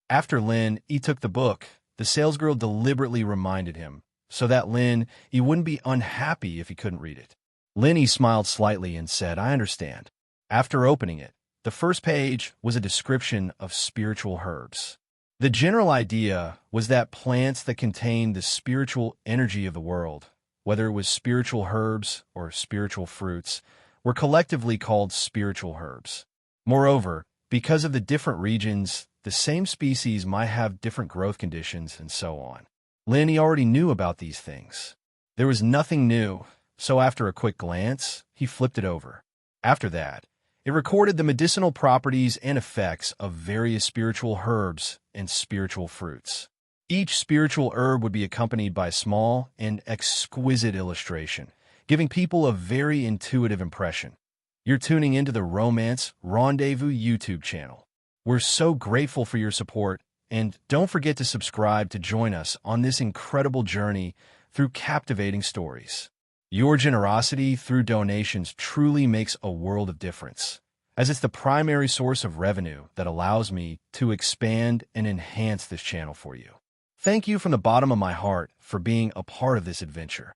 After Lin Yi took the book, the salesgirl deliberately reminded him, so that Lin Yi wouldn't be unhappy if he couldn't read it. Lin Yi smiled slightly and said, I understand. After opening it, the first page was a description of spiritual herbs. The general idea was that plants that contained the spiritual energy of the world, whether it was spiritual herbs or spiritual fruits, were collectively called spiritual herbs. Moreover, because of the different regions, the same species might have different growth conditions and so on. Lin Yi already knew about these things. There was nothing new, so after a quick glance, he flipped it over. After that, it recorded the medicinal properties and effects of various spiritual herbs and spiritual fruits. Each spiritual herb would be accompanied by a small and exquisite illustration, giving people a very intuitive impression. You're tuning into the Romance Rendezvous YouTube channel. We're so grateful for your support, and don't forget to subscribe to join us on this incredible journey through captivating stories. Your generosity through donations truly makes a world of difference, as it's the primary source of revenue that allows me to expand and enhance this channel for you. Thank you from the bottom of my heart for being a part of this adventure.